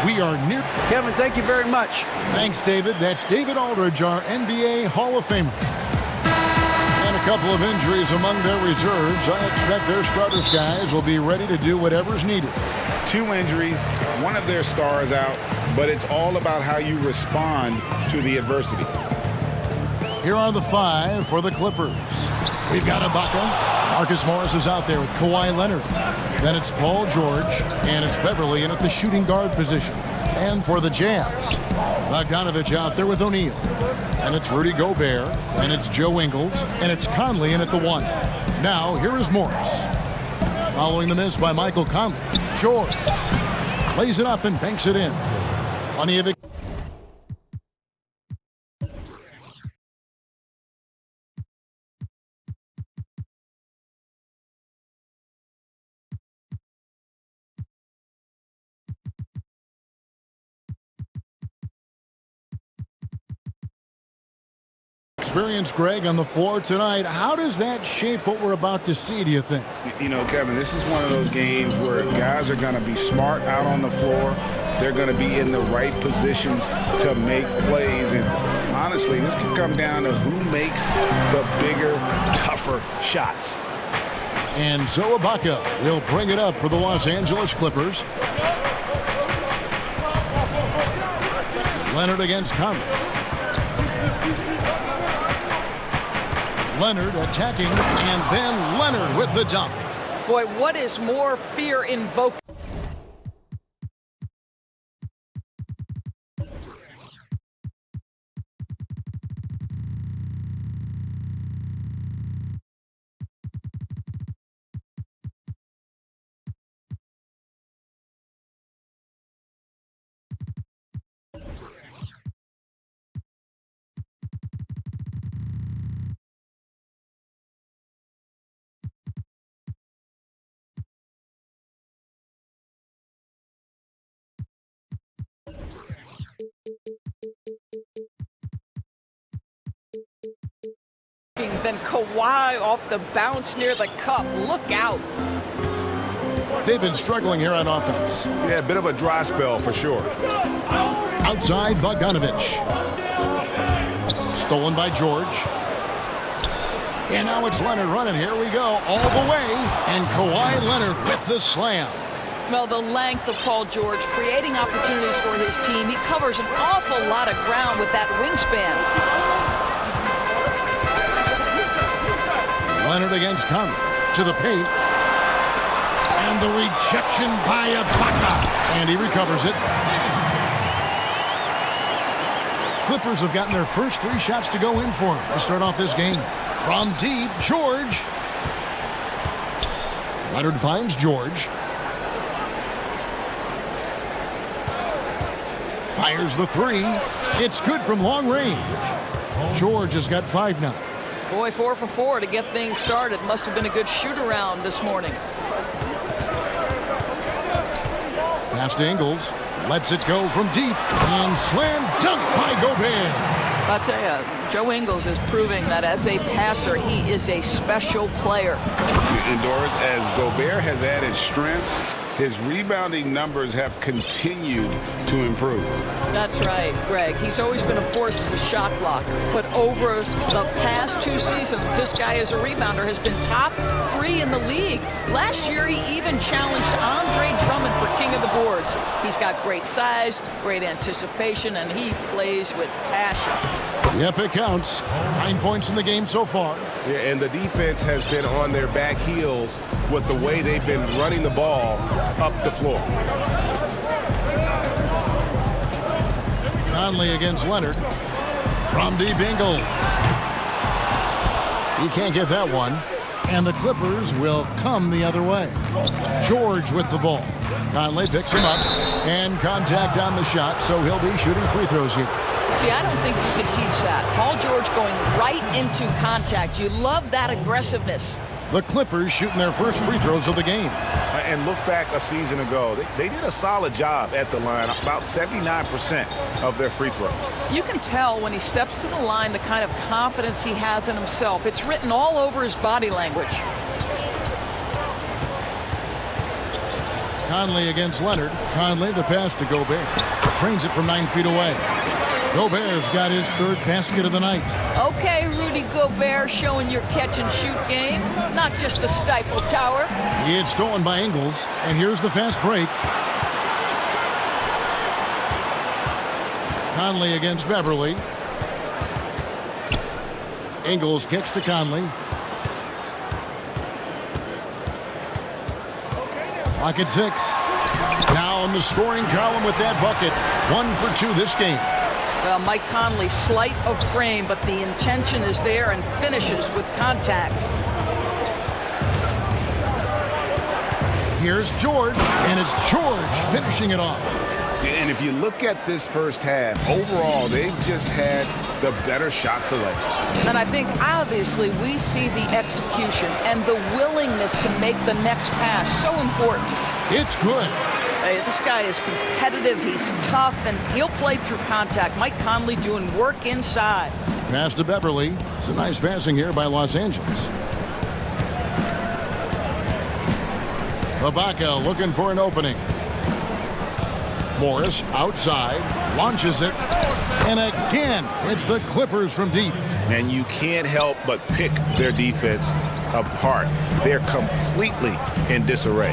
We are near. Kevin, thank you very much. Thanks, David. That's David Aldridge, our NBA Hall of Famer. And a couple of injuries among their reserves. I expect their starters guys will be ready to do whatever's needed. 2 injuries, one of their stars out, but it's all about how you respond to the adversity. Here are the 5 for the Clippers. We've got Ibaka. Marcus Morris is out there with Kawhi Leonard. Then it's Paul George, and it's Beverly in at the shooting guard position. And for the Jazz, Bogdanovich out there with O'Neal. And it's Rudy Gobert, and it's Joe Ingles, and it's Conley in at the 1. Now, here is Morris. Following the miss by Michael Conley, George lays it up and banks it in. Plenty of experience, Greg, on the floor tonight. How does that shape what we're about to see, do you think? You know, Kevin, this is one of those games where guys are going to be smart out on the floor. They're going to be in the right positions to make plays. And honestly, this could come down to who makes the bigger, tougher shots. And so Ibaka will bring it up for the Los Angeles Clippers. Leonard against Conley. Leonard attacking, and then Leonard with the dunk. Boy, what is more fear-invoking? Then Kawhi off the bounce near the cup. Look out. They've been struggling here on offense. Yeah, a bit of a dry spell for sure. Outside Bogdanovich. Stolen by George. And now it's Leonard running. Here we go. All the way. And Kawhi Leonard with the slam. Well, the length of Paul George creating opportunities for his team. He covers an awful lot of ground with that wingspan. Leonard against Conley to the paint. And the rejection by Ibaka. And he recovers it. Clippers have gotten their first 3 shots to go in for him to start off this game. From deep, George. Leonard finds George. Fires the 3. It's good from long range. George has got 5 now. Boy, 4 for 4 to get things started. Must have been a good shoot-around this morning. Pass to Ingles. Lets it go from deep. And slam dunk by Gobert. I'll tell you, Joe Ingles is proving that as a passer, he is a special player. And Doris, as Gobert has added strength, his rebounding numbers have continued to improve. That's right, Greg. He's always been a force as a shot blocker. But over the past 2 seasons, this guy as a rebounder has been top 3 in the league. Last year, he even challenged Andre Drummond for king of the boards. He's got great size, great anticipation, and he plays with passion. Yep, it counts. 9 points in the game so far. Yeah, and the defense has been on their back heels with the way they've been running the ball up the floor. Conley against Leonard. From deep, Ingles. He can't get that one. And the Clippers will come the other way. George with the ball. Conley picks him up. And contact on the shot, so he'll be shooting free throws here. See, I don't think you can teach that. Paul George going right into contact. You love that aggressiveness. The Clippers shooting their first free throws of the game. And look back a season ago. They did a solid job at the line, about 79% of their free throws. You can tell when he steps to the line the kind of confidence he has in himself. It's written all over his body language. Conley against Leonard. Conley, the pass to Gobert. Trains it from 9 feet away. Gobert's got his third basket of the night. Okay, Rudy Gobert showing your catch-and-shoot game, not just a stifle tower. He had stolen by Ingles, and here's the fast break. Conley against Beverly. Ingles kicks to Conley. Rocket 6. Now in the scoring column with that bucket. 1 for 2 this game. Well, Mike Conley, slight of frame, but the intention is there and finishes with contact. Here's George, and it's George finishing it off. And if you look at this first half, overall, they've just had the better shot selection. And I think, obviously, we see the execution and the willingness to make the next pass so important. It's good. Hey, this guy is competitive, he's tough, and he'll play through contact. Mike Conley doing work inside. Pass to Beverly. It's a nice passing here by Los Angeles. Ibaka looking for an opening. Morris outside, launches it, and again, it's the Clippers from deep. And you can't help but pick their defense apart. They're completely in disarray.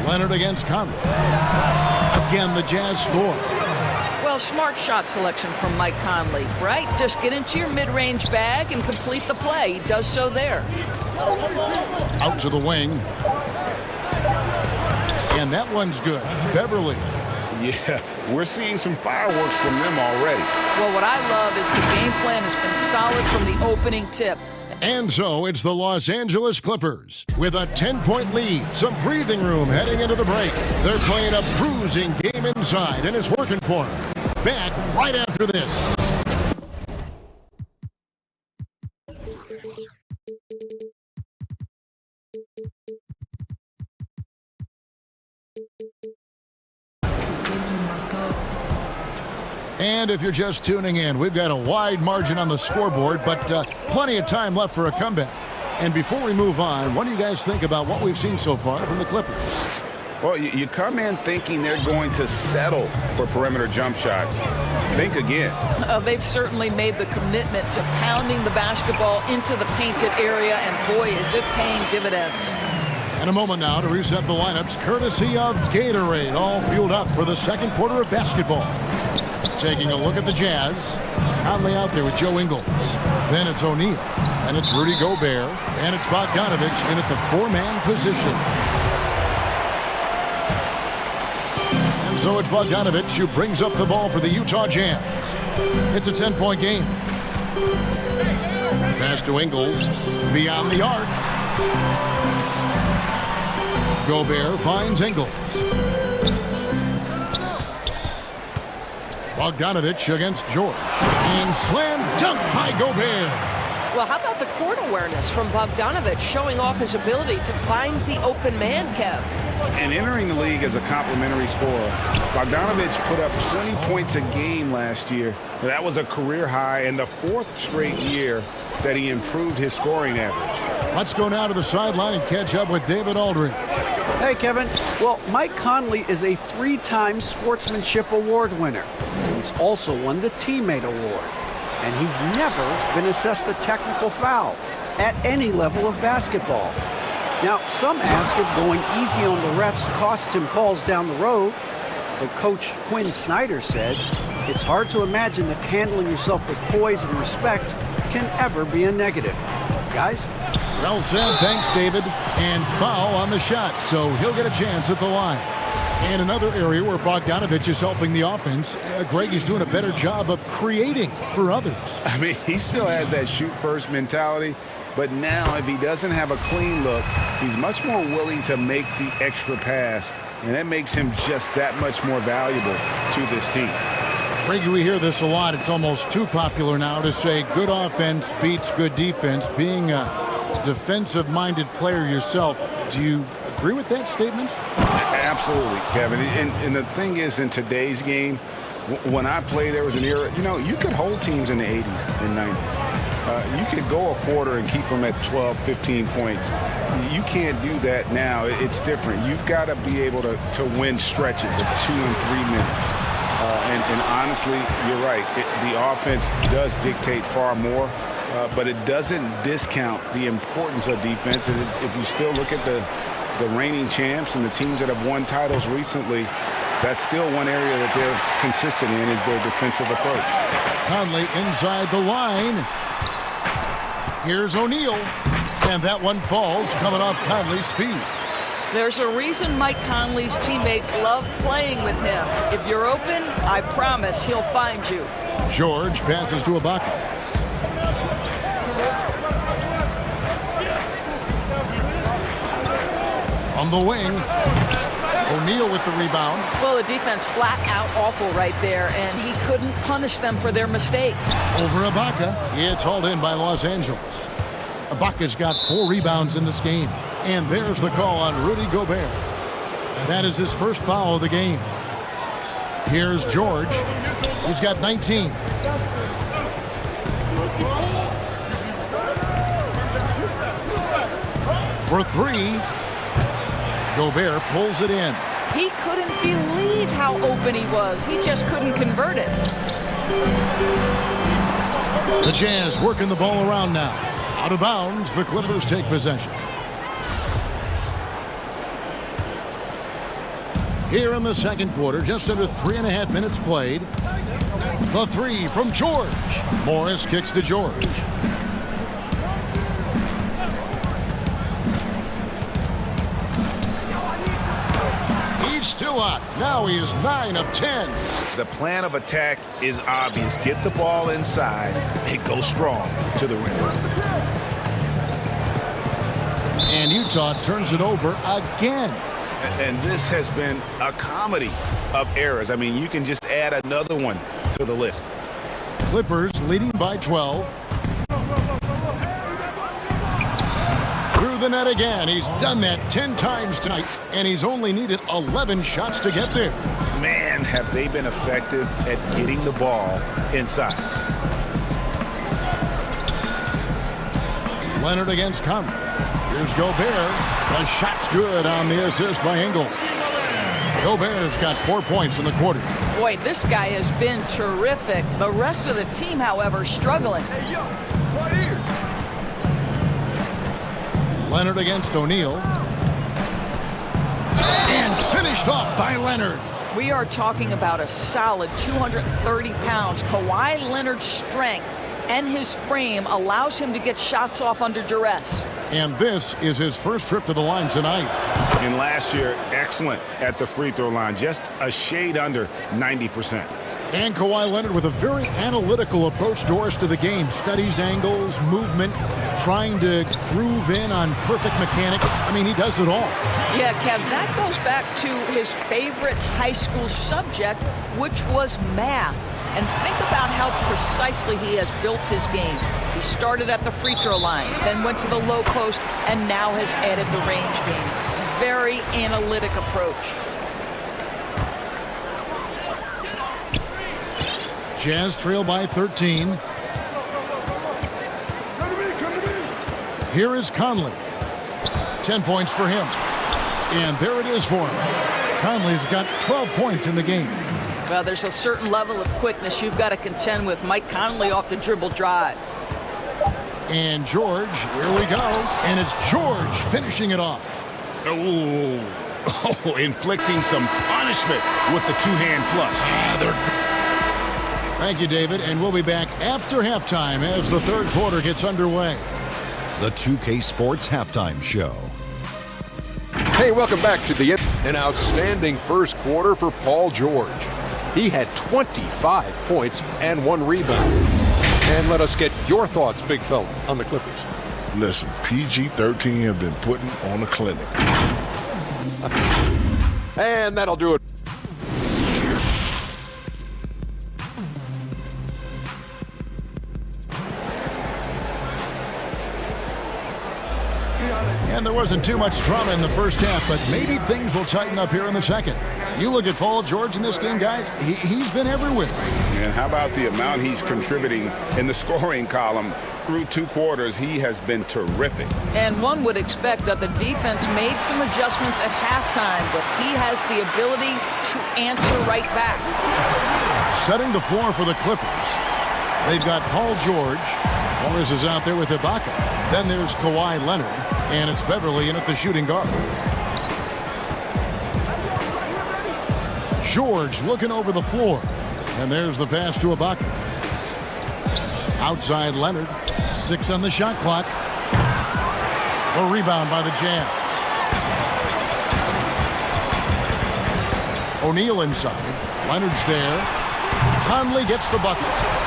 Leonard against Conley. Again, the Jazz score. Well, smart shot selection from Mike Conley, right? Just get into your mid-range bag and complete the play. He does so there. Out to the wing. And that one's good. Beverly. Yeah, we're seeing some fireworks from them already. Well, what I love is the game plan has been solid from the opening tip. And so it's the Los Angeles Clippers with a 10-point lead, some breathing room heading into the break. They're playing a bruising game inside, and it's working for them. Back right after this. And if you're just tuning in, we've got a wide margin on the scoreboard, but plenty of time left for a comeback. And before we move on, what do you guys think about what we've seen so far from the Clippers? Well, you come in thinking they're going to settle for perimeter jump shots. Think again. They've certainly made the commitment to pounding the basketball into the painted area, and boy, is it paying dividends. And a moment now to reset the lineups, courtesy of Gatorade, all fueled up for the second quarter of basketball. Taking a look at the Jazz. Conley out there with Joe Ingles. Then it's O'Neal. And it's Rudy Gobert. And it's Bogdanovich in at the four-man position. And so it's Bogdanovich who brings up the ball for the Utah Jazz. It's a 10-point game. Pass to Ingles. Beyond the arc. Gobert finds Ingles. Bogdanovich against George. And slam dunk by Gobert. Well, how about the court awareness from Bogdanovich, showing off his ability to find the open man, Kev? And entering the league as a complimentary scorer, Bogdanovich put up 20 points a game last year. That was a career high and the 4th straight year that he improved his scoring average. Let's go now to the sideline and catch up with David Aldridge. Hey, Kevin. Well, Mike Conley is a 3-time Sportsmanship Award winner. He's also won the Teammate Award. And he's never been assessed a technical foul at any level of basketball. Now, some ask if going easy on the refs costs him calls down the road. But Coach Quinn Snyder said, it's hard to imagine that handling yourself with poise and respect can ever be a negative. Guys? Well said. Thanks, David. And foul on the shot, so he'll get a chance at the line. And another area where Bogdanovich is helping the offense, Greg is doing a better job of creating for others. I mean, he still has that shoot-first mentality, but now if he doesn't have a clean look, he's much more willing to make the extra pass, and that makes him just that much more valuable to this team. Greg, we hear this a lot. It's almost too popular now to say good offense beats good defense. Being a defensive-minded player yourself, do you agree with that statement? Absolutely, Kevin. And the thing is, in today's game, When I played, there was an era, you could hold teams in the 80s and 90s. You could go a quarter and keep them at 12, 15 points. You can't do that now. It's different. You've got to be able to win stretches of 2 and 3 minutes. And honestly, you're right. The offense does dictate far more, but it doesn't discount the importance of defense. And if you still look at the reigning champs and the teams that have won titles recently, that's still one area that they're consistent in, is their defensive approach. Conley inside the line. Here's O'Neal. And that one falls coming off Conley's feet. There's a reason Mike Conley's teammates love playing with him. If you're open, I promise he'll find you. George passes to Ibaka. On the wing, O'Neal with the rebound. Well, the defense flat out awful right there, and he couldn't punish them for their mistake. Over Ibaka. It's hauled in by Los Angeles. Ibaka's got 4 rebounds in this game. And there's the call on Rudy Gobert. That is his first foul of the game. Here's George. He's got 19. For 3. Gobert pulls it in. He couldn't believe how open he was. He just couldn't convert it. The Jazz working the ball around now. Out of bounds, the Clippers take possession. Here in the second quarter, just under 3.5 minutes played. The 3 from George. Morris kicks to George. He's still hot. Now he is 9 of 10. The plan of attack is obvious. Get the ball inside and go strong to the rim. And Utah turns it over again. And this has been a comedy of errors. I mean, you can just add another one to the list. Clippers leading by 12. Through the net again. He's done that 10 times tonight, and he's only needed 11 shots to get there. Man, have they been effective at getting the ball inside. Leonard against Conley. Here's Gobert. The shot's good on the assist by Engel. Gobert's got 4 points in the quarter. Boy, this guy has been terrific. The rest of the team, however, struggling. Leonard against O'Neal. And finished off by Leonard. We are talking about a solid 230 pounds. Kawhi Leonard's strength and his frame allows him to get shots off under duress. And this is his first trip to the line tonight. And last year, excellent at the free throw line, just a shade under 90%. And Kawhi Leonard with a very analytical approach, Doris, to the game. Studies angles, movement, trying to groove in on perfect mechanics. I mean, he does it all. Yeah, Kev, that goes back to his favorite high school subject, which was math. And think about how precisely he has built his game. He started at the free throw line, then went to the low post, and now has added the range game. Very analytic approach. Jazz trail by 13. Here is Conley. 10 points for him. And there it is for him. Conley's got 12 points in the game. Well, there's a certain level of quickness you've got to contend with. Mike Conley off the dribble drive. And George, here we go. And it's George finishing it off. Oh, inflicting some punishment with the two-hand flush. Thank you, David. And we'll be back after halftime as the third quarter gets underway. The 2K Sports Halftime Show. Hey, welcome back to an outstanding first quarter for Paul George. He had 25 points and 1 rebound. And let us get your thoughts, big fella, on the Clippers. Listen, PG-13 has been putting on a clinic. And that'll do it. And there wasn't too much drama in the first half, but maybe things will tighten up here in the second. You look at Paul George in this game, guys, he's been everywhere. And how about the amount he's contributing in the scoring column? Through 2 quarters, he has been terrific. And one would expect that the defense made some adjustments at halftime, but he has the ability to answer right back. Setting the floor for the Clippers. They've got Paul George. Morris is out there with Ibaka. Then there's Kawhi Leonard. And it's Beverly in at the shooting guard. George looking over the floor. And there's the pass to Ibaka. Outside Leonard. 6 on the shot clock. A rebound by the Jazz. O'Neal inside. Leonard's there. Conley gets the bucket.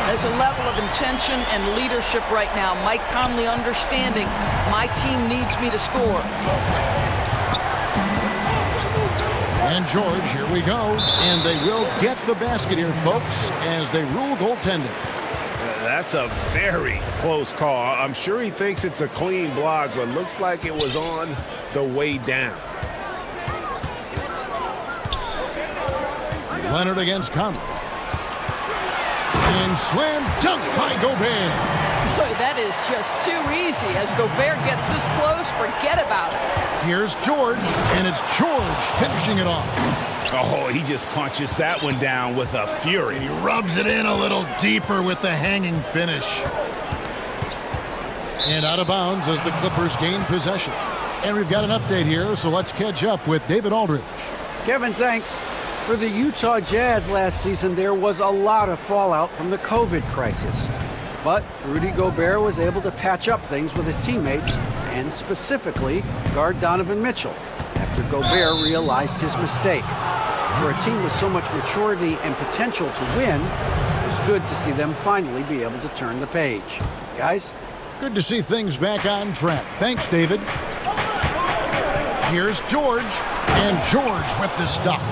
There's a level of intention and leadership right now. Mike Conley understanding my team needs me to score. And George, here we go. And they will get the basket here, folks, as they rule goaltending. That's a very close call. I'm sure he thinks it's a clean block, but looks like it was on the way down. Leonard against Conley. And slam dunk by Gobert. Boy, that is just too easy. As Gobert gets this close, forget about it. Here's George, and it's George finishing it off. Oh, he just punches that one down with a fury. He rubs it in a little deeper with the hanging finish. And out of bounds as the Clippers gain possession. And we've got an update here, so let's catch up with David Aldridge. Kevin, thanks. For the Utah Jazz last season, there was a lot of fallout from the COVID crisis. But Rudy Gobert was able to patch up things with his teammates, and specifically guard Donovan Mitchell, after Gobert realized his mistake. For a team with so much maturity and potential to win, it was good to see them finally be able to turn the page. Guys? Good to see things back on track. Thanks, David. Here's George, and George with the stuff.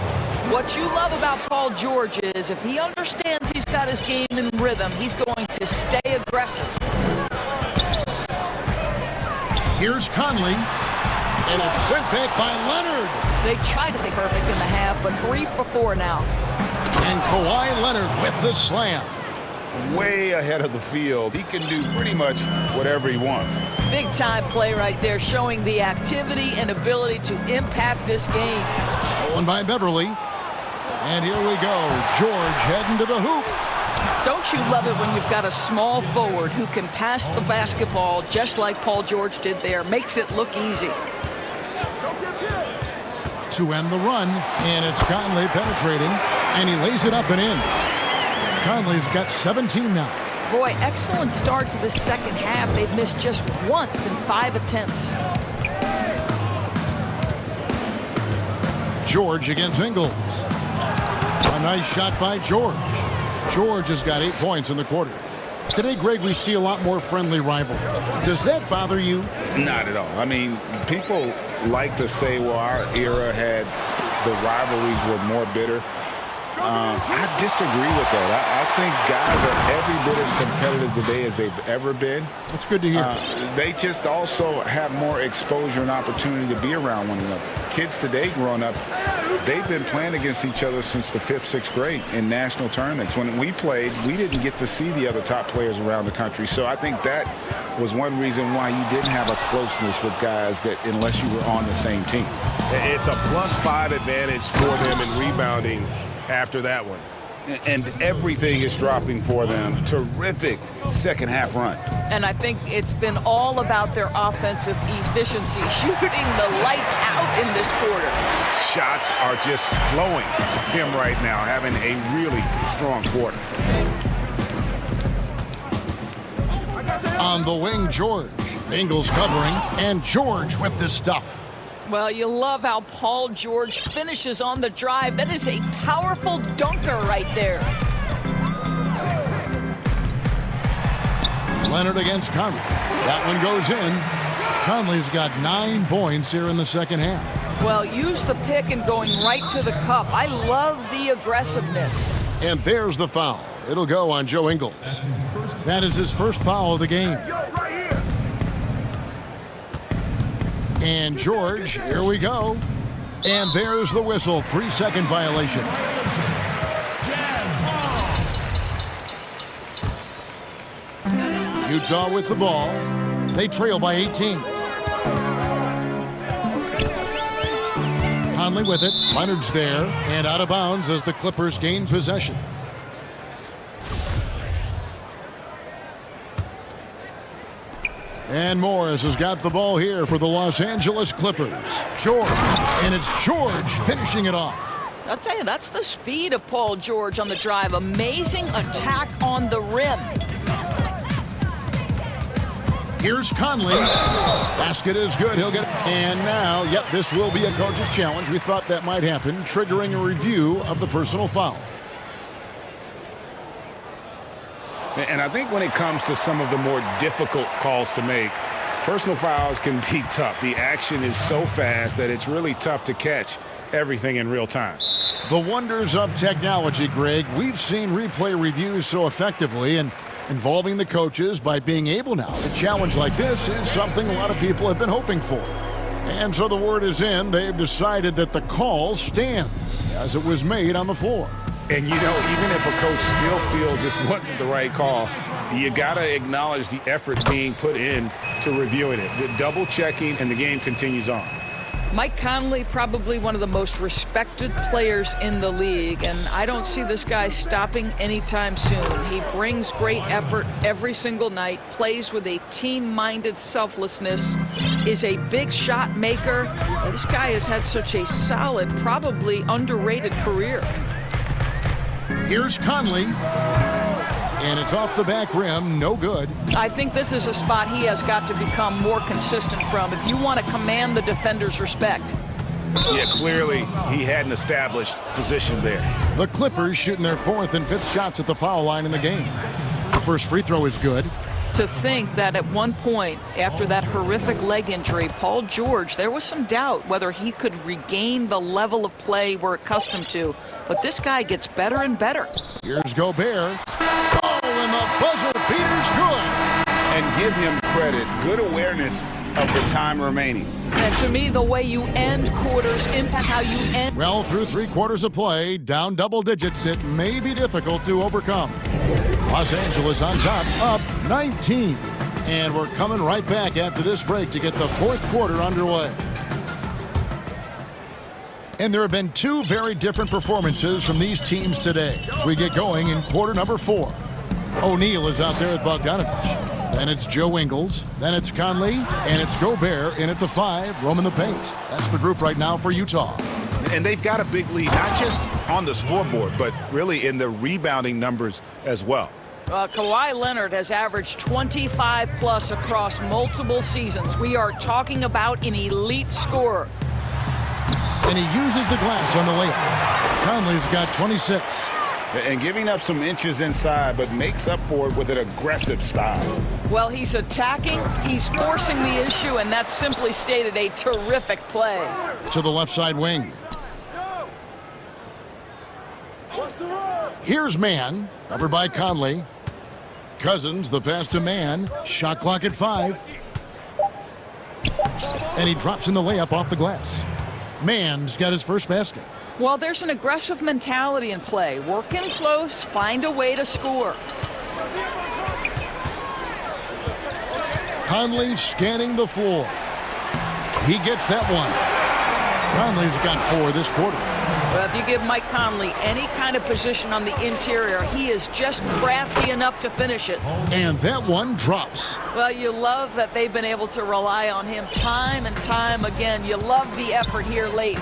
What you love about Paul George is if he understands he's got his game in rhythm, he's going to stay aggressive. Here's Conley, and it's sent back by Leonard. They tried to stay perfect in the half, but 3 for 4 now. And Kawhi Leonard with the slam. Way ahead of the field. He can do pretty much whatever he wants. Big time play right there, showing the activity and ability to impact this game. Stolen by Beverly. And here we go. George heading to the hoop. Don't you love it when you've got a small forward who can pass the basketball just like Paul George did there? Makes it look easy. To end the run, and it's Conley penetrating, and he lays it up and in. Conley's got 17 now. Boy, excellent start to the second half. They've missed just once in 5 attempts. George against Ingles. A nice shot by George. George has got 8 points in the quarter. Today, Greg, we see a lot more friendly rivalry. Does that bother you? Not at all. I mean, people like to say, well, our era had the rivalries were more bitter. I disagree with that. I think guys are every bit as competitive today as they've ever been. That's good to hear. They just also have more exposure and opportunity to be around one another. Kids today growing up, they've been playing against each other since the 5th, 6th grade in national tournaments. When we played, we didn't get to see the other top players around the country. So I think that was one reason why you didn't have a closeness with guys that unless you were on the same team. It's a +5 advantage for them in rebounding after that one. And everything is dropping for them. Terrific second half run. And I think it's been all about their offensive efficiency, shooting the lights out in this quarter. Shots are just flowing for him right now, having a really strong quarter. On the wing, George. Ingles covering, and George with the stuff. Well, you love how Paul George finishes on the drive. That is a powerful dunker right there. Leonard against Conley. That one goes in. Conley's got 9 points here in the second half. Well, use the pick and going right to the cup. I love the aggressiveness. And there's the foul. It'll go on Joe Ingles. That is his first foul of the game. And George, here we go. And there's the whistle. 3-second violation. Utah with the ball. They trail by 18. Conley with it. Leonard's there. And out of bounds as the Clippers gain possession. And Morris has got the ball here for the Los Angeles Clippers. George. And it's George finishing it off. I'll tell you, that's the speed of Paul George on the drive. Amazing attack on the rim. Here's Conley. Basket is good. He'll get it. And now, yep, this will be a coach's challenge. We thought that might happen, triggering a review of the personal foul. And I think when it comes to some of the more difficult calls to make, personal fouls can be tough. The action is so fast that it's really tough to catch everything in real time. The wonders of technology, Greg. We've seen replay reviews so effectively, and involving the coaches by being able now to challenge like this is something a lot of people have been hoping for. And so the word is in. They've decided that the call stands as it was made on the floor. And, you know, even if a coach still feels this wasn't the right call, you got to acknowledge the effort being put in to reviewing it. The double checking, and the game continues on. Mike Conley, probably one of the most respected players in the league, and I don't see this guy stopping anytime soon. He brings great effort every single night, plays with a team-minded selflessness, is a big shot maker. This guy has had such a solid, probably underrated career. Here's Conley. And it's off the back rim. No good. I think this is a spot he has got to become more consistent from if you want to command the defender's respect. Yeah, clearly he had an established position there. The Clippers shooting their 4th and 5th shots at the foul line in the game. The first free throw is good. To think that at one point, after that horrific leg injury, Paul George, there was some doubt whether he could regain the level of play we're accustomed to. But this guy gets better and better. Here's Gobert. Oh, and the buzzer beater's good. And give him credit. Good awareness of the time remaining. And to me, the way you end quarters impact how you end. Well, through 3 quarters of play, down double digits, it may be difficult to overcome. Los Angeles on top, up 19. And we're coming right back after this break to get the 4th quarter underway. And there have been 2 very different performances from these teams today as we get going in quarter number 4. O'Neal is out there with Bogdanovich. Then it's Joe Ingles. Then it's Conley. And it's Gobert in at the 5, roaming the paint. That's the group right now for Utah. And they've got a big lead, not just on the scoreboard, but really in the rebounding numbers as well. Kawhi Leonard has averaged 25-plus across multiple seasons. We are talking about an elite scorer. And he uses the glass on the layup. Conley's got 26. And giving up some inches inside, but makes up for it with an aggressive style. Well, he's attacking, he's forcing the issue, and that's simply stated a terrific play. To the left side wing. Here's Mann, covered by Conley. Cousins, the pass to Mann. Shot clock at 5. And he drops in the layup off the glass. Mann's got his first basket. Well, there's an aggressive mentality in play. Work in close, find a way to score. Conley scanning the floor. He gets that one. Conley's got 4 this quarter. Well, if you give Mike Conley any kind of position on the interior, he is just crafty enough to finish it. And that one drops. Well, you love that they've been able to rely on him time and time again. You love the effort here late.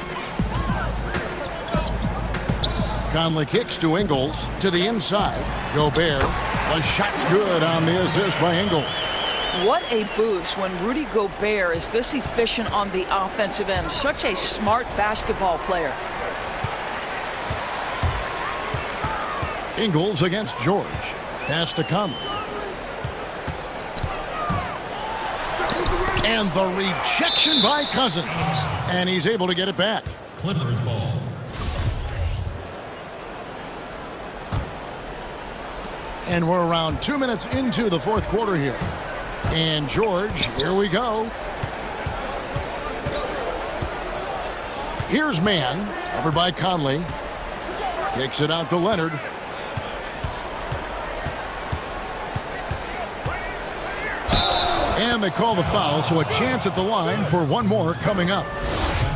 Conley kicks to Ingles to the inside. Gobert. The shot's good on the assist by Ingles. What a boost when Rudy Gobert is this efficient on the offensive end. Such a smart basketball player. Ingles against George. Pass to Conley. And the rejection by Cousins. And he's able to get it back. Clippers ball. And we're around 2 minutes into the 4th quarter here. And George, here we go. Here's man, covered by Conley. Kicks it out to Leonard. And they call the foul, so a chance at the line for one more coming up.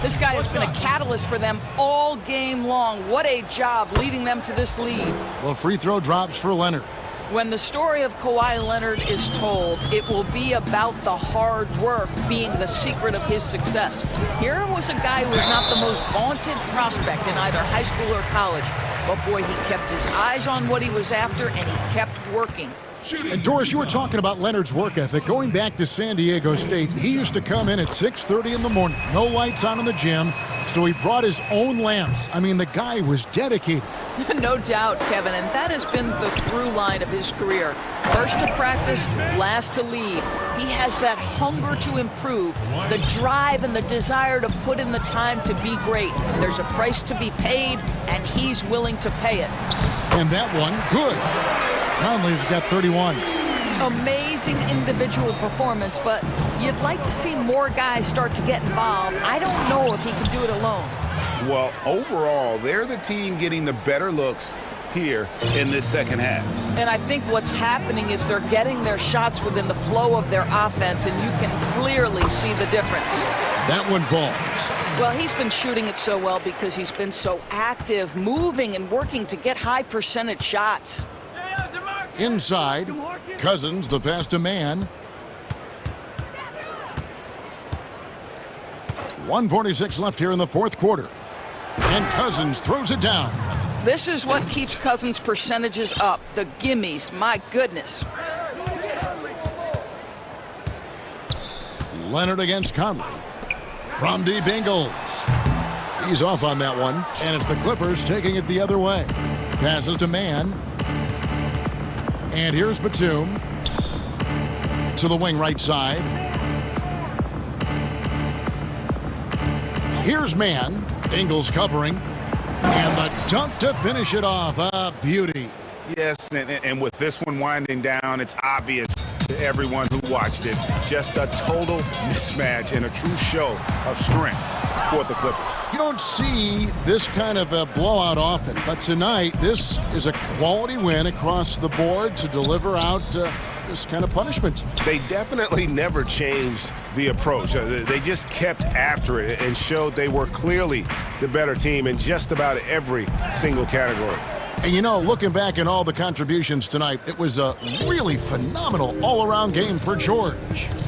This guy has been a catalyst for them all game long. What a job leading them to this lead. The free throw drops for Leonard. When the story of Kawhi Leonard is told, it will be about the hard work being the secret of his success. Here was a guy who was not the most vaunted prospect in either high school or college. But boy, he kept his eyes on what he was after, and he kept working. And Doris, you were talking about Leonard's work ethic. Going back to San Diego State, he used to come in at 6:30 in the morning. No lights on in the gym, so he brought his own lamps. I mean, the guy was dedicated. No doubt, Kevin, and that has been the through line of his career. First to practice, last to leave. He has that hunger to improve, the drive and the desire to put in the time to be great. There's a price to be paid, and he's willing to pay it. And that one, good. Conley's got 31. Amazing individual performance, but you'd like to see more guys start to get involved. I don't know if he can do it alone. Well, overall, they're the team getting the better looks here in this second half. And I think what's happening is they're getting their shots within the flow of their offense, and you can clearly see the difference. That one falls. Well, he's been shooting it so well because he's been so active, moving and working to get high percentage shots. Inside, Cousins, the pass to man. 1:46 left here in the fourth quarter. And Cousins throws it down. This is what keeps Cousins' percentages up. The gimmies, my goodness. Leonard against Conley. From deep Ingles. He's off on that one. And it's the Clippers taking it the other way. Passes to man. And here's Batum. To the wing right side. Here's man. Ingles covering. And the dunk to finish it off. A beauty. Yes, and with this one winding down, it's obvious to everyone who watched it. Just a total mismatch and a true show of strength for the Clippers. You don't see this kind of a blowout often, but tonight this is a quality win across the board to deliver out this kind of punishment. They definitely never changed the approach. They just kept after it and showed they were clearly the better team in just about every single category. And you know, looking back at all the contributions tonight, it was a really phenomenal all-around game for George.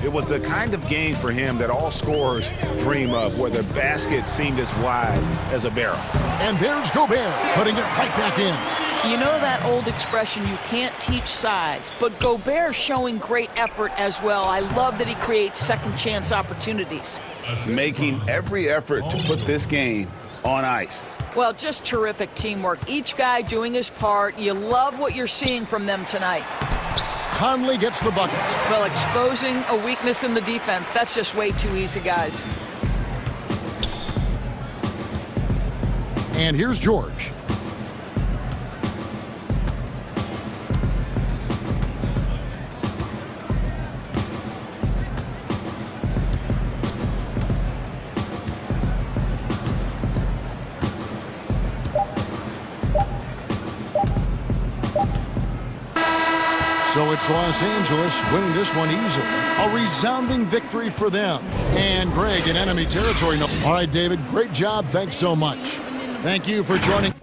It was the kind of game for him that all scorers dream of, where the basket seemed as wide as a barrel. And there's Gobert putting it right back in. You know that old expression, you can't teach size, but Gobert showing great effort as well. I love that he creates second chance opportunities. Making every effort to put this game on ice. Well, just terrific teamwork. Each guy doing his part. You love what you're seeing from them tonight. Conley gets the bucket. Well, exposing a weakness in the defense, that's just way too easy, guys. And here's George. So it's Los Angeles winning this one easily. A resounding victory for them. And Greg in enemy territory. All right, David, great job. Thanks so much. Thank you for joining.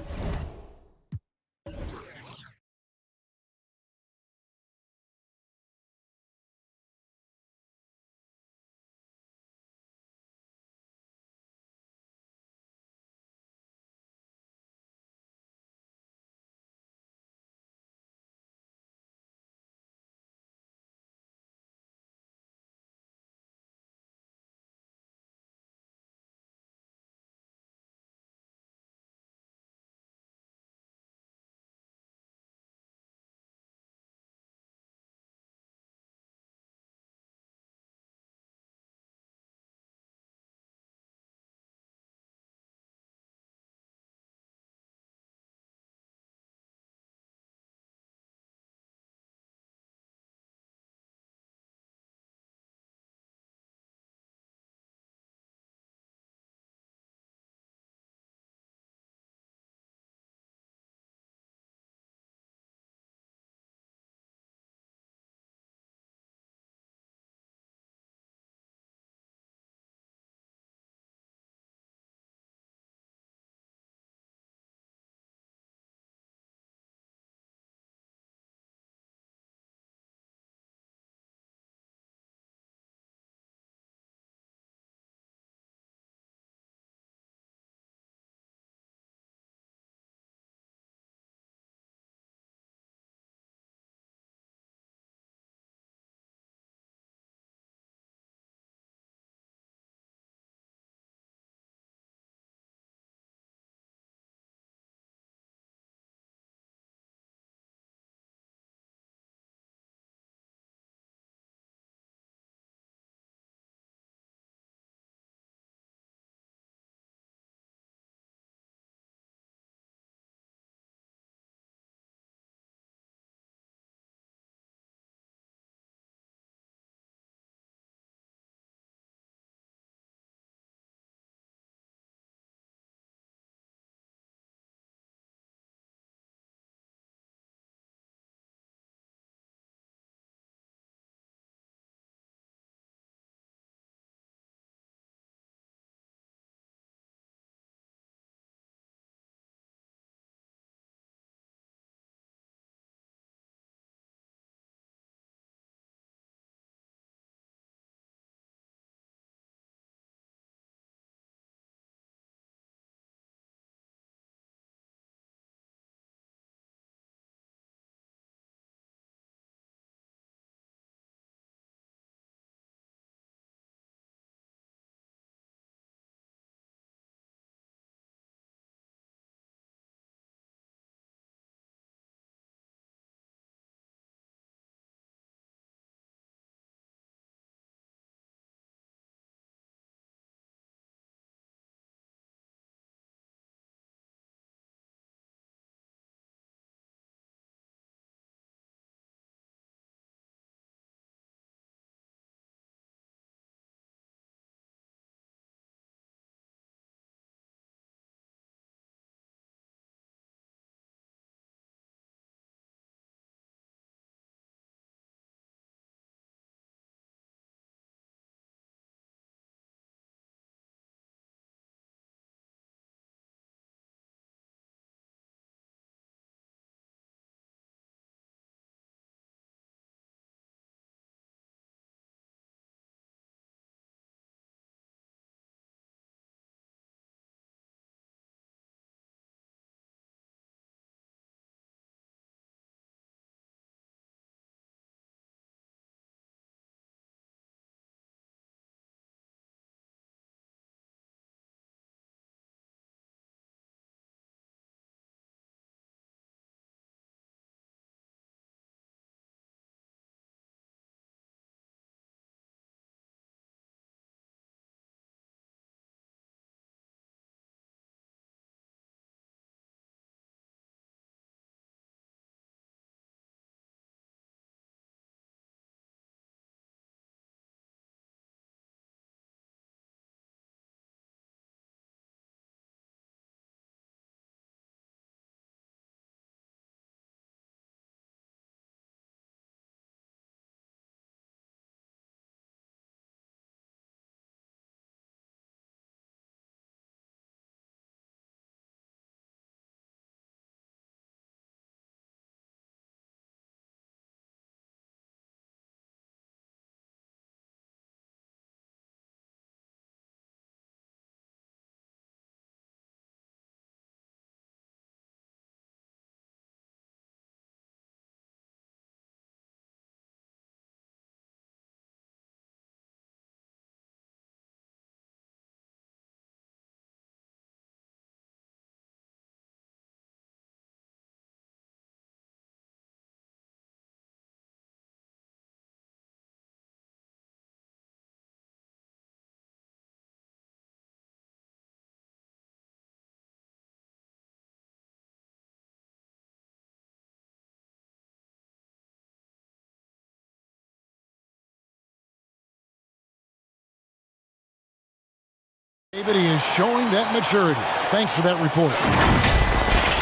David, he is showing that maturity. Thanks for that report.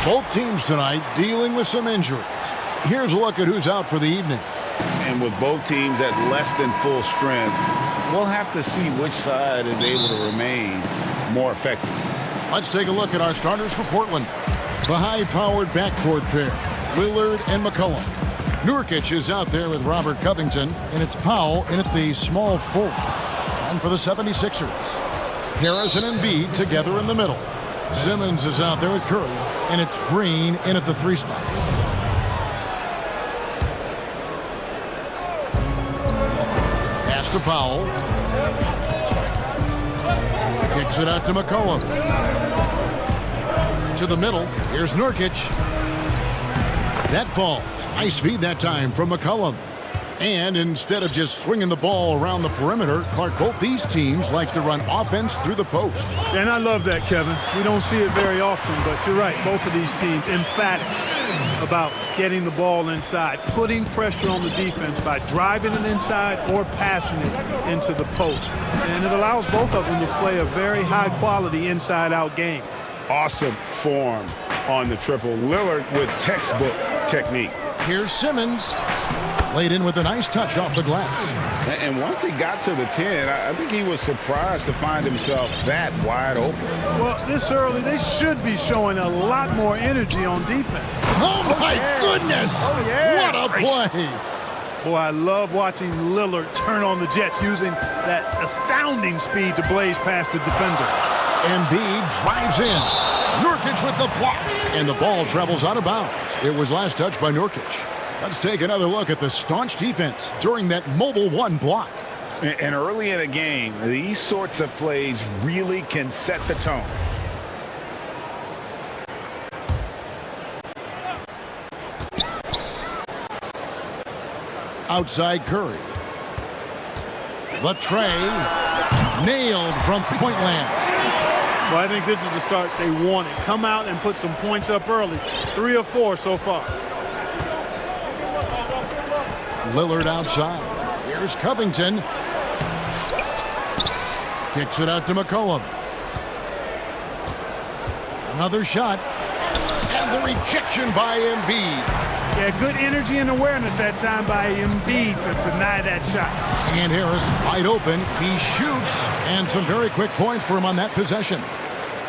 Both teams tonight dealing with some injuries. Here's a look at who's out for the evening. And with both teams at less than full strength, we'll have to see which side is able to remain more effective. Let's take a look at our starters for Portland. The high-powered backcourt pair, Lillard and McCollum. Nurkic is out there with Robert Covington, and it's Powell in at the small forward. And for the 76ers, Harris and Embiid together in the middle. Simmons is out there with Curry, and it's Green in at the 3 spot. Pass to Powell. Kicks it out to McCollum. To the middle. Here's Nurkic. That falls. Nice feed that time from McCollum. And instead of just swinging the ball around the perimeter, Clark, both these teams like to run offense through the post. And I love that, Kevin. We don't see it very often, but you're right. Both of these teams emphatic about getting the ball inside, putting pressure on the defense by driving it inside or passing it into the post. And it allows both of them to play a very high-quality inside-out game. Awesome form on the triple. Lillard with textbook technique. Here's Simmons. Laid in with a nice touch off the glass. And once he got to the 10, I think he was surprised to find himself that wide open. Well, this early, they should be showing a lot more energy on defense. Oh, my goodness! Oh, yeah. What a play! Boy, I love watching Lillard turn on the Jets using that astounding speed to blaze past the defender. Embiid drives in. Nurkic with the block. And the ball travels out of bounds. It was last touched by Nurkic. Let's take another look at the staunch defense during that mobile 1 block. And early in a game, these sorts of plays really can set the tone. Outside Curry. The tray. Nailed from three-point land. Well, I think this is the start they wanted. Come out and put some points up early. 3 of 4 so far. Lillard outside. Here's Covington. Kicks it out to McCollum. Another shot. And the rejection by Embiid. Yeah, good energy and awareness that time by Embiid to deny that shot. And Harris wide open. He shoots. And some very quick points for him on that possession.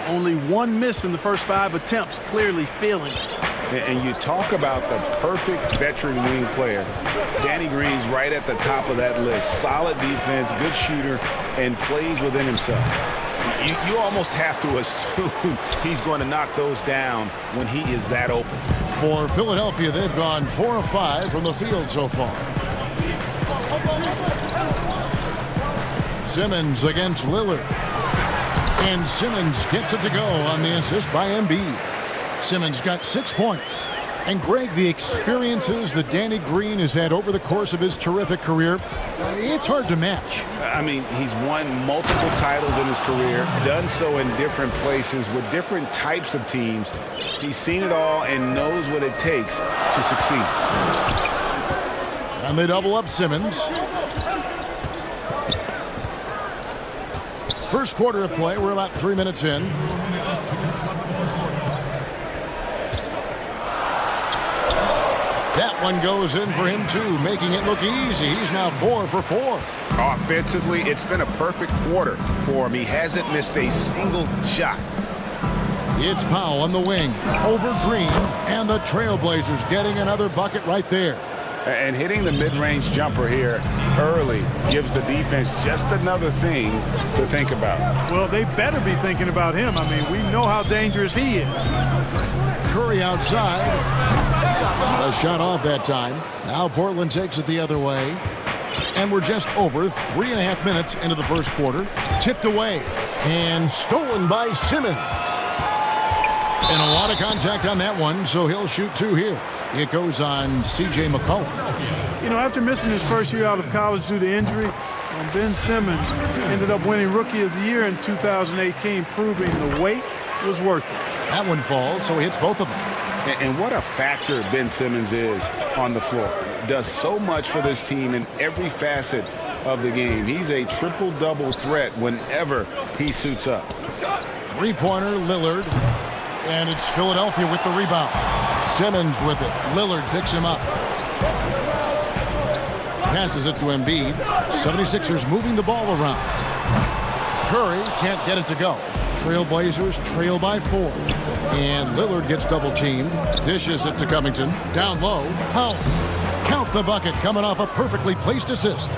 Only 1 miss in the first 5 attempts. Clearly feeling it. And you talk about the perfect veteran wing player. Danny Green's right at the top of that list. Solid defense, good shooter, and plays within himself. You almost have to assume he's going to knock those down when he is that open. For Philadelphia, they've gone 4 of 5 from the field so far. Simmons against Lillard. And Simmons gets it to go on the assist by Embiid. Simmons got 6 points. And Greg, the experiences that Danny Green has had over the course of his terrific career, it's hard to match. I mean, he's won multiple titles in his career, done so in different places with different types of teams. He's seen it all and knows what it takes to succeed. And they double up Simmons. First quarter of play, we're about 3 minutes in. That one goes in for him, too, making it look easy. He's now 4 for 4. Offensively, it's been a perfect quarter for him. He hasn't missed a single shot. It's Powell on the wing, over Green, and the Trailblazers getting another bucket right there. And hitting the mid-range jumper here early gives the defense just another thing to think about. Well, they better be thinking about him. I mean, we know how dangerous he is. Curry outside. A shot off that time. Now Portland takes it the other way. And we're just over 3.5 minutes into the first quarter. Tipped away and stolen by Simmons. And a lot of contact on that one, so he'll shoot 2 here. It goes on C.J. McCollum. You know, after missing his first year out of college due to injury, Ben Simmons ended up winning Rookie of the Year in 2018, proving the wait was worth it. That one falls, so he hits both of them. And what a factor Ben Simmons is on the floor. Does so much for this team in every facet of the game. He's a triple-double threat whenever he suits up. Three-pointer, Lillard. And it's Philadelphia with the rebound. Simmons with it. Lillard picks him up. Passes it to Embiid. 76ers moving the ball around. Curry can't get it to go. Trailblazers trail by 4. And Lillard gets double-teamed. Dishes it to Covington. Down low. Powell. Count the bucket coming off a perfectly placed assist.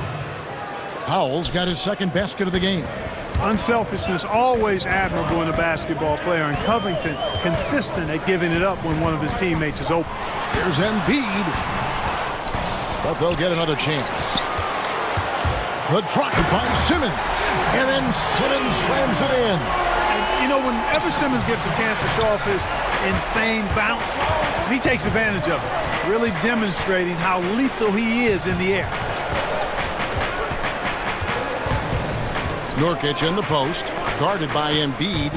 Powell's got his second basket of the game. Unselfishness always admirable in a basketball player, and Covington consistent at giving it up when one of his teammates is open. Here's Embiid. But they'll get another chance. Good try by Simmons. And then Simmons slams it in. And, you know, whenever Simmons gets a chance to show off his insane bounce, he takes advantage of it, really demonstrating how lethal he is in the air. Nurkic in the post, guarded by Embiid.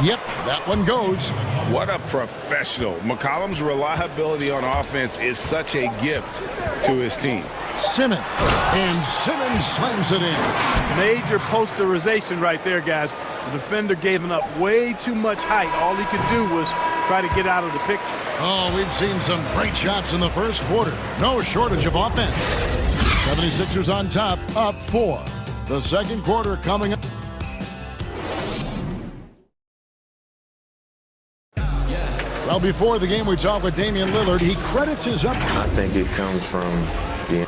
Yep, that one goes. What a professional. McCollum's reliability on offense is such a gift to his team. Simmons, and Simmons slams it in. Major posterization right there, guys. The defender gave him up way too much height. All he could do was try to get out of the picture. Oh, we've seen some great shots in the first quarter. No shortage of offense. 76ers on top, up 4. The second quarter coming up. Well, before the game, we talked with Damian Lillard. He credits his up. I think it comes from the...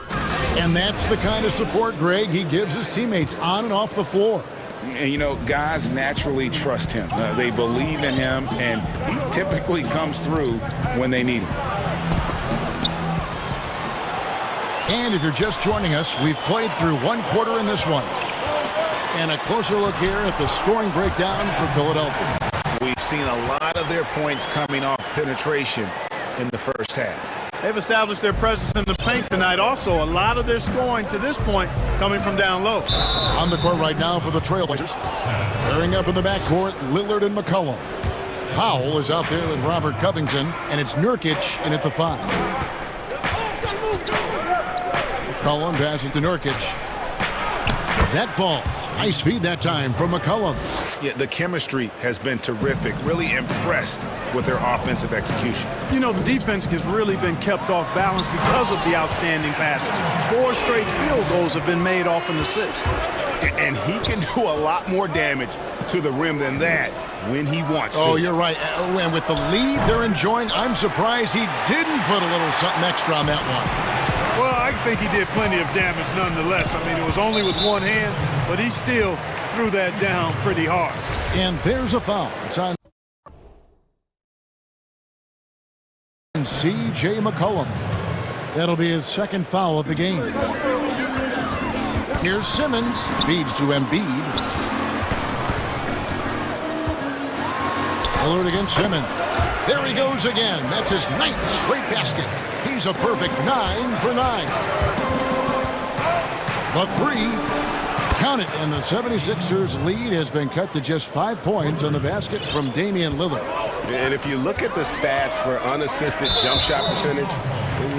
And that's the kind of support, Greg, he gives his teammates on and off the floor. And, you know, guys naturally trust him. They believe in him, and he typically comes through when they need him. And if you're just joining us, we've played through one quarter in this one. And a closer look here at the scoring breakdown for Philadelphia. We've seen a lot of their points coming off penetration in the first half. They've established their presence in the paint tonight. Also, a lot of their scoring to this point coming from down low. On the court right now for the Trailblazers. Pairing up in the backcourt, Lillard and McCollum. Powell is out there with Robert Covington, and it's Nurkic in at the 5. McCollum passing to Nurkic. That falls. Nice feed that time from McCollum. Yeah, the chemistry has been terrific. Really impressed with their offensive execution. You know, the defense has really been kept off balance because of the outstanding passes. 4 straight field goals have been made off an assist. And he can do a lot more damage to the rim than that when he wants to. Oh, you're right. And with the lead they're enjoying, I'm surprised he didn't put a little something extra on that one. Well, I think he did plenty of damage nonetheless. I mean, it was only with one hand, but he still threw that down pretty hard. And there's a foul. It's on C.J. McCollum. That'll be his second foul of the game. Here's Simmons. Feeds to Embiid. Lillard against Simmons. There he goes again. That's his 9th straight basket. He's a perfect 9 for 9. The 3. Count it. And the 76ers lead has been cut to just 5 points on the basket from Damian Lillard. And if you look at the stats for unassisted jump shot percentage,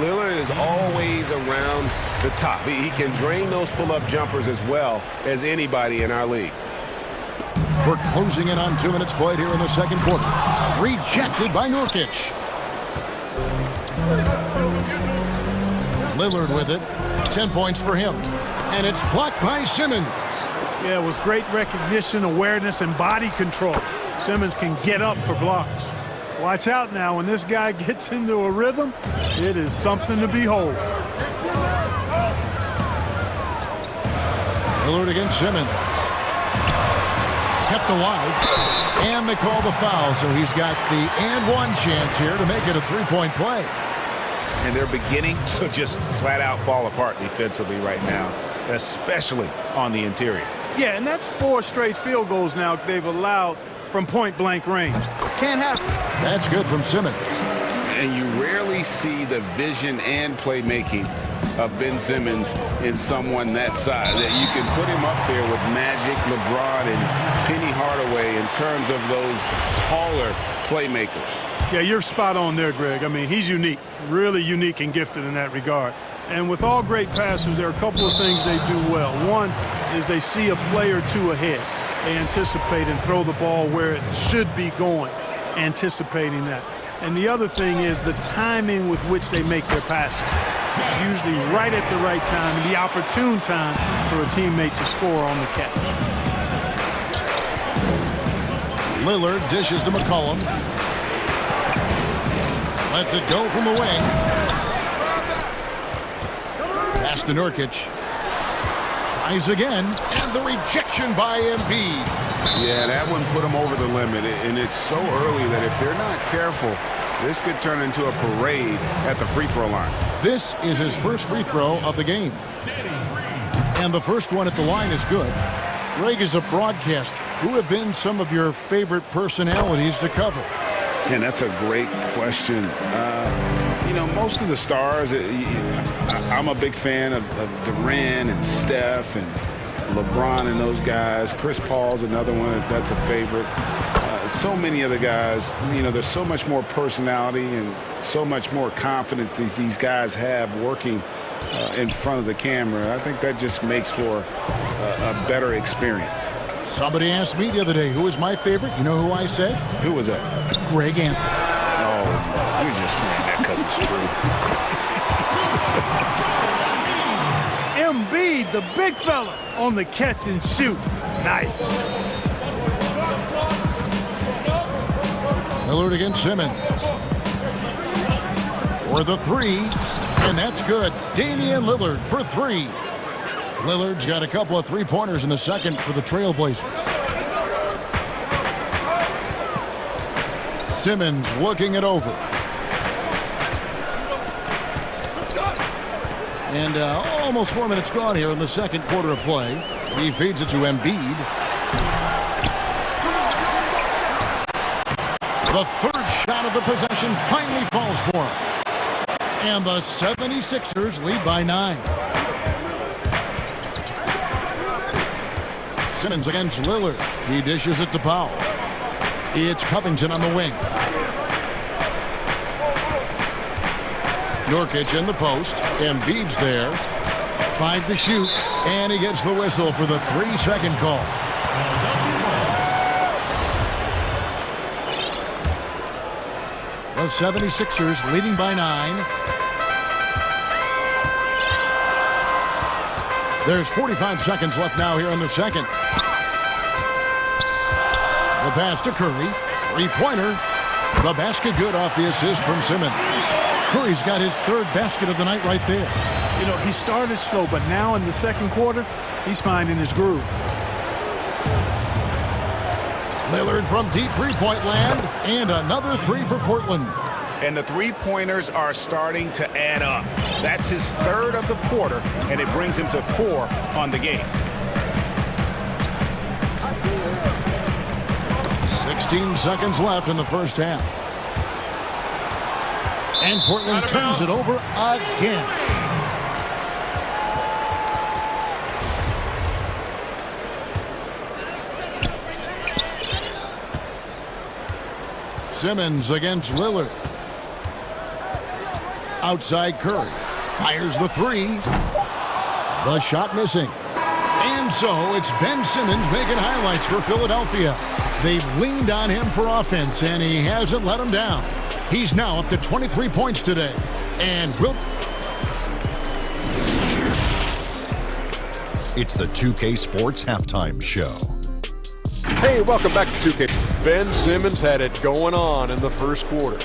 Lillard is always around the top. He can drain those pull-up jumpers as well as anybody in our league. We're closing in on 2 minutes played here in the second quarter. Rejected by Nurkic. Lillard with it. 10 points for him. And it's blocked by Simmons. Yeah, with great recognition, awareness, and body control. Simmons can get up for blocks. Watch out now. When this guy gets into a rhythm, it is something to behold. Lillard against Simmons. Kept alive. And they call the foul, so he's got the and one chance here to make it a 3-point play. And they're beginning to just flat out fall apart defensively right now, especially on the interior. Yeah, and that's 4 straight field goals now they've allowed from point-blank range. Can't happen. That's good from Simmons. And you rarely see the vision and playmaking of Ben Simmons in someone that size. That you can put him up there with Magic, LeBron, and Penny Hardaway in terms of those taller playmakers. Yeah, you're spot on there, Greg. I mean, he's unique, really unique and gifted in that regard. And with all great passers, there are a couple of things they do well. One is they see a play or two ahead. They anticipate and throw the ball where it should be going, anticipating that. And the other thing is the timing with which they make their passes. It's usually right at the right time and the opportune time for a teammate to score on the catch. Lillard dishes to McCollum. Lets it go from the wing. Pass to Nurkic. Tries again, and the rejection by Embiid. Yeah, that one put him over the limit, and it's so early that if they're not careful, this could turn into a parade at the free throw line. This is his first free throw of the game. And the first one at the line is good. Greg, is a broadcaster. Who have been some of your favorite personalities to cover? And that's a great question. You know, most of the stars, I'm a big fan of Durant and Steph and LeBron and those guys. Chris Paul's another one that's a favorite. So many of the guys, you know, there's so much more personality and so much more confidence these guys have working in front of the camera. I think that just makes for a better experience. Somebody asked me the other day, who is my favorite? You know who I said? Who was that? Greg Anthony. Oh, you're just saying that because it's true. Embiid, the big fella, on the catch and shoot. Nice. Lillard against Simmons. For the three, and that's good. Damian Lillard for three. Lillard's got a couple of three-pointers in the second for the Trailblazers. Simmons looking it over. And almost 4 minutes gone here in the second quarter of play. He feeds it to Embiid. The third shot of the possession finally falls for him. And the 76ers lead by 9. Simmons against Lillard. He dishes it to Powell. It's Covington on the wing. Nurkic in the post. Embiid's there. 5 to shoot. And he gets the whistle for the 3-second call. The 76ers leading by 9. There's 45 seconds left now here in the second. The pass to Curry. Three-pointer. The basket good off the assist from Simmons. Curry's got his third basket of the night right there. You know, he started slow, but now in the second quarter, he's finding his groove. Lillard from deep three-point land, and another three for Portland. And the three-pointers are starting to add up. That's his third of the quarter, and it brings him to 4 on the game. 16 seconds left in the first half. And Portland turns it over again. Simmons against Lillard. Outside Curry. Fires the three. The shot missing. And so it's Ben Simmons making highlights for Philadelphia. They've leaned on him for offense, and he hasn't let them down. He's now up to 23 points today. And It's the 2K Sports Halftime Show. Hey, welcome back to 2K. Ben Simmons had it going on in the first quarter.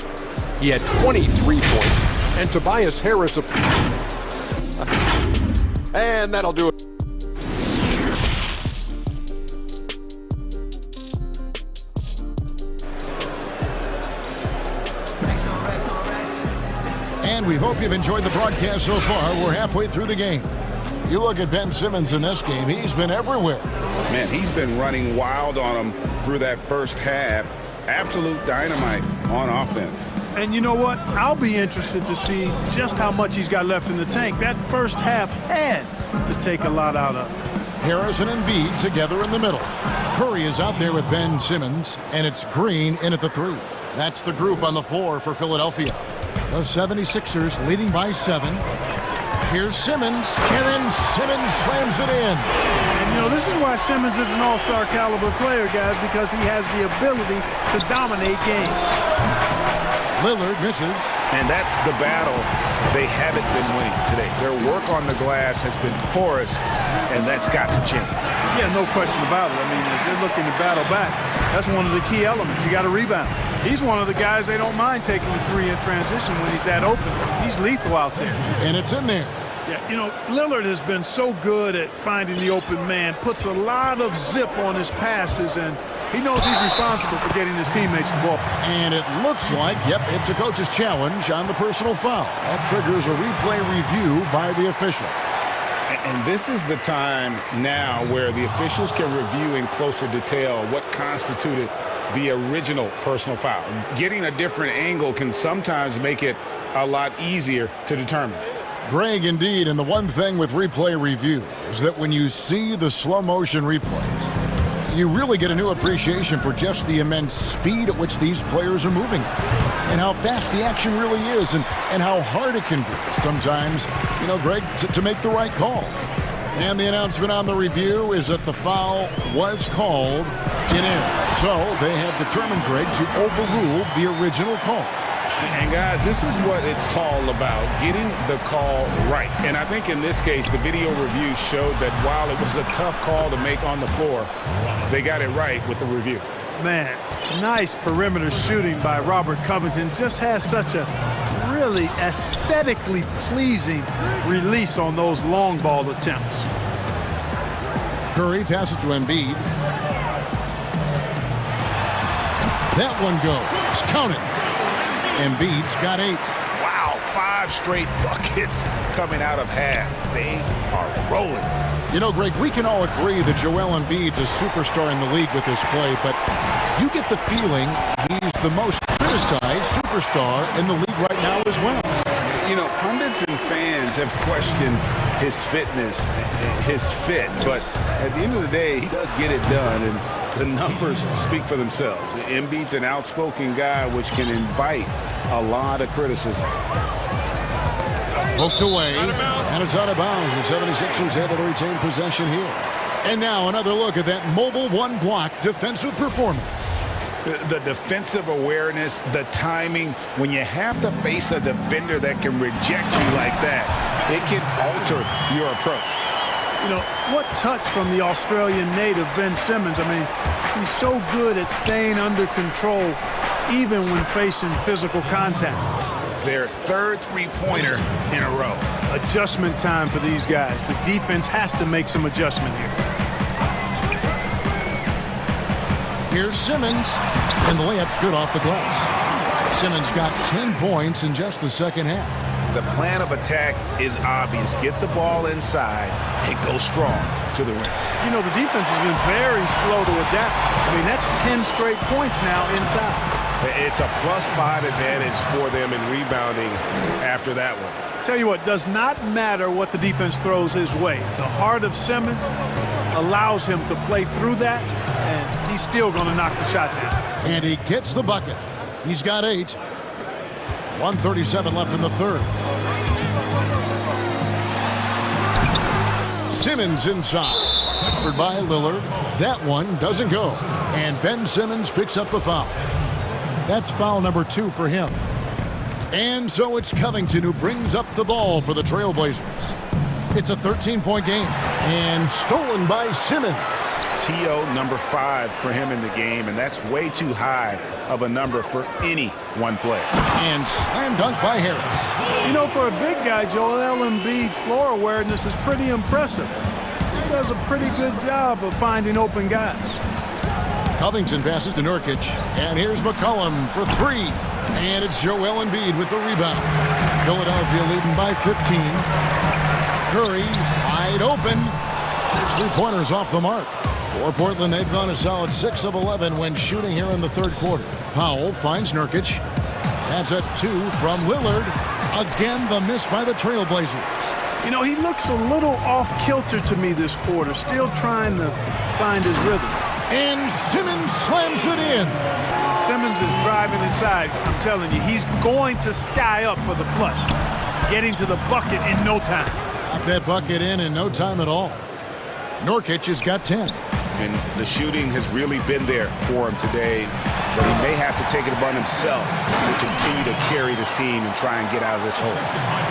He had 23 points, and Tobias Harris. And that'll do it. And we hope you've enjoyed the broadcast so far. We're halfway through the game. You look at Ben Simmons in this game, he's been everywhere. Man, he's been running wild on him through that first half. Absolute dynamite on offense. And you know what? I'll be interested to see just how much he's got left in the tank. That first half had to take a lot out of him. Harris and Embiid together in the middle. Curry is out there with Ben Simmons, and it's Green in at the three. That's the group on the floor for Philadelphia. The 76ers leading by 7. Here's Simmons, and then Simmons slams it in. And, you know, this is why Simmons is an all-star caliber player, guys, because he has the ability to dominate games. Lillard misses. And that's the battle they haven't been winning today. Their work on the glass has been porous, and that's got to change. Yeah, no question about it. I mean, if they're looking to battle back, that's one of the key elements. You got to rebound. He's one of the guys they don't mind taking the three in transition when he's that open. He's lethal out there. And it's in there. Yeah, you know, Lillard has been so good at finding the open man, puts a lot of zip on his passes, and he knows he's responsible for getting his teammates the ball. And it looks like, yep, it's a coach's challenge on the personal foul. That triggers a replay review by the official. And this is the time now where the officials can review in closer detail what constituted the original personal foul. Getting a different angle can sometimes make it a lot easier to determine. Greg, indeed, and the one thing with replay review is that when you see the slow motion replays, you really get a new appreciation for just the immense speed at which these players are moving and how fast the action really is and how hard it can be sometimes, you know, Greg, to make the right call. And the announcement on the review is that the foul was called in. So they have determined, Greg, to overrule the original call. And, guys, this is what it's all about, getting the call right. And I think in this case, the video review showed that while it was a tough call to make on the floor, they got it right with the review. Man, nice perimeter shooting by Robert Covington. Just has such a really aesthetically pleasing release on those long ball attempts. Curry passes to Embiid. That one goes. Count it. Embiid's got 8. Wow, 5 straight buckets coming out of half. They are rolling. You know, Greg, we can all agree that Joel Embiid's a superstar in the league with this play, but you get the feeling he's the most criticized superstar in the league right now as well. You know, pundits and fans have questioned his fitness, his fit, but at the end of the day, he does get it done, and the numbers speak for themselves. Embiid's an outspoken guy, which can invite a lot of criticism. Poked away, and it's out of bounds. The 76ers able to retain possession here. And now another look at that mobile one-block defensive performance. The defensive awareness, the timing, when you have to face a defender that can reject you like that, it can alter your approach. You know, what touch from the Australian native, Ben Simmons. I mean, he's so good at staying under control, even when facing physical contact. Their third three-pointer in a row. Adjustment time for these guys. The defense has to make some adjustment here. Here's Simmons, and the layup's good off the glass. Simmons got 10 points in just the second half. The plan of attack is obvious. Get the ball inside and go strong to the rim. You know, the defense has been very slow to adapt. I mean, that's 10 straight points now inside. It's a +5 advantage for them in rebounding after that one. Tell you what, does not matter what the defense throws his way. The heart of Simmons allows him to play through that, and he's still going to knock the shot down. And he gets the bucket. He's got 8. 1:37 left in the third. Simmons inside. Covered by Lillard. That one doesn't go. And Ben Simmons picks up the foul. That's foul number 2 for him. And so it's Covington who brings up the ball for the Trailblazers. It's a 13-point game. And stolen by Simmons. TO number 5 for him in the game, and that's way too high of a number for any one play. And slam dunk by Harris. You know, for a big guy, Joel Embiid's floor awareness is pretty impressive. He does a pretty good job of finding open guys. Covington passes to Nurkic, and here's McCollum for 3. And it's Joel Embiid with the rebound. Philadelphia leading by 15. Curry wide open. His three-pointers off the mark. For Portland, they've gone a solid 6 of 11 when shooting here in the third quarter. Powell finds Nurkic. That's a 2 from Lillard. Again, the miss by the Trailblazers. You know, he looks a little off-kilter to me this quarter, still trying to find his rhythm. And Simmons slams it in. Simmons is driving inside. I'm telling you, he's going to sky up for the flush. Getting to the bucket in no time. Got that bucket in no time at all. Nurkic has got 10. And the shooting has really been there for him today, but he may have to take it upon himself to continue to carry this team and try and get out of this hole.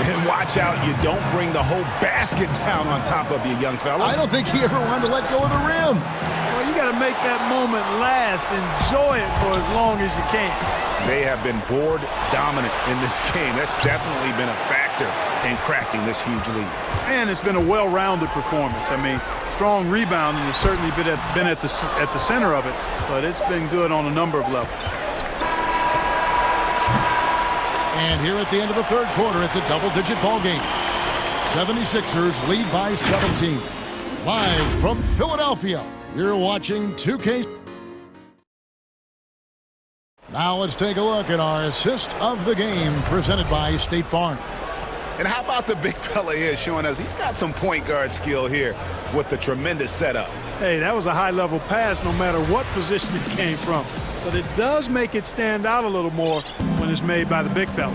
And watch out, you don't bring the whole basket down on top of you, young fella. I don't think he ever wanted to let go of the rim. Well, you got to make that moment last. Enjoy it for as long as you can. They have been board dominant in this game. That's definitely been a factor in crafting this huge lead. And it's been a well-rounded performance. I mean, strong rebounding has certainly been at the center of it, but it's been good on a number of levels. And here at the end of the third quarter, it's a double-digit ball game. 76ers lead by 17. Live from Philadelphia, you're watching 2K. Now let's take a look at our assist of the game presented by State Farm. And how about the big fella here showing us he's got some point guard skill here with the tremendous setup. Hey, that was a high-level pass no matter what position it came from. But it does make it stand out a little more when it's made by the big fella.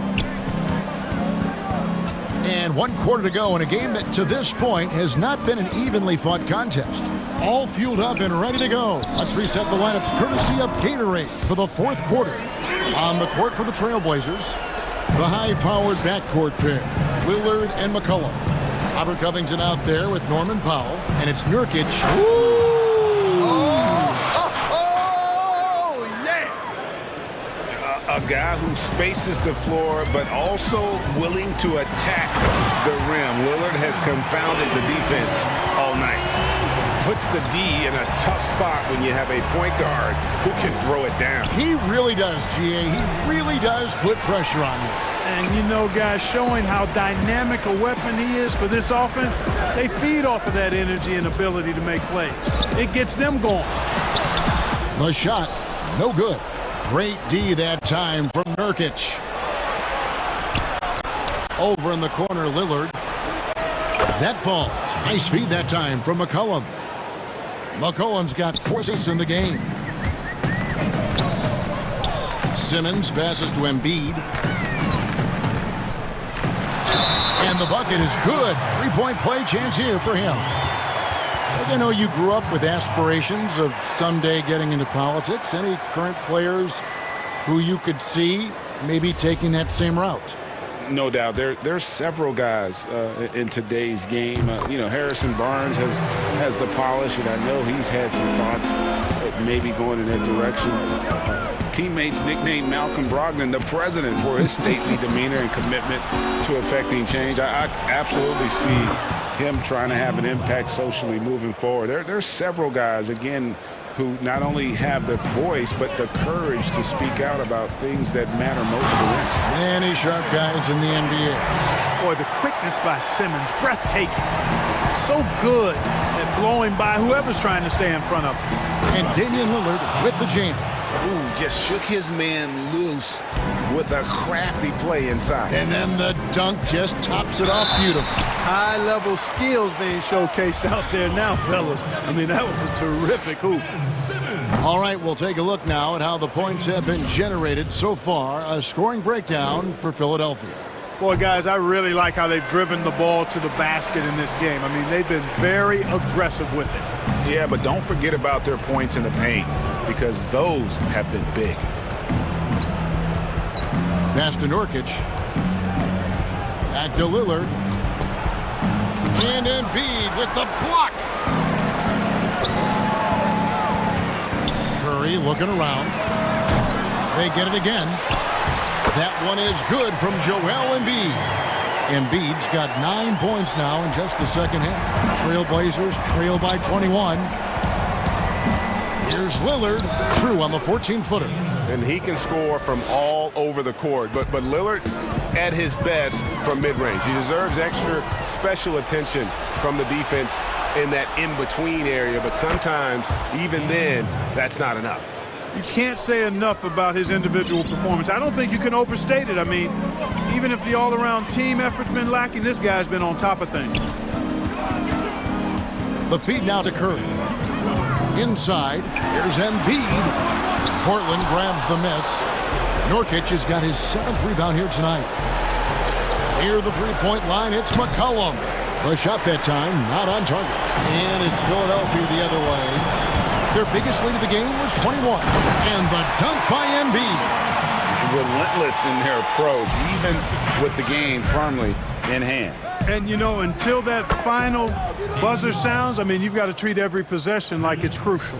And 1 quarter to go in a game that to this point has not been an evenly fought contest. All fueled up and ready to go. Let's reset the lineups courtesy of Gatorade for the fourth quarter. On the court for the Trailblazers, the high-powered backcourt pair, Lillard and McCollum. Robert Covington out there with Norman Powell, and it's Nurkic. A guy who spaces the floor, but also willing to attack the rim. Lillard has confounded the defense all night. Puts the D in a tough spot when you have a point guard who can throw it down. He really does, GA. He really does put pressure on you. And you know, guys, showing how dynamic a weapon he is for this offense, they feed off of that energy and ability to make plays. It gets them going. The shot, no good. Great D that time from Nurkic. Over in the corner, Lillard. That falls. Nice feed that time from McCollum. McCollum's got 4 assists in the game. Simmons passes to Embiid. And the bucket is good. 3-point play chance here for him. As I know you grew up with aspirations of someday getting into politics, any current players who you could see maybe taking that same route? No doubt. There's several guys in today's game. Harrison Barnes has the polish, and I know he's had some thoughts maybe going in that direction. Teammates nicknamed Malcolm Brogdon the president for his stately demeanor and commitment to affecting change. I absolutely see him trying to have an impact socially moving forward. There's several guys, again, who not only have the voice, but the courage to speak out about things that matter most to them. Many sharp guys in the NBA. Boy, the quickness by Simmons, breathtaking. So good at blowing by whoever's trying to stay in front of him. And Damian Lillard with the jam. Ooh, just shook his man loose with a crafty play inside. And then the dunk just tops it off beautifully. High-level skills being showcased out there now, fellas. I mean, that was a terrific hoop. All right, we'll take a look now at how the points have been generated so far. A scoring breakdown for Philadelphia. Boy, guys, I really like how they've driven the ball to the basket in this game. I mean, they've been very aggressive with it. Yeah, but don't forget about their points in the paint, because those have been big. Pass to Nurkic. Back to Lillard. And Embiid with the block. Curry looking around. They get it again. That one is good from Joel Embiid. Embiid's got 9 points now in just the second half. Trailblazers trail by 21. Here's Lillard, true on the 14-footer. And he can score from all over the court. But Lillard at his best from mid-range. He deserves extra special attention from the defense in that in-between area. But sometimes, even then, that's not enough. You can't say enough about his individual performance. I don't think you can overstate it. I mean, even if the all-around team effort's been lacking, this guy's been on top of things. The feed now to Curry. Inside, here's Embiid. Portland grabs the miss. Nurkic has got his 7th rebound here tonight. Near the three-point line, it's McCollum. The shot that time, not on target. And it's Philadelphia the other way. Their biggest lead of the game was 21. And the dunk by Embiid. Relentless in their approach, even with the game firmly in hand. And, you know, until that final buzzer sounds, I mean, you've got to treat every possession like it's crucial.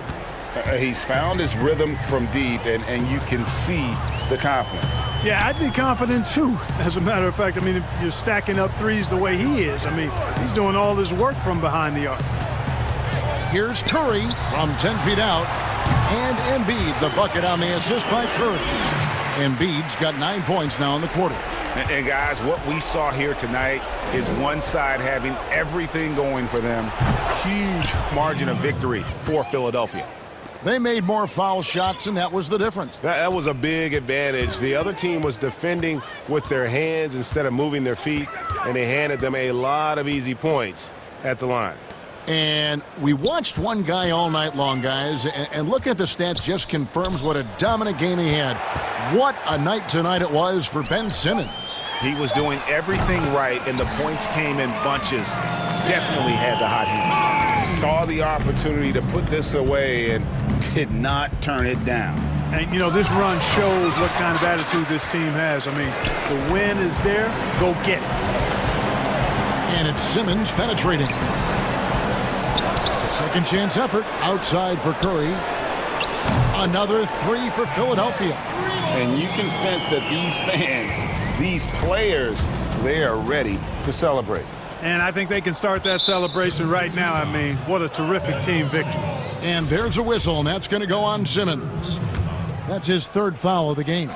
He's found his rhythm from deep, and you can see the confidence. Yeah, I'd be confident, too, as a matter of fact. I mean, if you're stacking up threes the way he is, I mean, he's doing all his work from behind the arc. Here's Curry from 10 feet out. And Embiid, the bucket on the assist by Curry. Embiid's got 9 points now in the quarter. And guys, what we saw here tonight is one side having everything going for them. Huge margin of victory for Philadelphia. They made more foul shots, and that was the difference. That was a big advantage. The other team was defending with their hands instead of moving their feet, and they handed them a lot of easy points at the line. And we watched one guy all night long, guys, and looking at the stats just confirms what a dominant game he had. What a night tonight it was for Ben Simmons. He was doing everything right, and the points came in bunches. Definitely had the hot hand. Saw the opportunity to put this away and did not turn it down. And, you know, this run shows what kind of attitude this team has. I mean, the win is there. Go get it. And it's Simmons penetrating. Second chance effort outside for Curry. Another three for Philadelphia. And you can sense that these fans, these players, they are ready to celebrate. And I think they can start that celebration right now. I mean, what a terrific team victory. And there's a whistle, and that's going to go on Simmons. That's his 3rd foul of the game.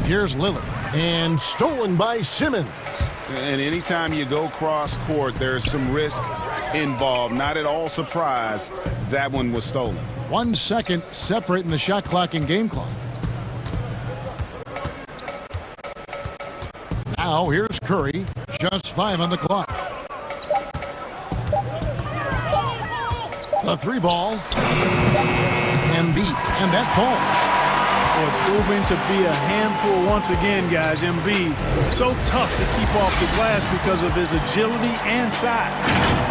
Here's Lillard. And stolen by Simmons. And anytime you go cross court, there's some risk involved. Not at all surprised that one was stolen. 1 second separating the shot clock and game clock. Now here's Curry. Just 5 on the clock. The 3 ball. Embiid. And that falls. Proving to be a handful once again, guys. Embiid, so tough to keep off the glass because of his agility and size.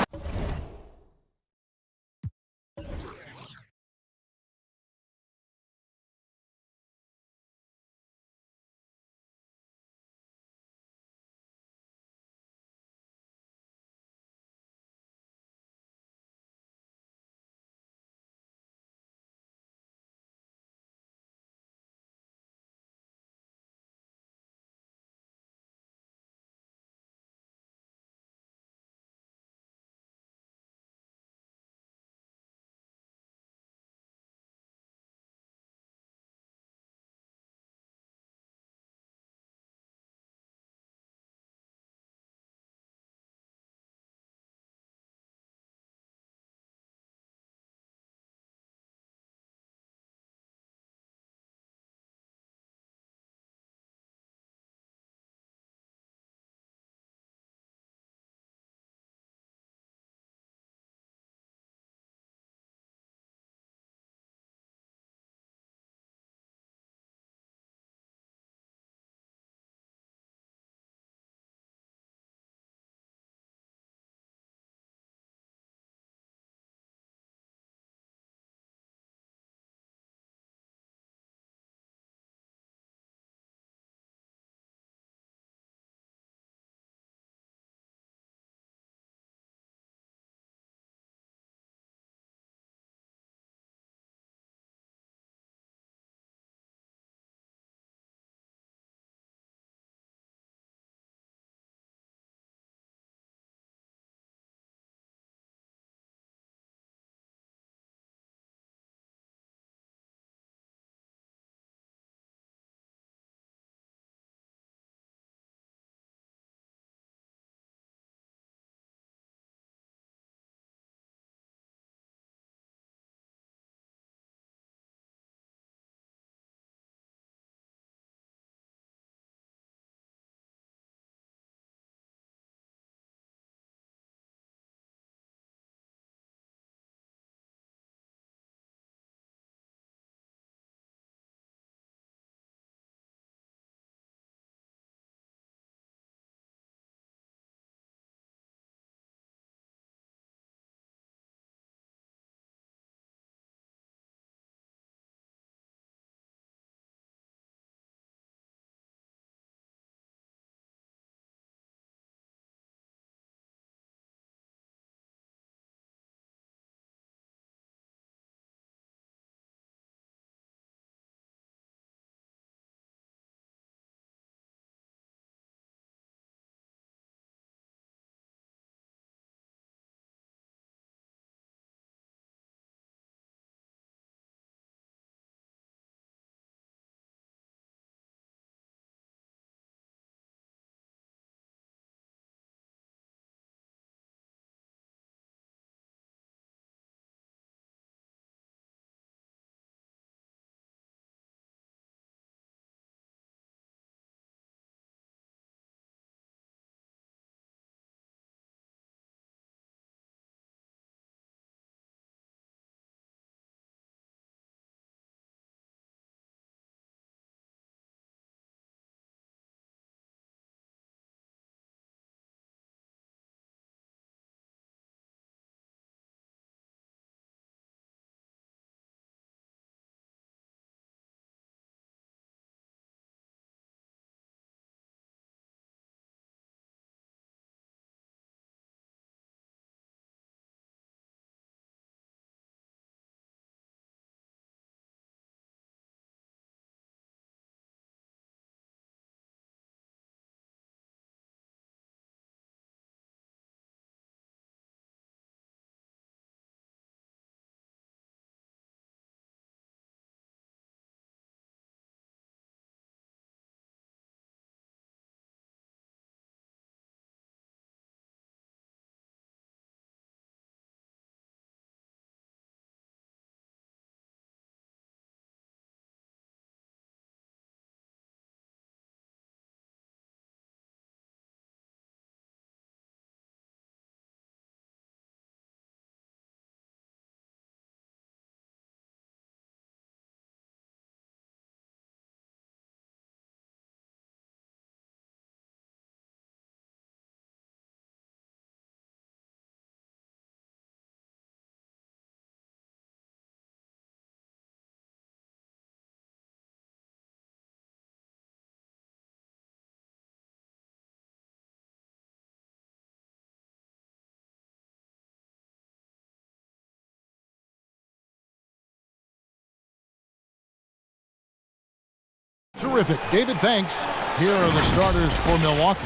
Terrific. David, thanks. Here are the starters for Milwaukee.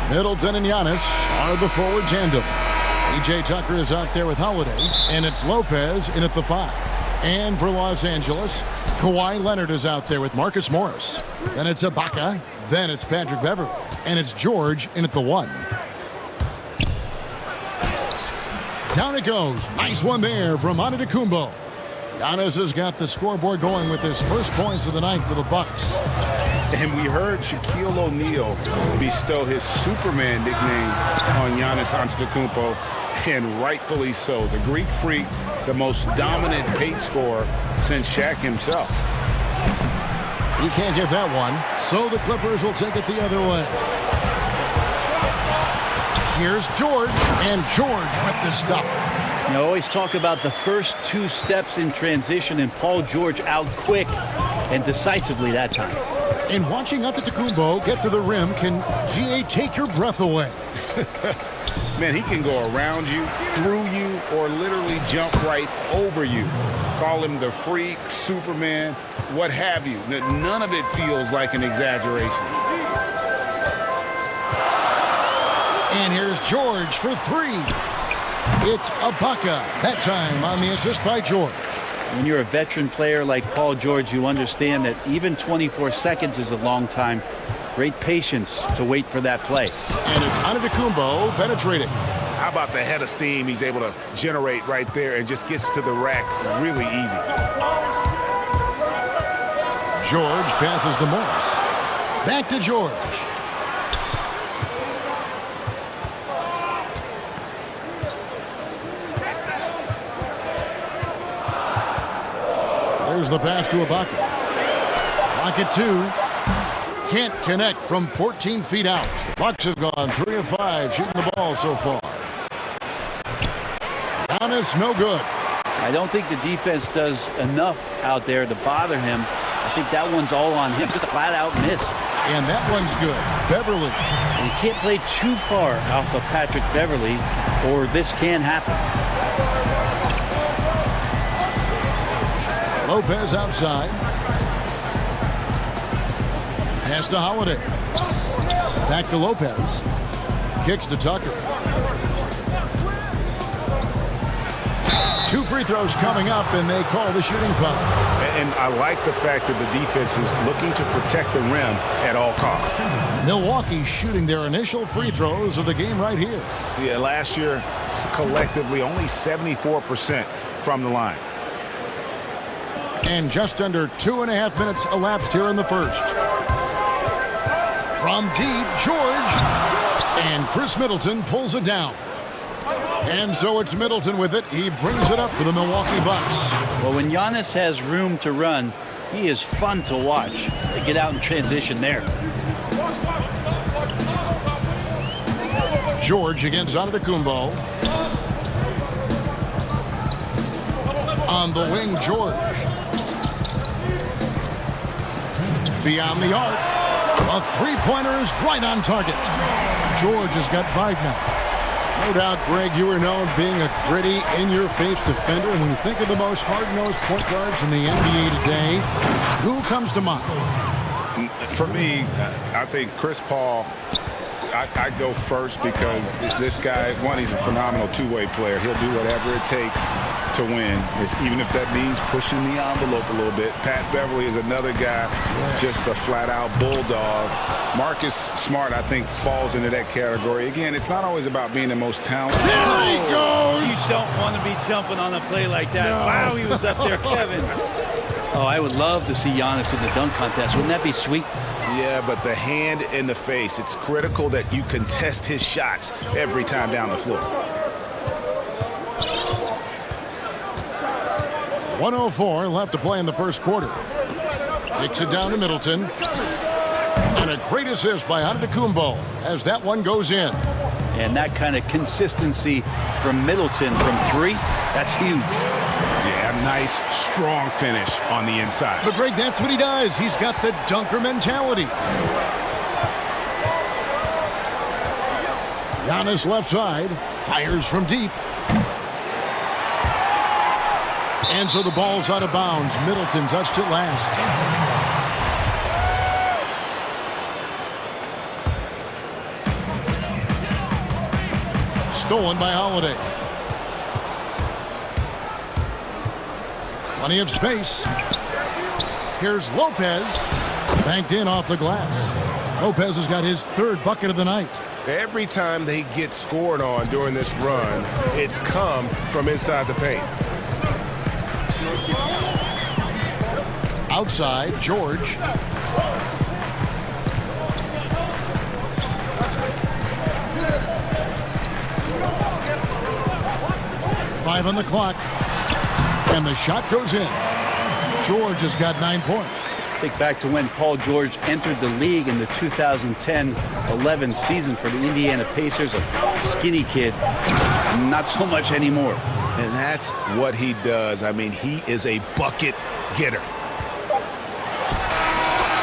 Middleton and Giannis are the forward tandem. PJ Tucker is out there with Holiday, and it's Lopez in at the 5. And for Los Angeles, Kawhi Leonard is out there with Marcus Morris. Then it's Ibaka. Then it's Patrick Beverley. And it's George in at the 1. Down it goes. Nice one there from Antetokounmpo. Giannis has got the scoreboard going with his first points of the night for the Bucks. And we heard Shaquille O'Neal bestow his Superman nickname on Giannis Antetokounmpo, and rightfully so. The Greek Freak, the most dominant paint scorer since Shaq himself. He can't get that one, so the Clippers will take it the other way. Here's George, and George with the stuff. You always talk about the first 2 steps in transition, and Paul George out quick and decisively that time. And watching Antetokounmpo get to the rim can, GA, take your breath away. Man, he can go around you, through you, or literally jump right over you. Call him the Freak, Superman, what have you. None of it feels like an exaggeration. And here's George for 3. It's Ibaka, that time on the assist by George. When you're a veteran player like Paul George, you understand that even 24 seconds is a long time. Great patience to wait for that play. And it's Antetokounmpo penetrating. How about the head of steam he's able to generate right there and just gets to the rack really easy. George passes to Morris. Back to George. There's the pass to Ibaka. Rocket 2. Can't connect from 14 feet out. The Bucks have gone 3 of 5 shooting the ball so far. Giannis, no good. I don't think the defense does enough out there to bother him. I think that one's all on him. Just a flat-out miss. And that one's good. Beverley. And you can't play too far off of Patrick Beverley, or this can happen. Lopez outside. Pass to Holiday. Back to Lopez. Kicks to Tucker. 2 free throws coming up, and they call the shooting foul. And I like the fact that the defense is looking to protect the rim at all costs. Milwaukee shooting their initial free throws of the game right here. Yeah, last year, collectively, only 74% from the line. And just under 2.5 minutes elapsed here in the first. From deep, George. And Chris Middleton pulls it down. And so it's Middleton with it. He brings it up for the Milwaukee Bucks. Well, when Giannis has room to run, he is fun to watch. They get out in transition there. George against Antetokounmpo. On the wing, George. Beyond the arc. A three-pointer is right on target. George has got 5 now. No doubt, Greg, you are known being a gritty, in-your-face defender. And when you think of the most hard-nosed point guards in the NBA today, who comes to mind? For me, I think Chris Paul. I go first because this guy, one, he's a phenomenal two-way player. He'll do whatever it takes to win, even if that means pushing the envelope a little bit. Pat Beverley is another guy, just a flat-out bulldog. Marcus Smart, I think, falls into that category. Again, it's not always about being the most talented. There he goes! You don't want to be jumping on a play like that. No. Wow, he was up there, Kevin. Oh, I would love to see Giannis in the dunk contest. Wouldn't that be sweet? Yeah, but the hand in the face, it's critical that you contest his shots every time down the floor. 1:04 left to play in the first quarter. Kicks it down to Middleton. And a great assist by Antetokounmpo as that one goes in. And that kind of consistency from Middleton from 3, that's huge. Yeah, nice, strong finish on the inside. But, Greg, that's what he does. He's got the dunker mentality. Giannis left side, fires from deep. And so the ball's out of bounds. Middleton touched it last. stolen by Holiday. Plenty of space. Here's Lopez. Banked in off the glass. Lopez has got his third bucket of the night. Every time they get scored on during this run, it's come from inside the paint. Outside, George. Five on the clock. And the shot goes in. George has got 9 points. Think back to when Paul George entered the league in the 2010-11 season for the Indiana Pacers. A skinny kid. Not so much anymore. And that's what he does. I mean, he is a bucket getter.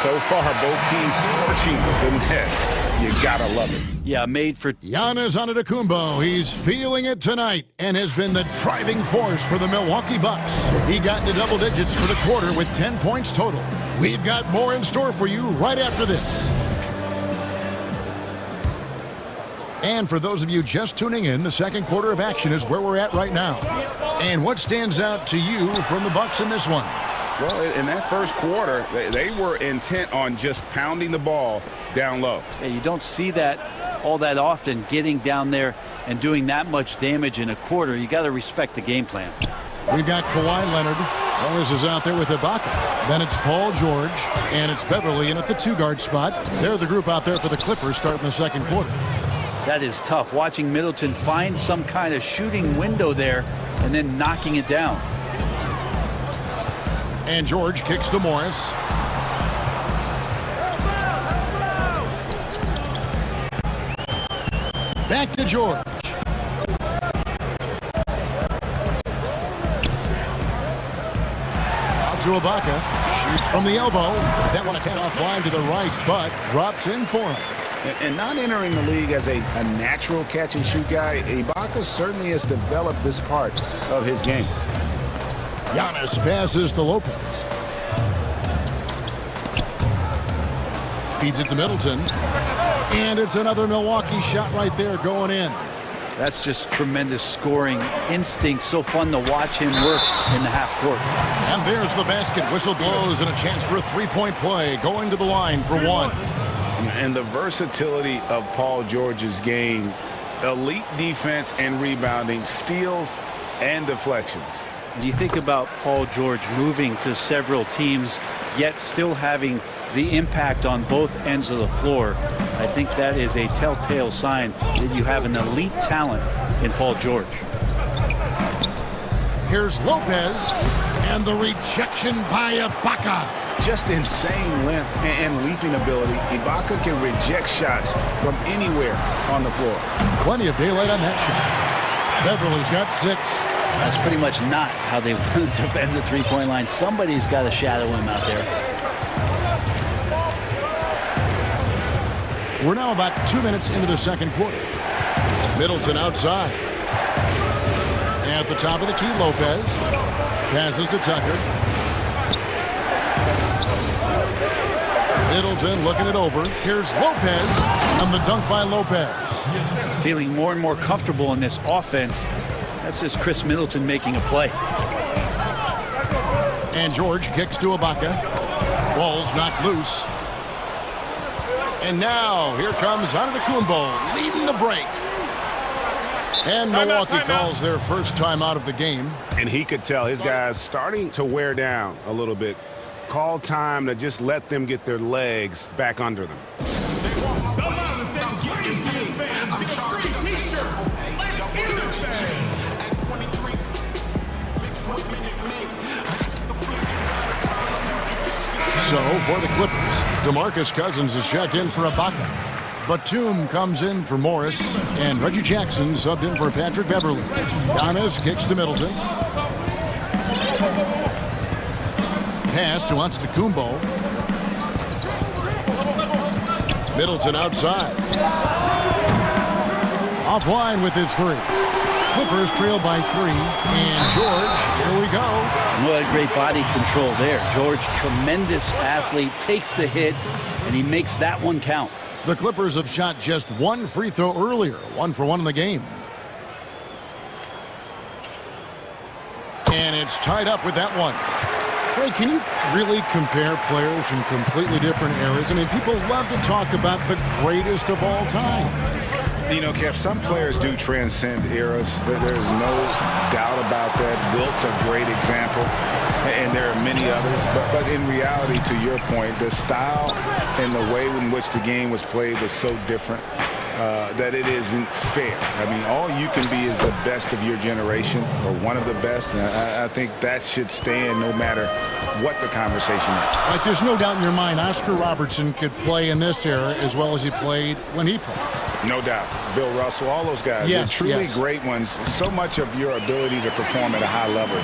So far, both teams scorching the net. You gotta love it. Yeah, made for Giannis Antetokounmpo. He's feeling it tonight and has been the driving force for the Milwaukee Bucks. He got into double digits for the quarter with 10 points total. We've got more in store for you right after this. And for those of you just tuning in, the second quarter of action is where we're at right now. And what stands out to you from the Bucks in this one? Well, in that first quarter, they were intent on just pounding the ball down low. Yeah, you don't see that all that often, getting down there and doing that much damage in a quarter. You got to respect the game plan. We've got Kawhi Leonard. Morris is out there with Ibaka. Then it's Paul George, and it's Beverly in at the two-guard spot. They're the group out there for the Clippers starting the second quarter. That is tough, watching Middleton find some kind of shooting window there and then knocking it down. And George kicks to Morris. Back to George. Out to Ibaka. Shoots from the elbow. That one a 10 offline to the right, but drops in for him. And not entering the league as a natural catch-and-shoot guy, Ibaka certainly has developed this part of his game. Giannis passes to Lopez. Feeds it to Middleton. And it's another Milwaukee shot right there going in. That's just tremendous scoring instinct. So fun to watch him work in the half court. And there's the basket. Whistle blows and a chance for a three-point play. Going to the line for one. And the versatility of Paul George's game. Elite defense and rebounding, steals and deflections. And you think about Paul George moving to several teams, yet still having the impact on both ends of the floor. I think that is a telltale sign that you have an elite talent in Paul George. Here's Lopez, and the rejection by Ibaka. Just insane length and leaping ability. Ibaka can reject shots from anywhere on the floor. Plenty of daylight on that shot. Beverly's got 6. That's pretty much not how they want to defend the three-point line. Somebody's got to shadow him out there. We're now about 2 minutes into the second quarter. Middleton outside. At the top of the key, Lopez. Passes to Tucker. Middleton looking it over. Here's Lopez. And the dunk by Lopez. Feeling more and more comfortable in this offense. That's just Chris Middleton making a play. And George kicks to Ibaka. Ball's knocked loose. And now here comes Antetokounmpo leading the break. And Milwaukee calls their first time out of the game. And he could tell his guys starting to wear down a little bit. Call time to just let them get their legs back under them. So for the Clippers, DeMarcus Cousins is checked in for Ibaka. Batum comes in for Morris, and Reggie Jackson subbed in for Patrick Beverly. Giannis kicks to Middleton. Pass to Antetokounmpo. Middleton outside. Offline with his 3. Clippers trail by 3, and George, here we go. What great body control there. George, tremendous athlete, takes the hit, and he makes that one count. The Clippers have shot just 1 free throw earlier, 1 for 1 in the game. And it's tied up with that one. Hey, can you really compare players from completely different eras? I mean, people love to talk about the greatest of all time. You know, Kev, some players do transcend eras. There's no doubt about that. Wilt's a great example, and there are many others. But in reality, to your point, the style and the way in which the game was played was so different that it isn't fair. I mean, all you can be is the best of your generation, or one of the best. And I think that should stand no matter what the conversation is. Like, there's no doubt in your mind Oscar Robertson could play in this era as well as he played when he played. No doubt. Bill Russell, all those guys. Yes, They're truly yes. great ones. So much of your ability to perform at a high level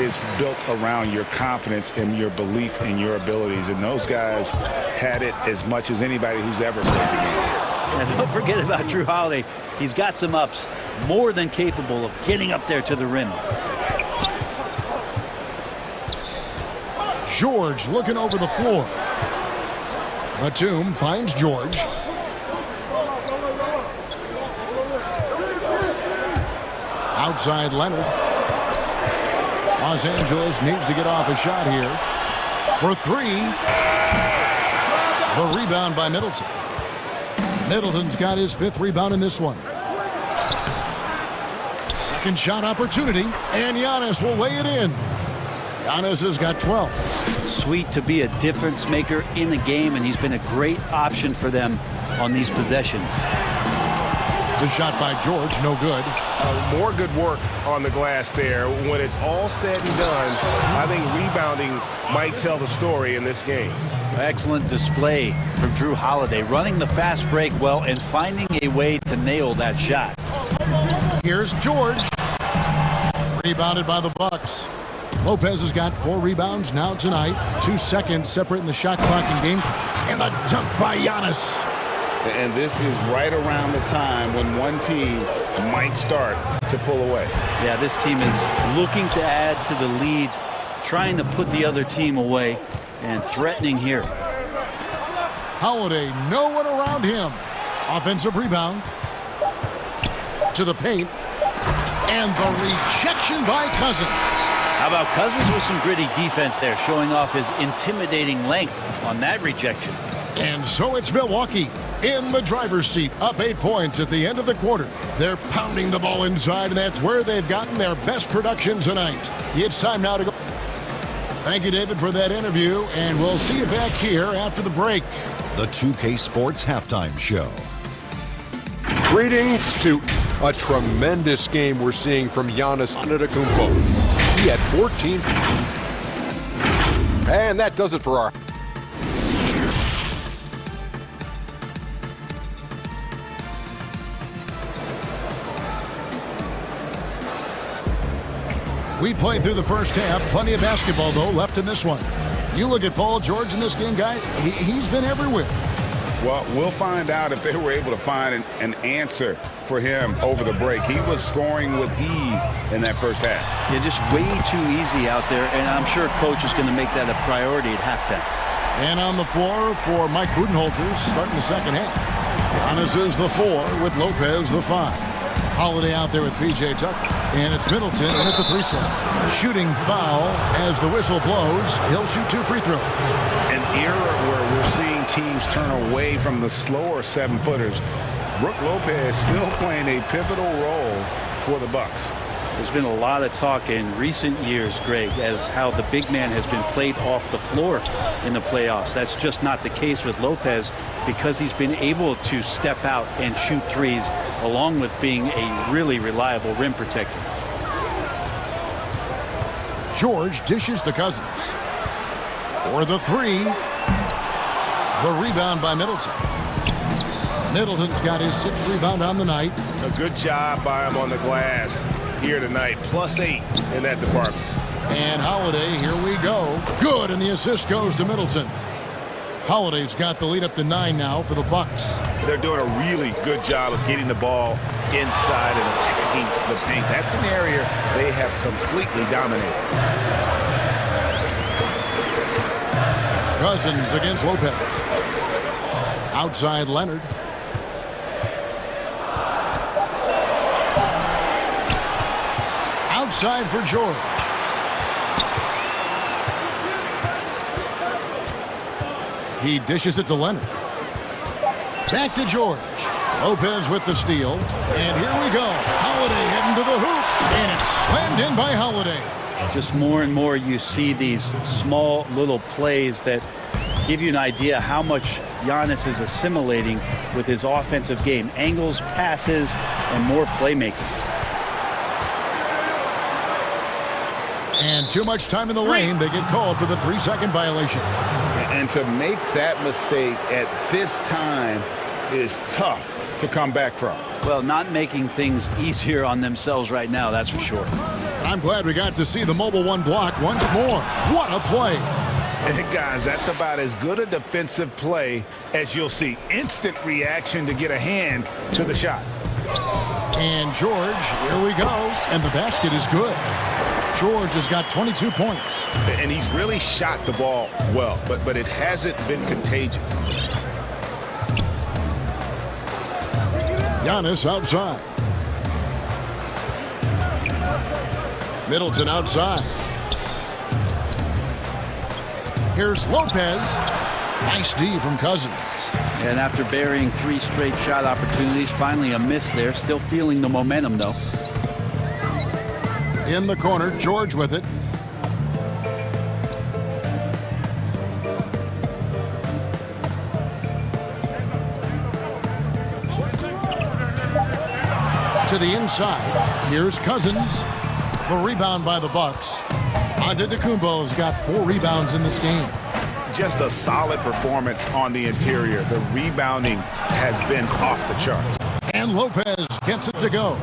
is built around your confidence and your belief in your abilities. And those guys had it as much as anybody who's ever played the game. And don't forget about Drew Holiday. He's got some ups, more than capable of getting up there to the rim. George looking over the floor. Batum finds George. Outside Leonard. Los Angeles needs to get off a shot here. For three. The rebound by Middleton. Middleton's got his 5th rebound in this one. Second shot opportunity, and Giannis will weigh it in. Giannis has got 12. Sweet to be a difference maker in the game, and he's been a great option for them on these possessions. The shot by George, no good. More good work on the glass there. When it's all said and done, I think rebounding might tell the story in this game. Excellent display from Drew Holiday, running the fast break well and finding a way to nail that shot. Here's George. Rebounded by the Bucks. Lopez has got 4 rebounds now tonight. 2 seconds separating the shot clock and game. And the dunk by Giannis. And this is right around the time when one team might start to pull away. Yeah, this team is looking to add to the lead, trying to put the other team away, and threatening here. Holiday, no one around him. Offensive rebound. To the paint. And the rejection by Cousins. How about Cousins with some gritty defense there, showing off his intimidating length on that rejection. And so it's Milwaukee in the driver's seat, up 8 points at the end of the quarter. They're pounding the ball inside, and that's where they've gotten their best production tonight. It's time now to go. Thank you, David, for that interview, and we'll see you back here after the break. The 2K Sports Halftime Show. Greetings to a tremendous game we're seeing from Giannis Antetokounmpo. He had 14. And that does it for our... We played through the first half. Plenty of basketball, though, left in this one. You look at Paul George in this game, guys. He's been everywhere. Well, we'll find out if they were able to find an answer for him over the break. He was scoring with ease in that first half. Yeah, just way too easy out there, and I'm sure coach is going to make that a priority at halftime. And on the floor for Mike Budenholzer, starting the second half. Giannis is the 4 with Lopez the 5. Holiday out there with P.J. Tucker. And it's Middleton in at the 3 slot. Shooting foul as the whistle blows. He'll shoot 2 free throws. An era where we're seeing teams turn away from the slower 7-footers. Brook Lopez still playing a pivotal role for the Bucks. There's been a lot of talk in recent years, Greg, as how the big man has been played off the floor in the playoffs. That's just not the case with Lopez because he's been able to step out and shoot threes along with being a really reliable rim protector. George dishes to Cousins. For the 3. The rebound by Middleton. Middleton's got his 6th rebound on the night. A good job by him on the glass here tonight. +8 in that department. And Holiday, here we go. Good, and the assist goes to Middleton. Holiday's got the lead up to 9 now for the Bucks. They're doing a really good job of getting the ball inside and attacking the paint. That's an area they have completely dominated. Cousins against Lopez. Outside Leonard. Outside for George. He dishes it to Leonard. Back to George. Lopez with the steal. And here we go. Holiday heading to the hoop. And it's slammed in by Holiday. Just more and more you see these small little plays that give you an idea how much Giannis is assimilating with his offensive game. Angles, passes, and more playmaking. And too much time in the lane. They get called for the 3-second violation. And to make that mistake at this time is tough to come back from. Well, not making things easier on themselves right now, that's for sure. I'm glad we got to see the mobile one block once more. What a play. Hey, guys, that's about as good a defensive play as you'll see. Instant reaction to get a hand to the shot. And George, here we go. And the basket is good. George has got 22 points. And he's really shot the ball well, but it hasn't been contagious. Giannis outside. Middleton outside. Here's Lopez. Nice D from Cousins. And after burying 3 straight shot opportunities, finally a miss there. Still feeling the momentum, though. In the corner, George with it. To the inside. Here's Cousins. The rebound by the Bucks. Antetokounmpo's got 4 rebounds in this game. Just a solid performance on the interior. The rebounding has been off the charts. And Lopez gets it to go.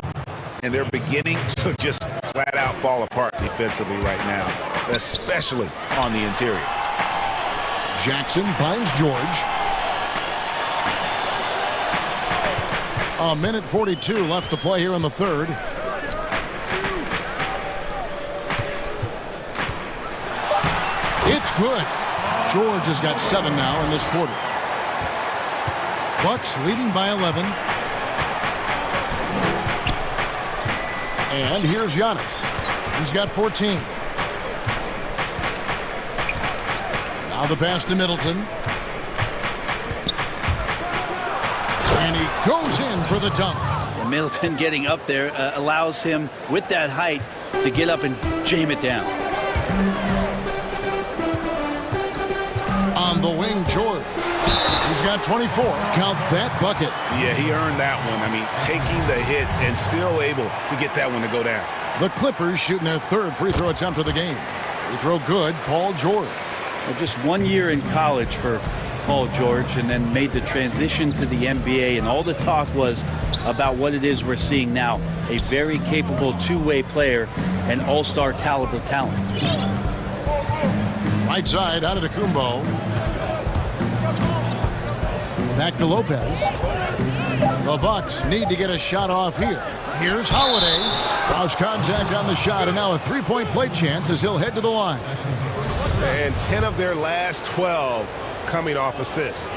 And they're beginning to just flat out fall apart defensively right now, especially on the interior. Jackson finds George. A minute 42 left to play here in the third. It's good. George has got 7 now in this quarter. Bucks leading by 11. And here's Giannis. He's got 14. Now the pass to Middleton. And he goes in for the dunk. And Middleton getting up there allows him, with that height, to get up and jam it down. On the wing, George. He's got 24. Count that bucket. Yeah, he earned that one. I mean, taking the hit and still able to get that one to go down. The Clippers shooting their 3rd free throw attempt of the game. Free throw good, Paul George. Well, just 1 year in college for Paul George, and then made the transition to the NBA, and all the talk was about what it is we're seeing now. A very capable two-way player and all-star caliber talent. Right side, Antetokounmpo. Back to Lopez. The Bucks need to get a shot off here. Here's Holiday. Cross contact on the shot, and now a 3-point play chance as he'll head to the line. And 10 of their last 12 coming off assists.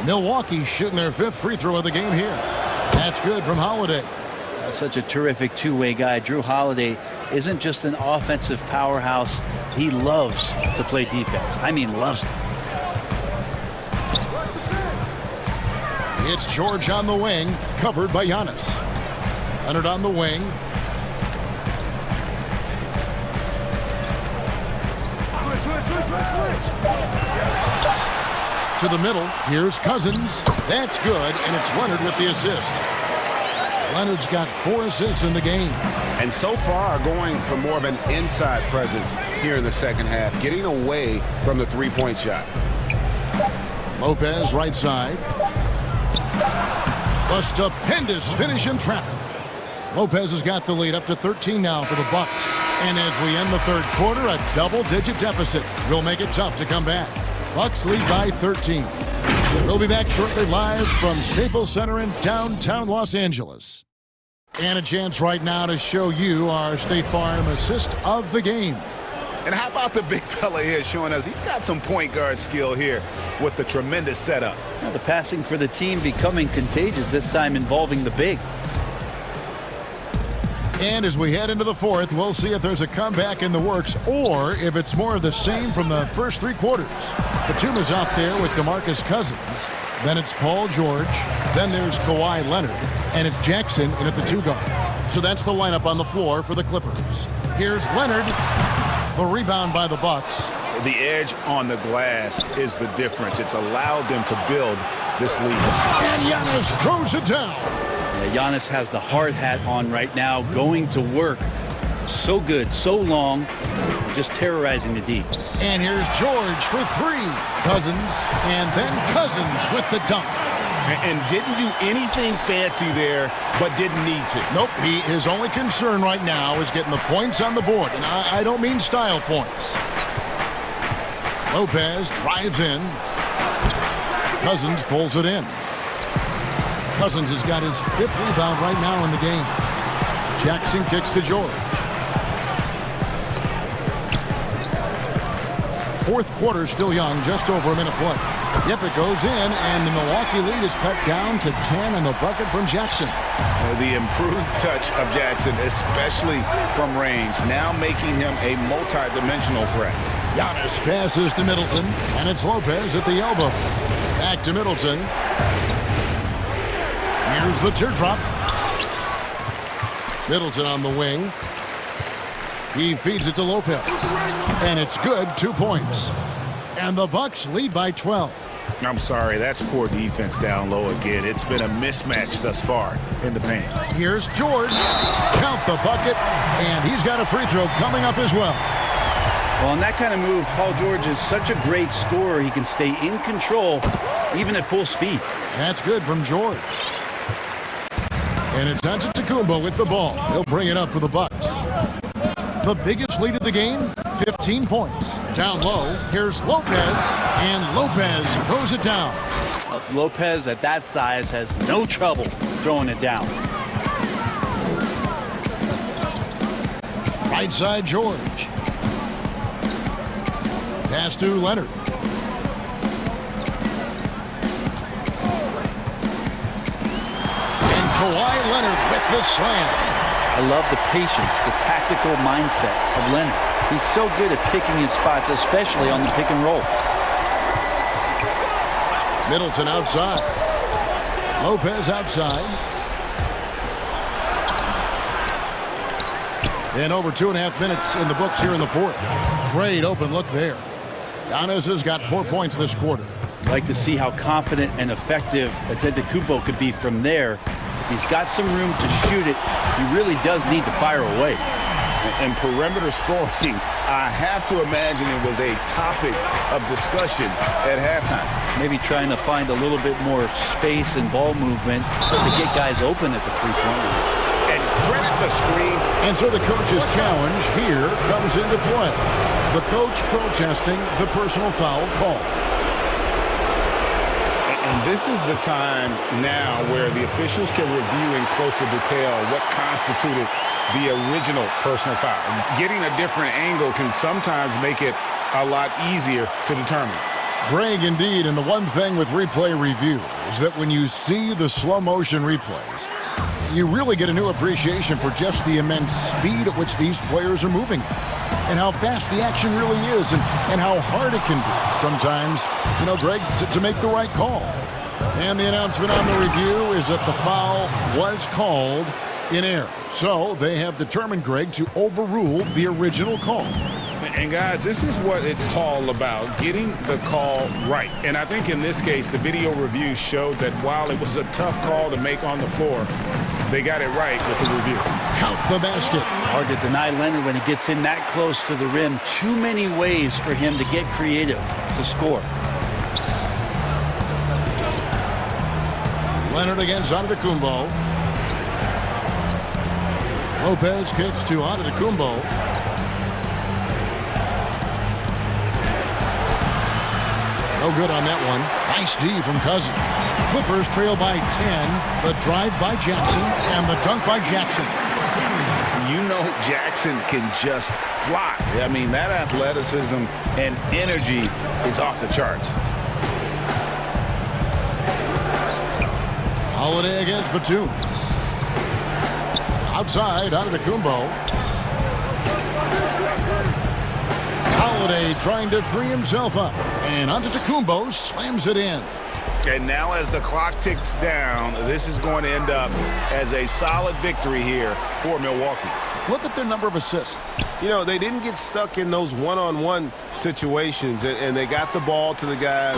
Milwaukee shooting their 5th free throw of the game here. That's good from Holiday. Such a terrific two-way guy. Drew Holiday isn't just an offensive powerhouse. He loves to play defense. I mean, loves it. It's George on the wing, covered by Giannis. Leonard on the wing. To the middle. Here's Cousins. That's good, and it's Leonard with the assist. Leonard's got 4 assists in the game. And so far, going for more of an inside presence here in the second half, getting away from the 3-point shot. Lopez right side. A stupendous finish in traffic. Lopez has got the lead up to 13 now for the Bucks. And as we end the 3rd quarter, a double-digit deficit will make it tough to come back. Bucks lead by 13. We'll be back shortly live from Staples Center in downtown Los Angeles. And a chance right now to show you our State Farm assist of the game. And how about the big fella here showing us he's got some point guard skill here with the tremendous setup. Now the passing for the team becoming contagious, this time involving the big. And as we head into the 4th, we'll see if there's a comeback in the works or if it's more of the same from the first 3 quarters. Batum is out there with DeMarcus Cousins. Then it's Paul George. Then there's Kawhi Leonard. And it's Jackson in at the 2 guard. So that's the lineup on the floor for the Clippers. Here's Leonard. The rebound by the Bucks. The edge on the glass is the difference. It's allowed them to build this lead. And Giannis throws it down. Yeah, Giannis has the hard hat on right now, going to work. So good, so long, just terrorizing the D. And here's George for 3. Cousins, and then Cousins with the dunk. And didn't do anything fancy there, but didn't need to. Nope, his only concern right now is getting the points on the board. And I don't mean style points. Lopez drives in. Cousins pulls it in. Cousins has got his 5th rebound right now in the game. Jackson kicks to George. 4th quarter still young, just over a minute play. Yep, it goes in, and the Milwaukee lead is cut down to 10 on the bucket from Jackson. The improved touch of Jackson, especially from range, now making him a multi-dimensional threat. Giannis passes to Middleton, and it's Lopez at the elbow. Back to Middleton. Here's the teardrop. Middleton on the wing. He feeds it to Lopez. And it's good, 2 points. And the Bucks lead by 12. I'm sorry, that's poor defense down low again. It's been a mismatch thus far in the paint. Here's George. Count the bucket. And he's got a free throw coming up as well. Well, on that kind of move, Paul George is such a great scorer. He can stay in control, even at full speed. That's good from George. And it's Antetokounmpo with the ball. He'll bring it up for the Bucks. The biggest lead of the game, 15 points. Down low, here's Lopez, and Lopez throws it down. Lopez at that size has no trouble throwing it down. Right side, George. Pass to Leonard. And Kawhi Leonard with the slam. I love the patience, the tactical mindset of Leonard. He's so good at picking his spots, especially on the pick and roll. Middleton outside. Lopez outside. And over 2.5 minutes in the books here in the 4th. Great open look there. Giannis has got 4 points this quarter. I'd like to see how confident and effective Antetokounmpo could be from there. If he's got some room to shoot it, he really does need to fire away. And perimeter scoring, I have to imagine it was a topic of discussion at halftime. Maybe trying to find a little bit more space and ball movement to get guys open at the three-point line. And credit the screen. And so the coach's challenge here comes into play. The coach protesting the personal foul call. And this is the time now where the officials can review in closer detail what constituted the original personal foul. Getting a different angle can sometimes make it a lot easier to determine. Greg, indeed, and the one thing with replay review is that when you see the slow motion replays, you really get a new appreciation for just the immense speed at which these players are moving and how fast the action really is and how hard it can be sometimes, you know, Greg, to make the right call. And the announcement on the review is that the foul was called in error. So they have determined, Greg, to overrule the original call. And guys, this is what it's all about, getting the call right. And I think in this case, the video review showed that while it was a tough call to make on the floor, they got it right with the review. Count the basket. Hard to deny Leonard when he gets in that close to the rim. Too many ways for him to get creative to score. Leonard against Antetokounmpo. Lopez kicks to Antetokounmpo. No good on that one. Nice D from Cousins. Clippers trail by 10. The drive by Jackson and the dunk by Jackson. You know Jackson can just fly. I mean, that athleticism and energy is off the charts. Holiday against Batum. Outside, Antetokounmpo. Holiday trying to free himself up. And Antetokounmpo slams it in. And now as the clock ticks down, this is going to end up as a solid victory here for Milwaukee. Look at their number of assists. You know, they didn't get stuck in those one-on-one situations, and they got the ball to the guys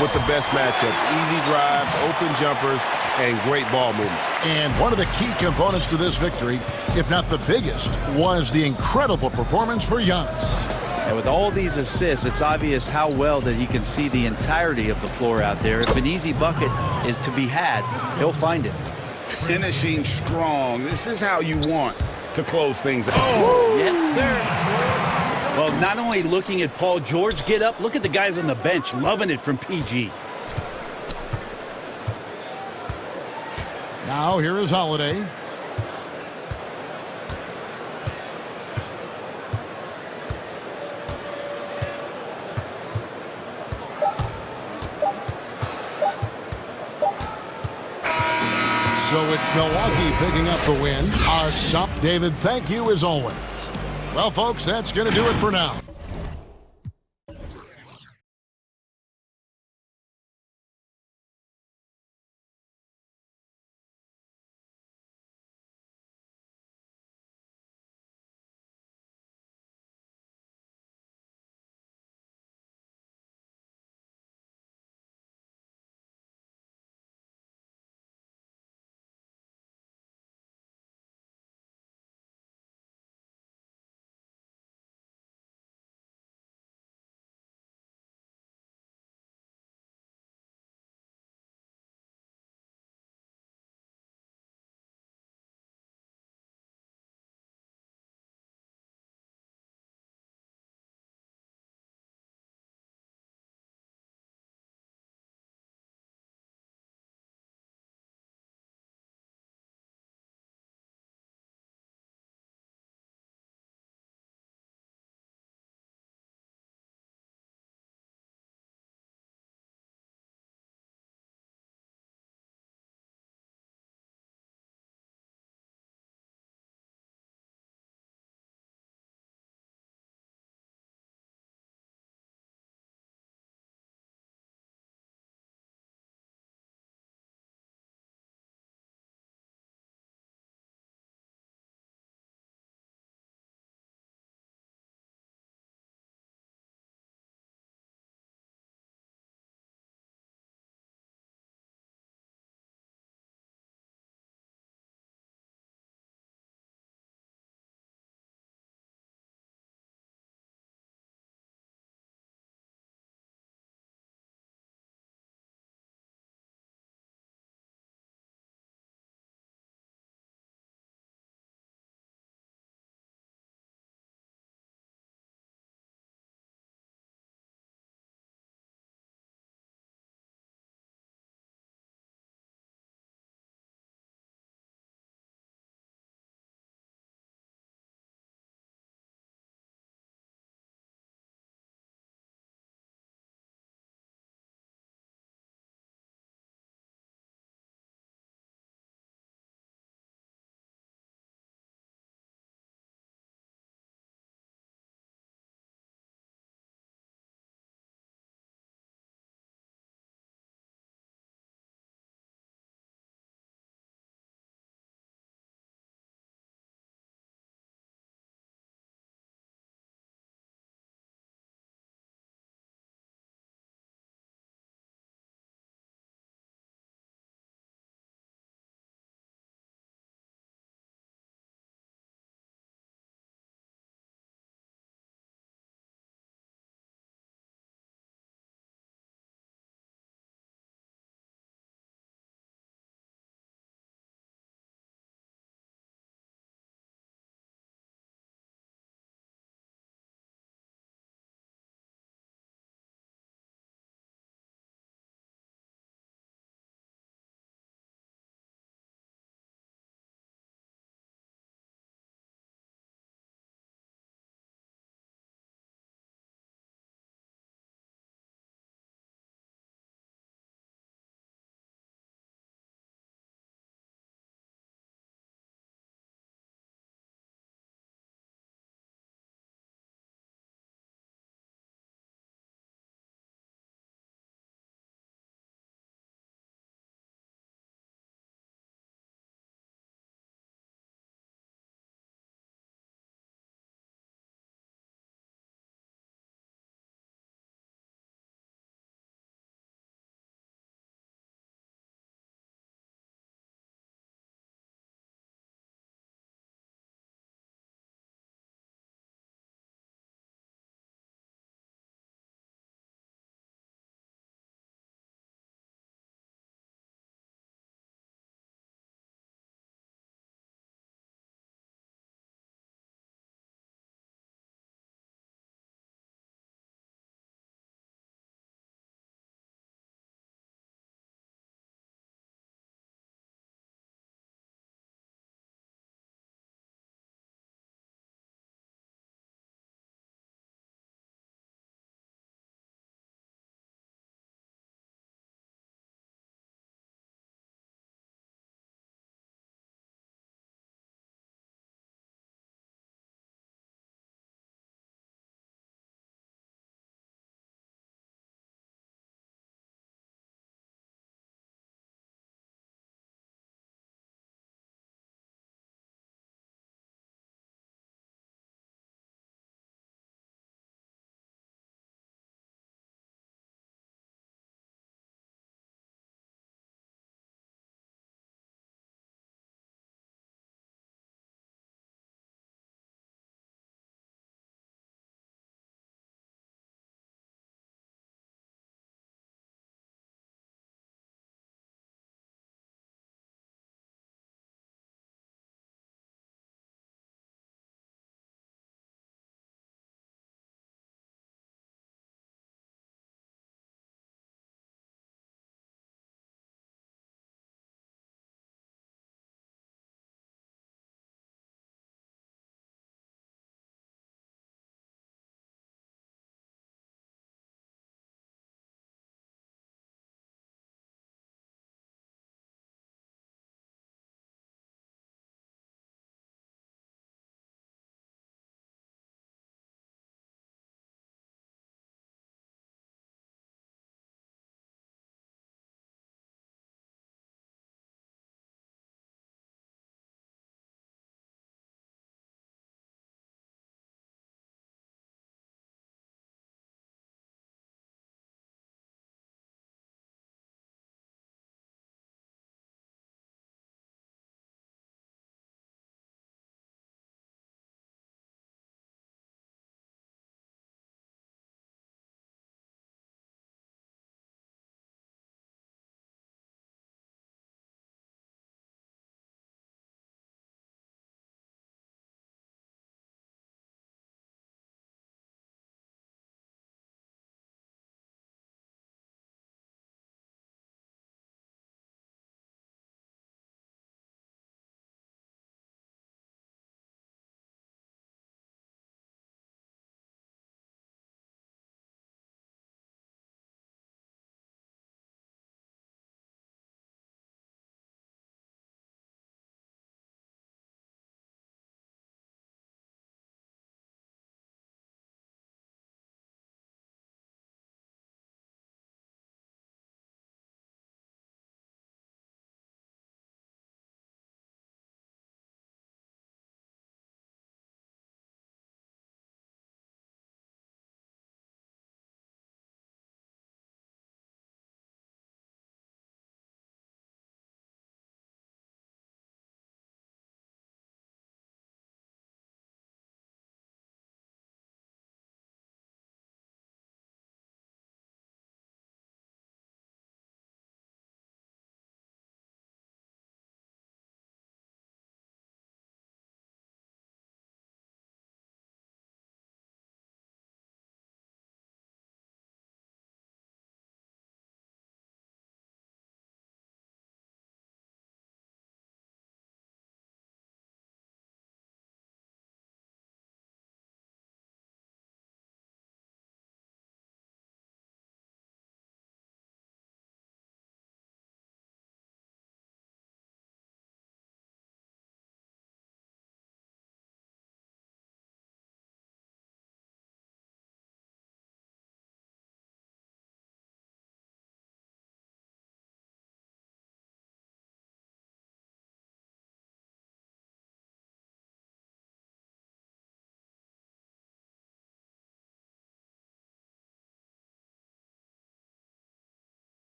with the best matchups. Easy drives, open jumpers, and great ball movement. And one of the key components to this victory, if not the biggest, was the incredible performance for Giannis. And with all these assists, it's obvious how well that he can see the entirety of the floor out there. If an easy bucket is to be had, he'll find it. Finishing strong. This is how you want to close things out. Oh, yes, sir. Well, not only looking at Paul George get up, look at the guys on the bench loving it from PG. Now here is Holiday. So it's Milwaukee picking up the win. David, thank you as always. Well, folks, that's going to do it for now.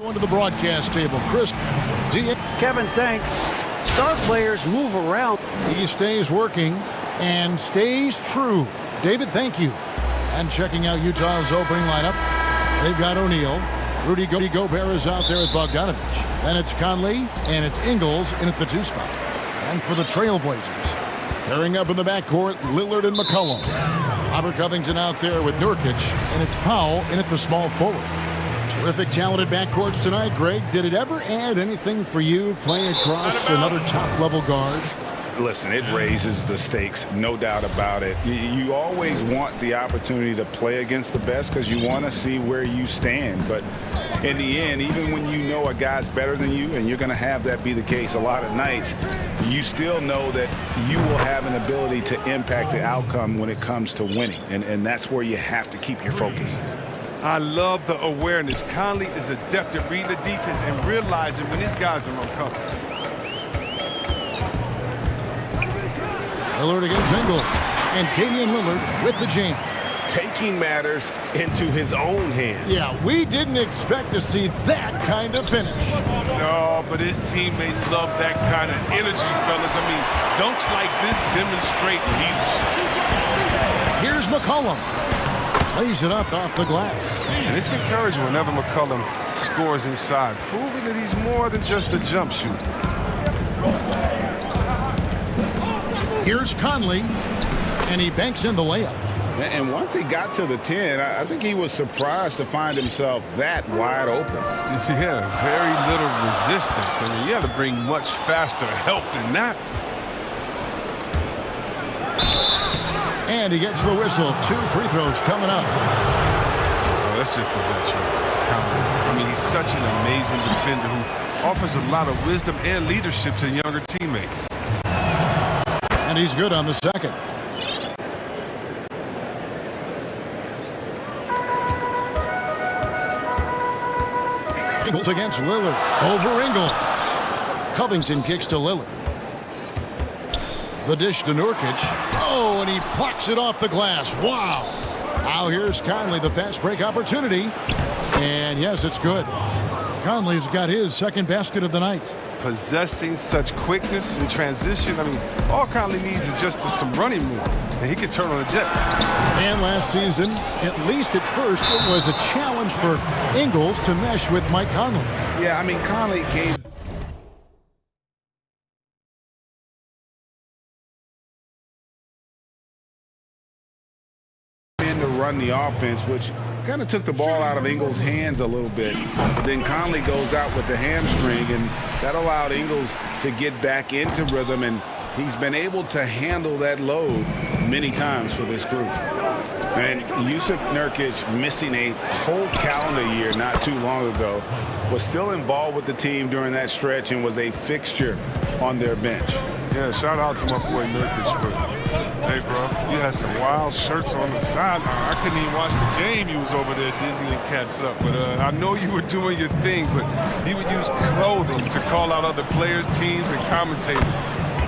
Going to the broadcast table, Chris. Kevin, thanks. Star players move around. He stays working and stays true. David, thank you. And checking out Utah's opening lineup, they've got O'Neal. Rudy Gobert is out there with Bogdanovich. Then it's Conley, and it's Ingles in at the 2 spot. And for the Trailblazers, pairing up in the backcourt, Lillard and McCollum. Robert Covington out there with Nurkic, and it's Powell in at the small forward. Terrific, talented backcourts tonight, Greg. Did it ever add anything for you playing across another top-level guard? Listen, it raises the stakes, no doubt about it. You always want the opportunity to play against the best because you want to see where you stand. But in the end, even when you know a guy's better than you, and you're going to have that be the case a lot of nights, you still know that you will have an ability to impact the outcome when it comes to winning. And that's where you have to keep your focus. I love the awareness. Conley is adept at reading the defense and realizing when these guys are on cover. Lillard against Ingles, and Damian Lillard with the jam. Taking matters into his own hands. Yeah, we didn't expect to see that kind of finish. No, but his teammates love that kind of energy, fellas. I mean, dunks like this demonstrate leadership. Here's McCollum. Lays it up off the glass. And it's encouraging whenever McCollum scores inside, proving that he's more than just a jump shooter. Here's Conley, and he banks in the layup. And once he got to the 10, I think he was surprised to find himself that wide open. Yeah, very little resistance. I mean, you have to bring much faster help than that. And he gets the whistle. 2 free throws coming up. Oh, that's just a veteran. I mean, he's such an amazing defender who offers a lot of wisdom and leadership to younger teammates. And he's good on the second. Ingles against Lillard. Over Ingles. Covington kicks to Lillard. The dish to Nurkic. Oh, and he plucks it off the glass. Wow. Now here's Conley, the fast break opportunity. And yes, it's good. Conley's got his second basket of the night. Possessing such quickness in transition, I mean, all Conley needs is just some running move, and he can turn on the Jets. And last season, at least at first, it was a challenge for Ingles to mesh with Mike Conley. Yeah, I mean, Conley gave in to run the offense, which kind of took the ball out of Ingles' hands a little bit. But then Conley goes out with the hamstring, and that allowed Ingles to get back into rhythm, and he's been able to handle that load many times for this group. And Jusuf Nurkic, missing a whole calendar year not too long ago, was still involved with the team during that stretch and was a fixture on their bench. Yeah, shout out to my boy Nurkic, but hey, bro, you had some wild shirts on the sideline. I couldn't even watch the game. You was over there dizzying cats up. But I know you were doing your thing, but he would use clothing to call out other players, teams, and commentators.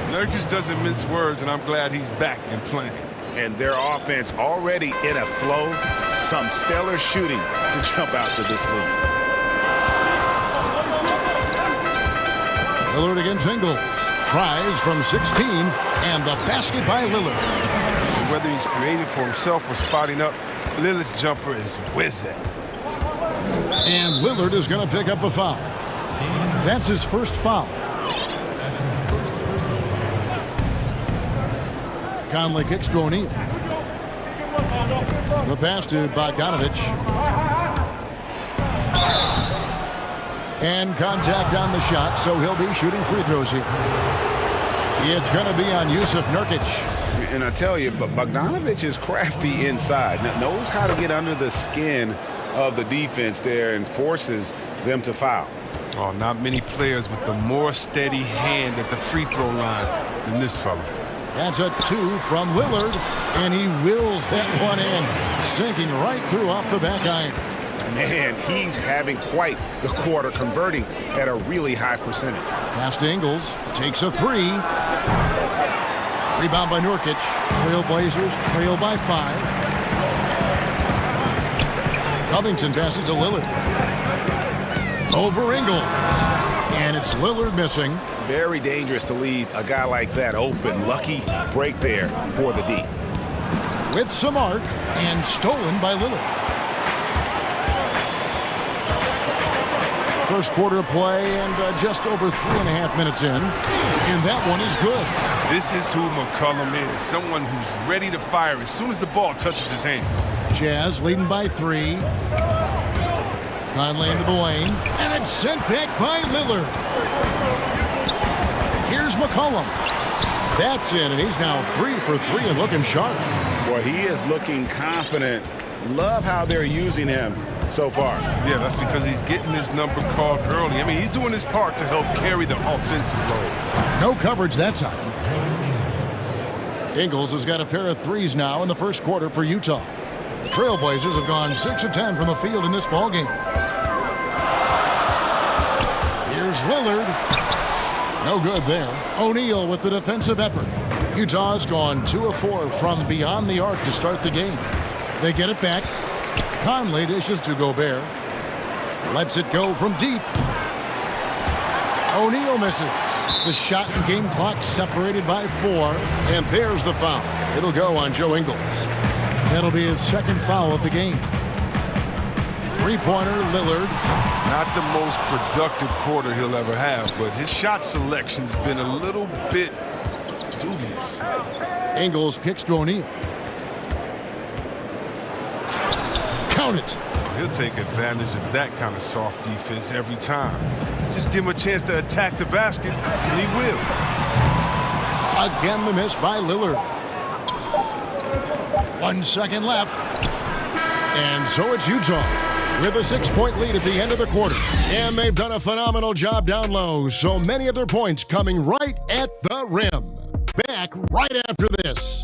Nurkic doesn't mince words, and I'm glad he's back and playing. And their offense already in a flow. Some stellar shooting to jump out to this lead. Lillard against Ingles. Tries from 16, and the basket by Lillard. Whether he's creating for himself or spotting up, Lillard's jumper is whizzing. And Lillard is going to pick up a foul. That's his first foul. Conley kicks to O'Neal. The pass to Bogdanovich. And contact on the shot, so he'll be shooting free throws here. It's going to be on Jusuf Nurkic. And I tell you, but Bogdanovich is crafty inside. Knows how to get under the skin of the defense there and forces them to foul. Oh, not many players with the more steady hand at the free throw line than this fella. That's a 2 from Lillard, and he wills that one in, sinking right through off the back iron. Man, he's having quite the quarter, converting at a really high percentage. Pass to Ingles, takes a 3. Rebound by Nurkic. Trailblazers trail by 5. Covington passes to Lillard. Over Ingles. And it's Lillard missing. Very dangerous to leave a guy like that open. Lucky break there for the D. With some arc and stolen by Lillard. First quarter of play and just over 3.5 minutes in. And that one is good. This is who McCollum is. Someone who's ready to fire as soon as the ball touches his hands. Jazz leading by 3. Conley into the lane. And it's sent back by Lillard. Here's McCollum. That's in, and he's now 3 for 3 and looking sharp. Boy, he is looking confident. Love how they're using him so far. Yeah, that's because he's getting his number called early. I mean, he's doing his part to help carry the offensive load. No coverage that time. Ingles has got a pair of threes now in the first quarter for Utah. The Trailblazers have gone 6 of 10 from the field in this ballgame. Here's Lillard. No good there. O'Neal with the defensive effort. Utah's gone 2 of 4 from beyond the arc to start the game. They get it back. Conley dishes to Gobert. Lets it go from deep. O'Neal misses. The shot and game clock separated by 4. And there's the foul. It'll go on Joe Ingles. That'll be his second foul of the game. Three-pointer, Lillard. Not the most productive quarter he'll ever have, but his shot selection's been a little bit dubious. Ingles kicks to O'Neal. Count it. He'll take advantage of that kind of soft defense every time. Just give him a chance to attack the basket, and he will. Again, the miss by Lillard. 1 second left. And so it's Utah with a 6-point lead at the end of the quarter. And they've done a phenomenal job down low. So many of their points coming right at the rim. Back right after this.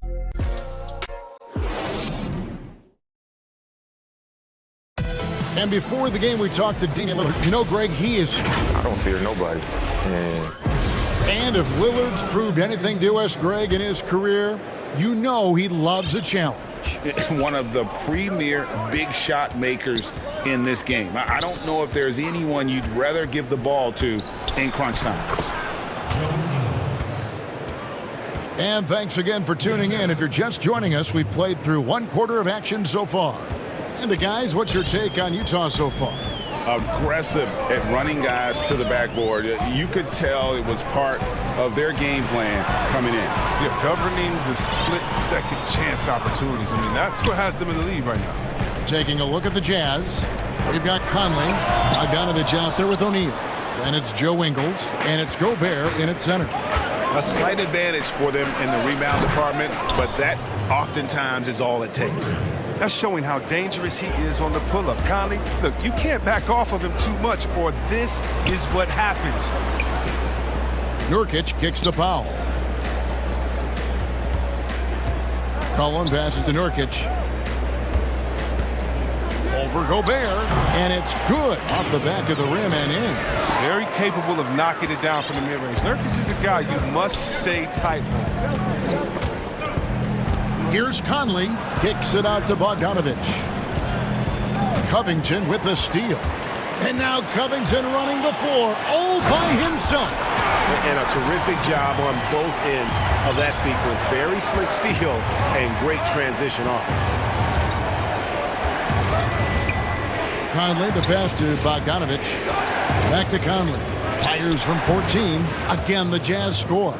And before the game, we talked to Dean Lillard. You know, Greg, he is... I don't fear nobody. And if Lillard's proved anything to us, Greg, in his career, you know he loves a challenge. One of the premier big shot makers in this game. I don't know if there's anyone you'd rather give the ball to in crunch time. And thanks again for tuning in. If you're just joining us, we've played through 1 quarter of action so far. And guys, what's your take on Utah so far? Aggressive at running guys to the backboard. You could tell it was part of their game plan coming in. Yeah, governing the split-second chance opportunities. I mean, that's what has them in the lead right now. Taking a look at the Jazz, we've got Conley, Bogdanovich out there with O'Neal. And it's Joe Ingles, and it's Gobert in at center. A slight advantage for them in the rebound department, but that oftentimes is all it takes. That's showing how dangerous he is on the pull-up. Conley, look, you can't back off of him too much, or this is what happens. Nurkic kicks to Powell. Cullen passes to Nurkic. Over Gobert, and it's good off the back of the rim and in. Very capable of knocking it down from the mid-range. Nurkic is a guy you must stay tight with. Here's Conley, kicks it out to Bogdanovich. Covington with the steal. And now Covington running the floor all by himself. And a terrific job on both ends of that sequence. Very slick steal and great transition offense. Conley, the pass to Bogdanovich. Back to Conley. Fires from 14. Again, the Jazz score.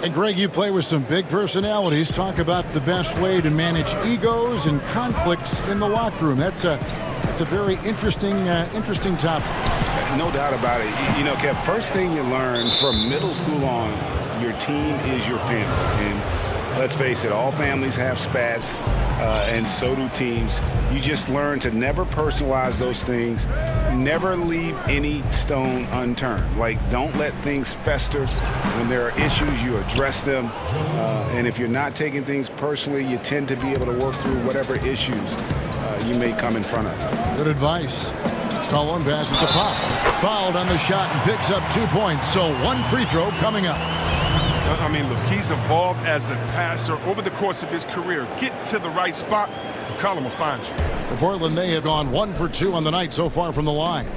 And Greg, you play with some big personalities. Talk about the best way to manage egos and conflicts in the locker room. That's a very interesting topic. No doubt about it. You know, Kev, first thing you learn from middle school on, your team is your family. And let's face it, all families have spats, and so do teams. You just learn to never personalize those things. Never leave any stone unturned. Like, don't let things fester. When there are issues, you address them. And if you're not taking things personally, you tend to be able to work through whatever issues you may come in front of. Good advice. Cullen passes to Pop. Fouled on the shot and picks up 2 points. So 1 free throw coming up. I mean, look, he's evolved as a passer over the course of his career. Get to the right spot, McCollum will find you. For Portland, they have gone 1 for 2 on the night so far from the line.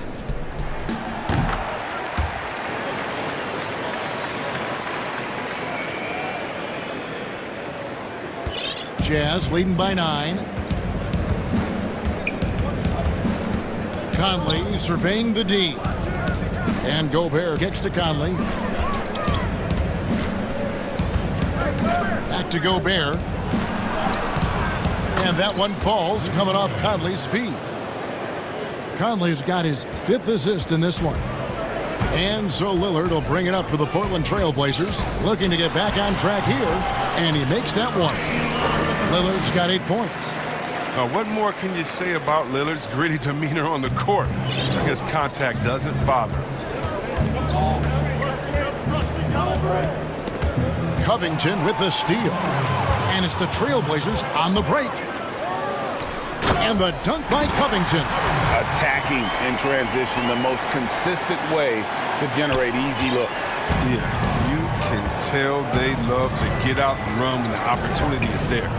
Jazz leading by 9. Conley surveying the D. And Gobert kicks to Conley. Back to Gobert. And that one falls, coming off Conley's feet. Conley's got his 5th assist in this one. And so Lillard will bring it up for the Portland Trail Blazers, looking to get back on track here, and he makes that one. Lillard's got 8 points. What more can you say about Lillard's gritty demeanor on the court? I guess contact doesn't bother him. Covington with the steal. And it's the Trailblazers on the break. And the dunk by Covington. Attacking in transition, the most consistent way to generate easy looks. Yeah, you can tell they love to get out and run when the opportunity is there.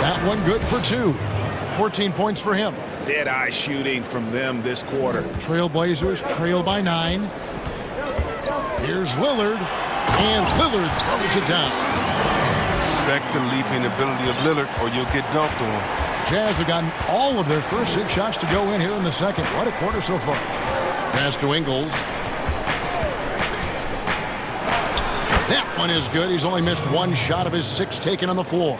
That one good for 2. 14 points for him. Dead-eye shooting from them this quarter. Trailblazers trail by 9. Here's Lillard. And Lillard throws it down. Respect the leaping ability of Lillard or you'll get dunked on. Jazz have gotten all of their first 6 shots to go in here in the second. What a quarter so far. Pass to Ingles. That one is good. He's only missed 1 shot of his 6 taken on the floor.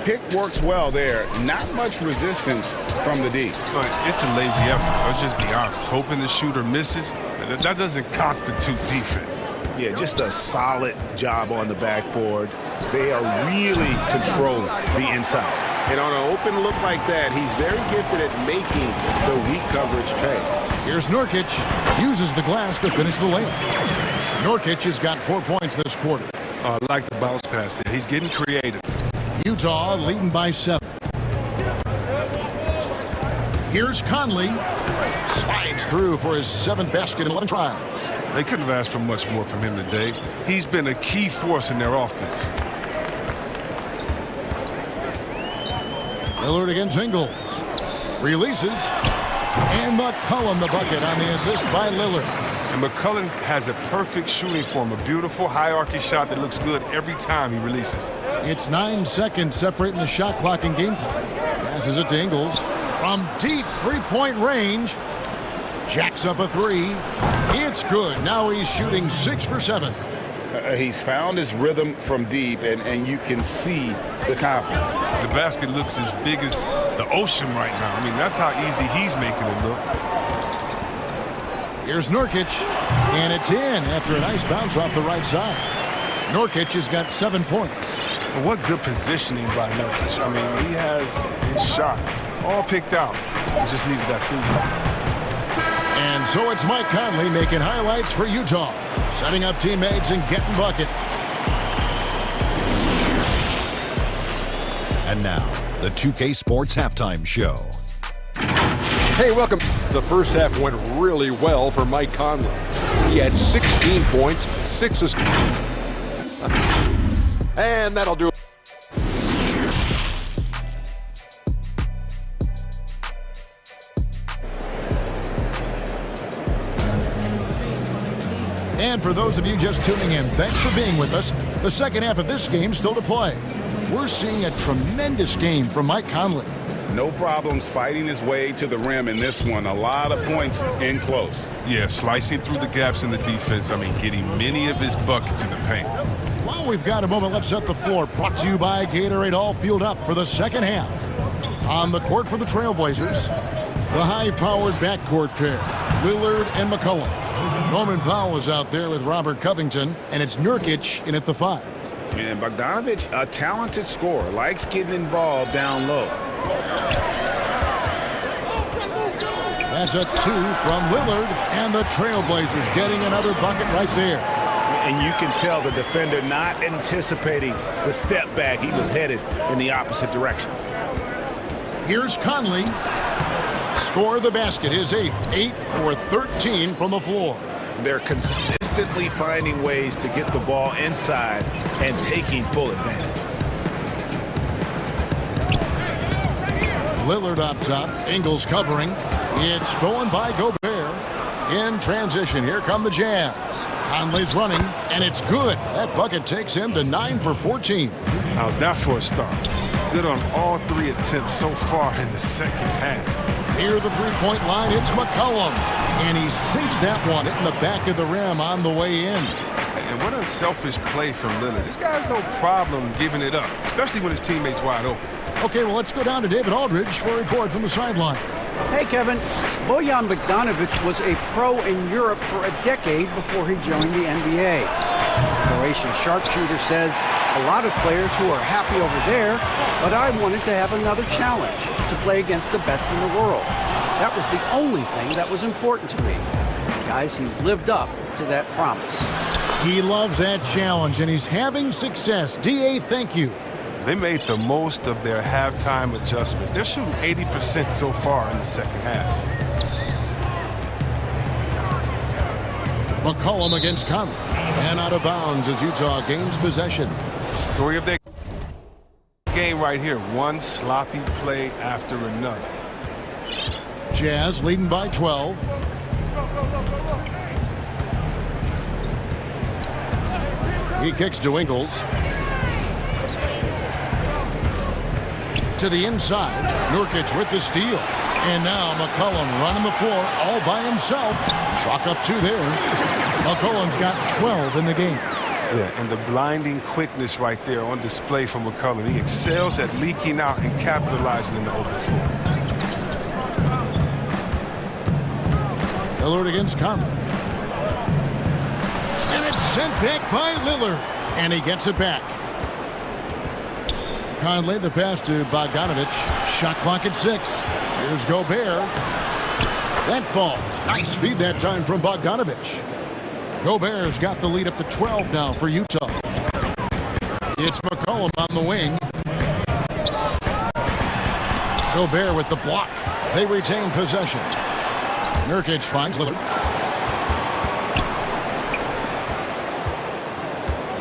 Pick works well there. Not much resistance from the D. It's a lazy effort. Let's just be honest. Hoping the shooter misses, that doesn't constitute defense. Yeah, just a solid job on the backboard. They are really controlling the inside. And on an open look like that, he's very gifted at making the weak coverage pay. Here's Nurkic. Uses the glass to finish the layup. Nurkic has got 4 points this quarter. I like the bounce pass there. He's getting creative. Utah leading by 7. Here's Conley. Slides through for his 7th basket in 11 tries. They couldn't have asked for much more from him today. He's been a key force in their offense. Lillard against Ingles. Releases. And McCollum the bucket on the assist by Lillard. And McCollum has a perfect shooting form, a beautiful hierarchy shot that looks good every time he releases. It's 9 seconds separating the shot clock and game clock. Passes it to Ingles. From deep 3-point range. Jacks up a 3. It's good. Now he's shooting 6 for 7. He's found his rhythm from deep, and you can see the confidence. The basket looks as big as the ocean right now. I mean, that's how easy he's making it look. Here's Nurkic, and it's in after a nice bounce off the right side. Nurkic has got 7 points. Well, what good positioning by Nurkic. I mean, he has his shot all picked out. He just needed that free throw. And so it's Mike Conley making highlights for Utah, setting up teammates and getting bucket. And now, the 2K Sports Halftime Show. Hey, welcome. The first half went really well for Mike Conley. He had 16 points, 6 assists. And that'll do it. And for those of you just tuning in, thanks for being with us. The second half of this game still to play. We're seeing a tremendous game from Mike Conley. No problems fighting his way to the rim in this one. A lot of points in close. Yeah, slicing through the gaps in the defense. I mean, getting many of his buckets in the paint. While we've got a moment, let's set the floor. Brought to you by Gatorade, all fueled up for the second half. On the court for the Trailblazers, the high-powered backcourt pair, Lillard and McCollum. Norman Powell is out there with Robert Covington, and it's Nurkic in at the 5. And Bogdanovich, a talented scorer, likes getting involved down low. That's a 2 from Lillard, and the Trailblazers getting another bucket right there. And you can tell the defender not anticipating the step back. He was headed in the opposite direction. Here's Conley. Score the basket, his 8th, 8 for 13 from the floor. They're consistently finding ways to get the ball inside and taking full advantage. Lillard up top, Ingles covering. It's stolen by Gobert. In transition, here come the Jazz. Conley's running, and it's good. That bucket takes him to 9 for 14. How's that for a start? good on all 3 attempts so far in the second half. Near the three-point line, it's McCollum. And he sinks that one in the back of the rim on the way in. And what a selfish play from Lillard. This guy's no problem giving it up, especially when his teammate's wide open. Okay, well, let's go down to David Aldridge for a report from the sideline. Hey, Kevin. Bojan Bogdanovic was a pro in Europe for a decade before he joined the NBA. Croatian sharpshooter says, a lot of players who are happy over there, but I wanted to have another challenge, to play against the best in the world. That was the only thing that was important to me. Guys, he's lived up to that promise. He loves that challenge, and he's having success. D.A., thank you. They made the most of their halftime adjustments. They're shooting 80% so far in the second half. McCollum against Conley. And out of bounds as Utah gains possession. Story of their game right here. One sloppy play after another. Jazz leading by 12. He kicks to Ingles. To the inside. Nurkic with the steal. And now McCollum running the floor all by himself. Chalk up 2 there. McCollum's got 12 in the game. Yeah, and the blinding quickness right there on display from McCollum. He excels at leaking out and capitalizing in the open floor. Lillard against Conley. And it's sent back by Lillard. And he gets it back. Conley, the pass to Bogdanovic. Shot clock at 6. Here's Gobert. That falls. Nice feed that time from Bogdanovic. Gobert's got the lead up to 12 now for Utah. It's McCollum on the wing. Gobert with the block. They retain possession. Nurkic finds Lillard.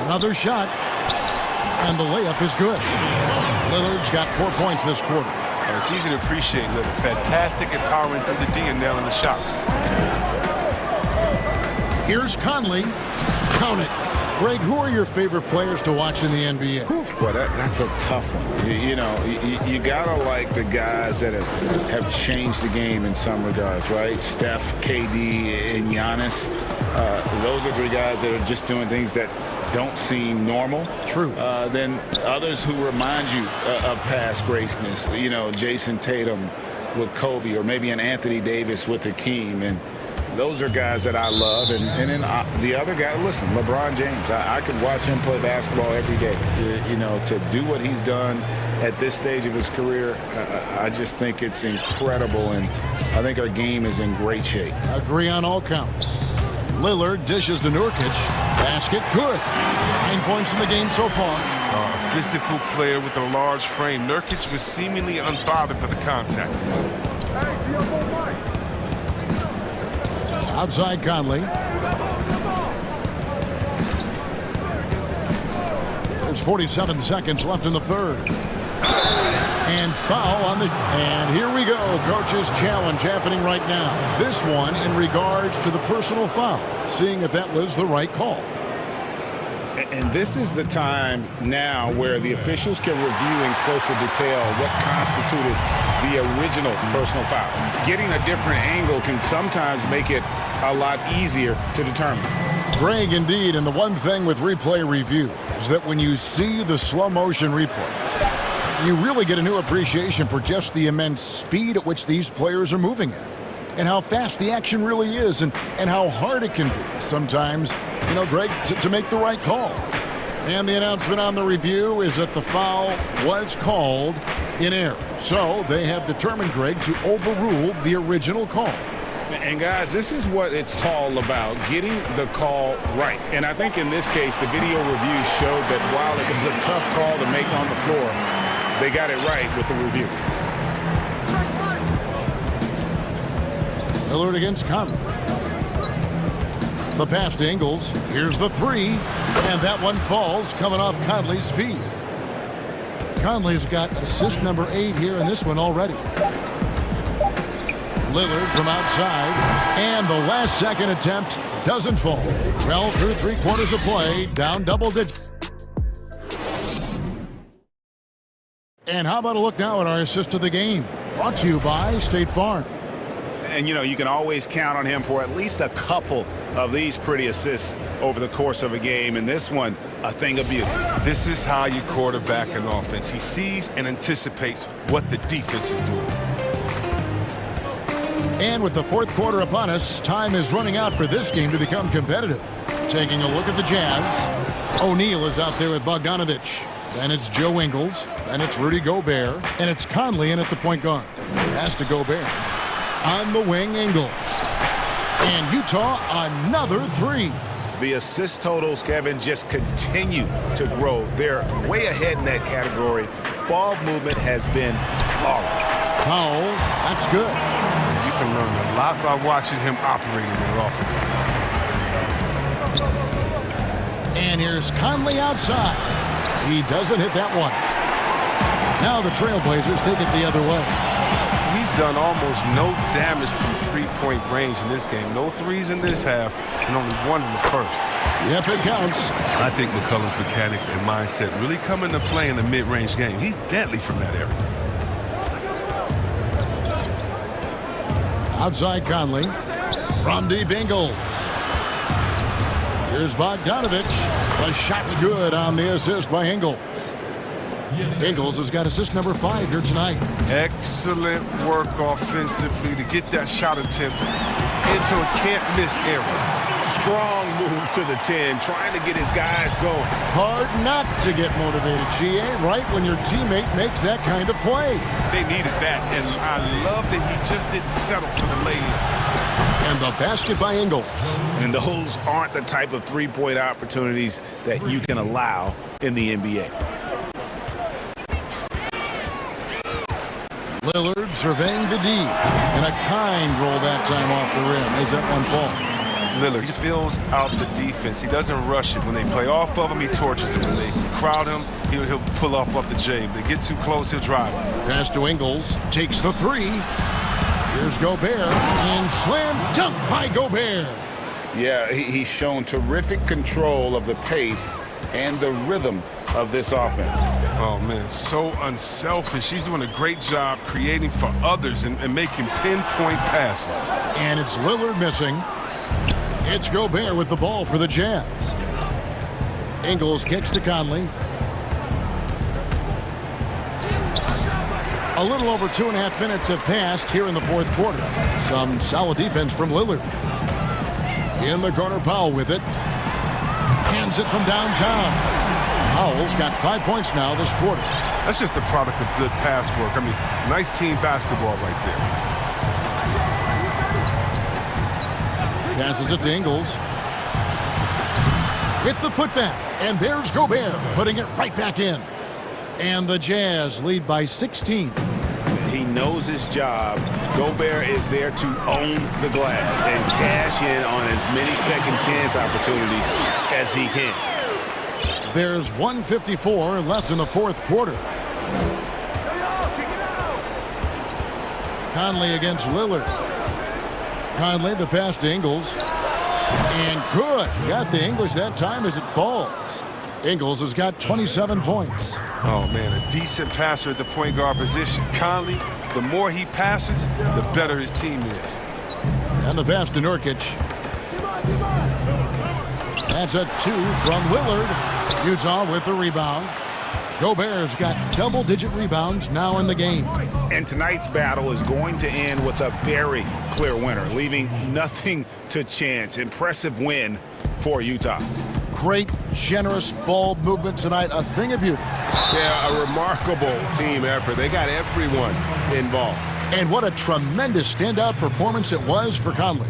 Another shot. And the layup is good. Lillard's got 4 points this quarter. It's easy to appreciate Lillard. Fantastic at powering through the D and nailing the shots. Here's Conley. Count it. Greg, who are your favorite players to watch in the NBA? Well, that's a tough one. You gotta like the guys that have changed the game in some regards, right? Steph, KD, and Giannis. Those are 3 guys that are just doing things that don't seem normal. True. Then others who remind you of past greatness. Jason Tatum with Kobe, or maybe an Anthony Davis with Hakeem, and those are guys that I love. And then the other guy, listen, LeBron James. I could watch him play basketball every day. To do what he's done at this stage of his career, I just think it's incredible, and I think our game is in great shape. Agree on all counts. Lillard dishes to Nurkic. Basket good. 9 points in the game so far. A physical player with a large frame. Nurkic was seemingly unbothered by the contact. Outside Conley. There's 47 seconds left in the third. And foul on the... And here we go. Coach's challenge happening right now. This one in regards to the personal foul. Seeing if that was the right call. And this is the time now where the officials can review in closer detail what constituted the original personal foul. Getting a different angle can sometimes make it a lot easier to determine. Greg, indeed, and the one thing with replay review is that when you see the slow motion replays, you really get a new appreciation for just the immense speed at which these players are moving at, and how fast the action really is, and how hard it can be sometimes, Greg, to make the right call. And the announcement on the review is that the foul was called in error. So they have determined, Greg, to overrule the original call. And guys, this is what it's all about, getting the call right. And I think in this case, the video review showed that while it was a tough call to make on the floor, they got it right with the review. Lillard against Conley. The pass to Ingles. Here's the 3. And that one falls coming off Conley's feet. Conley's got assist number 8 here in this one already. Lillard from outside. And the last second attempt doesn't fall. Well, through 3 quarters of play, down double digits. And how about a look now at our assist of the game? Brought to you by State Farm. And, you know, you can always count on him for at least a couple of these pretty assists over the course of a game. And this one, a thing of beauty. This is how you quarterback an offense. He sees and anticipates what the defense is doing. And with the fourth quarter upon us, time is running out for this game to become competitive. Taking a look at the Jazz. O'Neal is out there with Bogdanovich. Then it's Joe Ingles. Then it's Rudy Gobert. And it's Conley in at the point guard. Pass to Gobert. On the wing, Ingles. And Utah, another three. The assist totals, Kevin, just continue to grow. They're way ahead in that category. Ball movement has been flawless. Powell, that's good. You can learn a lot by watching him operate in their offense. And here's Conley outside. He doesn't hit that one. Now the Trailblazers take it the other way. He's done almost no damage from three-point range in this game. No threes in this half, and only one in the first. Yep, it counts. I think McCullough's mechanics and mindset really come into play in the mid-range game. He's deadly from that area. Outside Conley. From deep, Ingles. Here's Bogdanovich. The shot's good on the assist by Ingles. Ingles has got assist number 5 here tonight. Excellent work offensively to get that shot attempt into a can't-miss area. Strong move to the 10, trying to get his guys going. Hard not to get motivated, GA, right when your teammate makes that kind of play. They needed that, and I love that he just didn't settle for the layup. And the basket by Ingles. And those aren't the type of three-point opportunities that you can allow in the NBA. Lillard surveying the D. And a kind roll that time off the rim as that one falls. Lillard just fills out the defense. He doesn't rush it. When they play off of him, he torches it. When they crowd him, he'll pull off the J. If they get too close, he'll drive it. Pass to Ingles. Takes the three. Here's Gobert. And slam dunk by Gobert. Yeah, he's shown terrific control of the pace and the rhythm of this offense. Oh, man, so unselfish. He's doing a great job creating for others and making pinpoint passes. And it's Lillard missing. It's Gobert with the ball for the Jazz. Ingles kicks to Conley. A little over 2.5 minutes have passed here in the fourth quarter. Some solid defense from Lillard. In the corner, Powell with it. Hands it from downtown. Powell's got 5 points now this quarter. That's just the product of good pass work. I mean, nice team basketball right there. Passes it to Ingles. With the putback. And there's Gobert putting it right back in. And the Jazz lead by 16. He knows his job. Gobert is there to own the glass and cash in on as many second chance opportunities as he can. There's 1:54 left in the fourth quarter. Conley against Lillard. Conley, the pass to Ingles. And good. Got the English that time as it falls. Ingles has got 27 points. Oh, man, a decent passer at the point guard position. Conley, the more he passes, the better his team is. And the pass to Nurkic. That's a 2 from Lillard. Utah with the rebound. Gobert's got double-digit rebounds now in the game. And tonight's battle is going to end with a very clear winner, leaving nothing to chance. Impressive win for Utah. Great, generous ball movement tonight. A thing of beauty. Yeah, a remarkable team effort. They got everyone involved. And what a tremendous standout performance it was for Conley.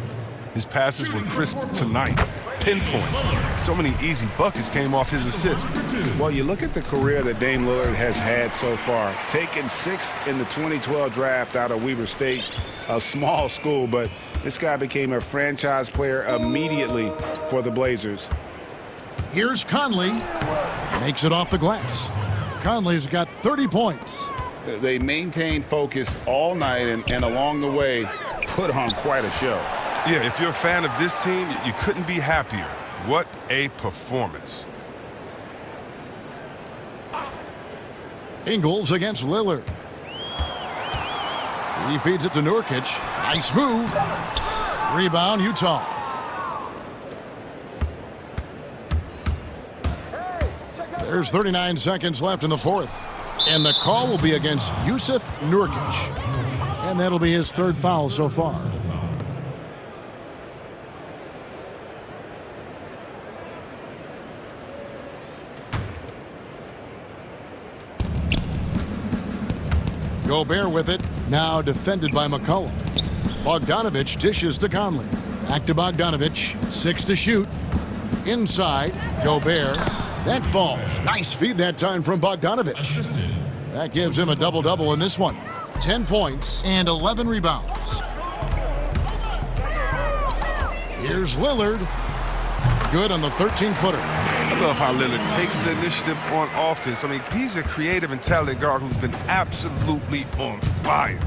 His passes were crisp tonight. Pinpoint. So many easy buckets came off his assist. Well, you look at the career that Dame Lillard has had so far. Taken 6th in the 2012 draft out of Weber State, a small school, but this guy became a franchise player immediately for the Blazers. Here's Conley. Makes it off the glass. Conley's got 30 points. They maintained focus all night and along the way put on quite a show. Yeah, if you're a fan of this team, you couldn't be happier. What a performance. Ingles against Lillard. He feeds it to Nurkic. Nice move. Rebound, Utah. There's 39 seconds left in the fourth. And the call will be against Yusuf Nurkic. And that'll be his third foul so far. Gobert with it. Now defended by McCollum. Bogdanovich dishes to Conley. Back to Bogdanovich. 6 to shoot. Inside. Gobert. That falls. Nice feed that time from Bogdanovich. That gives him a double-double in this one. 10 points and 11 rebounds. Here's Lillard. Good on the 13-footer. I love how Lillard takes the initiative on offense. I mean, he's a creative and talented guard who's been absolutely on fire.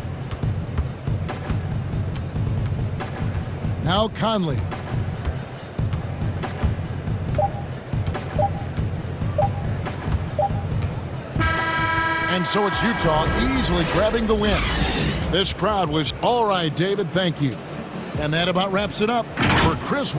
Now Conley. And so it's Utah easily grabbing the win. This crowd was all right, David, thank you. And that about wraps it up for Chris.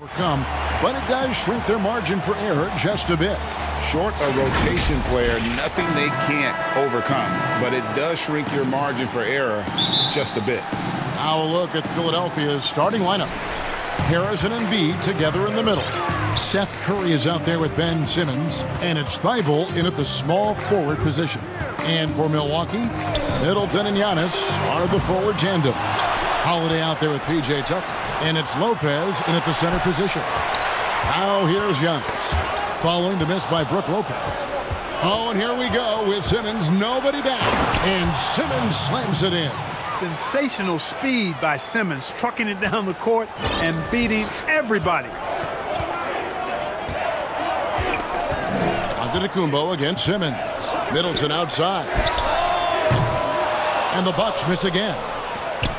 overcome, but it does shrink their margin for error just a bit. Short a rotation player, nothing they can't overcome, but it does shrink your margin for error just a bit. Now a look at Philadelphia's starting lineup. Harrison and Embiid together in the middle. Seth Curry is out there with Ben Simmons, and it's Thibault in at the small forward position. And for Milwaukee, Middleton and Giannis are the forward tandem. Holiday out there with P.J. Tucker, and it's Lopez in at the center position. Now here's Giannis, following the miss by Brook Lopez. Oh, and here we go with Simmons, nobody back, and Simmons slams it in. Sensational speed by Simmons, trucking it down the court and beating everybody. Antetokounmpo against Simmons. Middleton outside. And the Bucks miss again.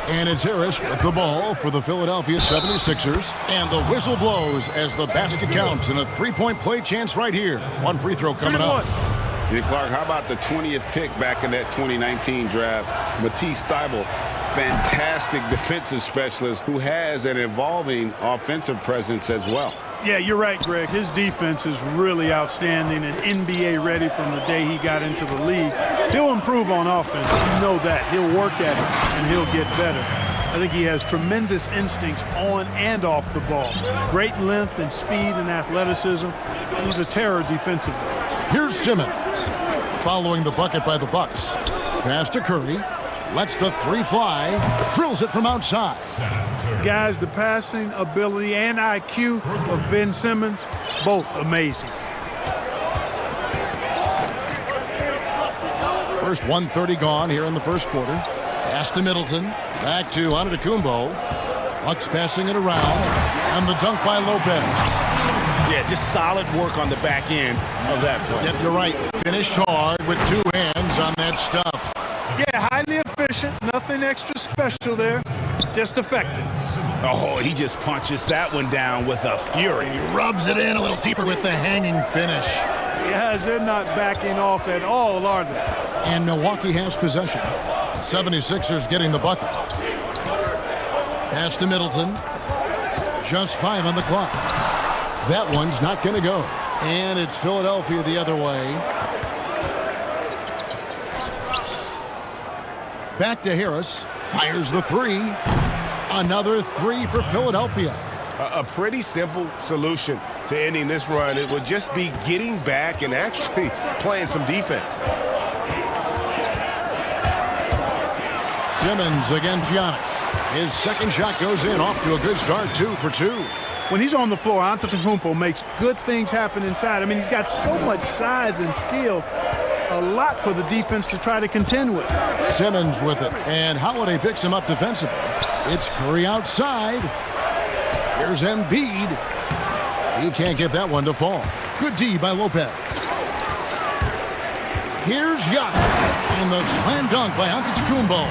And it's Harris with the ball for the Philadelphia 76ers. And the whistle blows as the basket counts, and a three-point play chance right here. One free throw coming up. Yeah, Clark, how about the 20th pick back in that 2019 draft? Matisse Thybulle, fantastic defensive specialist who has an evolving offensive presence as well. Yeah, you're right, Greg. His defense is really outstanding and NBA ready from the day he got into the league. He'll improve on offense. You know that. He'll work at it, and he'll get better. I think he has tremendous instincts on and off the ball. Great length and speed and athleticism. He's a terror defensively. Here's Simmons, following the bucket by the Bucks. Pass to Curry. Lets the three fly. Drills it from outside. Guys, the passing ability and IQ of Ben Simmons, both amazing. First 1:30 gone here in the first quarter. Pass to Middleton. Back to Antetokounmpo. Bucks passing it around. And the dunk by Lopez. Yeah, just solid work on the back end of that play. Yep, you're right. Finished hard with two hands on that stuff. Yeah, highly efficient. Nothing extra special there. Just effective. Oh, he just punches that one down with a fury. He rubs it in a little deeper with the hanging finish. Yes, they're not backing off at all, are they? And Milwaukee has possession. 76ers getting the bucket. Pass to Middleton. Just 5 on the clock. That one's not going to go. And it's Philadelphia the other way. Back to Harris. Fires the three. Another three for Philadelphia. A pretty simple solution to ending this run. It would just be getting back and actually playing some defense. Simmons against Giannis. His second shot goes in, off to a good start, 2 for 2. When he's on the floor, Antetokounmpo makes good things happen inside. I mean, he's got so much size and skill. A lot for the defense to try to contend with. Simmons with it, and Holiday picks him up defensively. It's Curry outside. Here's Embiid. He can't get that one to fall. Good D by Lopez. Here's Giannis, and the slam dunk by Antetokounmpo.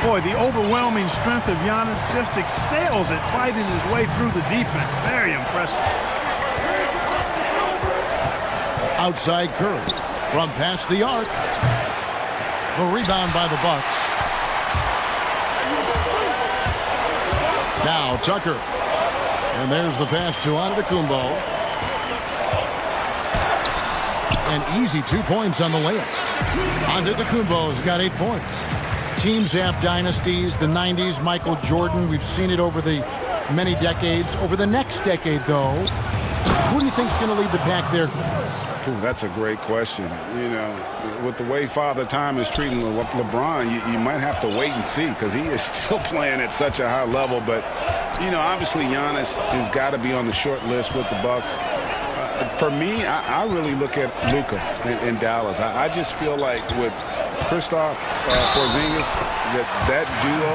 Boy, the overwhelming strength of Giannis just excels at fighting his way through the defense. Very impressive. Outside Curry. From past the arc. The rebound by the Bucks. Now Tucker. And there's the pass to Antetokounmpo. An easy 2 points on the layup. Antetokounmpo's got 8 points. Teams have dynasties. The 90s, Michael Jordan. We've seen it over the many decades. Over the next decade, though, who do you think's going to lead the pack there? Ooh, that's a great question. You know, with the way Father Time is treating LeBron, you might have to wait and see because he is still playing at such a high level. But, you know, obviously Giannis has got to be on the short list with the Bucks. For me, I really look at Luka in Dallas. I just feel like with Kristaps Porzingis, that duo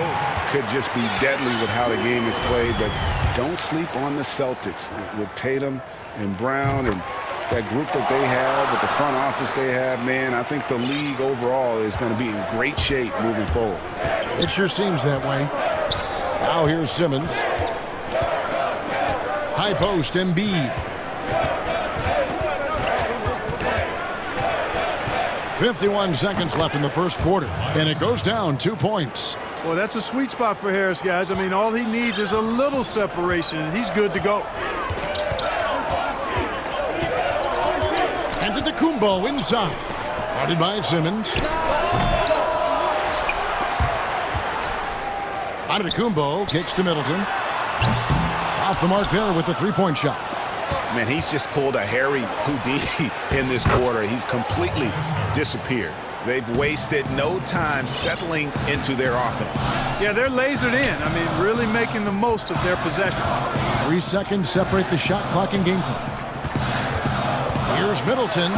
could just be deadly with how the game is played. But don't sleep on the Celtics with Tatum and Brown and that group that they have, with the front office they have, man. I think the league overall is going to be in great shape moving forward. It sure seems that way. Now here's Simmons. High post, Embiid. 51 seconds left in the first quarter, and it goes down 2 points. Well, that's a sweet spot for Harris, guys. I mean, all he needs is a little separation, and he's good to go. Antetokounmpo inside. Guarded by Simmons. Antetokounmpo kicks to Middleton. Off the mark there with the three-point shot. Man, he's just pulled a Harry Houdini in this quarter. He's completely disappeared. They've wasted no time settling into their offense. Yeah, they're lasered in. I mean, really making the most of their possession. 3 seconds separate the shot clock and game clock. Here's Middleton.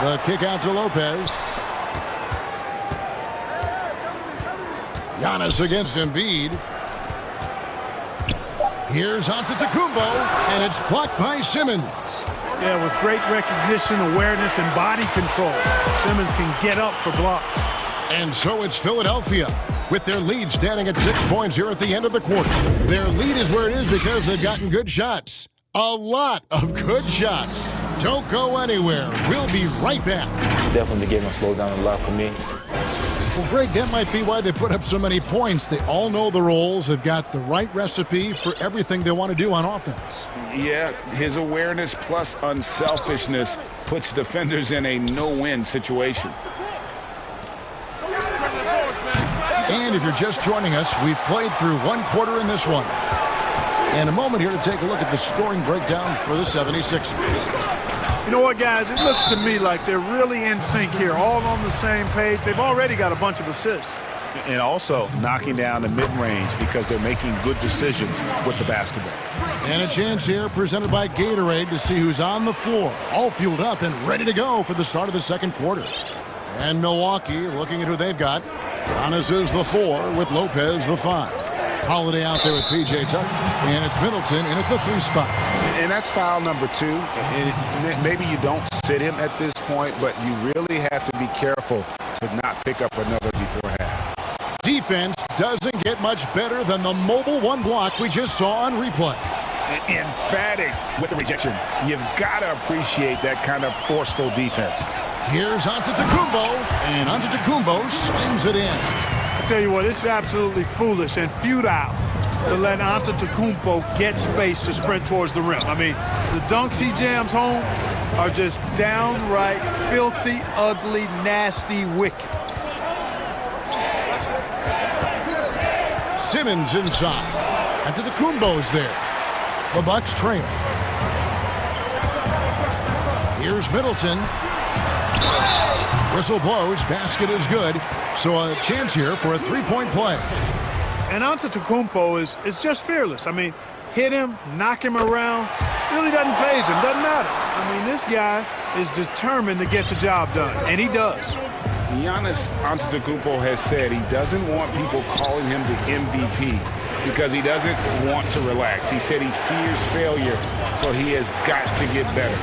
The kick out to Lopez. Giannis against Embiid. Here's Antetokounmpo, and it's blocked by Simmons. Yeah, with great recognition, awareness, and body control, Simmons can get up for blocks. And so it's Philadelphia with their lead standing at 6 points here at the end of the quarter. Their lead is where it is because they've gotten good shots. A lot of good shots. Don't go anywhere. We'll be right back. Definitely the game has slowed down a lot for me. Well, Greg, that might be why they put up so many points. They all know the roles. They've got the right recipe for everything they want to do on offense. Yeah, his awareness plus unselfishness puts defenders in a no-win situation. And if you're just joining us, we've played through one quarter in this one. And a moment here to take a look at the scoring breakdown for the 76ers. You know what, guys? It looks to me like they're really in sync here, all on the same page. They've already got a bunch of assists. And also knocking down the mid-range because they're making good decisions with the basketball. And a chance here presented by Gatorade to see who's on the floor, all fueled up and ready to go for the start of the second quarter. And Milwaukee looking at who they've got. Giannis is the 4 with Lopez the 5. Holiday out there with P.J. Tucker, and it's Middleton in at the 3 spot. And that's foul number 2. And maybe you don't sit him at this point, but you really have to be careful to not pick up another before half. Defense doesn't get much better than the mobile one block we just saw on replay. Emphatic with the rejection. You've got to appreciate that kind of forceful defense. Here's Antetokounmpo, and Antetokounmpo slams it in. I tell you what, it's absolutely foolish and futile to let Antetokounmpo get space to sprint towards the rim. I mean, the dunks he jams home are just downright filthy, ugly, nasty, wicked. Simmons inside. Antetokounmpo's there. The Bucks trail. Here's Middleton. Whistle blows. Basket is good. So a chance here for a three-point play. And Antetokounmpo is just fearless. I mean, hit him, knock him around. Really doesn't faze him. Doesn't matter. I mean, this guy is determined to get the job done, and he does. Giannis Antetokounmpo has said he doesn't want people calling him the MVP because he doesn't want to relax. He said he fears failure, so he has got to get better.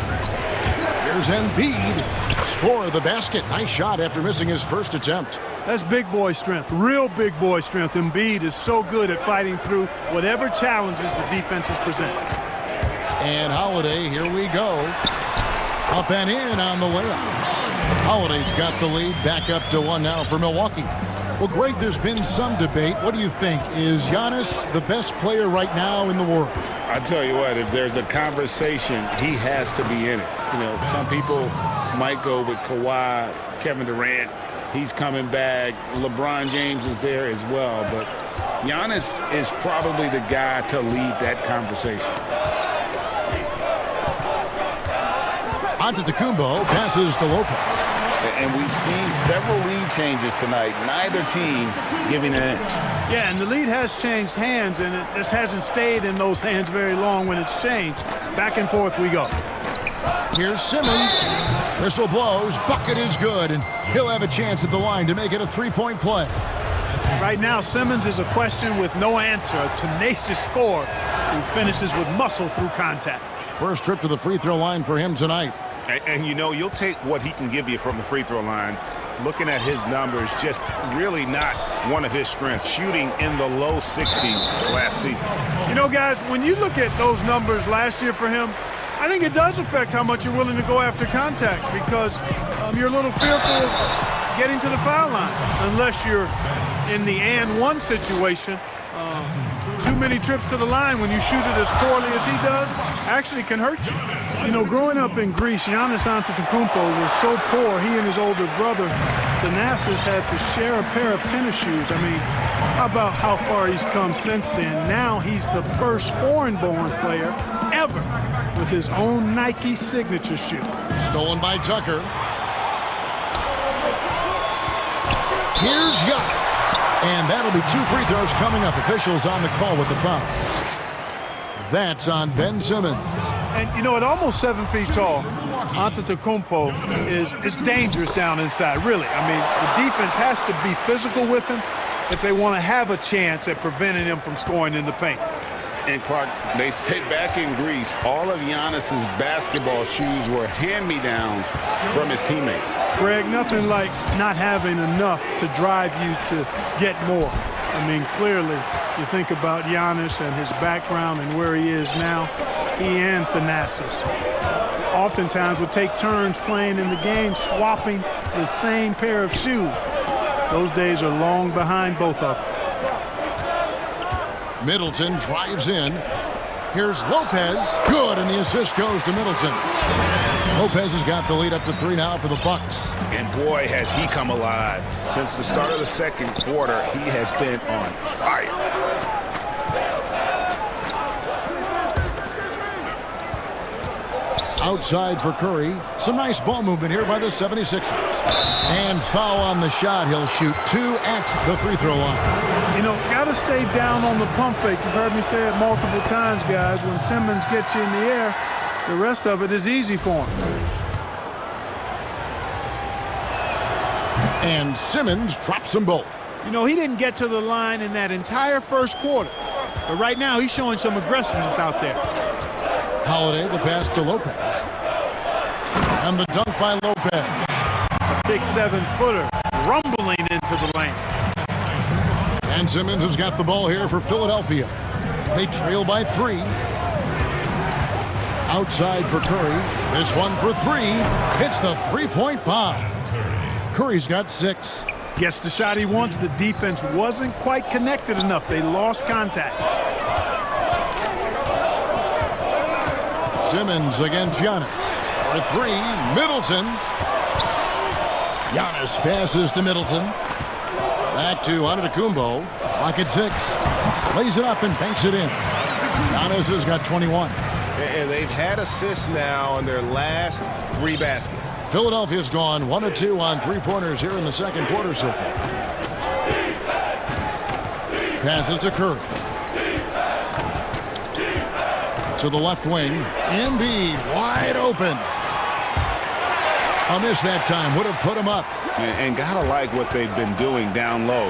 Here's Embiid. Score of the basket. Nice shot after missing his first attempt. That's big boy strength, real big boy strength. Embiid is so good at fighting through whatever challenges the defense is presenting. And Holiday, here we go. Up and in on the layup. Holiday's got the lead back up to 1 now for Milwaukee. Well, Greg, there's been some debate. What do you think? Is Giannis the best player right now in the world? I tell you what, if there's a conversation, he has to be in it. You know, some people might go with Kawhi, Kevin Durant. He's coming back. LeBron James is there as well. But Giannis is probably the guy to lead that conversation. Antetokounmpo passes to Lopez. And we've seen several lead changes tonight. Neither team giving an inch. Yeah, and the lead has changed hands, and it just hasn't stayed in those hands very long when it's changed. Back and forth we go. Here's Simmons. Whistle blows. Bucket is good, and he'll have a chance at the line to make it a three-point play. Right now, Simmons is a question with no answer. A tenacious scorer who finishes with muscle through contact. First trip to the free throw line for him tonight. And you know, you'll take what he can give you from the free throw line. Looking at his numbers, just really not one of his strengths. Shooting in the low 60s last season. You know, guys, when you look at those numbers last year for him, I think it does affect how much you're willing to go after contact because you're a little fearful of getting to the foul line unless you're in the and one situation. Too many trips to the line when you shoot it as poorly as he does actually can hurt you. You know, growing up in Greece, Giannis Antetokounmpo was so poor, he and his older brother, Thanasis, had to share a pair of tennis shoes. I mean, how about how far he's come since then? Now he's the first foreign-born player ever with his own Nike signature shoe. Stolen by Tucker. Here's Giannis. And that'll be 2 free throws coming up. Officials on the call with the foul. That's on Ben Simmons. And, you know, at almost 7 feet tall, Antetokounmpo is dangerous down inside, really. I mean, the defense has to be physical with him if they want to have a chance at preventing him from scoring in the paint. And, Clark, they say back in Greece, all of Giannis's basketball shoes were hand-me-downs from his teammates. Greg, nothing like not having enough to drive you to get more. I mean, clearly, you think about Giannis and his background and where he is now, he and Thanasis oftentimes would take turns playing in the game, swapping the same pair of shoes. Those days are long behind both of them. Middleton drives in. Here's Lopez. Good, and the assist goes to Middleton. Lopez has got the lead up to 3 now for the Bucks. And boy, has he come alive. Since the start of the second quarter, he has been on fire. Outside for Curry. Some nice ball movement here by the 76ers. And foul on the shot. He'll shoot 2 at the free throw line. You know, got to stay down on the pump fake. You've heard me say it multiple times, guys. When Simmons gets you in the air, the rest of it is easy for him. And Simmons drops them both. You know, he didn't get to the line in that entire first quarter. But right now, he's showing some aggressiveness out there. Holiday, the pass to Lopez. And the dunk by Lopez. Big 7-footer rumbling into the lane. And Simmons has got the ball here for Philadelphia. They trail by 3. Outside for Curry. This one for 3. Hits the three-point bomb. Curry's got 6. Gets the shot he wants. The defense wasn't quite connected enough. They lost contact. Simmons against Giannis. For 3, Middleton. Giannis passes to Middleton. Back to Antetokounmpo. Clock at 6. Lays it up and banks it in. Giannis has got 21. And they've had assists now on their last 3 baskets. Philadelphia's gone 1 of 2 on 3-pointers here in the second quarter so far. Passes to Curry. To the left wing. Embiid wide open. A miss that time. Would have put him up. And gotta like what they've been doing down low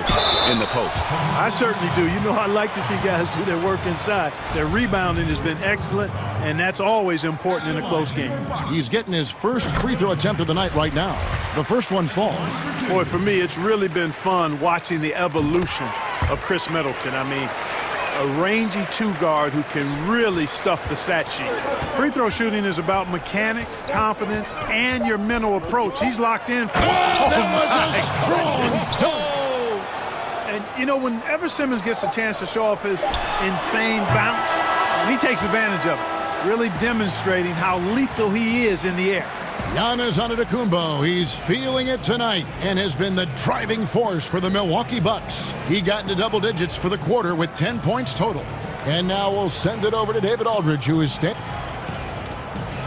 in the post. I certainly do. You know, I like to see guys do their work inside. Their rebounding has been excellent, and that's always important in a close game. He's getting his first free throw attempt of the night right now. The first one falls. Boy, for me, it's really been fun watching the evolution of Chris Middleton. I mean, a rangy 2-guard who can really stuff the stat sheet. Free throw shooting is about mechanics, confidence, and your mental approach. He's locked in. That was a strong dunk. And, you know, whenever Simmons gets a chance to show off his insane bounce, he takes advantage of it, really demonstrating how lethal he is in the air. Giannis Antetokounmpo, he's feeling it tonight and has been the driving force for the Milwaukee Bucks. He got into double digits for the quarter with 10 points total. And now we'll send it over to David Aldridge, who is standing.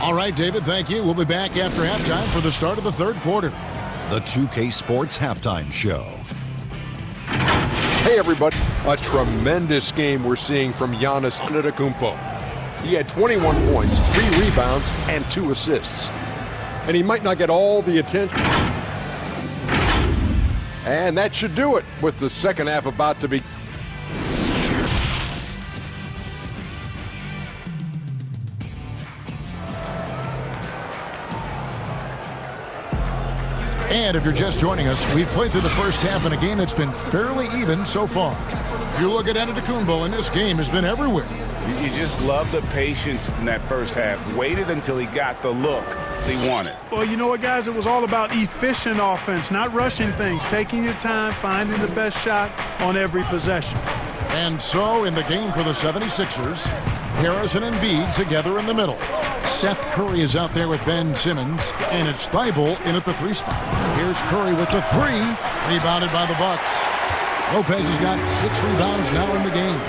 All right, David, thank you. We'll be back after halftime for the start of the third quarter. The 2K Sports Halftime Show. Hey, everybody. A tremendous game we're seeing from Giannis Antetokounmpo. He had 21 points, 3 rebounds, and 2 assists. And he might not get all the attention. And that should do it with the second half about to be. And if you're just joining us, we've played through the first half in a game that's been fairly even so far. You look at Antetokounmpo, and this game has been everywhere. You just love the patience in that first half. Waited until he got the look he wanted. Well, you know what, guys? It was all about efficient offense, not rushing things, taking your time, finding the best shot on every possession. And so in the game for the 76ers, Harris and Embiid together in the middle. Seth Curry is out there with Ben Simmons, and it's Thibault in at the 3 spot. Here's Curry with the 3, rebounded by the Bucks. Lopez has got 6 rebounds now in the game.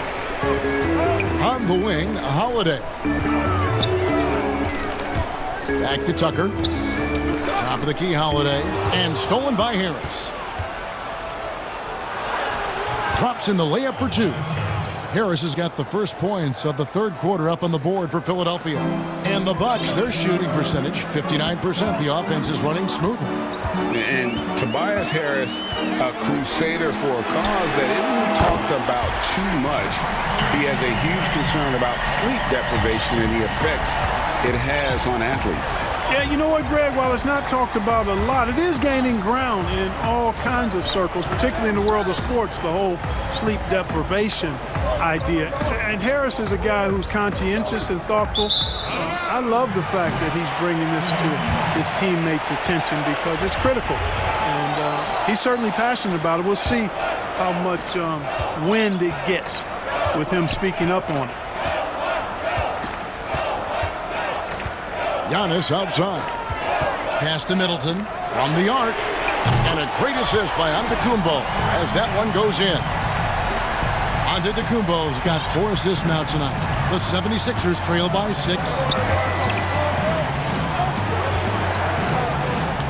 On the wing, Holiday. Back to Tucker. Top of the key, Holiday. And stolen by Harris. Drops in the layup for 2. Harris has got the first points of the third quarter up on the board for Philadelphia. And the Bucks, their shooting percentage, 59%. The offense is running smoothly. And Tobias Harris, a crusader for a cause that isn't talked about too much. He has a huge concern about sleep deprivation and the effects it has on athletes. Yeah, you know what, Greg? While it's not talked about a lot, it is gaining ground in all kinds of circles, particularly in the world of sports, the whole sleep deprivation idea. And Harris is a guy who's conscientious and thoughtful. I love the fact that he's bringing this to his teammates' attention because it's critical. And he's certainly passionate about it. We'll see how much wind it gets with him speaking up on it. Giannis outside. Pass to Middleton from the arc. And a great assist by Antetokounmpo as that one goes in. Antetokounmpo's got 4 assists now tonight. The 76ers trail by 6.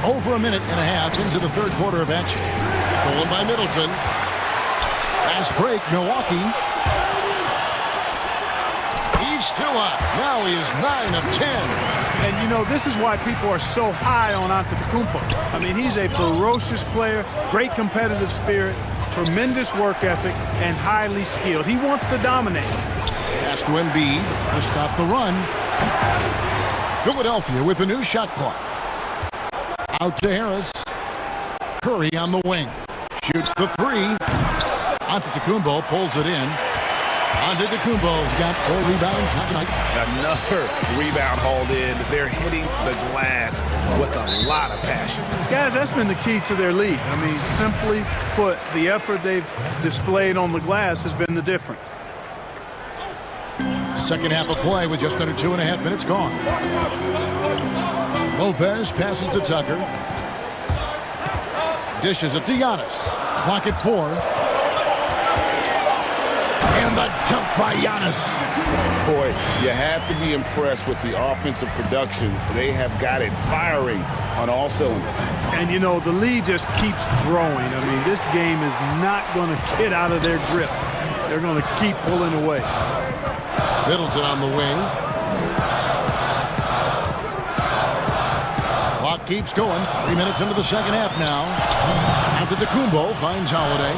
Over a minute and a half into the third quarter of action. Stolen by Middleton. Fast break, Milwaukee. He's still up. Now he is 9 of 10. And, you know, this is why people are so high on Antetokounmpo. I mean, he's a ferocious player, great competitive spirit, tremendous work ethic, and highly skilled. He wants to dominate. Pass to Embiid to stop the run. Philadelphia with a new shot clock. Out to Harris. Curry on the wing. Shoots the 3. Antetokounmpo pulls it in. Antetokounmpo's got 4 rebounds now tonight. Another rebound hauled in. They're hitting the glass with a lot of passion. Guys, that's been the key to their lead. I mean, simply put, the effort they've displayed on the glass has been the difference. Second half of play with just under 2.5 minutes gone. Lopez passes to Tucker. Dishes it to Giannis. Clock at 4. And the jump by Giannis. Boy, you have to be impressed with the offensive production. They have got it firing on all cylinders. And, you know, the lead just keeps growing. I mean, this game is not going to get out of their grip. They're going to keep pulling away. Middleton on the wing. Clock keeps going. 3 minutes into the second half now. Antetokounmpo finds Holiday.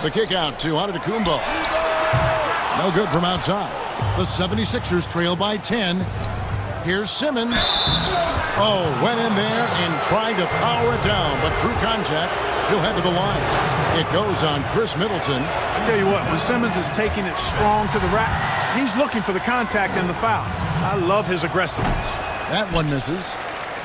The kick out to Antetokounmpo. No good from outside. The 76ers trail by 10. Here's Simmons. Oh, went in there and tried to power it down, but drew contact. He'll head to the line. It goes on Chris Middleton. I tell you what, when Simmons is taking it strong to the rack, he's looking for the contact and the foul. I love his aggressiveness. That one misses.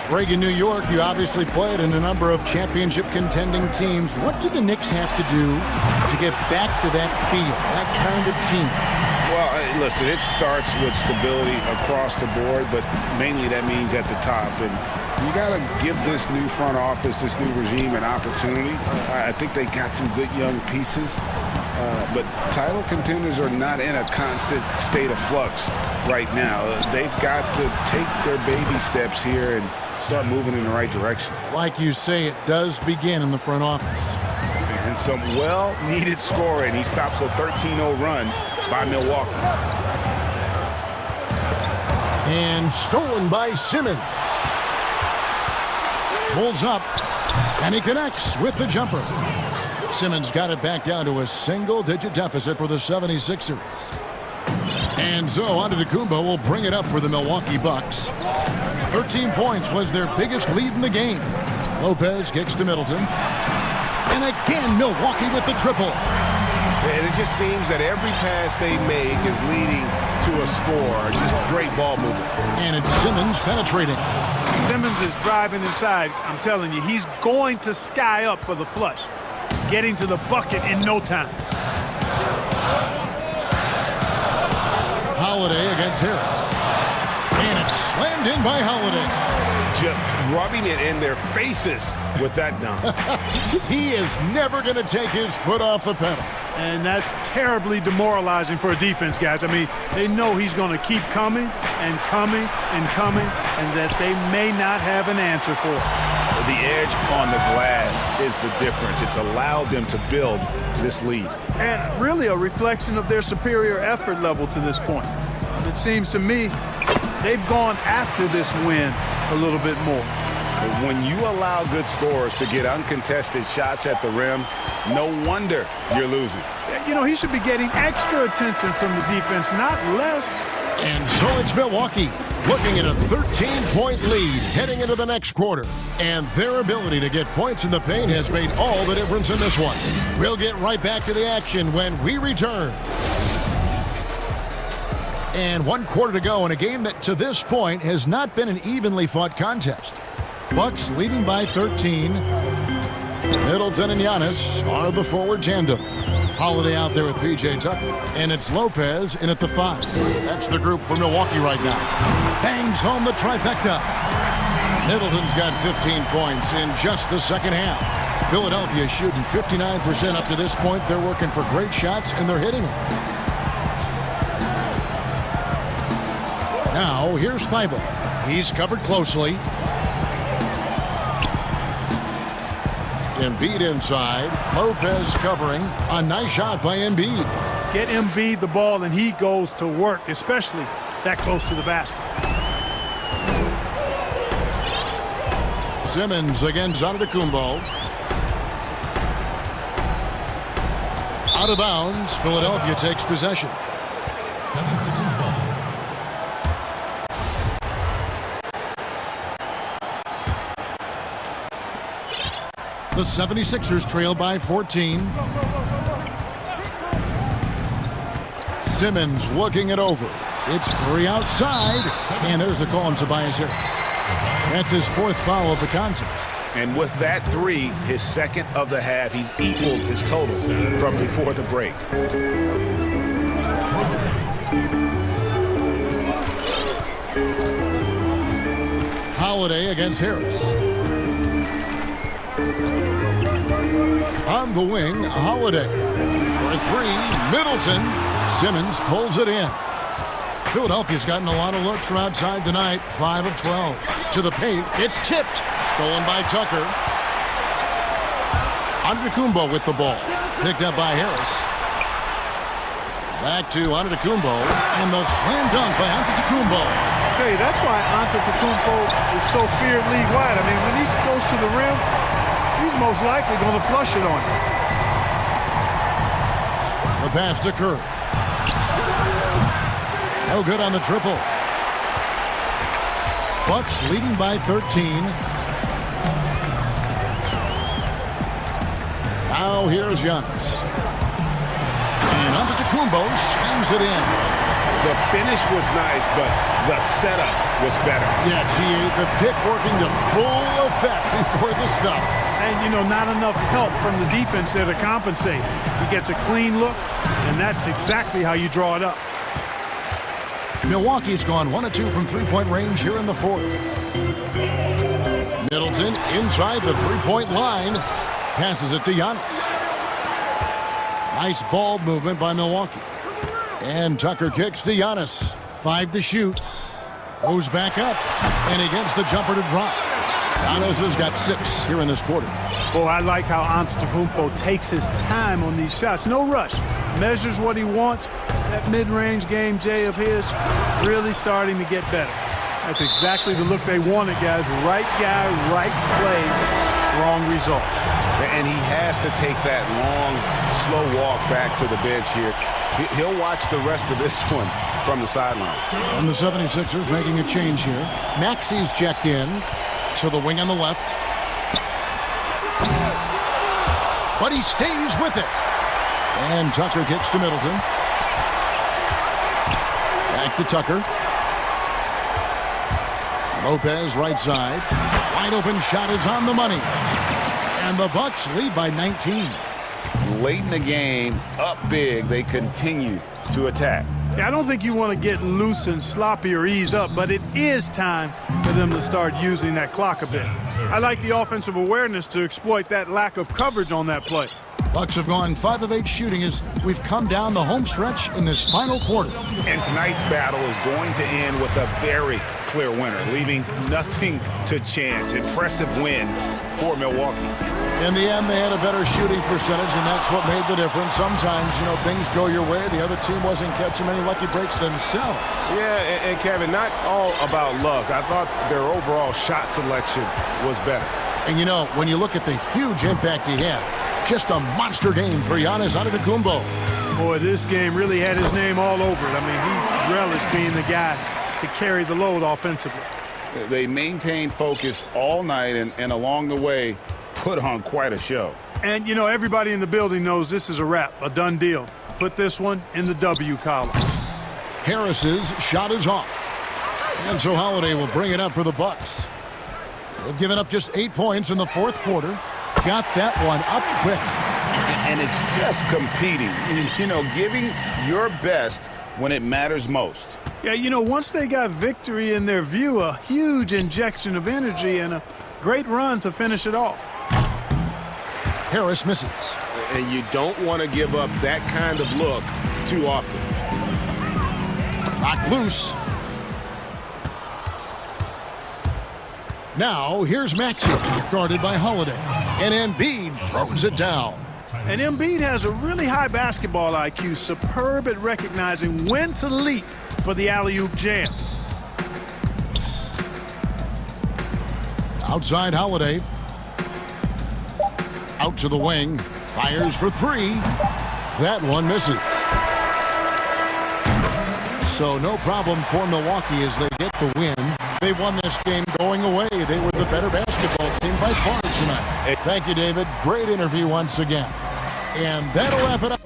Greg, in New York, you obviously played in a number of championship contending teams. What do the Knicks have to do to get back to that field, that kind of team? Well, listen, it starts with stability across the board, but mainly that means at the top. And you got to give this new front office, this new regime, an opportunity. I think they got some good young pieces. But title contenders are not in a constant state of flux right now. They've got to take their baby steps here and start moving in the right direction. Like you say, it does begin in the front office. And some well-needed scoring. He stops a 13-0 run by Milwaukee. And stolen by Simmons. Pulls up, and he connects with the jumper. Simmons got it back down to a single-digit deficit for the 76ers. And so Antetokounmpo will bring it up for the Milwaukee Bucks. 13 points was their biggest lead in the game. Lopez kicks to Middleton. And again, Milwaukee with the triple. And it just seems that every pass they make is leading to a score. Just great ball movement. And it's Simmons penetrating. Simmons is driving inside. I'm telling you, he's going to sky up for the flush. Getting to the bucket in no time. Holiday against Harris. And it's slammed in by Holiday. Just rubbing it in their faces with that dunk. He is never going to take his foot off the pedal. And that's terribly demoralizing for a defense, guys. I mean, they know he's going to keep coming and coming and coming, and that they may not have an answer for it. The edge on the glass is the difference. It's allowed them to build this lead. And really a reflection of their superior effort level to this point. And it seems to me they've gone after this win a little bit more. When you allow good scorers to get uncontested shots at the rim, no wonder you're losing. You know, he should be getting extra attention from the defense, not less. And so it's Milwaukee looking at a 13-point lead heading into the next quarter. And their ability to get points in the paint has made all the difference in this one. We'll get right back to the action when we return. And 1 quarter to go in a game that to this point has not been an evenly fought contest. Bucks leading by 13. Middleton and Giannis are the forward tandem. Holiday out there with P.J. Tucker. And it's Lopez in at the 5. That's the group for Milwaukee right now. Bangs home the trifecta. Middleton's got 15 points in just the second half. Philadelphia shooting 59% up to this point. They're working for great shots, and they're hitting them. Now, here's Thibault. He's covered closely. Embiid inside. Lopez covering. A nice shot by Embiid. Get Embiid the ball and he goes to work, especially that close to the basket. Simmons against Antetokounmpo. Out of bounds. Philadelphia takes possession. 76ers ball. The 76ers trail by 14. Simmons looking it over. It's 3 outside. And there's the call on Tobias Harris. That's his 4th foul of the contest. And with that 3, his 2nd of the half, he's equaled his total from before the break. Holiday against Harris. On the wing, Holiday. For 3, Middleton. Simmons pulls it in. Philadelphia's gotten a lot of looks from outside tonight. 5 of 12. To the paint. It's tipped. Stolen by Tucker. Antetokounmpo with the ball. Picked up by Harris. Back to Antetokounmpo. And the slam dunk by Antetokounmpo. I'll tell you, that's why Antetokounmpo is so feared league-wide. I mean, when he's close to the rim, he's most likely going to flush it on you. The pass to Kerr. No good on the triple. Bucks leading by 13. Now here's Giannis. And Antetokounmpo slams it in. The finish was nice, but the setup was better. Yeah, G.A., the pick working to full effect before the stuff. And, you know, not enough help from the defense there to compensate. He gets a clean look, and that's exactly how you draw it up. Milwaukee's gone 1 of 2 from three-point range here in the 4th. Middleton inside the three-point line. Passes it to Giannis. Nice ball movement by Milwaukee. And Tucker kicks to Giannis. 5 to shoot. Goes back up. And he gets the jumper to drop. Giannis has got 6 here in this quarter. Well, I like how Antetokounmpo takes his time on these shots. No rush. Measures what he wants. That mid-range game, Jay, of his, really starting to get better. That's exactly the look they wanted, guys. Right guy, right play, strong result. And he has to take that long, slow walk back to the bench here. He'll watch the rest of this one from the sideline. And the 76ers making a change here. Maxi's checked in to the wing on the left. but he stays with it. And Tucker kicks to Middleton. Back to Tucker. Lopez right side. Wide open shot is on the money. And the Bucks lead by 19. Late in the game, up big, they continue to attack. Yeah, I don't think you want to get loose and sloppy or ease up, but it is time for them to start using that clock a bit. I like the offensive awareness to exploit that lack of coverage on that play. Bucks have gone 5 of 8 shooting as we've come down the home stretch in this final quarter. And tonight's battle is going to end with a very clear winner, leaving nothing to chance. Impressive win for Milwaukee. In the end, they had a better shooting percentage, and that's what made the difference. Sometimes, things go your way. The other team wasn't catching many lucky breaks themselves. Yeah, and Kevin, not all about luck. I thought their overall shot selection was better. And, when you look at the huge impact he had, just a monster game for Giannis Antetokounmpo. Boy, this game really had his name all over it. I mean, he relished being the guy to carry the load offensively. They maintained focus all night and along the way, put on quite a show. And, everybody in the building knows this is a wrap, a done deal. Put this one in the W column. Harris's shot is off. And so Holiday will bring it up for the Bucks. They've given up just 8 points in the fourth quarter. Got that one up quick. And it's just competing, giving your best when it matters most. Yeah, once they got victory in their view, a huge injection of energy and a great run to finish it off. Harris misses. And you don't want to give up that kind of look too often. Knocked loose. Now, here's Maxey, guarded by Holiday. And Embiid throws it down. And Embiid has a really high basketball IQ, superb at recognizing when to leap for the alley-oop jam. Outside Holiday. Out to the wing. Fires for 3. That one misses. So no problem for Milwaukee as they get the win. They won this game going away. They were the better basketball team by far tonight. Thank you, David. Great interview once again. And that'll wrap it up.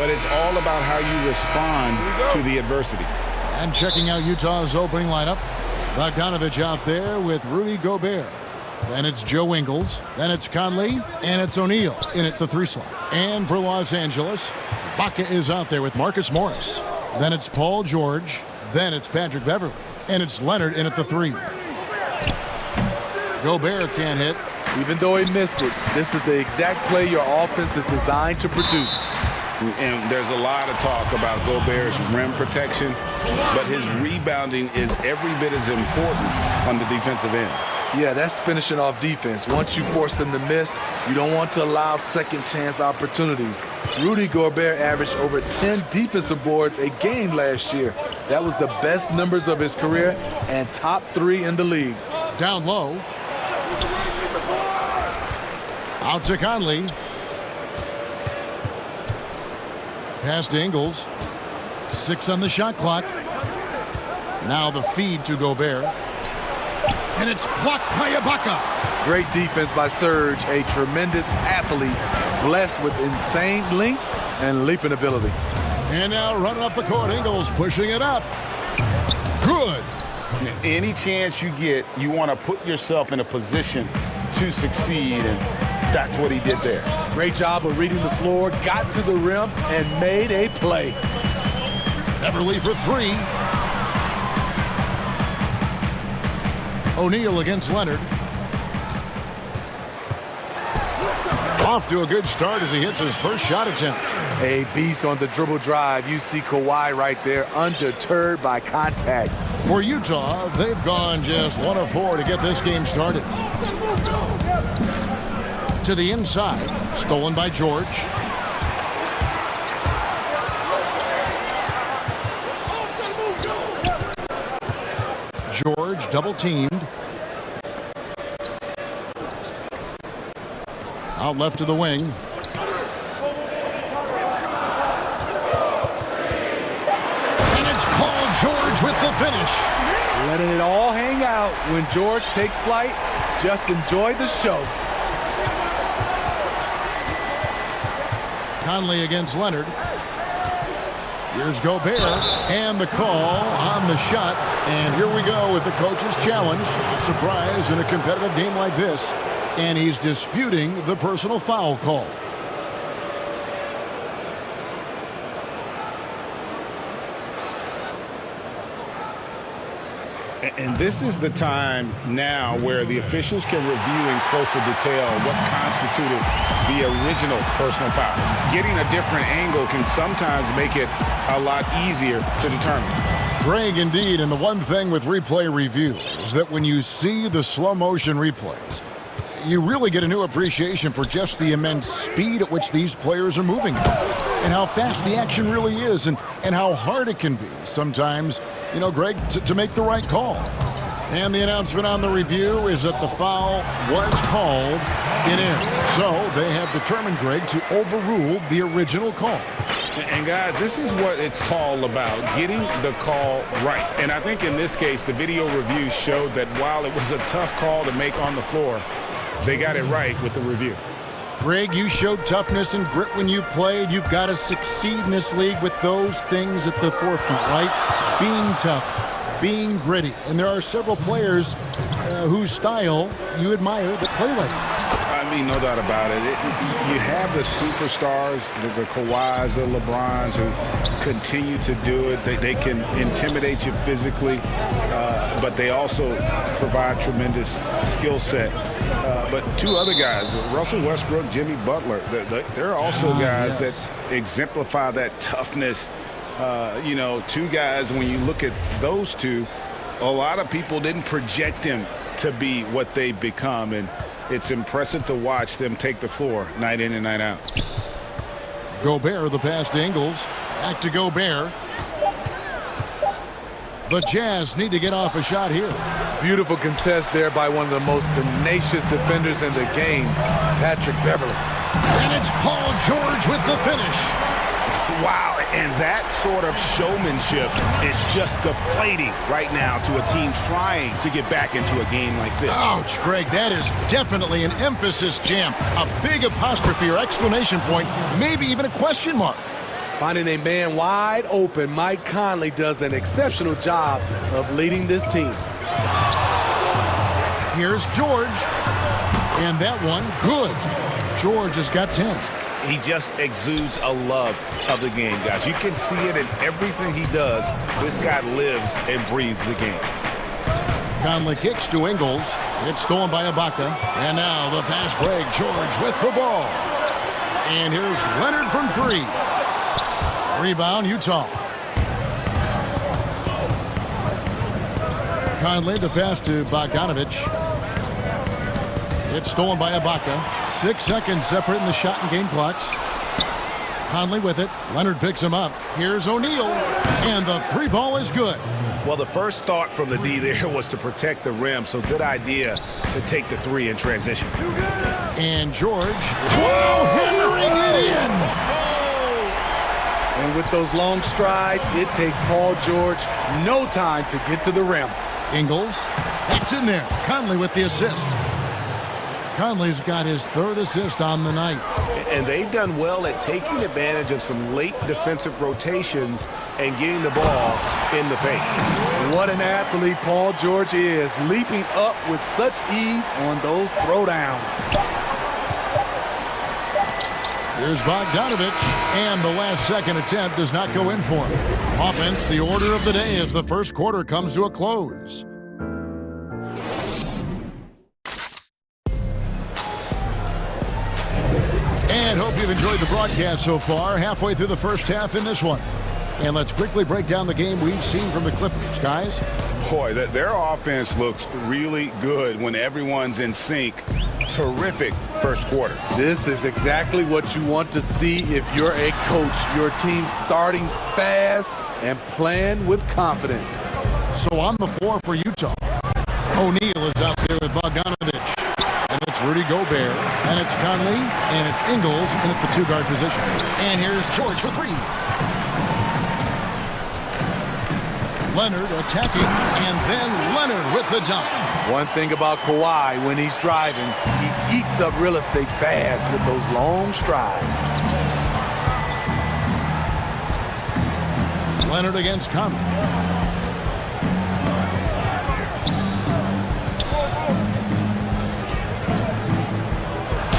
but it's all about how you respond to the adversity. And checking out Utah's opening lineup, Bogdanovich out there with Rudy Gobert. Then it's Joe Ingles, then it's Conley, and it's O'Neal in at the 3 slot. And for Los Angeles, Ibaka is out there with Marcus Morris. Then it's Paul George, then it's Patrick Beverley, and it's Leonard in at the 3. Gobert can't hit. Even though he missed it, this is the exact play your offense is designed to produce. And there's a lot of talk about Gobert's rim protection, but his rebounding is every bit as important on the defensive end. Yeah, that's finishing off defense. Once you force them to miss, you don't want to allow second chance opportunities. Rudy Gobert averaged over 10 defensive boards a game last year. That was the best numbers of his career and top 3 in the league. Down low. Out to Conley. Pass to Ingles. 6 on the shot clock. Now the feed to Gobert. And it's blocked by Ibaka. Great defense by Serge, a tremendous athlete, blessed with insane length and leaping ability. And now running up the court, Ingles pushing it up. Good. Any chance you get, you want to put yourself in a position to succeed, and that's what he did there. Great job of reading the floor, got to the rim, and made a play. Beverley for 3. O'Neal against Leonard. Off to a good start as he hits his first shot attempt. A beast on the dribble drive. You see Kawhi right there, undeterred by contact. For Utah, they've gone just 1 of 4 to get this game started. To the inside, stolen by George. George double-teamed. Out left to the wing. And it's Paul George with the finish. Letting it all hang out. When George takes flight, just enjoy the show. Conley against Leonard. Here's Gobert, and the call on the shot. And here we go with the coach's challenge. Surprise in a competitive game like this. And he's disputing the personal foul call. And this is the time now where the officials can review in closer detail what constituted the original personal foul. Getting a different angle can sometimes make it a lot easier to determine. Greg, indeed, and the one thing with replay review is that when you see the slow motion replays, you really get a new appreciation for just the immense speed at which these players are moving and how fast the action really is and how hard it can be sometimes, you know, Greg, to make the right call. And the announcement on the review is that the foul was called in. So they have determined, Greg, to overrule the original call. And guys, this is what it's all about, getting the call right. And I think in this case, the video review showed that while it was a tough call to make on the floor, they got it right with the review. Greg, you showed toughness and grit when you played. You've got to succeed in this league with those things at the forefront, right? Being tough, being gritty. And there are several players whose style you admire that play like it. I mean, no doubt about it. You have the superstars, the Kawhis, the LeBrons, who continue to do it. They can intimidate you physically, but they also provide tremendous skill set. But two other guys, Russell Westbrook, Jimmy Butler, they're also guys that exemplify that toughness. You know, two guys, when you look at those two, a lot of people didn't project them to be what they've become. And it's impressive to watch them take the floor night in and night out. Gobert, the pass to Ingles. Back to Gobert. The Jazz need to get off a shot here. Beautiful contest there by one of the most tenacious defenders in the game, Patrick Beverley. And it's Paul George with the finish. Wow, and that sort of showmanship is just deflating right now to a team trying to get back into a game like this. Ouch, Greg, that is definitely an emphasis jam. A big apostrophe or exclamation point, maybe even a question mark. Finding a man wide open, Mike Conley does an exceptional job of leading this team. Here's George. And that one, good. George has got 10. He just exudes a love of the game, guys. You can see it in everything he does. This guy lives and breathes the game. Conley kicks to Ingles. It's stolen by Ibaka. And now the fast break. George with the ball. And here's Leonard from 3. Rebound, Utah. Conley, the pass to Bogdanovich. It's stolen by Ibaka. 6 seconds separating the shot and game clocks. Conley with it. Leonard picks him up. Here's O'Neal. And the 3 ball is good. Well, the first thought from the D there was to protect the rim, so good idea to take the 3 in transition. And George, hammering it in. And with those long strides, it takes Paul George no time to get to the rim. Ingles, that's in there. Conley with the assist. Conley's got his 3rd assist on the night. And they've done well at taking advantage of some late defensive rotations and getting the ball in the paint. What an athlete Paul George is, leaping up with such ease on those throwdowns. Here's Bogdanovich, and the last second attempt does not go in for him. Offense, the order of the day as the first quarter comes to a close. And hope you've enjoyed the broadcast so far. Halfway through the first half in this one. And let's quickly break down the game we've seen from the Clippers, guys. Boy, their offense looks really good when everyone's in sync. Terrific first quarter. This is exactly what you want to see if you're a coach. Your team starting fast and playing with confidence. So on the floor for Utah, O'Neal is out there with Bogdanovich. And it's Rudy Gobert, and it's Conley, and it's Ingles, and at the 2-guard position. And here's George for 3. Leonard attacking, and then Leonard with the dunk. One thing about Kawhi, when he's driving, he eats up real estate fast with those long strides. Leonard against Conley.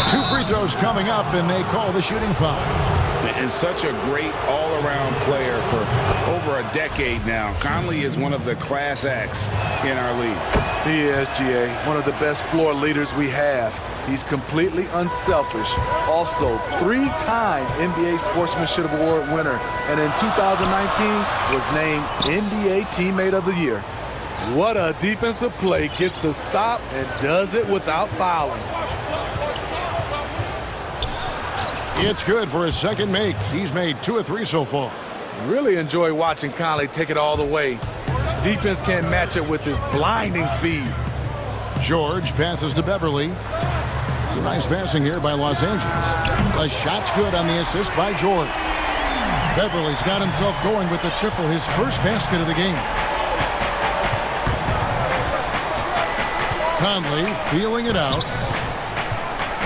Two free throws coming up, and they call the shooting foul. And such a great all-around player for over a decade now. Conley is one of the class acts in our league. He is, GA, one of the best floor leaders we have. He's completely unselfish. Also, 3-time NBA Sportsmanship Award winner, and in 2019 was named NBA Teammate of the Year. What a defensive play. Gets the stop and does it without fouling. It's good for his second make. He's made 2 of 3 so far. Really enjoy watching Conley take it all the way. Defense can't match it with his blinding speed. George passes to Beverly. Some nice passing here by Los Angeles. The shot's good on the assist by George. Beverly's got himself going with the triple, his first basket of the game. Conley feeling it out.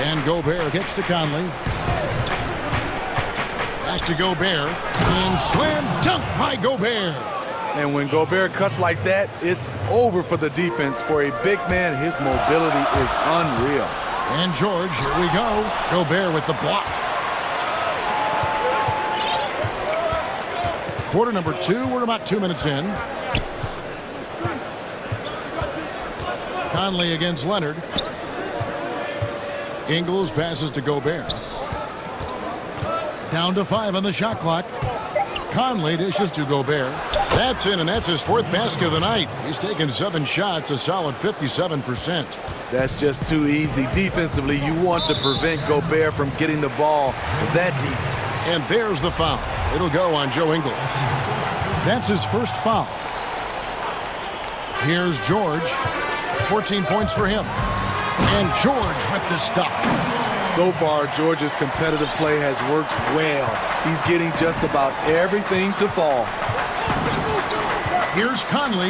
And Gobert gets to Conley. Back to Gobert. And slam dunk by Gobert. And when Gobert cuts like that, it's over for the defense. For a big man, his mobility is unreal. And George, here we go. Gobert with the block. Quarter number 2. We're about 2 minutes in. Conley against Leonard. Ingles passes to Gobert. Down to 5 on the shot clock. Conley dishes to Gobert. That's in, and that's his 4th basket of the night. He's taken 7 shots, a solid 57%. That's just too easy. Defensively, you want to prevent Gobert from getting the ball that deep. And there's the foul. It'll go on Joe Ingles. That's his first foul. Here's George. 14 points for him. And George with the stuff. So far, George's competitive play has worked well. He's getting just about everything to fall. Here's Conley.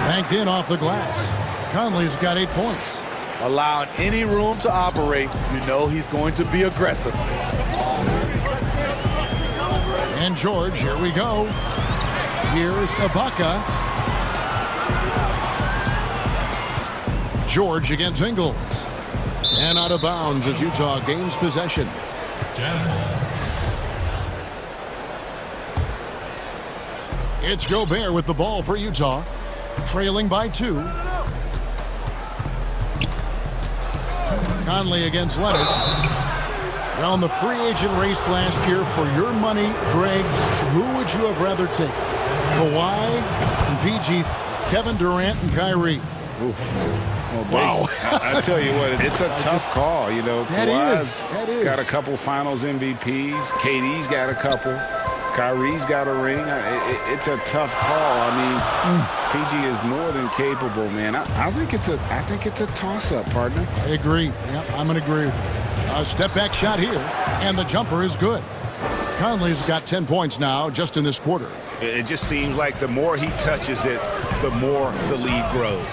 Banked in off the glass. Conley's got 8 points. Allowing any room to operate, you know he's going to be aggressive. And George, here we go. Here's Ibaka. George against Ingles. And out of bounds as Utah gains possession. It's Gobert with the ball for Utah. Trailing by 2. Conley against Leonard. Around the free agent race last year, for your money, Greg, who would you have rather take? Kawhi and PG, Kevin Durant and Kyrie. Oof. Well, wow. I tell you what, it's a tough call. You know, Kawhi's got a couple finals MVPs. KD's got a couple. Kyrie's got a ring. It's a tough call. I mean, PG is more than capable, man. I think it's a toss-up, partner. I agree. Yeah, I'm going to agree with you. A step-back shot here, and the jumper is good. Conley's got 10 points now just in this quarter. It just seems like the more he touches it, the more the lead grows.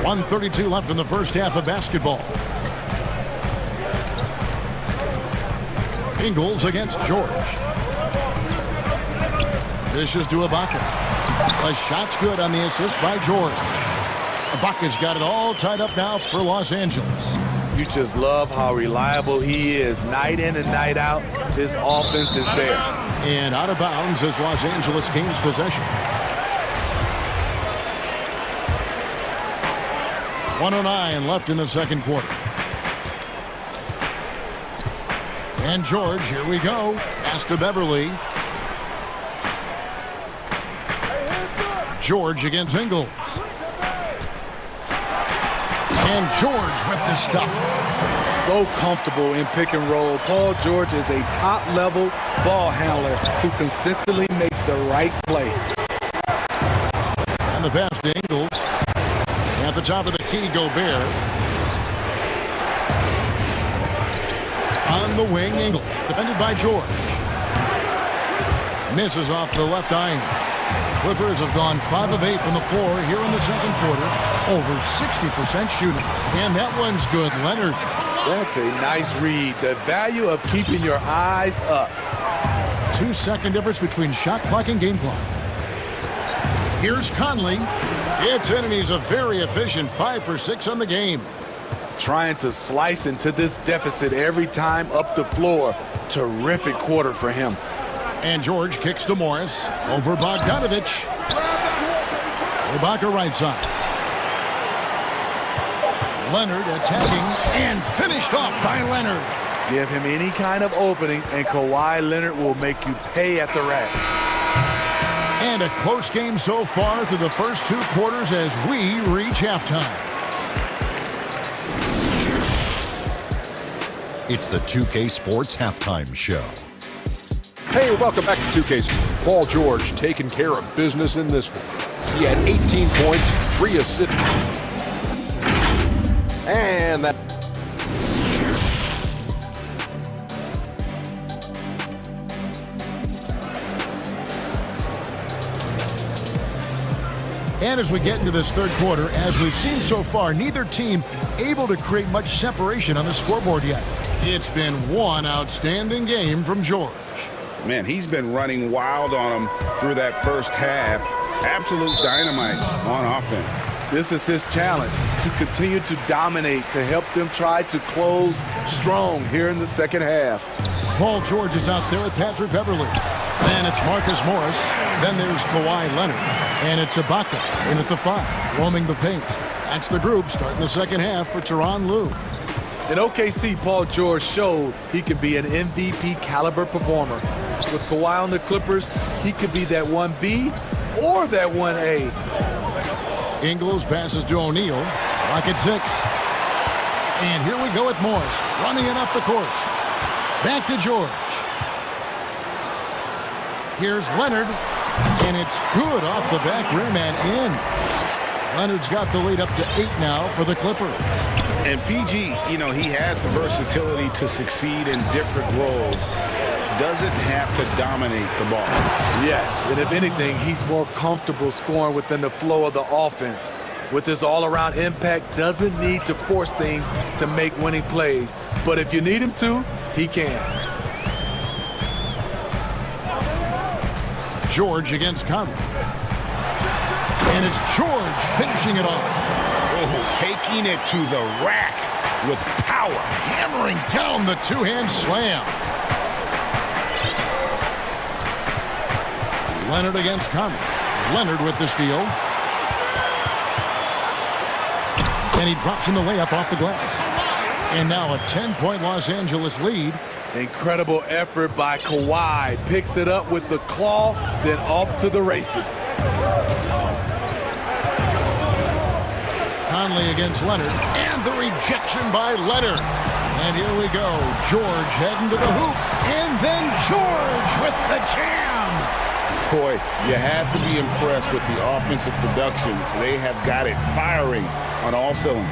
1:32 left in the first half of basketball. Ingles against George. Dishes to Ibaka. The shot's good on the assist by George. Ibaka's got it all tied up now for Los Angeles. You just love how reliable he is. Night in and night out, this offense is there. And out of bounds as Los Angeles gains possession. 1:09 left in the second quarter. And George, here we go. Pass to Beverly. George against Ingles. And George with the stuff. So comfortable in pick and roll. Paul George is a top-level ball handler who consistently makes the right play. And the pass to Ingles. At the top of the key, Gobert. On the wing, Ingles. Defended by George. Misses off the left iron. Clippers have gone 5 of 8 from the floor here in the second quarter. Over 60% shooting. And that one's good. Leonard. That's a nice read. The value of keeping your eyes up. 2-second difference between shot clock and game clock. Here's Conley. It's in, and he's a very efficient 5 for 6 on the game. Trying to slice into this deficit every time up the floor. Terrific quarter for him. And George kicks to Morris. Over Bogdanovich. Ibaka right side. Leonard attacking and finished off by Leonard. Give him any kind of opening, and Kawhi Leonard will make you pay at the rack. And a close game so far through the first 2 quarters as we reach halftime. It's the 2K Sports Halftime Show. Hey, welcome back to 2K Sports. Paul George taking care of business in this one. He had 18 points, 3 assists. And that... And as we get into this third quarter, as we've seen so far, neither team able to create much separation on the scoreboard yet. It's been one outstanding game from George. Man, he's been running wild on him through that first half. Absolute dynamite on offense. This is his challenge, to continue to dominate, to help them try to close strong here in the second half. Paul George is out there with Patrick Beverly. Then it's Marcus Morris. Then there's Kawhi Leonard. And it's Ibaka in at the 5, roaming the paint. That's the group starting the second half for Tyronn Lue. In OKC, Paul George showed he could be an MVP caliber performer. With Kawhi on the Clippers, he could be that 1B or that 1A. Ingles passes to O'Neal. Rocket 6. And here we go with Morris running it up the court. Back to George. Here's Leonard. And it's good off the back rim and in. Leonard's got the lead up to 8 now for the Clippers. And PG, you know, he has the versatility to succeed in different roles. Doesn't have to dominate the ball. Yes, and if anything, he's more comfortable scoring within the flow of the offense. With his all-around impact, doesn't need to force things to make winning plays. But if you need him to, He can. George against Conley. And it's George finishing it off. Oh, taking it to the rack with power. Hammering down the two-hand slam. Leonard against Conley. Leonard with the steal. And he drops in the layup off the glass. And now a 10-point Los Angeles lead. Incredible effort by Kawhi. Picks it up with the claw, then off to the races. Conley against Leonard. And the rejection by Leonard. And here we go. George heading to the hoop. And then George with the jam. Boy, you have to be impressed with the offensive production. They have got it firing on all cylinders.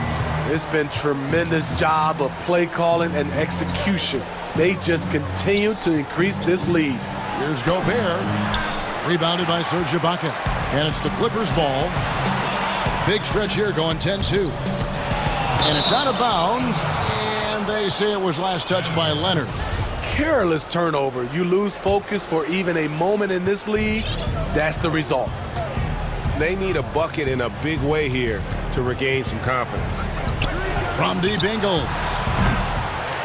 It's been tremendous job of play calling and execution. They just continue to increase this lead. Here's Gobert. Rebounded by Serge Ibaka. And it's the Clippers ball. Big stretch here going 10-2. And it's out of bounds. And they say it was last touched by Leonard. Careless turnover. You lose focus for even a moment in this league. That's the result. They need a bucket in a big way here to regain some confidence. From deep Ingles.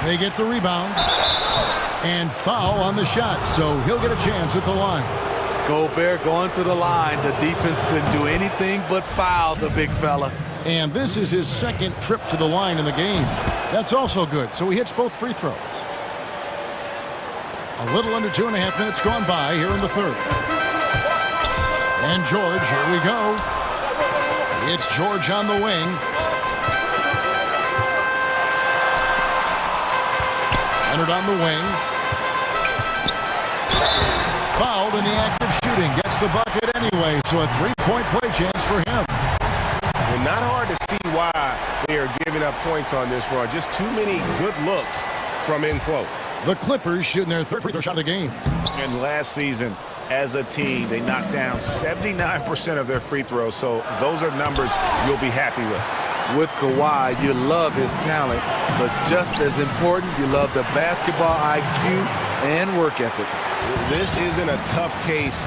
They get the rebound. And foul on the shot, so he'll get a chance at the line. Gobert going to the line. The defense couldn't do anything but foul the big fella. And this is his second trip to the line in the game. That's also good, so he hits both free throws. A little under 2.5 minutes gone by here in the third. And George, here we go. It's George on the wing. Leonard on the wing. Fouled in the act of shooting. Gets the bucket anyway, so a three-point play chance for him. And not hard to see why they are giving up points on this run. Just too many good looks from in close. The Clippers shooting their third free throw shot of the game. And last season, as a team, they knocked down 79% of their free throws, so those are numbers you'll be happy with. With Kawhi, you love his talent, but just as important, you love the basketball IQ and work ethic. This isn't a tough case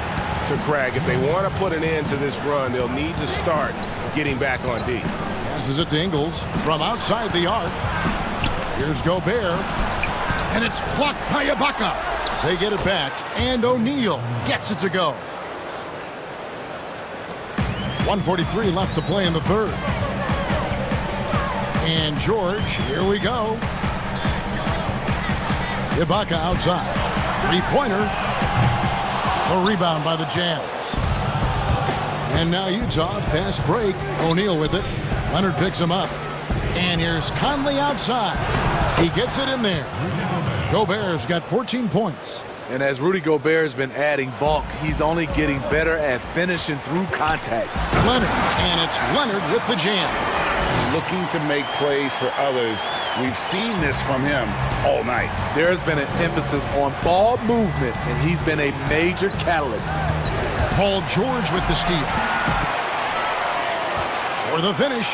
to crack. If they want to put an end to this run, they'll need to start getting back on D. Passes it to Ingles from outside the arc. Here's Gobert. And it's blocked by Ibaka. They get it back, and O'Neal gets it to go. 1:43 left to play in the third. And George, here we go. Ibaka outside. Three-pointer. A rebound by the Jazz. And now Utah, fast break. O'Neal with it. Leonard picks him up. And here's Conley outside. He gets it in there. Gobert's got 14 points. And as Rudy Gobert has been adding bulk, he's only getting better at finishing through contact. Leonard, and it's Leonard with the jam. Looking to make plays for others. We've seen this from him all night. There's been an emphasis on ball movement, and he's been a major catalyst. Paul George with the steal. For the finish,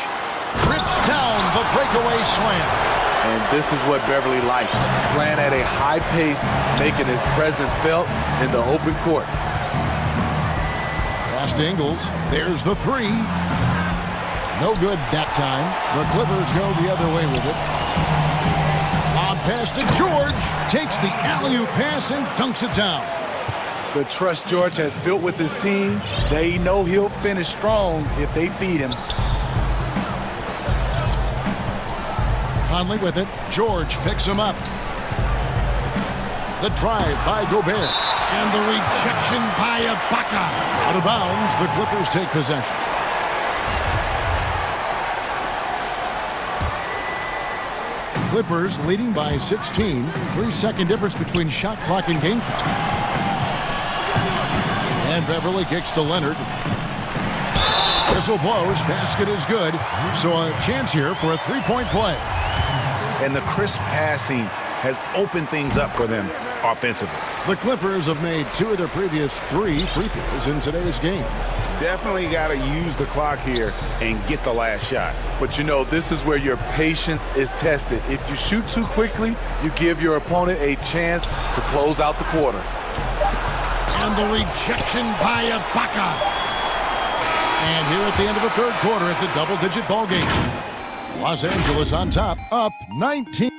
rips down the breakaway slam. And this is what Beverly likes, playing at a high pace, making his presence felt in the open court. Pass to Ingles. There's the three. No good that time. The Clippers go the other way with it. Lob pass to George. Takes the alley-oop pass and dunks it down. The trust George has built with his team, they know he'll finish strong if they feed him. Conley with it. George picks him up. The drive by Gobert. And the rejection by Ibaka. Out of bounds, the Clippers take possession. Clippers leading by 16. 3-second difference between shot clock and game clock. And Beverly kicks to Leonard. Whistle blows. Basket is good. So a chance here for a three-point play. And the crisp passing has opened things up for them offensively. The Clippers have made 2 of their previous 3 free throws in today's game. Definitely got to use the clock here and get the last shot. But you know, this is where your patience is tested. If you shoot too quickly, you give your opponent a chance to close out the quarter. And the rejection by Ibaka. And here at the end of the third quarter, it's a double-digit ball game. Los Angeles on top, up 19.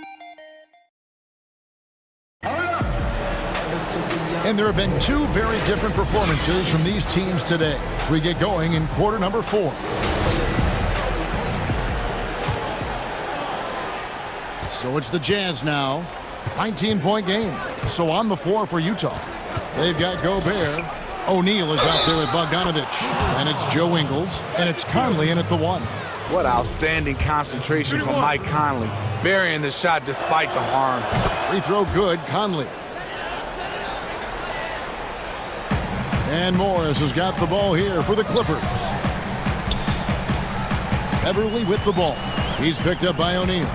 And there have been two very different performances from these teams today as we get going in quarter number 4. So it's the Jazz now. 19-point game. So on the floor for Utah. They've got Gobert. O'Neal is out there with Bogdanovich. And it's Joe Ingles. And it's Conley in at the 1. What outstanding concentration from Mike Conley. Burying the shot despite the harm. Free throw good, Conley. And Morris has got the ball here for the Clippers. Beverly with the ball. He's picked up by O'Neal.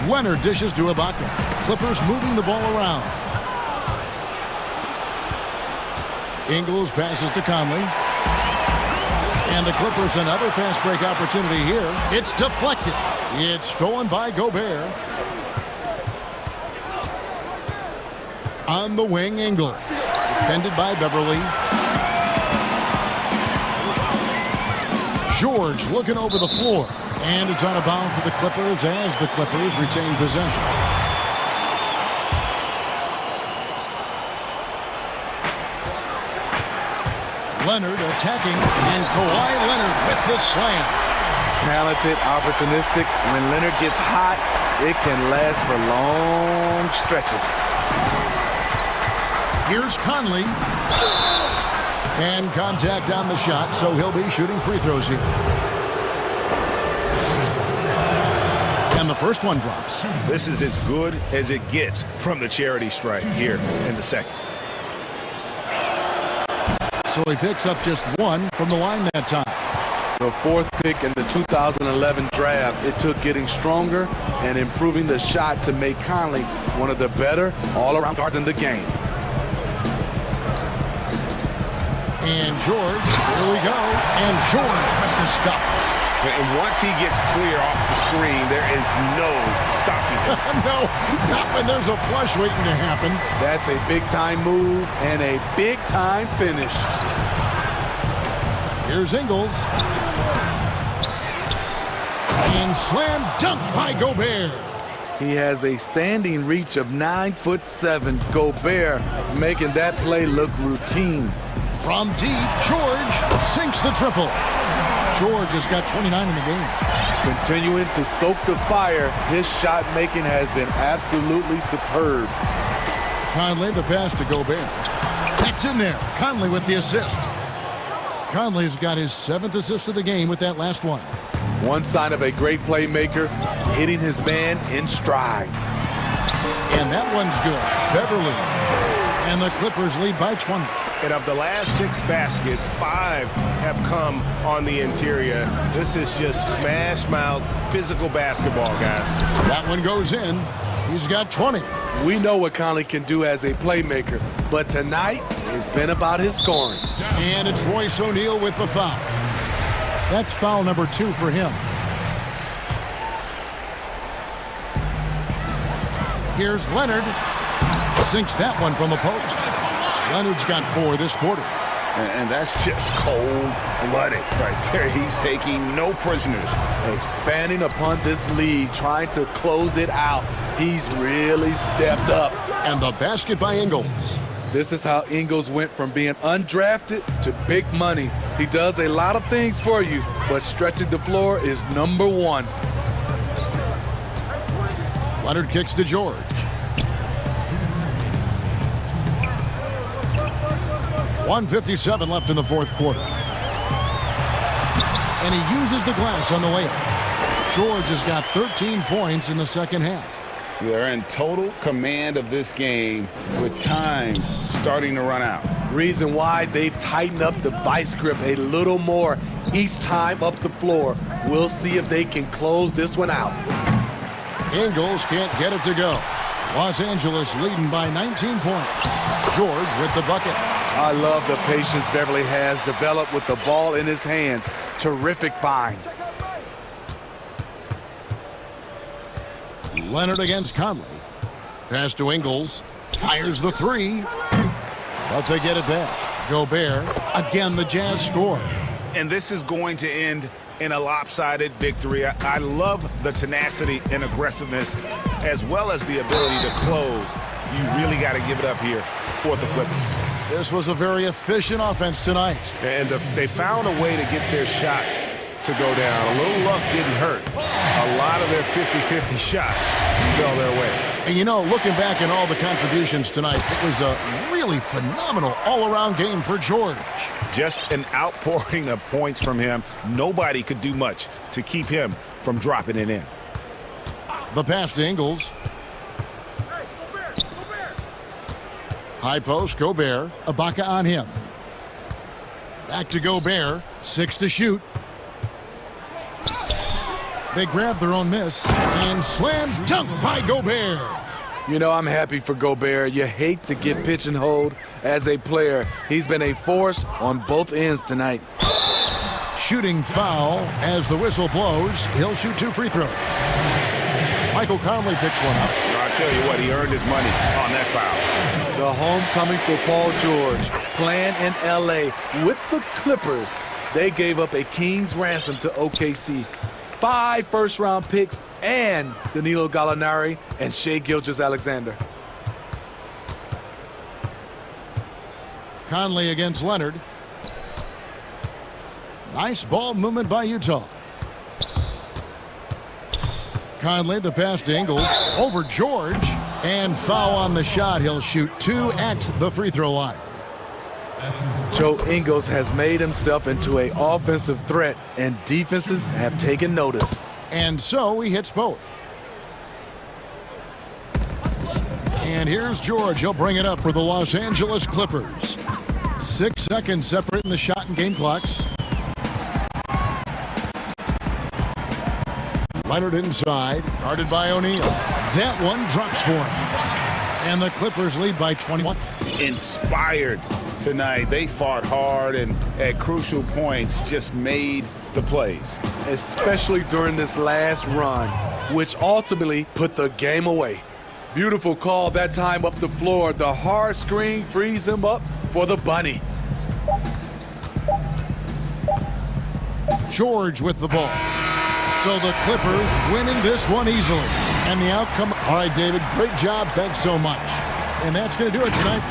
Leonard dishes to Ibaka. Clippers moving the ball around. Ingles passes to Conley. And the Clippers another fast break opportunity here. It's deflected. It's stolen by Gobert. On the wing, Ingles. Defended by Beverly. George looking over the floor. And is out of bounds to the Clippers as the Clippers retain possession. Leonard attacking, and Kawhi Leonard with the slam. Talented, opportunistic. When Leonard gets hot, it can last for long stretches. Here's Conley. And contact on the shot, so he'll be shooting free throws here. And the first one drops. This is as good as it gets from the charity stripe here in the second. So he picks up just one from the line that time. The fourth pick in the 2011 draft, it took getting stronger and improving the shot to make Conley one of the better all-around guards in the game. And George, here we go. And George with the stuff. And once he gets clear off the screen, there is no stopping him. No, not when there's a flush waiting to happen. That's a big-time move and a big-time finish. Here's Ingles. And slam dunk by Gobert. He has a standing reach of 9'7". Gobert making that play look routine. From deep, George sinks the triple. George has got 29 in the game. Continuing to stoke the fire, his shot making has been absolutely superb. Conley, the pass to Gobert. That's in there. Conley with the assist. Conley's got his 7th assist of the game with that last one. One sign of a great playmaker, hitting his man in stride. And that one's good. Beverly. And the Clippers lead by 20. And of the last 6 baskets, 5 have come on the interior. This is just smash-mouth physical basketball, guys. That one goes in. He's got 20. We know what Conley can do as a playmaker, but tonight it's been about his scoring. And it's Royce O'Neal with the foul. That's foul number 2 for him. Here's Leonard. Sinks that one from the post. Leonard's got 4 this quarter. And that's just cold-blooded right there. He's taking no prisoners. Expanding upon this lead, trying to close it out. He's really stepped up. And the basket by Ingles. This is how Ingles went from being undrafted to big money. He does a lot of things for you, but stretching the floor is number 1. Leonard kicks to George. .157 left in the fourth quarter. And he uses the glass on the layup. George has got 13 points in the second half. They're in total command of this game with time starting to run out. Reason why they've tightened up the vice grip a little more each time up the floor. We'll see if they can close this one out. Ingles can't get it to go. Los Angeles leading by 19 points. George with the bucket. I love the patience Beverly has developed with the ball in his hands. Terrific find. Leonard against Conley. Pass to Ingles. Fires the three. But they get it back. Gobert. Again, the Jazz score. And this is going to end in a lopsided victory. I love the tenacity and aggressiveness as well as the ability to close. You really got to give it up here for the Clippers. This was a very efficient offense tonight. And they found a way to get their shots to go down. A little luck didn't hurt. A lot of their 50-50 shots fell their way. And you know, looking back at all the contributions tonight, it was a really phenomenal all-around game for George. Just an outpouring of points from him. Nobody could do much to keep him from dropping it in. The pass to Ingles. High post, Gobert. Ibaka on him. Back to Gobert. 6 to shoot. They grab their own miss and slam dunk by Gobert. You know, I'm happy for Gobert. You hate to get pigeonholed as a player. He's been a force on both ends tonight. Shooting foul as the whistle blows. He'll shoot 2 free throws. Michael Conley picks one up. I'll tell you what, he earned his money on that foul. The homecoming for Paul George, playing in L.A. with the Clippers. They gave up a king's ransom to OKC. 5 first-round picks and Danilo Gallinari and Shai Gilgeous-Alexander. Conley against Leonard. Nice ball movement by Utah. Conley, the pass to Ingles. Over George. And foul on the shot. He'll shoot 2 at the free throw line. Joe Ingles has made himself into an offensive threat, and defenses have taken notice. And so he hits both. And here's George. He'll bring it up for the Los Angeles Clippers. 6 seconds separating the shot and game clocks. Leonard inside, guarded by O'Neal. That one drops for him. And the Clippers lead by 21. Inspired tonight. They fought hard and at crucial points just made the plays. Especially during this last run, which ultimately put the game away. Beautiful call that time up the floor. The hard screen frees him up for the bunny. George with the ball. So the Clippers winning this one easily. And the outcome, all right, David, great job. Thanks so much. And that's going to do it tonight.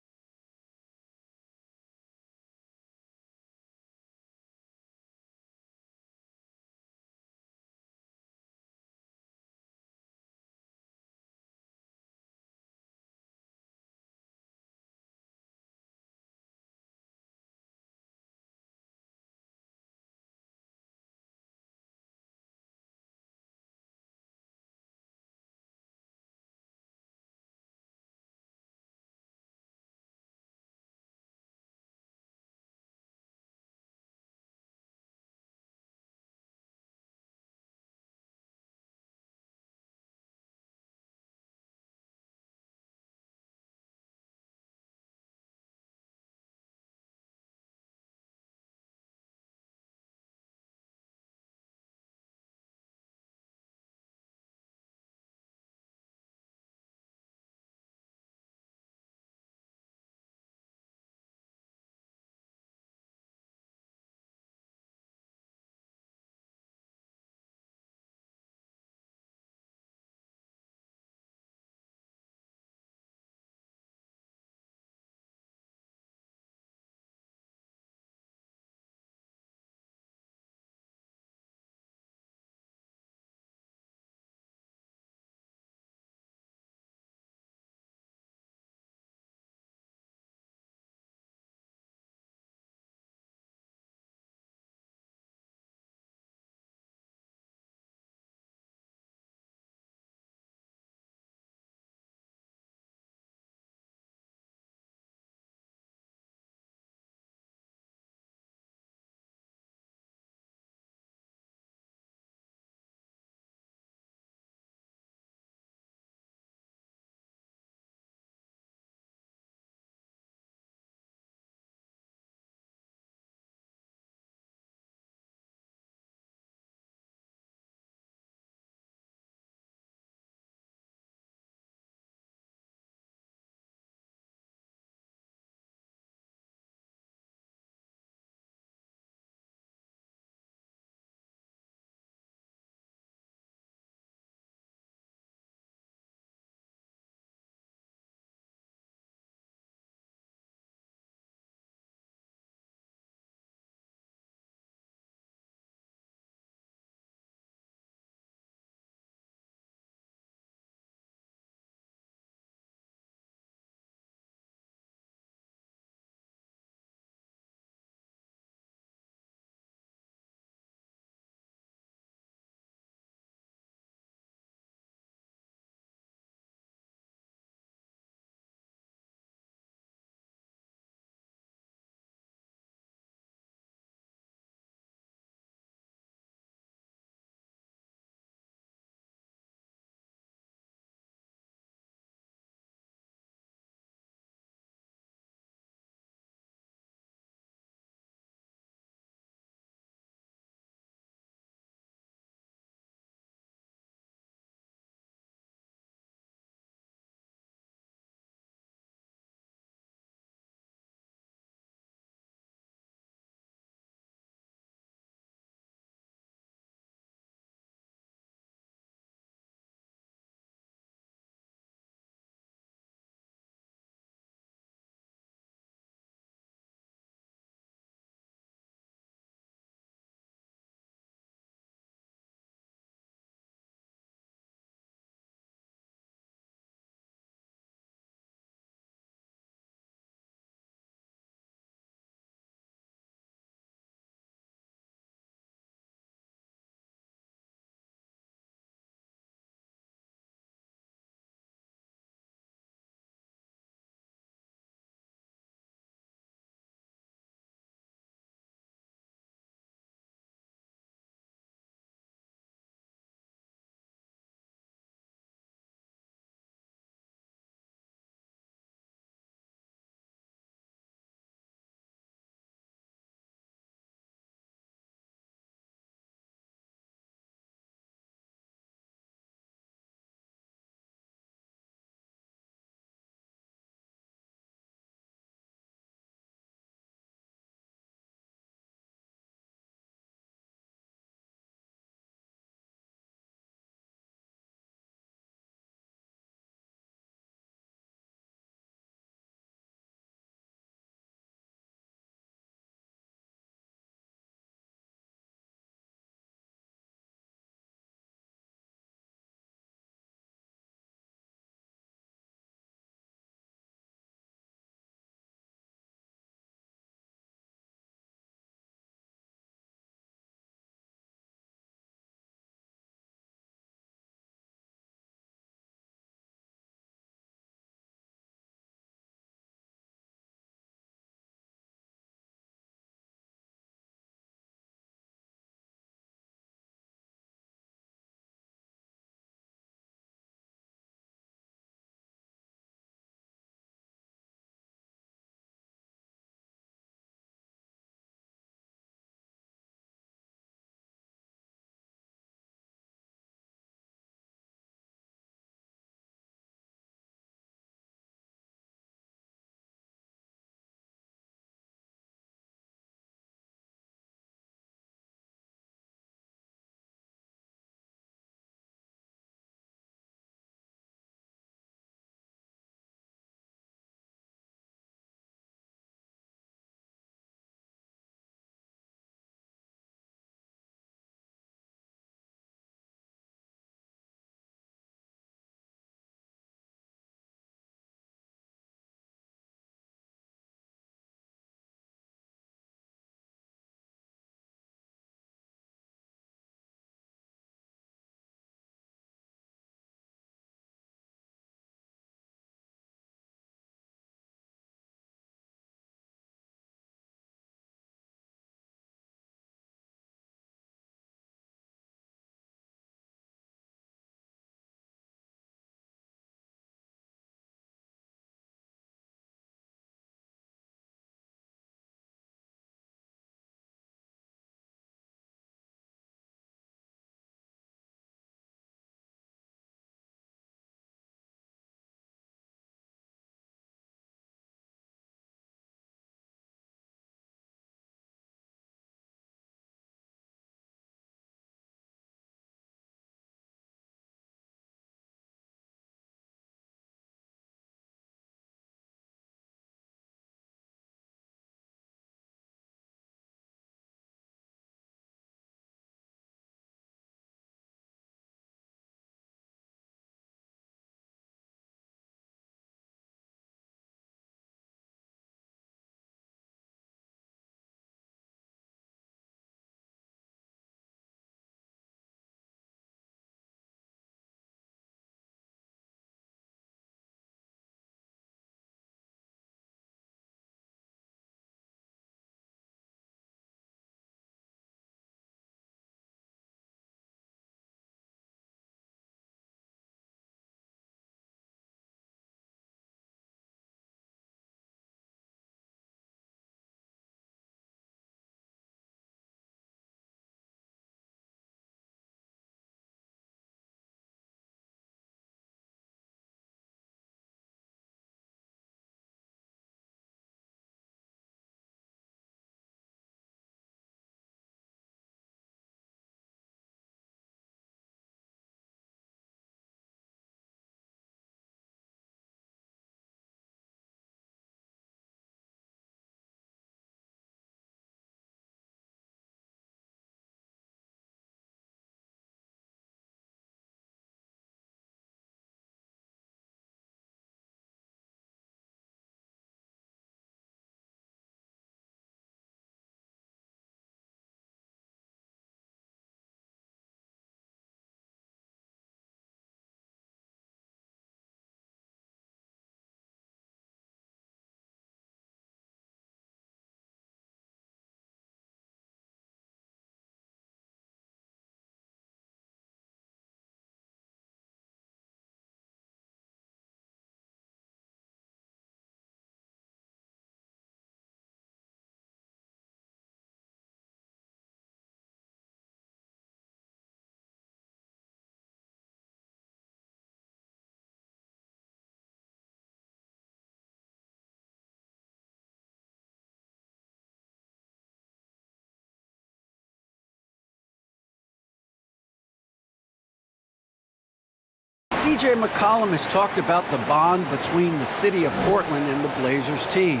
C.J. McCollum has talked about the bond between the city of Portland and the Blazers team.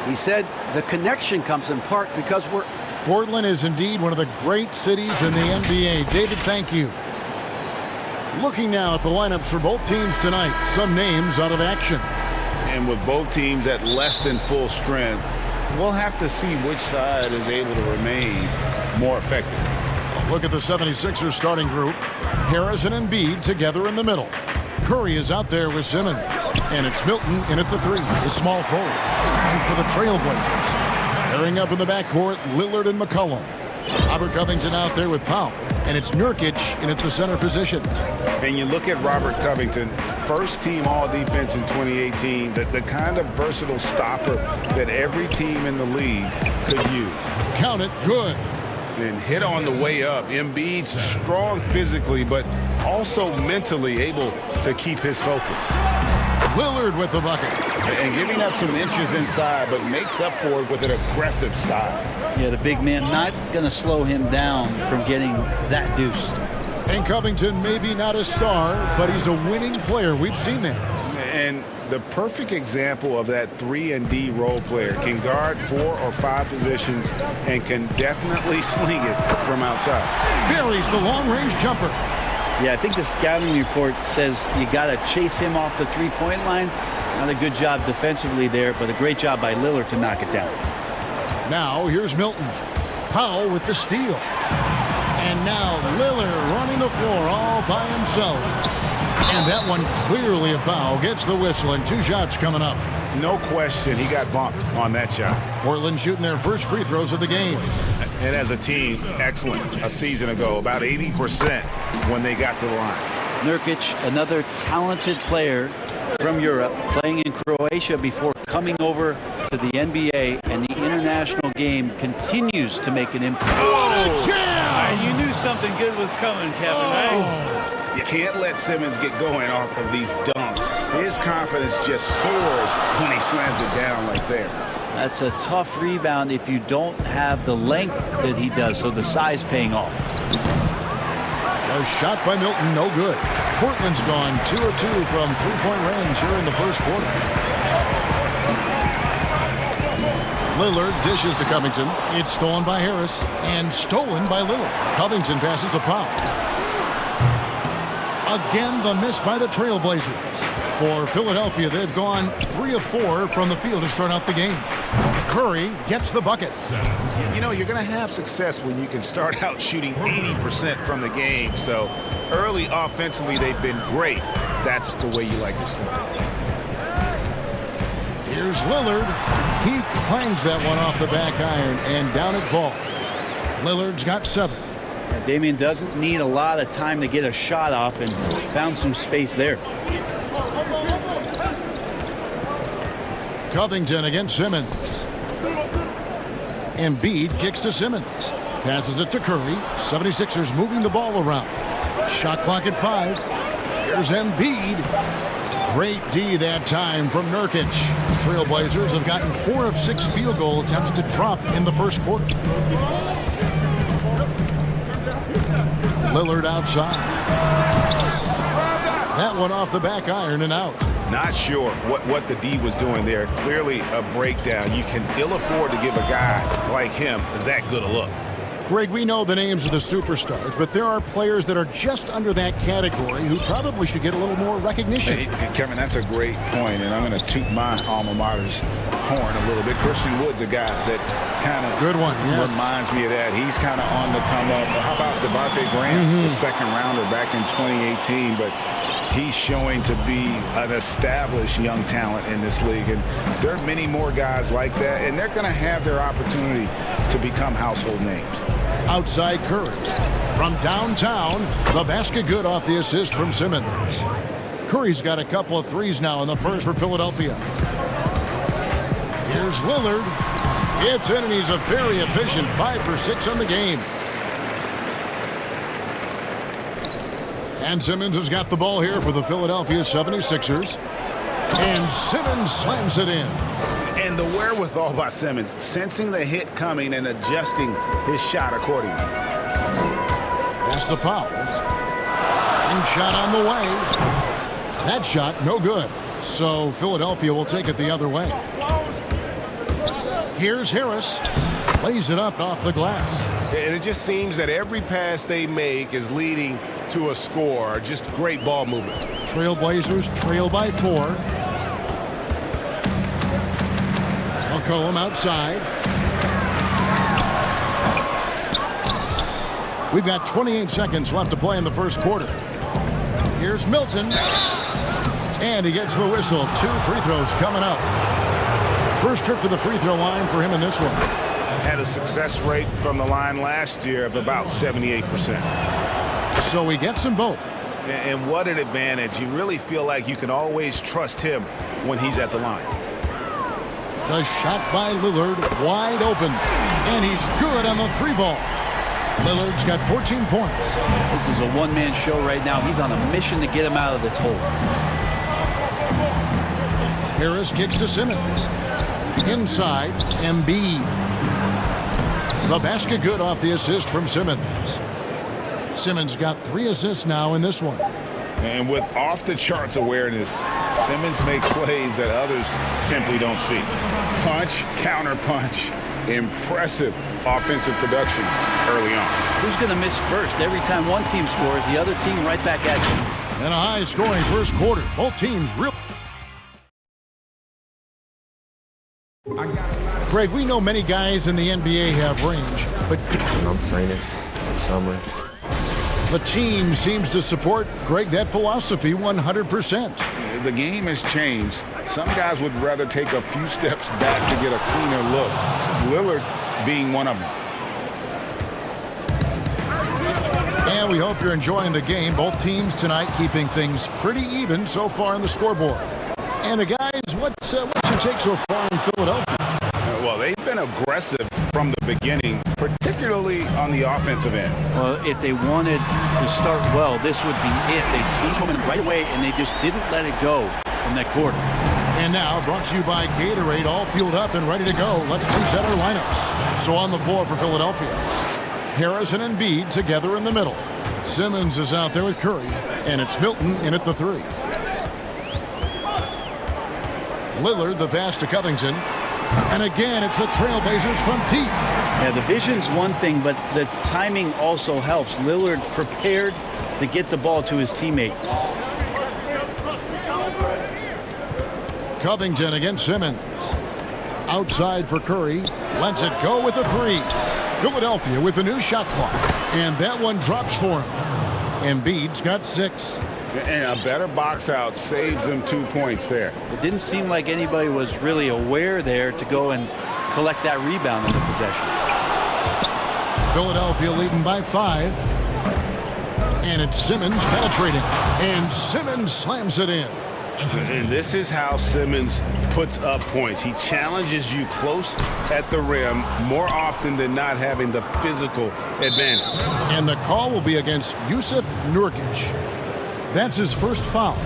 He said the connection comes in part because Portland is indeed one of the great cities in the NBA. David, thank you. Looking now at the lineups for both teams tonight, some names out of action. And with both teams at less than full strength, we'll have to see which side is able to remain more effective. Look at the 76ers starting group. Harris and Embiid together in the middle. Curry is out there with Simmons. And it's Milton in at the 3, the small forward. And for the Trailblazers, pairing up in the backcourt, Lillard and McCollum. Robert Covington out there with Powell. And it's Nurkic in at the center position. And you look at Robert Covington, first team all-defense in 2018, the kind of versatile stopper that every team in the league could use. Count it, good. And hit on the way up. Embiid's strong physically, but also mentally able to keep his focus. Lillard with the bucket. And giving up some inches inside, but makes up for it with an aggressive style. Yeah, the big man not going to slow him down from getting that deuce. And Covington maybe not a star, but he's a winning player. We've seen that. And the perfect example of that 3-and-D role player. Can guard 4 or 5 positions and can definitely sling it from outside. Buries the long-range jumper. Yeah, I think the scouting report says you got to chase him off the three-point line. Not a good job defensively there, but a great job by Lillard to knock it down. Now here's Milton. Powell with the steal. And now Lillard running the floor all by himself. And that one clearly a foul. Gets the whistle and 2 shots coming up. No question, he got bumped on that shot. Portland shooting their first free throws of the game. And as a team, excellent. A season ago, about 80% when they got to the line. Nurkic, another talented player from Europe, playing in Croatia before coming over to the NBA, and the international game continues to make an impact. Oh, jam! You knew something good was coming, Kevin, right? You can't let Simmons get going off of these dunks. His confidence just soars when he slams it down like that. That's a tough rebound if you don't have the length that he does, so the size paying off. A shot by Milton, no good. Portland's gone 2 of 2 from three-point range here in the first quarter. Lillard dishes to Covington. It's stolen by Harris and stolen by Lillard. Covington passes to Powell. Again, the miss by the Trailblazers. For Philadelphia, they've gone 3 of 4 from the field to start out the game. Curry gets the bucket. You know, you're going to have success when you can start out shooting 80% from the game. So early offensively, they've been great. That's the way you like to start. Here's Lillard. He clangs that one off the back iron, and down it falls. Lillard's got 7. Damian doesn't need a lot of time to get a shot off, and found some space there. Covington against Simmons. Embiid kicks to Simmons. Passes it to Curry. 76ers moving the ball around. Shot clock at 5. Here's Embiid. Great D that time from Nurkic. The Trailblazers have gotten 4 of 6 field goal attempts to drop in the first quarter. Lillard outside. That one off the back iron and out. Not sure what the D was doing there. Clearly a breakdown. You can ill afford to give a guy like him that good a look. Greg, we know the names of the superstars, but there are players that are just under that category who probably should get a little more recognition. Hey, Kevin, that's a great point, and I'm going to toot my alma mater's horn a little bit. Christian Wood's a guy that kind of good one. Yes. Reminds me of that. He's kind of on the come up. How about Devontae Graham, the second rounder back in 2018, but he's showing to be an established young talent in this league, and there are many more guys like that, and they're going to have their opportunity to become household names. Outside Curry. From downtown, the basket good off the assist from Simmons. Curry's got a couple of threes now in the first for Philadelphia. Here's Lillard. It's in, and he's a very efficient 5 for 6 on the game. And Simmons has got the ball here for the Philadelphia 76ers. And Simmons slams it in. And the wherewithal by Simmons, sensing the hit coming and adjusting his shot accordingly. Pass to Powell. And shot on the way. That shot, no good. So Philadelphia will take it the other way. Here's Harris. Lays it up off the glass. And it just seems that every pass they make is leading to a score. Just great ball movement. Trailblazers trail by 4. McCollum outside. We've got 28 seconds left to play in the first quarter. Here's Milton. And he gets the whistle. 2 free throws coming up. First trip to the free throw line for him in this one. Had a success rate from the line last year of about 78%. So he gets them both. And what an advantage. You really feel like you can always trust him when he's at the line. The shot by Lillard, wide open. And he's good on the 3-ball. Lillard's got 14 points. This is a one-man show right now. He's on a mission to get him out of this hole. Harris kicks to Simmons. Inside, Embiid. The basket good off the assist from Simmons. Simmons got 3 assists now in this one. And with off-the-charts awareness, Simmons makes plays that others simply don't see. Punch, counter punch. Impressive offensive production early on. Who's going to miss first? Every time one team scores, the other team right back at you. And a high-scoring first quarter. Both teams really... Greg, we know many guys in the NBA have range, but... I'm training summer. The team seems to support, Greg, that philosophy 100%. The game has changed. Some guys would rather take a few steps back to get a cleaner look. Lillard being one of them. And we hope you're enjoying the game. Both teams tonight keeping things pretty even so far on the scoreboard. And guys, what's your take so far in Philadelphia? Well, they've been aggressive from the beginning, particularly on the offensive end. Well, if they wanted to start well, this would be it. They seized momentum right away, and they just didn't let it go in that quarter. And now, brought to you by Gatorade, all fueled up and ready to go. Let's reset our lineups. So on the floor for Philadelphia, Harris and Embiid together in the middle. Simmons is out there with Curry, and it's Milton in at the 3. Lillard, the pass to Covington. And again, it's the Trailblazers from deep. Yeah, the vision's one thing, but the timing also helps. Lillard prepared to get the ball to his teammate. Covington against Simmons. Outside for Curry. Lets it go with the 3. Philadelphia with the new shot clock. And that one drops for him. Embiid's got 6. And a better box out saves them 2 points there. It didn't seem like anybody was really aware there to go and collect that rebound in the possession. Philadelphia leading by 5. And it's Simmons penetrating. And Simmons slams it in. And this is how Simmons puts up points. He challenges you close at the rim more often than not, having the physical advantage. And the call will be against Yusuf Nurkic. That's his first foul.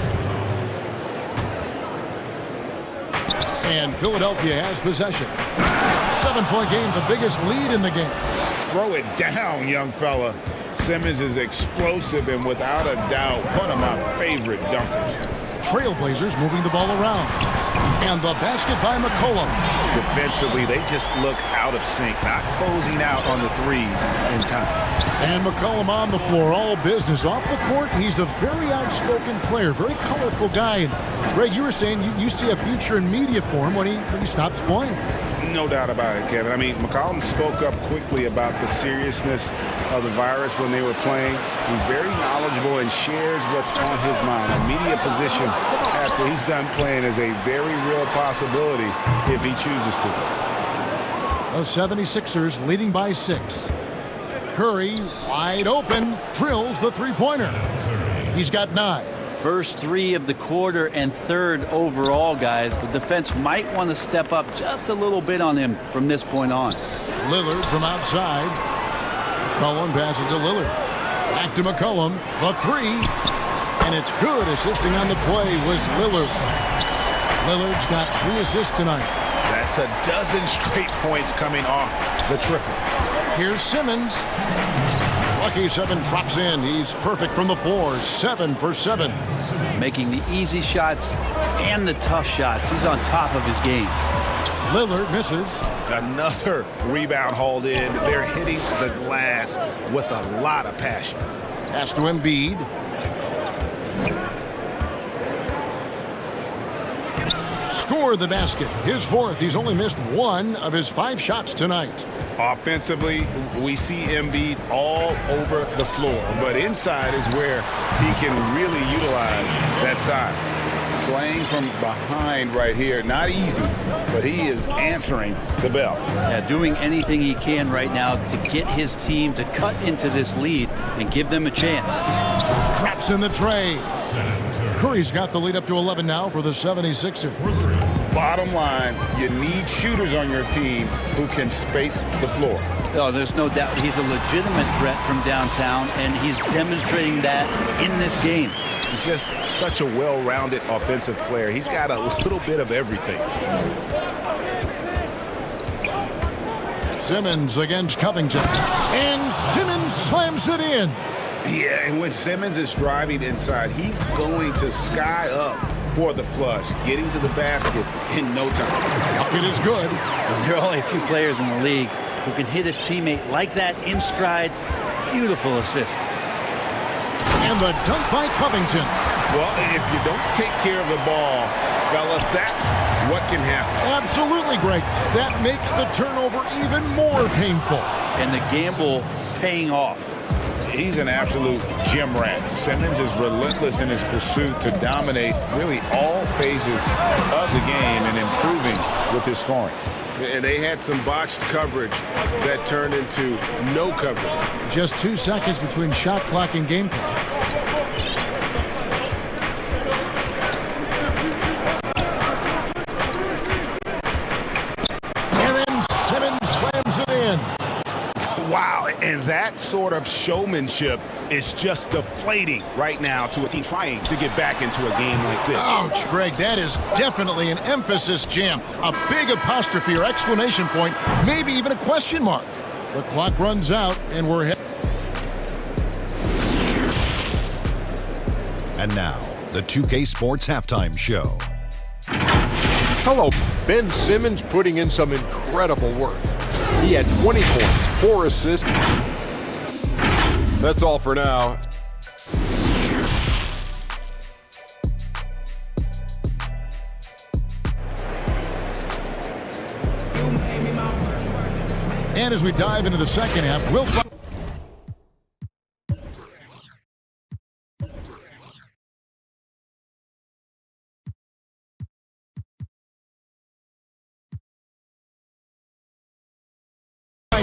And Philadelphia has possession. 7-point game, the biggest lead in the game. Throw it down, young fella. Simmons is explosive and without a doubt one of my favorite dunkers. Trailblazers moving the ball around. And the basket by McCollum. Defensively, they just look out of sync, not closing out on the 3s in time. And McCollum on the floor, all business. Off the court, he's a very outspoken player, very colorful guy. And Greg, you were saying you see a future in media for him when he stops playing. No doubt about it, Kevin. I mean, McCollum spoke up quickly about the seriousness of the virus when they were playing. He's very knowledgeable and shares what's on his mind. A media position after he's done playing is a very real possibility if he chooses to. The 76ers leading by 6. Curry wide open, drills the 3-pointer. He's got 9. First 3 of the quarter and 3rd overall, guys. The defense might want to step up just a little bit on him from this point on. Lillard from outside. McCollum passes to Lillard. Back to McCollum. The 3. And it's good. Assisting on the play was Lillard. Lillard's got 3 assists tonight. That's a dozen straight points coming off the triple. Here's Simmons. Lucky 7 drops in. He's perfect from the floor. 7 for 7. Making the easy shots and the tough shots. He's on top of his game. Lillard misses. Another rebound hauled in. They're hitting the glass with a lot of passion. Pass to Embiid. Score the basket. His 4th. He's only missed 1 of his 5 shots tonight. Offensively, we see Embiid all over the floor, but inside is where he can really utilize that size. Playing from behind right here, not easy, but he is answering the bell. Yeah, doing anything he can right now to get his team to cut into this lead and give them a chance. Traps in the tray. Curry's got the lead up to 11 now for the 76ers. Bottom line, you need shooters on your team who can space the floor. Oh, there's no doubt he's a legitimate threat from downtown, and he's demonstrating that in this game. He's just such a well-rounded offensive player. He's got a little bit of everything. Simmons against Covington. And Simmons slams it in. Yeah, and when Simmons is driving inside, he's going to sky up for the flush, getting to the basket in no time. It is good. There are only a few players in the league who can hit a teammate like that in stride. Beautiful assist. And the dunk by Covington. Well, if you don't take care of the ball, fellas, that's what can happen. Absolutely, Greg. That makes the turnover even more painful. And the gamble paying off. He's an absolute gym rat. Simmons is relentless in his pursuit to dominate really all phases of the game and improving with his scoring. And they had some botched coverage that turned into no coverage. Just 2 seconds between shot clock and game clock. And then Simmons slams it in. Wow, and that sort of showmanship is just deflating right now to a team trying to get back into a game like this. Ouch, Greg, that is definitely an emphasis jam. A big apostrophe or exclamation point, maybe even a question mark. The clock runs out, and we're headed. And now, the 2K Sports Halftime Show. Hello, Ben Simmons putting in some incredible work. He had 20 points, 4 assists. That's all for now. And as we dive into the second half, we'll find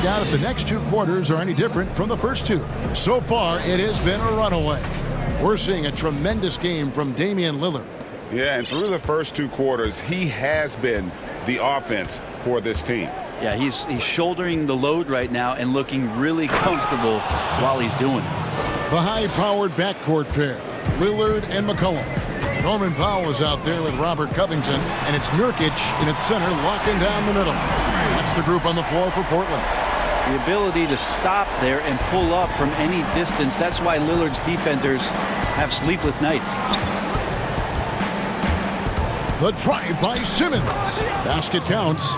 out if the next 2 quarters are any different from the first 2. So far, it has been a runaway. We're seeing a tremendous game from Damian Lillard. Yeah, and through the first 2 quarters, he has been the offense for this team. Yeah, he's shouldering the load right now and looking really comfortable while he's doing it. The high-powered backcourt pair, Lillard and McCollum. Norman Powell is out there with Robert Covington, and it's Nurkic in its center locking down the middle. That's the group on the floor for Portland. The ability to stop there and pull up from any distance, that's why Lillard's defenders have sleepless nights. The drive by Simmons. Basket counts.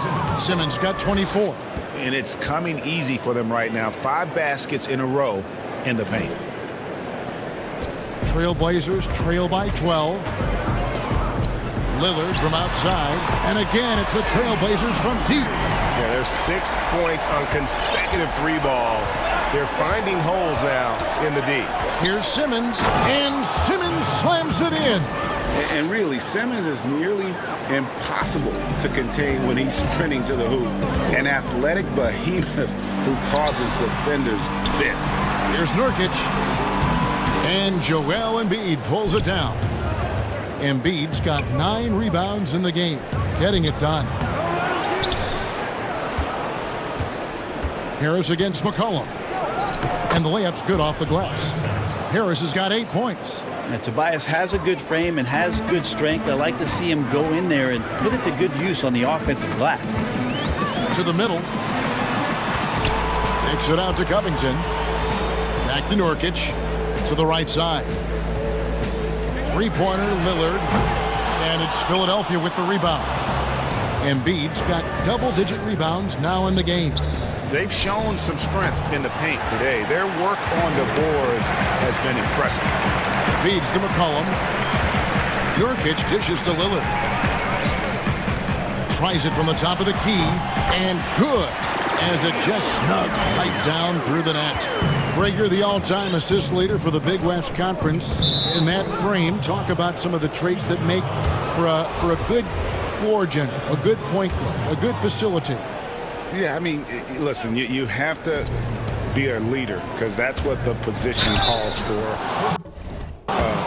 Simmons got 24. And it's coming easy for them right now. 5 baskets in a row in the paint. Trailblazers trail by 12. Lillard from outside. And again, it's the Trailblazers from deep. Yeah, there's 6 points on consecutive 3 balls. They're finding holes now in the D. Here's Simmons, and Simmons slams it in. And really, Simmons is nearly impossible to contain when he's sprinting to the hoop. An athletic behemoth who causes defenders fits. Here's Nurkic. And Joel Embiid pulls it down. Embiid's got 9 rebounds in the game, getting it done. Harris against McCollum. And the layup's good off the glass. Harris has got 8 points. Now, Tobias has a good frame and has good strength. I like to see him go in there and put it to good use on the offensive glass. To the middle. Takes it out to Covington. Back to Nurkic to the right side. Three-pointer, Lillard. And it's Philadelphia with the rebound. Embiid's got double-digit rebounds now in the game. They've shown some strength in the paint today. Their work on the boards has been impressive. Feeds to McCollum. Nurkic dishes to Lillard. Tries it from the top of the key. And good, as it just snugs right down through the net. Greg, you're the all-time assist leader for the Big West Conference. In that frame, talk about some of the traits that make for a good floor general, a good point guard, a good facilitator. Yeah, I mean, listen, you have to be a leader because that's what the position calls for.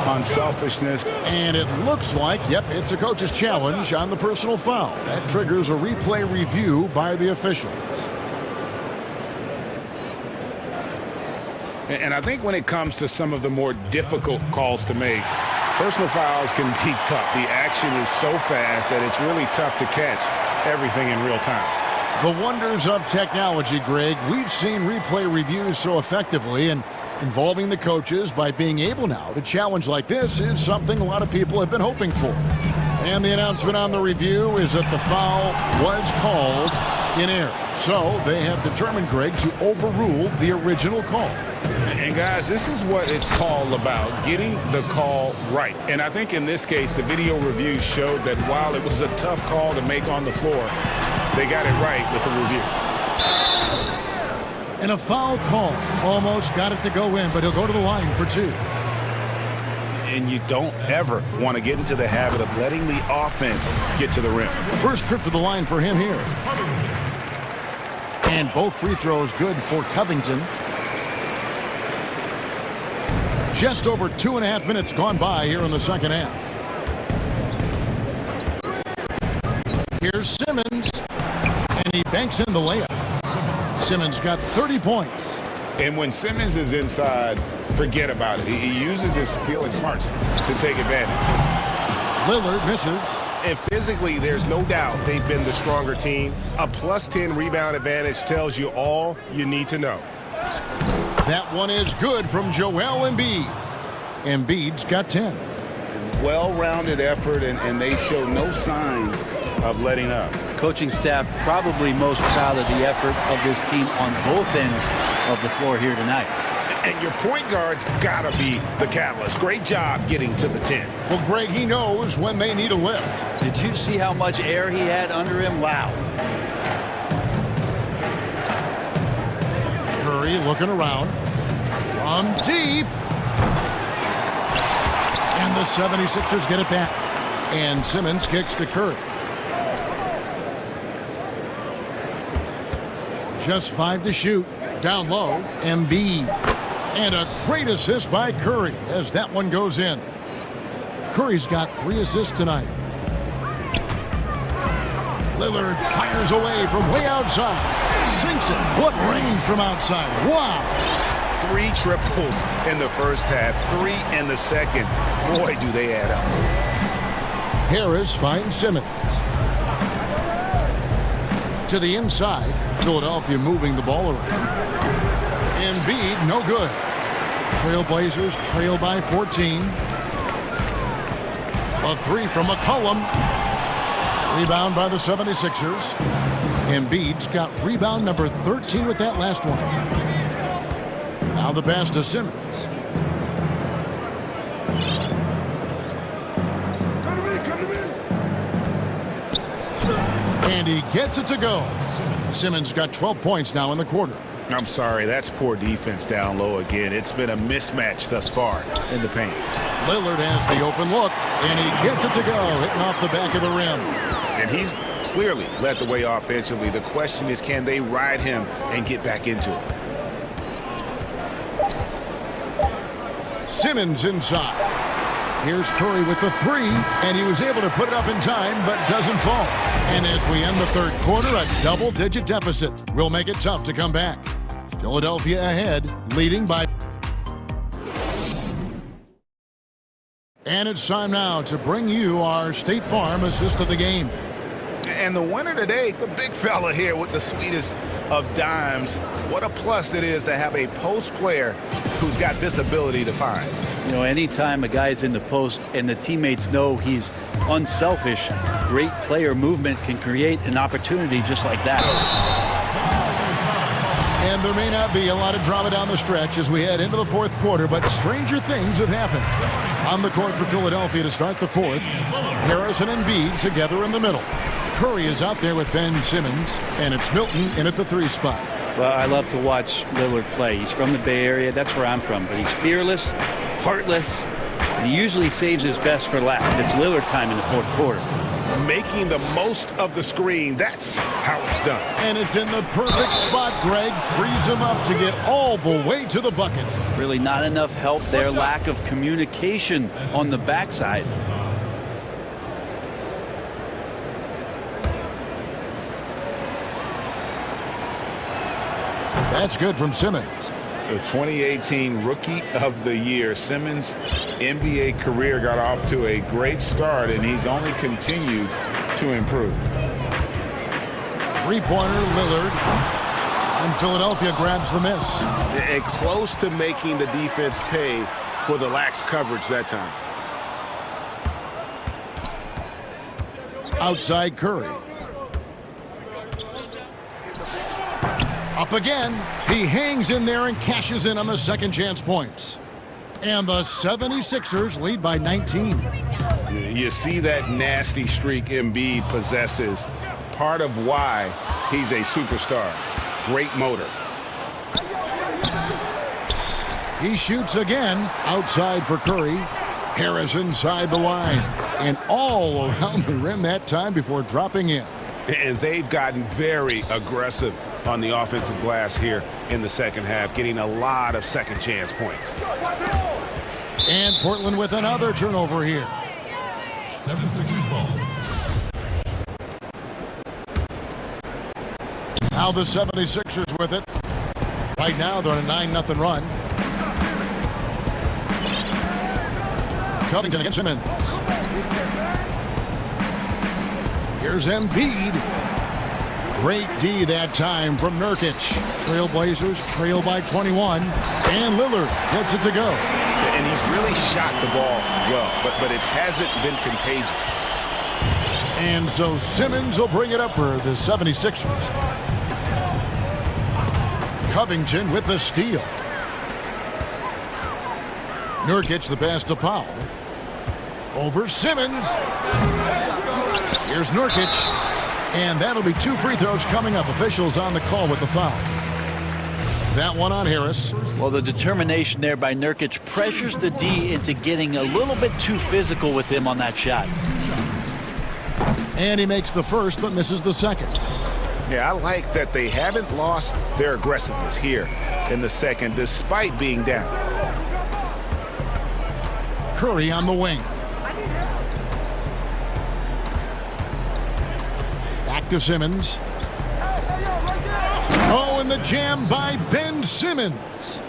Unselfishness. And it looks like, yep, it's a coach's challenge on the personal foul. That triggers a replay review by the officials. And I think when it comes to some of the more difficult calls to make, personal fouls can be tough. The action is so fast that it's really tough to catch everything in real time. The wonders of technology, Greg. We've seen replay reviews so effectively, and involving the coaches by being able now to challenge like this is something a lot of people have been hoping for. And the announcement on the review is that the foul was called in error. So they have determined, Greg, to overrule the original call. And guys, this is what it's called about, getting the call right. And I think in this case, the video review showed that while it was a tough call to make on the floor, they got it right with the review. And a foul call. Almost got it to go in, but he'll go to the line for two. And you don't ever want to get into the habit of letting the offense get to the rim. First trip to the line for him here. And both free throws good for Covington. Just over 2.5 minutes gone by here in the second half. Here's Simmons, and he banks in the layup. Simmons got 30 points. And when Simmons is inside, forget about it. He uses his skill and smarts to take advantage. Lillard misses. And physically, there's no doubt they've been the stronger team. A +10 rebound advantage tells you all you need to know. That one is good from Joel Embiid. Embiid's got 10. Well-rounded effort, and they show no signs of letting up. Coaching staff probably most proud of the effort of this team on both ends of the floor here tonight. And your point guard's got to be the catalyst. Great job getting to the 10. Well, Greg, he knows when they need a lift. Did you see how much air he had under him? Wow. Curry looking around from deep. And the 76ers get it back. And Simmons kicks to Curry. Just 5 to shoot. Down low, Embiid. And a great assist by Curry as that one goes in. Curry's got 3 assists tonight. Lillard fires away from way outside. Sinks it. What range from outside. Wow. 3 triples in the first half, 3 in the second. Boy, do they add up. Harris finds Simmons. To the inside. Philadelphia moving the ball around. Embiid, no good. Trailblazers trail by 14. A 3 from McCollum. Rebound by the 76ers. Embiid's got rebound number 13 with that last one. Now the pass to Simmons. And he gets it to go. Simmons got 12 points now in the quarter. I'm sorry, that's poor defense down low again. It's been a mismatch thus far in the paint. Lillard has the open look, and he gets it to go, hitting off the back of the rim. And he's clearly led the way offensively. The question is, can they ride him and get back into it? Simmons inside. Here's Curry with the 3, and he was able to put it up in time, but doesn't fall. And as we end the third quarter, a double-digit deficit will make it tough to come back. Philadelphia ahead, leading by... And it's time now to bring you our State Farm assist of the game. And the winner today, the big fella here with the sweetest of dimes. What a plus it is to have a post player who's got this ability to find. You know, anytime a guy's in the post and the teammates know he's unselfish, great player movement can create an opportunity just like that. And there may not be a lot of drama down the stretch as we head into the fourth quarter, but stranger things have happened. On the court for Philadelphia to start the fourth, Harris and Embiid together in the middle. Curry is out there with Ben Simmons, and it's Milton in at the 3 spot. Well, I love to watch Lillard play. He's from the Bay Area. That's where I'm from. But he's fearless, heartless, and he usually saves his best for last. It's Lillard time in the fourth quarter. Making the most of the screen. That's how it's done. And it's in the perfect spot, Greg. Frees him up to get all the way to the bucket. Really not enough help there. Lack of communication on the backside. That's good from Simmons. The 2018 Rookie of the Year. Simmons' NBA career got off to a great start, and he's only continued to improve. Three-pointer, Lillard. And Philadelphia grabs the miss. And close to making the defense pay for the lax coverage that time. Outside Curry. Up again. He hangs in there and cashes in on the second chance points. And the 76ers lead by 19. You see that nasty streak Embiid possesses. Part of why he's a superstar. Great motor. He shoots again. Outside for Curry. Harris inside the line. And all around the rim that time before dropping in. And they've gotten very aggressive on the offensive glass here in the second half, getting a lot of second chance points. And Portland with another turnover here. 76ers ball. Now the 76ers with it. Right now they're on a 9-0 run. Covington against Simmons. Here's Embiid. Great D that time from Nurkic. Trailblazers trail by 21. And Lillard gets it to go. And he's really shot the ball well, but it hasn't been contagious. And so Simmons will bring it up for the 76ers. Covington with the steal. Nurkic the pass to Powell. Over Simmons. Here's Nurkic. And that'll be 2 free throws coming up. Officials on the call with the foul. That one on Harris. Well, the determination there by Nurkic pressures the D into getting a little bit too physical with him on that shot. And he makes the first but misses the second. Yeah, I like that they haven't lost their aggressiveness here in the second despite being down. Curry on the wing. Back to Simmons. Oh, and the jam by Ben Simmons.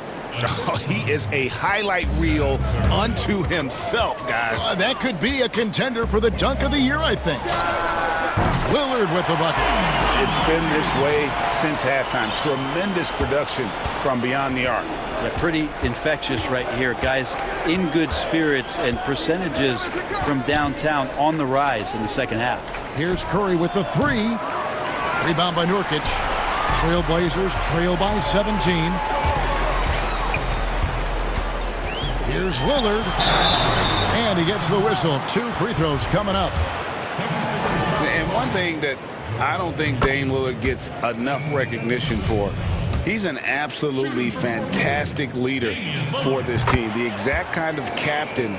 Oh, he is a highlight reel unto himself, guys. That could be a contender for the dunk of the year, I think. Lillard with the bucket. It's been this way since halftime. Tremendous production from beyond the arc. Yeah, pretty infectious right here. Guys in good spirits and percentages from downtown on the rise in the second half. Here's Curry with the 3. Rebound by Nurkic. Trailblazers trail by 17. Here's Lillard. And he gets the whistle. 2 free throws coming up. And one thing that I don't think Dame Lillard gets enough recognition for, he's an absolutely fantastic leader for this team. The exact kind of captain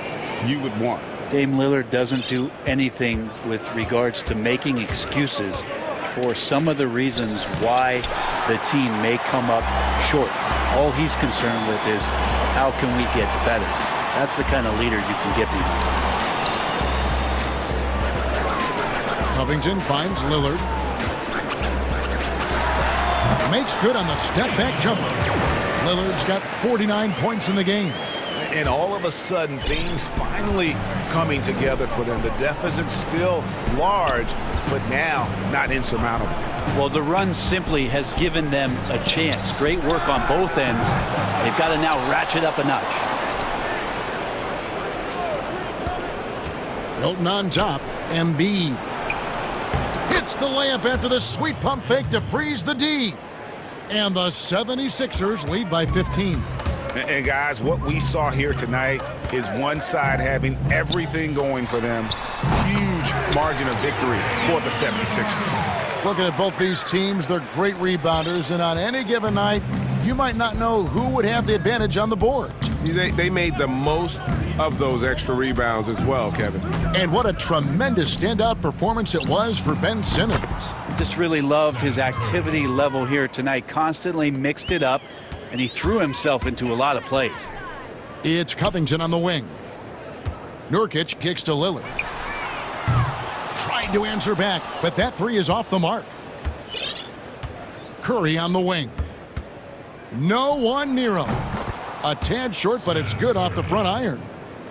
you would want. Dame Lillard doesn't do anything with regards to making excuses for some of the reasons why the team may come up short. All he's concerned with is how can we get better. That's the kind of leader you can get behind. Covington finds Lillard. Makes good on the step-back jumper. Lillard's got 49 points in the game. And all of a sudden, things finally coming together for them. The deficit's still large, but now not insurmountable. Well, the run simply has given them a chance. Great work on both ends. They've got to now ratchet up a notch. Hilton on top. Embiid hits the layup after the sweet pump fake to freeze the D. And the 76ers lead by 15. And guys, what we saw here tonight is one side having everything going for them. Huge margin of victory for the 76ers. Looking at both these teams, they're great rebounders, and on any given night, you might not know who would have the advantage on the board. They made the most of those extra rebounds as well, Kevin. And what a tremendous standout performance it was for Ben Simmons. Just really loved his activity level here tonight. Constantly mixed it up, and he threw himself into a lot of plays. It's Covington on the wing. Nurkic kicks to Lillard. Tried to answer back, but that three is off the mark. Curry on the wing. No one near him. A tad short, but it's good off the front iron.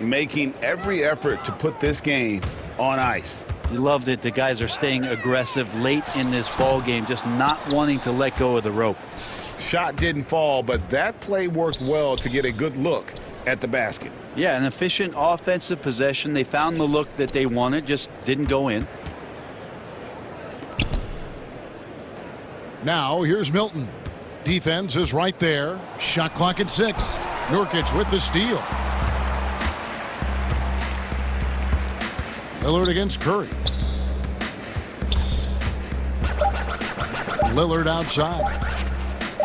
Making every effort to put this game on ice. You loved it. The guys are staying aggressive late in this ball game, just not wanting to let go of the rope. Shot didn't fall, but that play worked well to get a good look at the basket. Yeah, an efficient offensive possession. They found the look that they wanted, just didn't go in. Now here's Milton. Defense is right there. Shot clock at 6. Nurkic with the steal. Lillard against Curry. Lillard outside.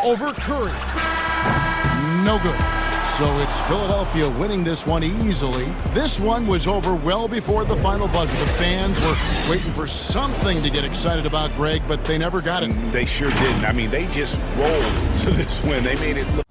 Over Curry. No good. So it's Philadelphia winning this one easily. This one was over well before the final buzzer. The fans were waiting for something to get excited about, Greg, but they never got it. They sure didn't. I mean, they just rolled to this win. They made it look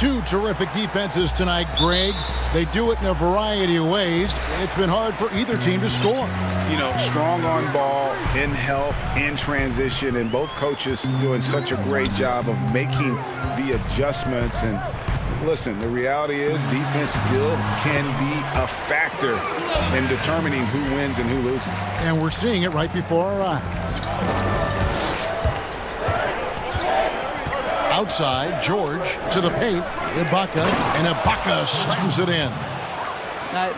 Two terrific defenses tonight, Greg. They do it in a variety of ways. It's been hard for either team to score. You know, strong on ball, in help, in transition, and both coaches doing such a great job of making the adjustments. And listen, the reality is defense still can be a factor in determining who wins and who loses. And we're seeing it right before our eyes. Outside, George to the paint, Ibaka, and Ibaka slams it in.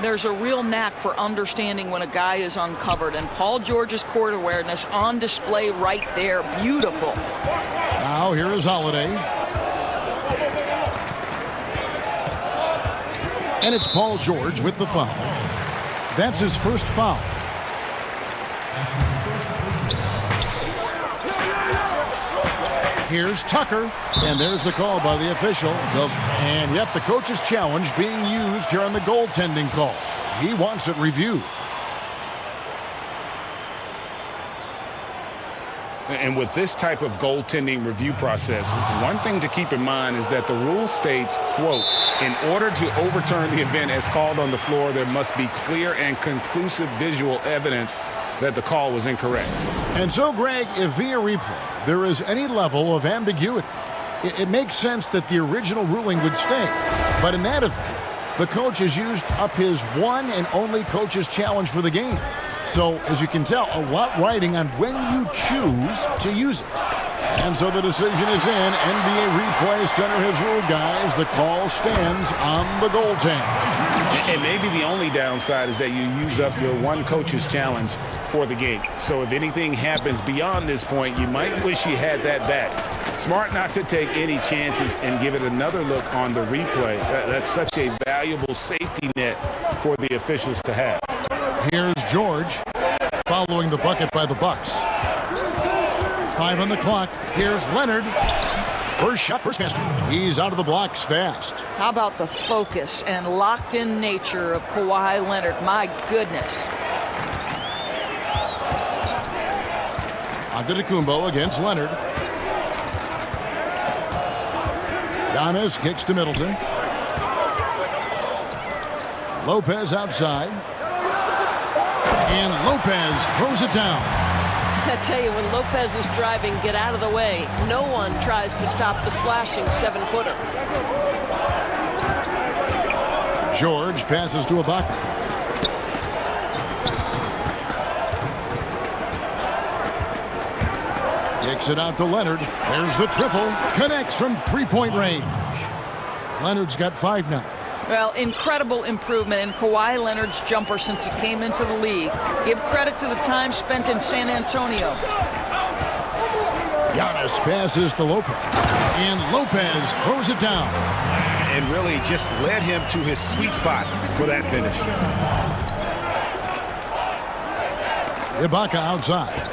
There's a real knack for understanding when a guy is uncovered, and Paul George's court awareness on display right there. Beautiful. Now here is Holiday. And it's Paul George with the foul. That's his first foul. Here's Tucker, and there's the call by the official. And yep, the coach's challenge being used here on the goaltending call. He wants it reviewed. And with this type of goaltending review process, one thing to keep in mind is that the rule states, quote, in order to overturn the event as called on the floor, there must be clear and conclusive visual evidence that the call was incorrect. And so, Greg, if via replay there is any level of ambiguity, it makes sense that the original ruling would stay. But in that event, the coach has used up his one and only coach's challenge for the game. So, as you can tell, a lot riding on when you choose to use it. And so the decision is in. NBA Replay Center has ruled, guys. The call stands on the goaltend. And maybe the only downside is that you use up your one coach's challenge for the game. So if anything happens beyond this point, you might wish you had that back. Smart not to take any chances and give it another look on the replay. That's such a valuable safety net for the officials to have. Here's George following the bucket by the Bucks. 5 on the clock. Here's Leonard. First shot, first basket. He's out of the blocks fast. How about the focus and locked-in nature of Kawhi Leonard? My goodness. Antetokounmpo against Leonard. Giannis kicks to Middleton. Lopez outside. And Lopez throws it down. I tell you, when Lopez is driving, get out of the way. No one tries to stop the slashing 7-footer. George passes to Ibaka. Kicks it out to Leonard. There's the triple. Connects from three-point range. Leonard's got 5 now. Well, incredible improvement in Kawhi Leonard's jumper since he came into the league. Give credit to the time spent in San Antonio. Giannis passes to Lopez. And Lopez throws it down. And really just led him to his sweet spot for that finish. Ibaka outside.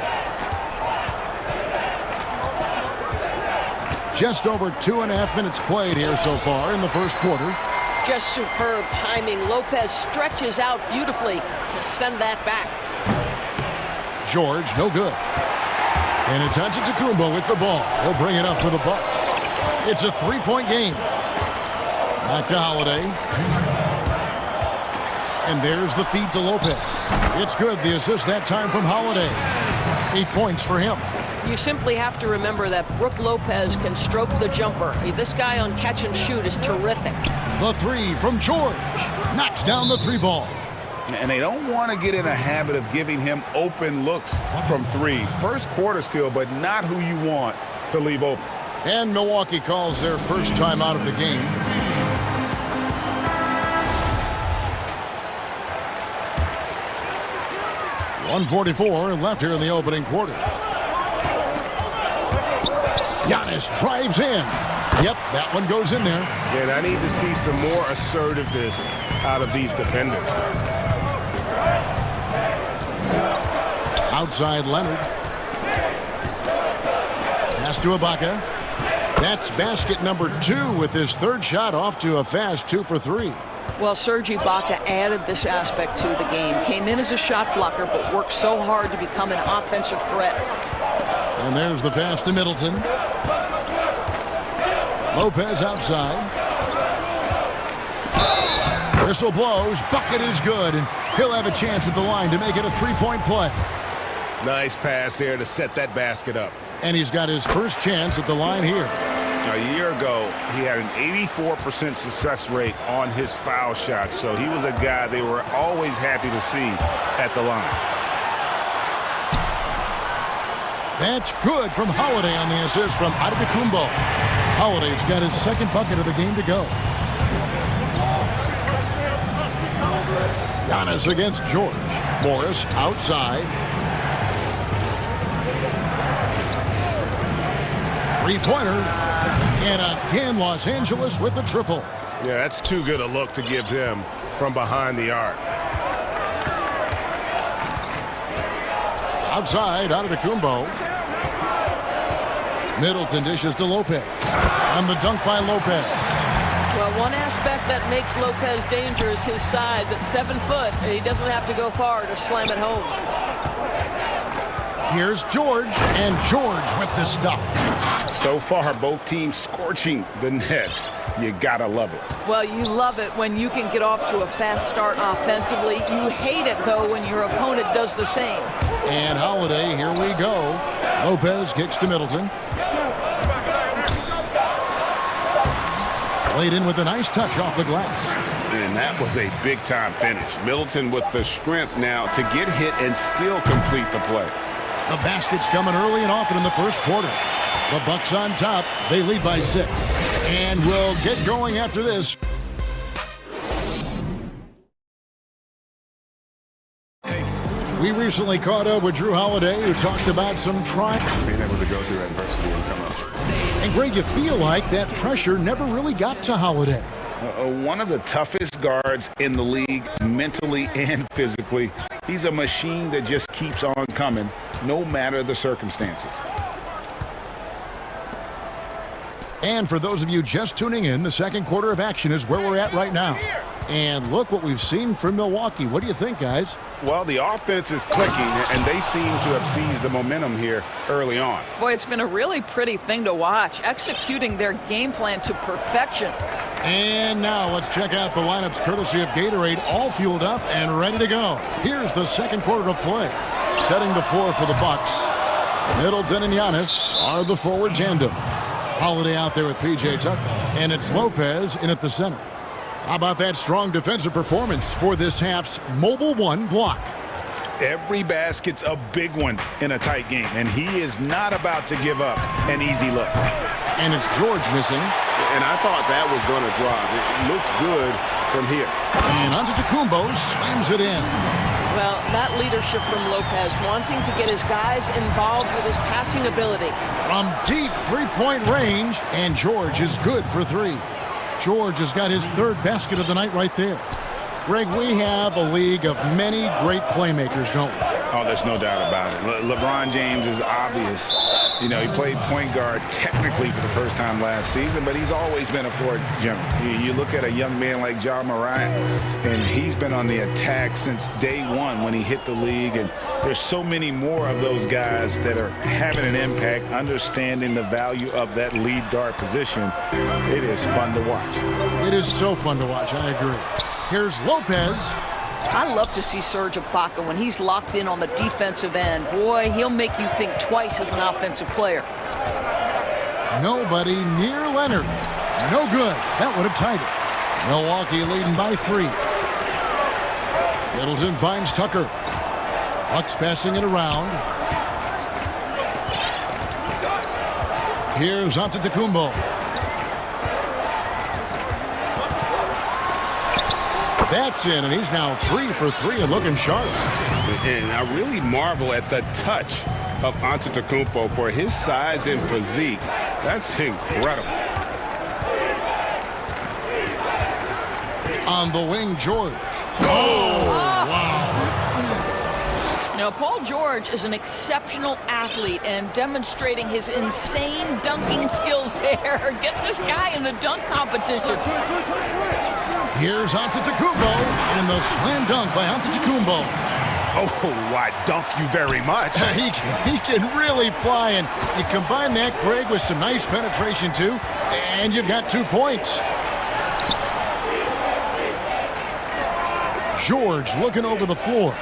Just over 2.5 minutes played here so far in the first quarter. Just superb timing. Lopez stretches out beautifully to send that back. George, no good. And it's Antetokounmpo with the ball. He'll bring it up for the Bucks. It's a 3-point game. Back to Holiday. And there's the feed to Lopez. It's good. The assist that time from Holiday. 8 points for him. You simply have to remember that Brook Lopez can stroke the jumper. This guy on catch and shoot is terrific. The three from George. Knocks down the 3 ball. And they don't want to get in a habit of giving him open looks from 3. First quarter still, but not who you want to leave open. And Milwaukee calls their first time out of the game. .144 left here in the opening quarter. Giannis drives in. Yep, that one goes in there. And I need to see some more assertiveness out of these defenders. Outside Leonard. Pass to Ibaka. That's basket number 2 with his 3rd shot off to a fast 2 for 3. Well, Serge Ibaka added this aspect to the game. Came in as a shot blocker, but worked so hard to become an offensive threat. And there's the pass to Middleton. Lopez outside. Whistle blows. Bucket is good, and he'll have a chance at the line to make it a three-point play. Nice pass there to set that basket up. And he's got his first chance at the line here. A year ago, he had an 84% success rate on his foul shots, so he was a guy they were always happy to see at the line. That's good from Holiday on the assist from Adetokounmpo. Holiday's got his second bucket of the game to go. Giannis against George. Morris outside. Three-pointer. And again, Los Angeles with the triple. Yeah, that's too good a look to give him from behind the arc. Outside, Adetokounmpo. Middleton dishes to Lopez. And the dunk by Lopez. Well, one aspect that makes Lopez dangerous, his size. At 7 foot, he doesn't have to go far to slam it home. Here's George, and George with the stuff. So far, both teams scorching the nets. You gotta love it. Well, you love it when you can get off to a fast start offensively. You hate it, though, when your opponent does the same. And Holiday, here we go. Lopez kicks to Middleton. Played in with a nice touch off the glass. And that was a big-time finish. Middleton with the strength now to get hit and still complete the play. The basket's coming early and often in the first quarter. The Bucks on top. They lead by 6. And we'll get going after this. We recently caught up with Drew Holiday, who talked about some being able to go through adversity and come out. And Greg, you feel like that pressure never really got to Holiday. One of the toughest guards in the league, mentally and physically. He's a machine that just keeps on coming, no matter the circumstances. And for those of you just tuning in, the second quarter of action is where we're at right now. And look what we've seen from Milwaukee. What do you think, guys? Well, the offense is clicking, and they seem to have seized the momentum here early on. Boy, it's been a really pretty thing to watch, executing their game plan to perfection. And now let's check out the lineups courtesy of Gatorade, all fueled up and ready to go. Here's the second quarter of play. Setting the floor for the Bucks. Middleton and Giannis are the forward tandem. Holiday out there with P.J. Tucker. And it's Lopez in at the center. How about that strong defensive performance for this half's Mobile One block? Every basket's a big one in a tight game, and he is not about to give up an easy look. And it's George missing. And I thought that was going to drop. It looked good from here. And Adetokounmpo slams it in. Well, that leadership from Lopez, wanting to get his guys involved with his passing ability. From deep three-point range, and George is good for 3. George has got his third basket of the night right there. Greg, we have a league of many great playmakers, don't we? Oh, there's no doubt about it. LeBron James is obvious. You know, he played point guard technically for the first time last season, but he's always been a floor general. You look at a young man like Ja Morant, and he's been on the attack since day one when he hit the league. And there's so many more of those guys that are having an impact, understanding the value of that lead guard position. It is fun to watch. It is so fun to watch. I agree. Here's Lopez. I love to see Serge Ibaka when he's locked in on the defensive end. Boy, he'll make you think twice as an offensive player. Nobody near Leonard. No good. That would have tied it. Milwaukee leading by 3. Middleton finds Tucker. Bucks passing it around. Here's Adetokounmpo. That's in, and he's now 3 for 3 and looking sharp. And I really marvel at the touch of Adetokounmpo for his size and physique. That's incredible. On the wing, George. Oh, wow. Now, Paul George is an exceptional athlete and demonstrating his insane dunking skills there. Get this guy in the dunk competition. Here's Adetokounmpo in the slam dunk by Adetokounmpo. Oh, I dunk you very much. He can really fly, and you combine that, Greg, with some nice penetration, too, and you've got 2 points. George looking over the floor.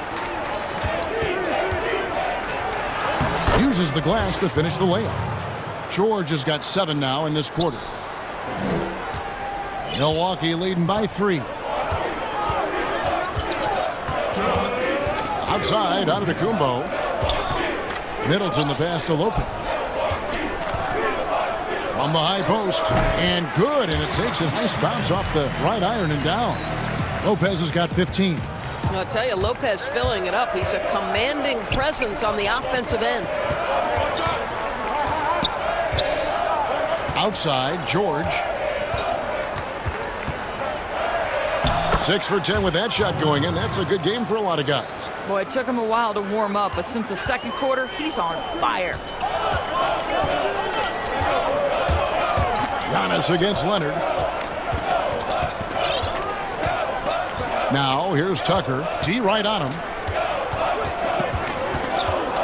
Uses the glass to finish the layup. George has got 7 now in this quarter. Milwaukee leading by 3. Outside, Antetokounmpo. Middleton the pass to Lopez. From the high post, and good, and it takes a nice bounce off the right iron and down. Lopez has got 15. I'll tell you, Lopez filling it up. He's a commanding presence on the offensive end. Outside, George. 6 for 10 with that shot going in. That's a good game for a lot of guys. Boy, it took him a while to warm up, but since the second quarter, he's on fire. Giannis against Leonard. Now, here's Tucker. D right on him.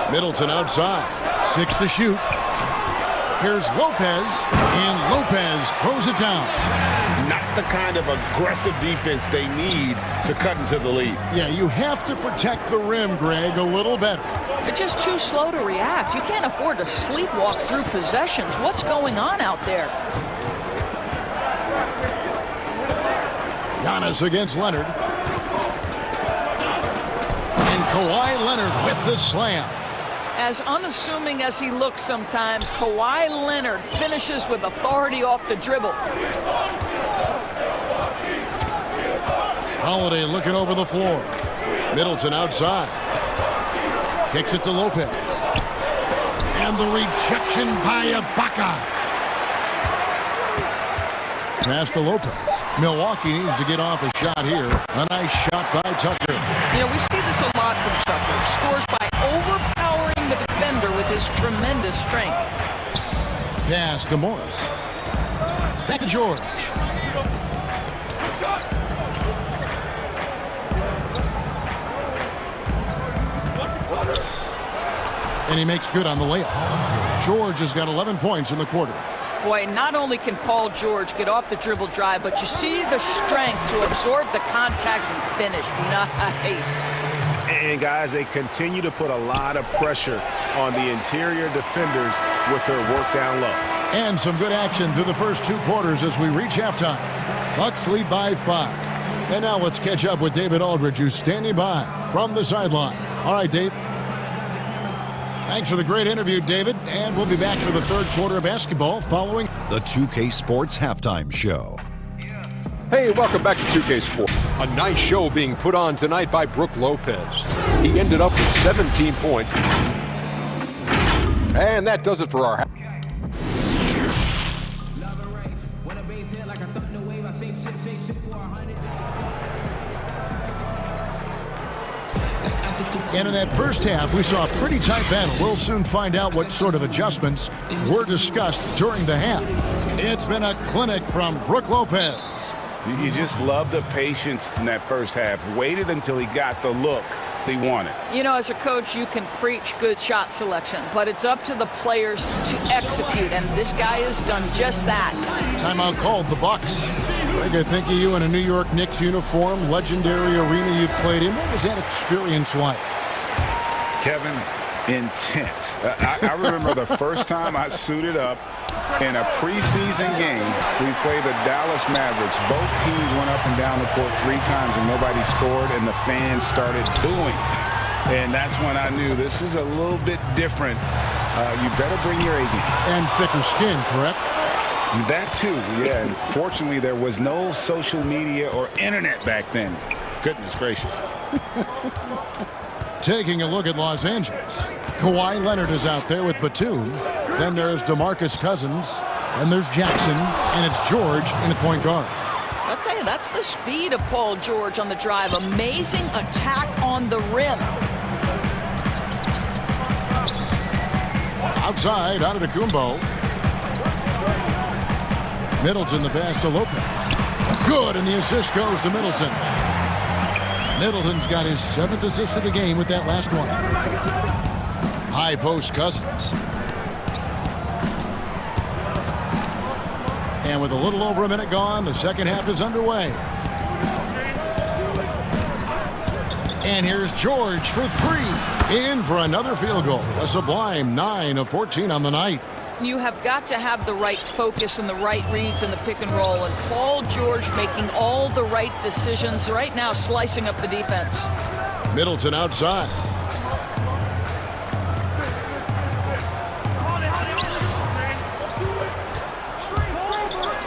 Middleton outside. 6 to shoot. Here's Lopez, and Lopez throws it down. Not the kind of aggressive defense they need to cut into the lead. Yeah, you have to protect the rim, Greg, a little better. They're just too slow to react. You can't afford to sleepwalk through possessions. What's going on out there? Giannis against Leonard. And Kawhi Leonard with the slam. As unassuming as he looks sometimes, Kawhi Leonard finishes with authority off the dribble. Holiday looking over the floor. Middleton outside. Kicks it to Lopez. And the rejection by Ibaka. Pass to Lopez. Milwaukee needs to get off a shot here. A nice shot by Tucker. You know, we see this a lot from Tucker. Scores by overpowering the defender with his tremendous strength. Pass to Morris. Back to George. And he makes good on the layup. George has got 11 points in the quarter. Boy, not only can Paul George get off the dribble drive, but you see the strength to absorb the contact and finish. Nice. And guys, they continue to put a lot of pressure on the interior defenders with their work down low. And some good action through the first 2 quarters as we reach halftime. Bucks lead by 5. And now let's catch up with David Aldridge, who's standing by from the sideline. All right, Dave. Thanks for the great interview, David. And we'll be back for the third quarter of basketball following the 2K Sports Halftime Show. Hey, welcome back to 2K Sports. A nice show being put on tonight by Brook Lopez. He ended up with 17 points. And that does it for our... And in that first half, we saw a pretty tight battle. We'll soon find out what sort of adjustments were discussed during the half. It's been a clinic from Brook Lopez. You just love the patience in that first half. Waited until he got the look he wanted. You know, as a coach, you can preach good shot selection, but it's up to the players to execute, and this guy has done just that. Timeout called, the Bucks. Greg, I think of you in a New York Knicks uniform, legendary arena you played in. What was that experience like? Kevin, intense. I remember the first time I suited up in a preseason game. We played the Dallas Mavericks. Both teams went up and down the court 3 times and nobody scored, and the fans started booing. And that's when I knew this is a little bit different. You better bring your A game. And thicker skin, correct? That too, yeah. And fortunately, there was no social media or internet back then. Goodness gracious. Taking a look at Los Angeles. Kawhi Leonard is out there with Batum. Then there's DeMarcus Cousins. And there's Jackson. And it's George in the point guard. I'll tell you, that's the speed of Paul George on the drive. Amazing attack on the rim. Outside, Antetokounmpo. Middleton the pass to Lopez. Good, and the assist goes to Middleton. Middleton's got his 7th assist of the game with that last one. High post Cousins. And with a little over a minute gone, the second half is underway. And here's George for three. In for another field goal. A sublime 9 of 14 on the night. You have got to have the right focus and the right reads in the pick and roll. And Paul George making all the right decisions right now, slicing up the defense. Middleton outside.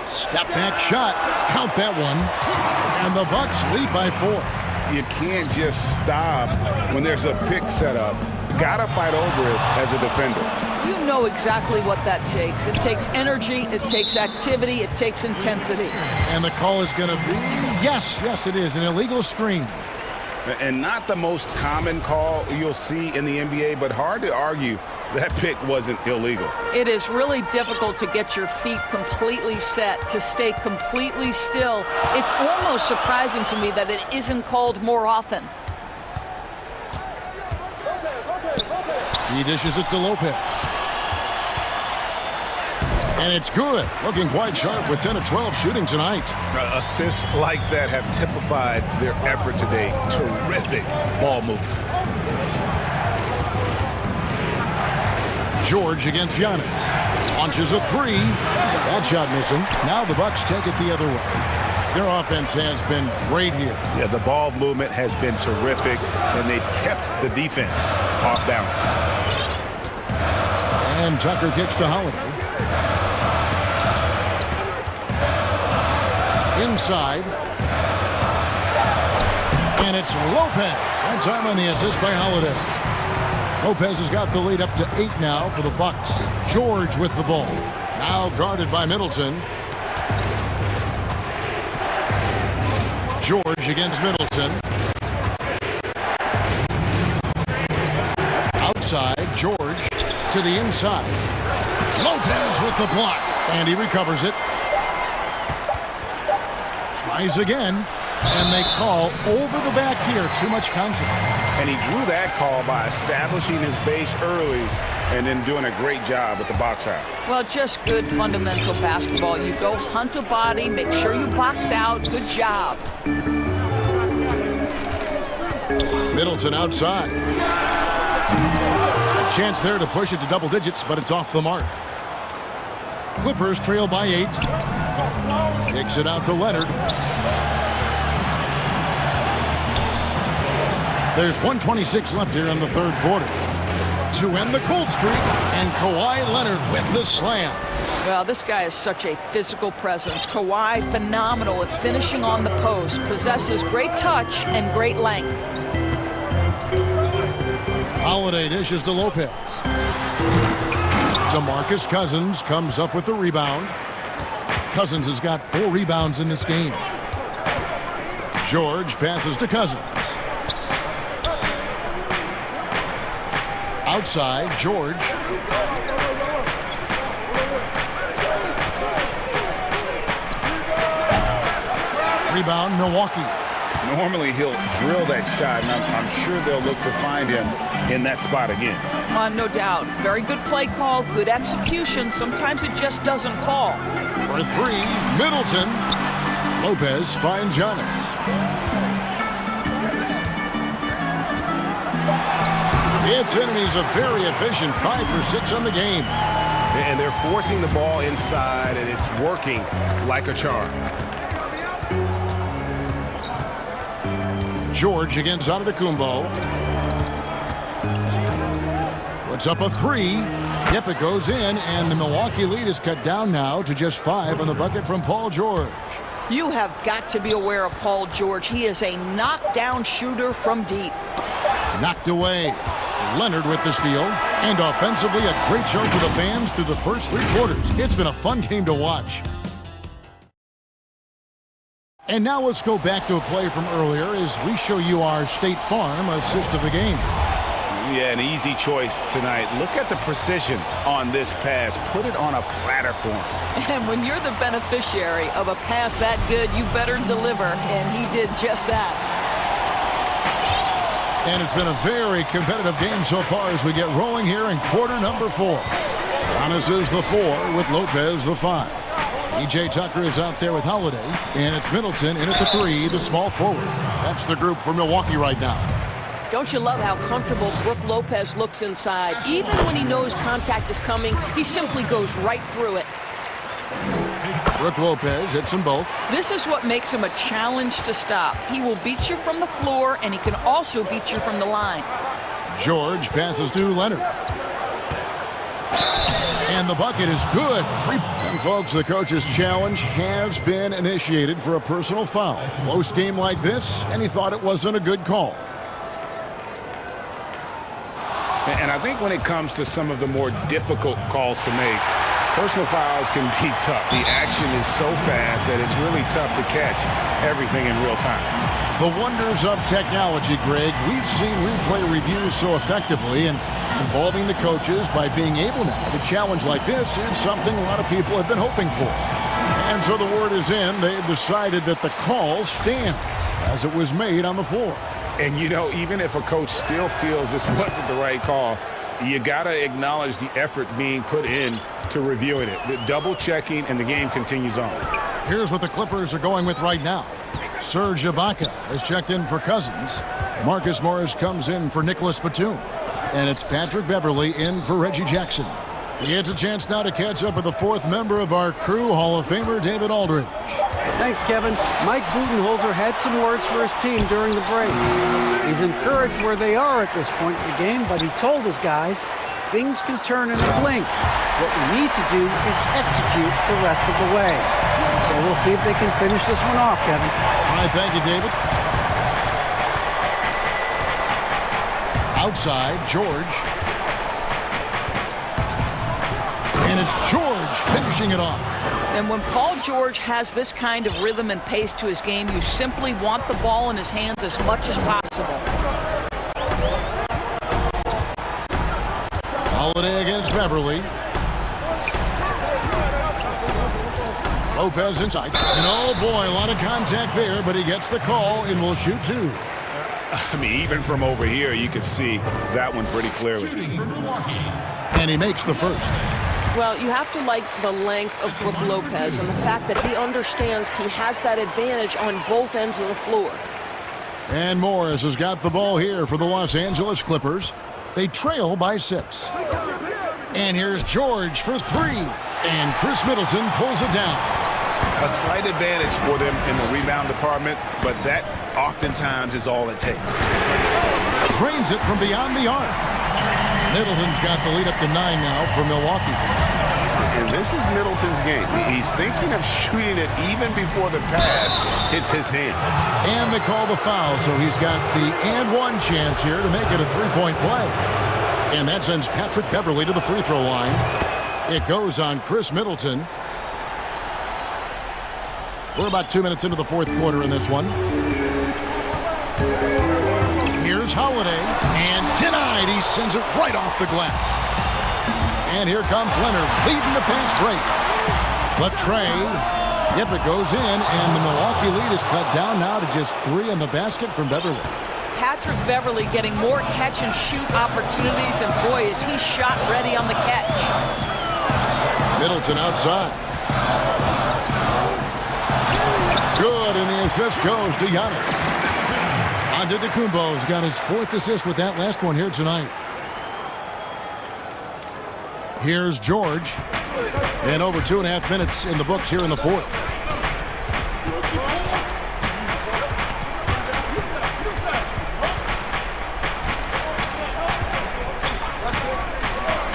Step back shot. Count that one. And the Bucks lead by 4. You can't just stop when there's a pick set up. Gotta fight over it as a defender. You know exactly what that takes. It takes energy, it takes activity, it takes intensity. And the call is going to be, yes, it is, an illegal screen. And not the most common call you'll see in the NBA, but hard to argue that pick wasn't illegal. It is really difficult to get your feet completely set, to stay completely still. It's almost surprising to me that it isn't called more often. He dishes it to Lopez. And it's good. Looking quite sharp with 10 of 12 shooting tonight. Assists like that have typified their effort today. Terrific ball movement. George against Giannis. Launches a three. That shot missing. Now the Bucks take it the other way. Their offense has been great here. Yeah, the ball movement has been terrific, and they've kept the defense off balance. And Tucker kicks to Holiday. Inside. And it's Lopez. That time on the assist by Holiday. Lopez has got the lead up to 8 now for the Bucks. George with the ball. Now guarded by Middleton. George against Middleton. Outside, George to the inside. Lopez with the block. And he recovers it. Tries again. And they call over the back here. Too much contact. And he drew that call by establishing his base early and then doing a great job with the box out. Well, just good fundamental basketball. You go hunt a body, make sure you box out. Good job. Middleton outside. A chance there to push it to double digits, but it's off the mark. Clippers trail by 8. Kicks it out to Leonard. There's 1:26 left here in the third quarter. To end the cold streak, and Kawhi Leonard with the slam. Well, this guy is such a physical presence. Kawhi, phenomenal at finishing on the post. Possesses great touch and great length. Holiday dishes to Lopez. DeMarcus Cousins comes up with the rebound. Cousins has got 4 rebounds in this game. George passes to Cousins. Outside, George. Rebound, Milwaukee. Normally he'll drill that shot, and I'm sure they'll look to find him in that spot again. No doubt. Very good play call, good execution. Sometimes it just doesn't fall. For 3, Middleton. Lopez finds Giannis. The enemy's a very efficient 5 for 6 on the game. And they're forcing the ball inside, and it's working like a charm. George against Antetokounmpo. Puts up a 3. Yep, it goes in, and the Milwaukee lead is cut down now to just 5 on the bucket from Paul George. You have got to be aware of Paul George. He is a knockdown shooter from deep. Knocked away. Leonard with the steal. And offensively, a great show for the fans through the first 3 quarters. It's been a fun game to watch. And now let's go back to a play from earlier as we show you our State Farm assist of the game. Yeah, an easy choice tonight. Look at the precision on this pass. Put it on a platter for him. And when you're the beneficiary of a pass that good, you better deliver. And he did just that. And it's been a very competitive game so far as we get rolling here in quarter number 4. Giannis is the 4 with Lopez the 5. E.J. Tucker is out there with Holiday. And it's Middleton in at the 3, the small forward. That's the group for Milwaukee right now. Don't you love how comfortable Brook Lopez looks inside? Even when he knows contact is coming, he simply goes right through it. Brook Lopez hits them both. This is what makes him a challenge to stop. He will beat you from the floor, and he can also beat you from the line. George passes to Leonard. And the bucket is good. And folks, the coach's challenge has been initiated for a personal foul. Close game like this, and he thought it wasn't a good call. And I think when it comes to some of the more difficult calls to make, personal fouls can be tough. The action is so fast that it's really tough to catch everything in real time. The wonders of technology, Greg. We've seen replay reviews so effectively, and involving the coaches by being able now to challenge like this is something a lot of people have been hoping for. And so the word is in. They've decided that the call stands as it was made on the floor. And, you know, even if a coach still feels this wasn't the right call, you got to acknowledge the effort being put in to reviewing it. The double checking, and the game continues on. Here's what the Clippers are going with right now. Serge Ibaka has checked in for Cousins. Marcus Morris comes in for Nicholas Batum. And it's Patrick Beverley in for Reggie Jackson. He gets a chance now to catch up with the fourth member of our crew, Hall of Famer David Aldridge. Thanks, Kevin. Mike Budenholzer had some words for his team during the break. He's encouraged where they are at this point in the game, but he told his guys things can turn in a blink. What we need to do is execute the rest of the way. So we'll see if they can finish this one off, Kevin. All right, thank you, David. Outside, George. And it's George finishing it off. And when Paul George has this kind of rhythm and pace to his game, you simply want the ball in his hands as much as possible. Holiday against Beverly. Lopez inside. And oh boy, a lot of contact there, but he gets the call and will shoot two. I mean, even from over here, you can see that one pretty clearly. And he makes the first. Well, you have to like the length of Brook Lopez and the fact that he understands he has that advantage on both ends of the floor. And Morris has got the ball here for the Los Angeles Clippers. They trail by 6. And here's George for 3. And Chris Middleton pulls it down. A slight advantage for them in the rebound department, but that oftentimes is all it takes. Drains it from beyond the arc. Middleton's got the lead up to 9 now for Milwaukee. And this is Middleton's game. He's thinking of shooting it even before the pass hits his hand. And they call the foul, so he's got the and one chance here to make it a three-point play. And that sends Patrick Beverley to the free throw line. It goes on Chris Middleton. We're about 2 minutes into the fourth quarter in this one. Here's Holiday, and denied. He sends it right off the glass. And here comes Leonard, leading the fast break. But Trey, yep, it goes in, and the Milwaukee lead is cut down now to just 3 on the basket from Beverly. Patrick Beverley getting more catch-and-shoot opportunities, and boy, is he shot ready on the catch. Middleton outside. Good, and the assist goes to Giannis. Antetokounmpo's got his 4th assist with that last one here tonight. Here's George. And over 2.5 minutes in the books here in the fourth.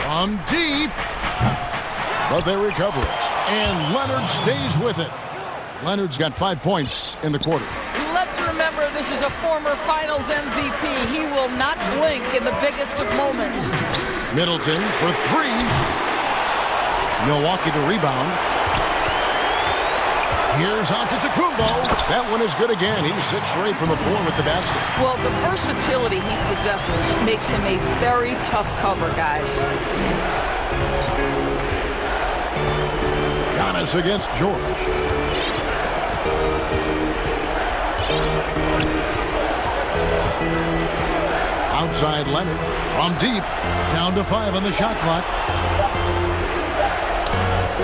From deep. But they recover it. And Leonard stays with it. Leonard's got 5 points in the quarter. Let's remember this is a former Finals MVP. He will not blink in the biggest of moments. Middleton for 3. Milwaukee the rebound. Here's Antetokounmpo. That one is good again. He's 6 straight from the floor with the basket. Well, the versatility he possesses makes him a very tough cover, guys. Giannis against George. Outside Leonard from deep, down to 5 on the shot clock.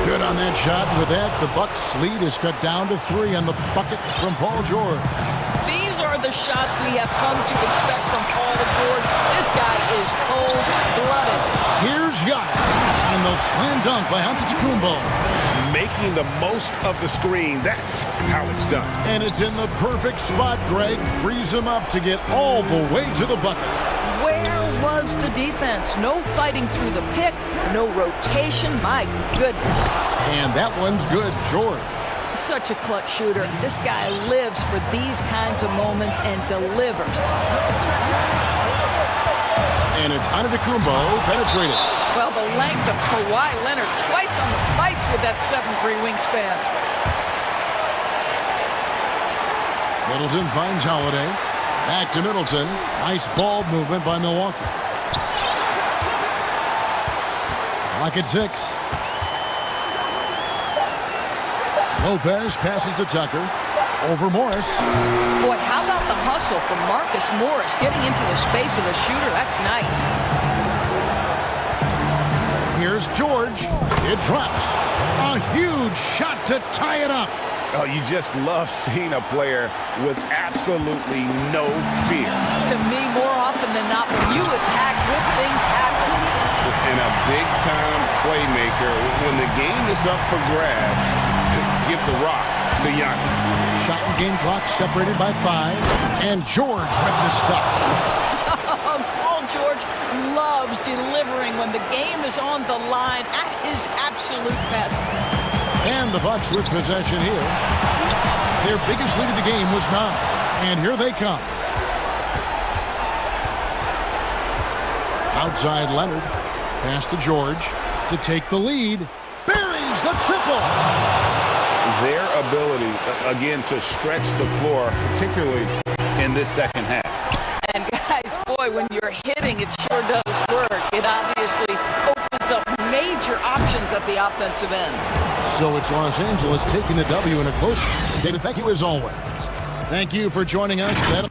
Good on that shot. With that, the Bucks' lead is cut down to 3 on the bucket from Paul George. These are of the shots we have come to expect from Paul George. This guy is cold-blooded. Here's Giannis, and the slam dunk by Antetokounmpo. Making the most of the screen, that's how it's done. And it's in the perfect spot. Greg frees him up to get all the way to the bucket. Where was the defense? No fighting through the pick, no rotation. My goodness. And that one's good, George. Such a clutch shooter. This guy lives for these kinds of moments and delivers. And it's Antetokounmpo penetrated. Well, the length of Kawhi Leonard twice on the pipes with that 7'3" wingspan. Middleton finds Holiday. Back to Middleton. Nice ball movement by Milwaukee. Clock at 6. Lopez passes to Tucker. Over Morris. Boy, how about the hustle from Marcus Morris getting into the space of the shooter? That's nice. Here's George. It drops. A huge shot to tie it up. Oh, you just love seeing a player with absolutely no fear. To me, more often than not, when you attack, good things happen. And a big-time playmaker. When the game is up for grabs, give the rock to Giannis. Shot and game clock separated by 5. And George with the stuff. Paul George loves delivering when the game is on the line at his absolute best. And the Bucks with possession here. Their biggest lead of the game was 9. And here they come. Outside Leonard. Pass to George to take the lead. Buries the triple. Their ability, again, to stretch the floor, particularly in this second half. And guys, boy, when you're hitting, it sure does work. It obviously opens up major options at the offensive end. So it's Los Angeles taking the W in a close one. David, thank you as always. Thank you for joining us.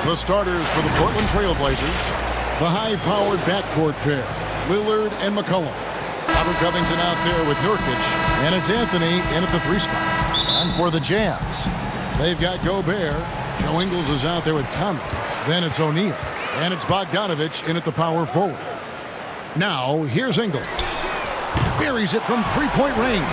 The starters for the Portland Trailblazers, the high-powered backcourt pair, Lillard and McCollum. Robert Covington out there with Nurkic, and it's Anthony in at the 3 spot. And for the Jazz, they've got Gobert. Joe Ingles is out there with Conley. Then it's O'Neal, and it's Bogdanovich in at the power forward. Now, here's Ingles. Buries it from three-point range.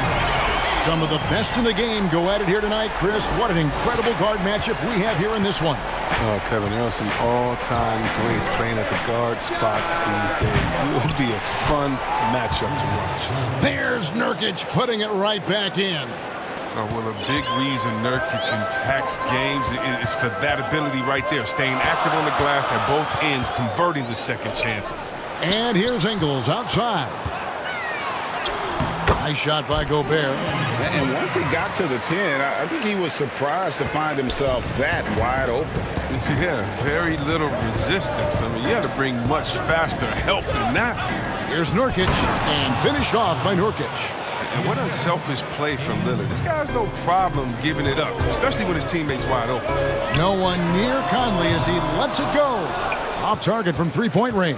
Some of the best in the game go at it here tonight, Chris. What an incredible guard matchup we have here in this one. Oh, Kevin, there are some all-time greats playing at the guard spots these days. It will be a fun matchup to watch. There's Nurkic putting it right back in. Oh, well, a big reason Nurkic impacts games is for that ability right there, staying active on the glass at both ends, converting the second chances. And here's Ingles outside. Nice shot by Gobert. And once he got to the 10, I think he was surprised to find himself that wide open. Yeah, very little resistance. I mean, you had to bring much faster help than that. Here's Nurkic, and finished off by Nurkic. And what unselfish play from Lillard. This guy has no problem giving it up, especially when his teammate's wide open. No one near Conley as he lets it go. Off target from three-point range.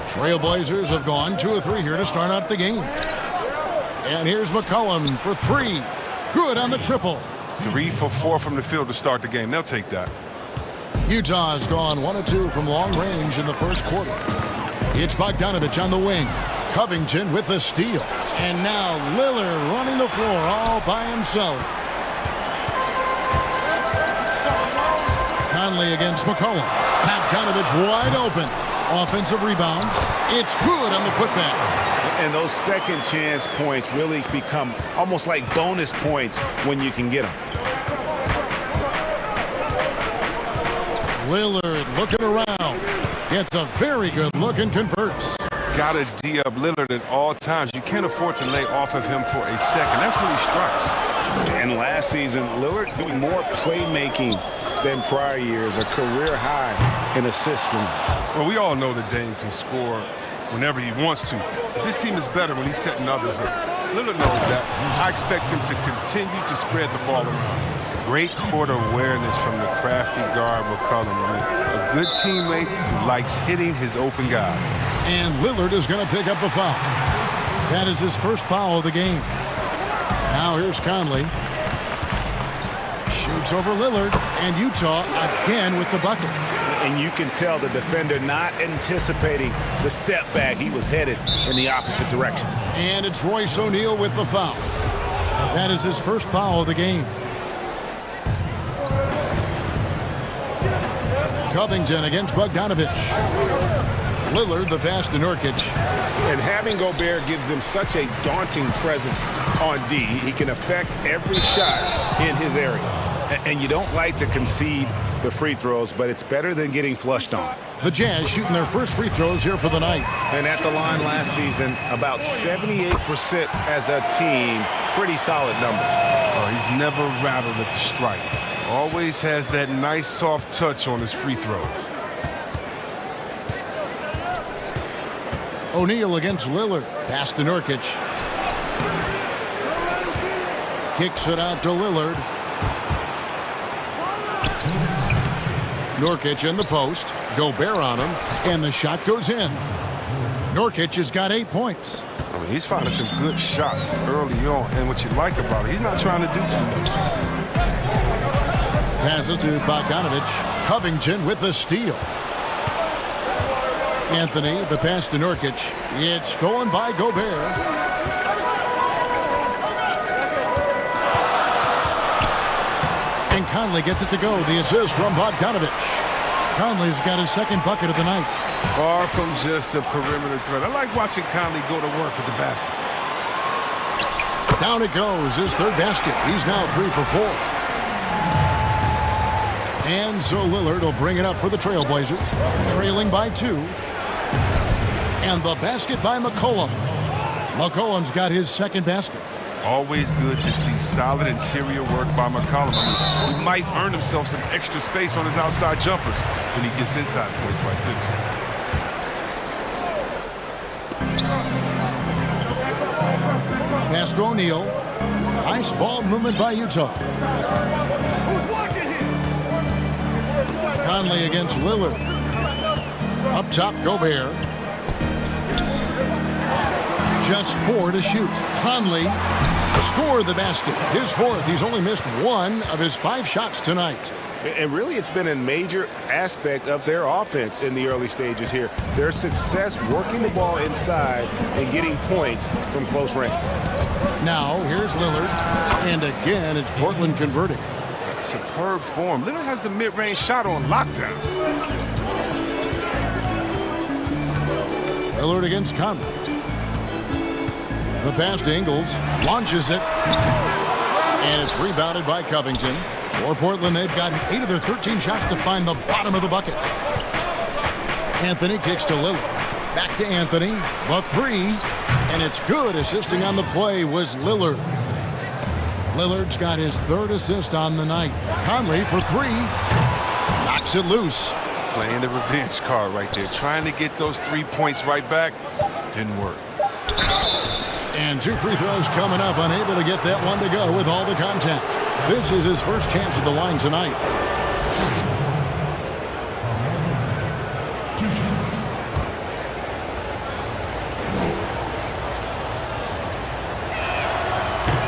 Trailblazers have gone 2 of 3 here to start out the game. And here's McCollum for 3. Good on the triple. 3 for 4 from the field to start the game. They'll take that. Utah's gone 1 of 2 from long range in the first quarter. It's Bogdanovich on the wing. Covington with the steal. And now Lillard running the floor all by himself. Conley against McCollum. Bogdanovich wide open. Offensive rebound. It's good on the putback. And those second chance points really become almost like bonus points when you can get them. Lillard looking around. Gets a very good look and converts. Got to D up Lillard at all times. You can't afford to lay off of him for a second. That's when he strikes. And last season, Lillard doing more playmaking than prior years, a career high in assists from him. Well, we all know that Dame can score whenever he wants to. This team is better when he's setting others up. Lillard knows that. I expect him to continue to spread the ball around. Great court awareness from the crafty guard McCollum. A good teammate who likes hitting his open guys. And Lillard is going to pick up a foul. That is his first foul of the game. Now here's Conley. Shoots over Lillard, and Utah again with the bucket. And you can tell the defender not anticipating the step back. He was headed in the opposite direction. And it's Royce O'Neal with the foul. That is his first foul of the game. Covington against Bogdanovich. Lillard the pass to Nurkic. And having Gobert gives them such a daunting presence on D. He can affect every shot in his area. And you don't like to concede the free throws, but it's better than getting flushed on. The Jazz shooting their first free throws here for the night. And at the line last season, about 78% as a team. Pretty solid numbers. Oh, he's never rattled at the strike. Always has that nice soft touch on his free throws. O'Neal against Lillard. Pass to Nurkic. Kicks it out to Lillard. Nurkic in the post. Gobert on him. And the shot goes in. Nurkic has got 8 points. I mean, he's finding some good shots early on. And what you like about it, he's not trying to do too much. Passes to Bogdanovich. Covington with the steal. Anthony, the pass to Nurkic. It's stolen by Gobert. And Conley gets it to go. The assist from Bogdanovich. Conley's got his second bucket of the night. Far from just a perimeter threat. I like watching Conley go to work at the basket. Down it goes, his third basket. He's now 3 for 4. And so Lillard will bring it up for the Trailblazers, trailing by 2. And the basket by McCollum. McCollum's got his second basket. Always good to see solid interior work by McCollum. I mean, he might earn himself some extra space on his outside jumpers when he gets inside points like this. Pass to O'Neal. Nice ball movement by Utah. Conley against Lillard. Up top, Gobert. Just 4 to shoot. Conley scored the basket. His 4th. He's only missed 1 of his 5 shots tonight. And really, it's been a major aspect of their offense in the early stages here. Their success working the ball inside and getting points from close range. Now, here's Lillard. And again, it's Portland converting. Superb form. Lillard has the mid-range shot on lockdown. Lillard against Conley. The pass to Ingles. Launches it. And it's rebounded by Covington. For Portland, they've gotten 8 of their 13 shots to find the bottom of the bucket. Anthony kicks to Lillard. Back to Anthony. The 3. And it's good. Assisting on the play was Lillard. Lillard's got his 3rd assist on the night. Conley for 3. Knocks it loose. Playing the revenge card right there. Trying to get those 3 points right back. Didn't work. And 2 free throws coming up. Unable to get that one to go with all the contact. This is his first chance at the line tonight.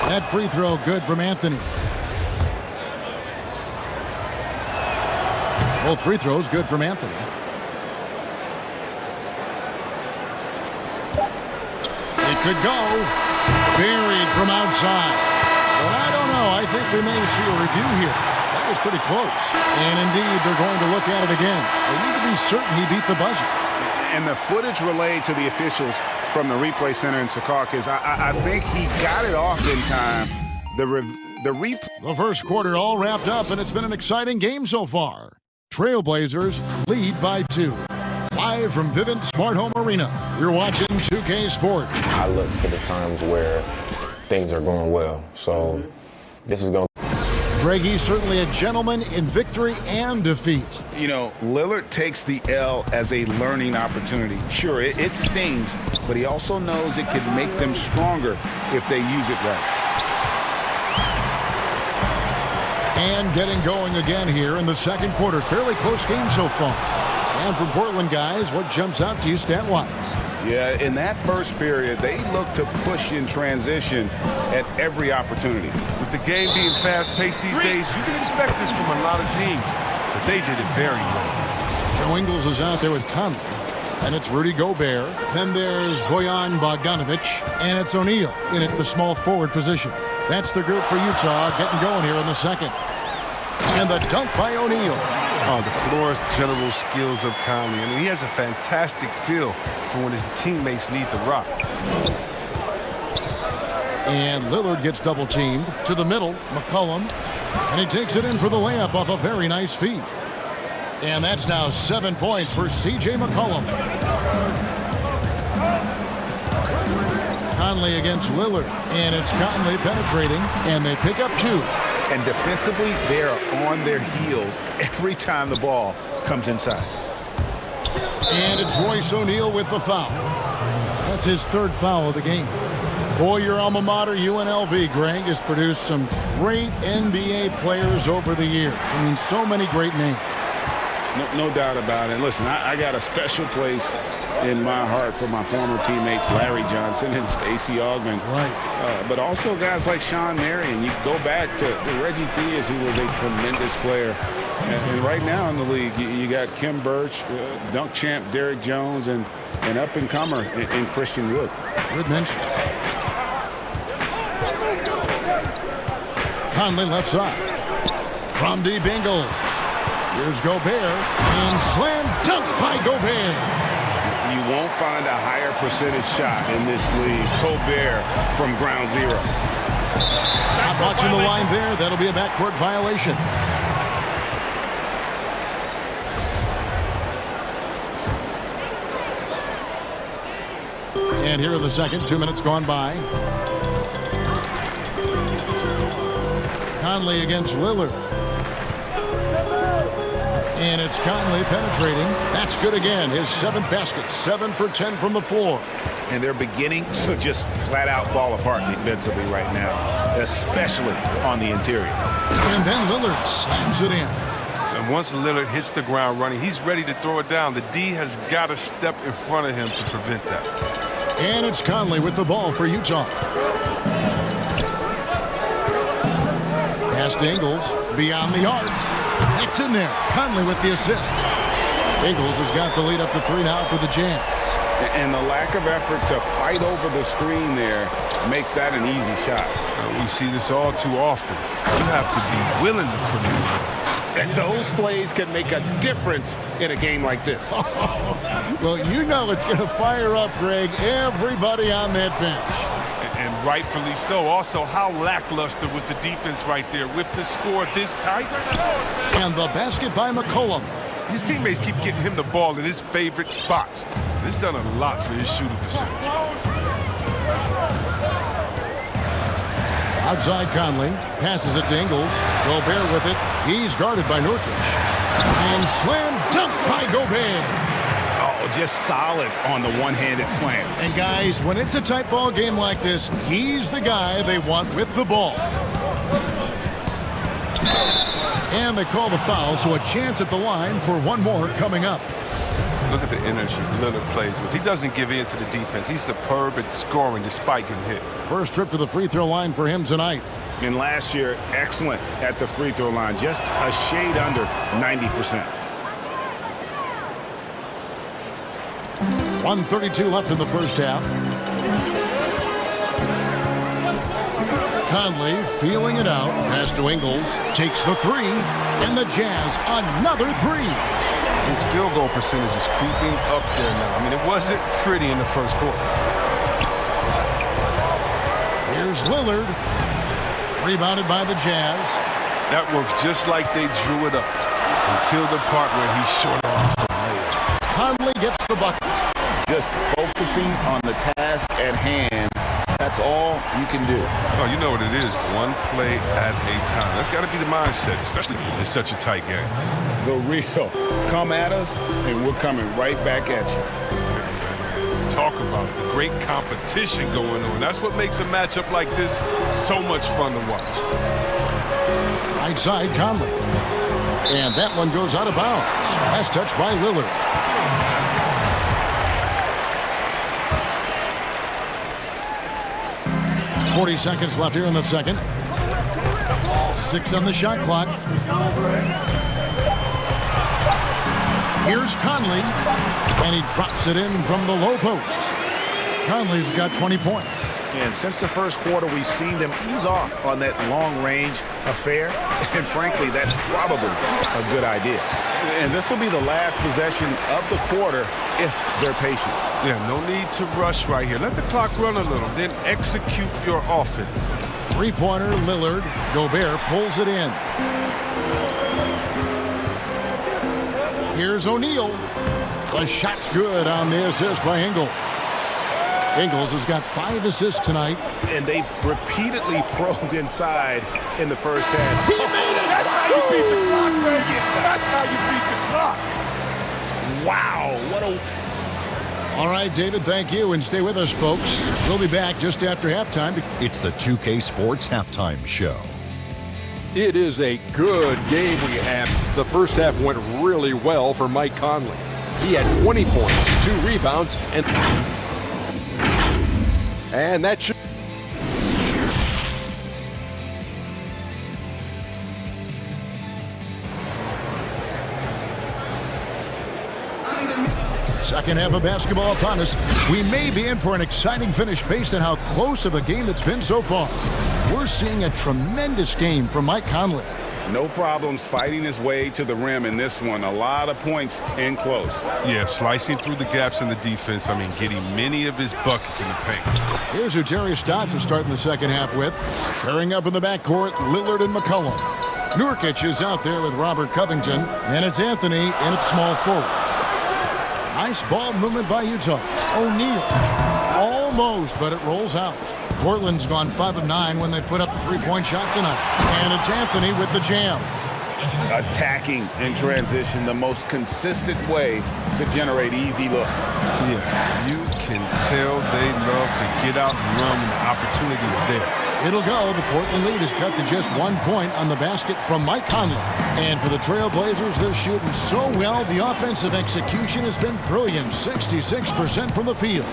That free throw good from Anthony. Both free throws good from Anthony. It could go. Buried from outside. But I don't know. I think we may see a review here. That was pretty close. And indeed, they're going to look at it again. They need to be certain he beat the buzzer. And the footage relayed to the officials from the replay center in Secaucus, I think he got it off in time. The first quarter all wrapped up, and it's been an exciting game so far. Trailblazers lead by 2. Live from Vivint Smart Home Arena, you're watching 2K Sports. I look to the times where things are going well, so this is going. Greg, he's certainly a gentleman in victory and defeat. You know, Lillard takes the L as a learning opportunity. Sure, it stings, but he also knows it can make them stronger if they use it right. And getting going again here in the second quarter. Fairly close game so far. And from Portland, guys, what jumps out to you stat-wise? Yeah, in that first period, they look to push in transition at every opportunity. With the game being fast-paced these days, you can expect this from a lot of teams, but they did it very well. Joe Ingles is out there with Conley, and it's Rudy Gobert. Then there's Bojan Bogdanovic, and it's O'Neal in at the small forward position. That's the group for Utah getting going here in the second. And the dunk by O'Neal. Oh, the floor general skills of Conley. I mean, he has a fantastic feel for when his teammates need the rock. And Lillard gets double-teamed to the middle. McCollum. And he takes it in for the layup off a very nice feed. And that's now 7 points for C.J. McCollum. Conley against Lillard. And it's Conley penetrating. And they pick up 2. And defensively, they are on their heels every time the ball comes inside. And it's Royce O'Neal with the foul. That's his 3rd foul of the game. Boy, your alma mater, UNLV, Greg, has produced some great NBA players over the years. I mean, so many great names. No doubt about it. Listen, I got a special place in my heart for my former teammates Larry Johnson and Stacey Augmon. Right. But also guys like Sean Marion. You go back to Reggie Theus, who was a tremendous player. And right now in the league, you got Kim Birch, dunk champ Derrick Jones, and an up-and-comer in Christian Wood. Good mentions. Conley left side. From deep Ingles. Here's Gobert. And slam dunk by Gobert. You won't find a higher percentage shot in this league. Gobert from ground zero. Not watching the line there. That'll be a backcourt violation. And here in the second, 2 minutes gone by. Conley against Lillard. And it's Conley penetrating. That's good again. His 7th basket. 7 for 10 from the floor. And they're beginning to just flat out fall apart defensively right now, especially on the interior. And then Lillard slams it in. And once Lillard hits the ground running, he's ready to throw it down. The D has got to step in front of him to prevent that. And it's Conley with the ball for Utah. Pass to Ingles, beyond the arc. It's in there. Conley with the assist. Ingles has got the lead up to 3 now for the Jazz. And the lack of effort to fight over the screen there makes that an easy shot. We see this all too often. You have to be willing to create. And those plays can make a difference in a game like this. Well, you know it's going to fire up, Greg, everybody on that bench. And rightfully so. Also, how lackluster was the defense right there with the score this tight? And the basket by McCollum. His teammates keep getting him the ball in his favorite spots. This has done a lot for his shooting percentage. Outside Conley, passes it to Ingles. Gobert with it. He's guarded by Nurkic. And slam dunk by Gobert. Oh, just solid on the one-handed slam. And guys, when it's a tight ball game like this, he's the guy they want with the ball. And they call the foul, so a chance at the line for one more coming up. Look at the energy Lillard plays with. He doesn't give in to the defense. He's superb at scoring despite getting hit. First trip to the free throw line for him tonight. And last year, excellent at the free throw line. Just a shade under 90%. 1:32 left in the first half. Conley feeling it out. Pass to Ingles. Takes the three. And the Jazz another three. His field goal percentage is creeping up there now. I mean, it wasn't pretty in the first quarter. Here's Lillard. Rebounded by the Jazz. That works just like they drew it up until the part where he's short off the layup. Conley gets the bucket. Just focusing on the task at hand. That's all you can do. Oh, you know what it is. One play at a time. That's got to be the mindset, especially in such a tight game. The real. Come at us, and we're coming right back at you. Let's talk about the great competition going on. That's what makes a matchup like this so much fun to watch. Right side, Conley. And that one goes out of bounds. Last touch by Lillard. .40 seconds left here in the second. 6 on the shot clock. Here's Conley, and he drops it in from the low post. Conley's got 20 points. And since the first quarter, we've seen them ease off on that long-range affair. And frankly, that's probably a good idea. And this will be the last possession of the quarter if they're patient. Yeah, no need to rush right here. Let the clock run a little, then execute your offense. Three-pointer, Lillard. Gobert pulls it in. Here's O'Neal. The shot's good on the assist by Ingles. Ingles has got 5 assists tonight. And they've repeatedly probed inside in the first half. He made it! That's how you beat the clock, baby! That's how you beat the clock! Wow, what a... All right, David, thank you, and stay with us, folks. We'll be back just after halftime. It's the 2K Sports Halftime Show. It is a good game we have. The first half went really well for Mike Conley. He had 20 points, 2 rebounds, and that should... Second half of basketball upon us. We may be in for an exciting finish based on how close of a game it's been so far. We're seeing a tremendous game from Mike Conley. No problems fighting his way to the rim in this one. A lot of points in close. Yeah, slicing through the gaps in the defense. I mean, getting many of his buckets in the paint. Here's who Terry Stotts is starting the second half with. Pairing up in the backcourt, Lillard and McCollum. Nurkic is out there with Robert Covington, and it's Anthony in its small forward. Nice ball movement by Utah. O'Neal. Almost, but it rolls out. Portland's gone 5 of 9 when they put up the three-point shot tonight. And it's Anthony with the jam. Attacking in transition, the most consistent way to generate easy looks. Yeah, you can tell they love to get out and run when the opportunity is there. It'll go. The Portland lead is cut to just 1 point on the basket from Mike Conley. And for the Trailblazers, they're shooting so well. The offensive execution has been brilliant. 66% from the field.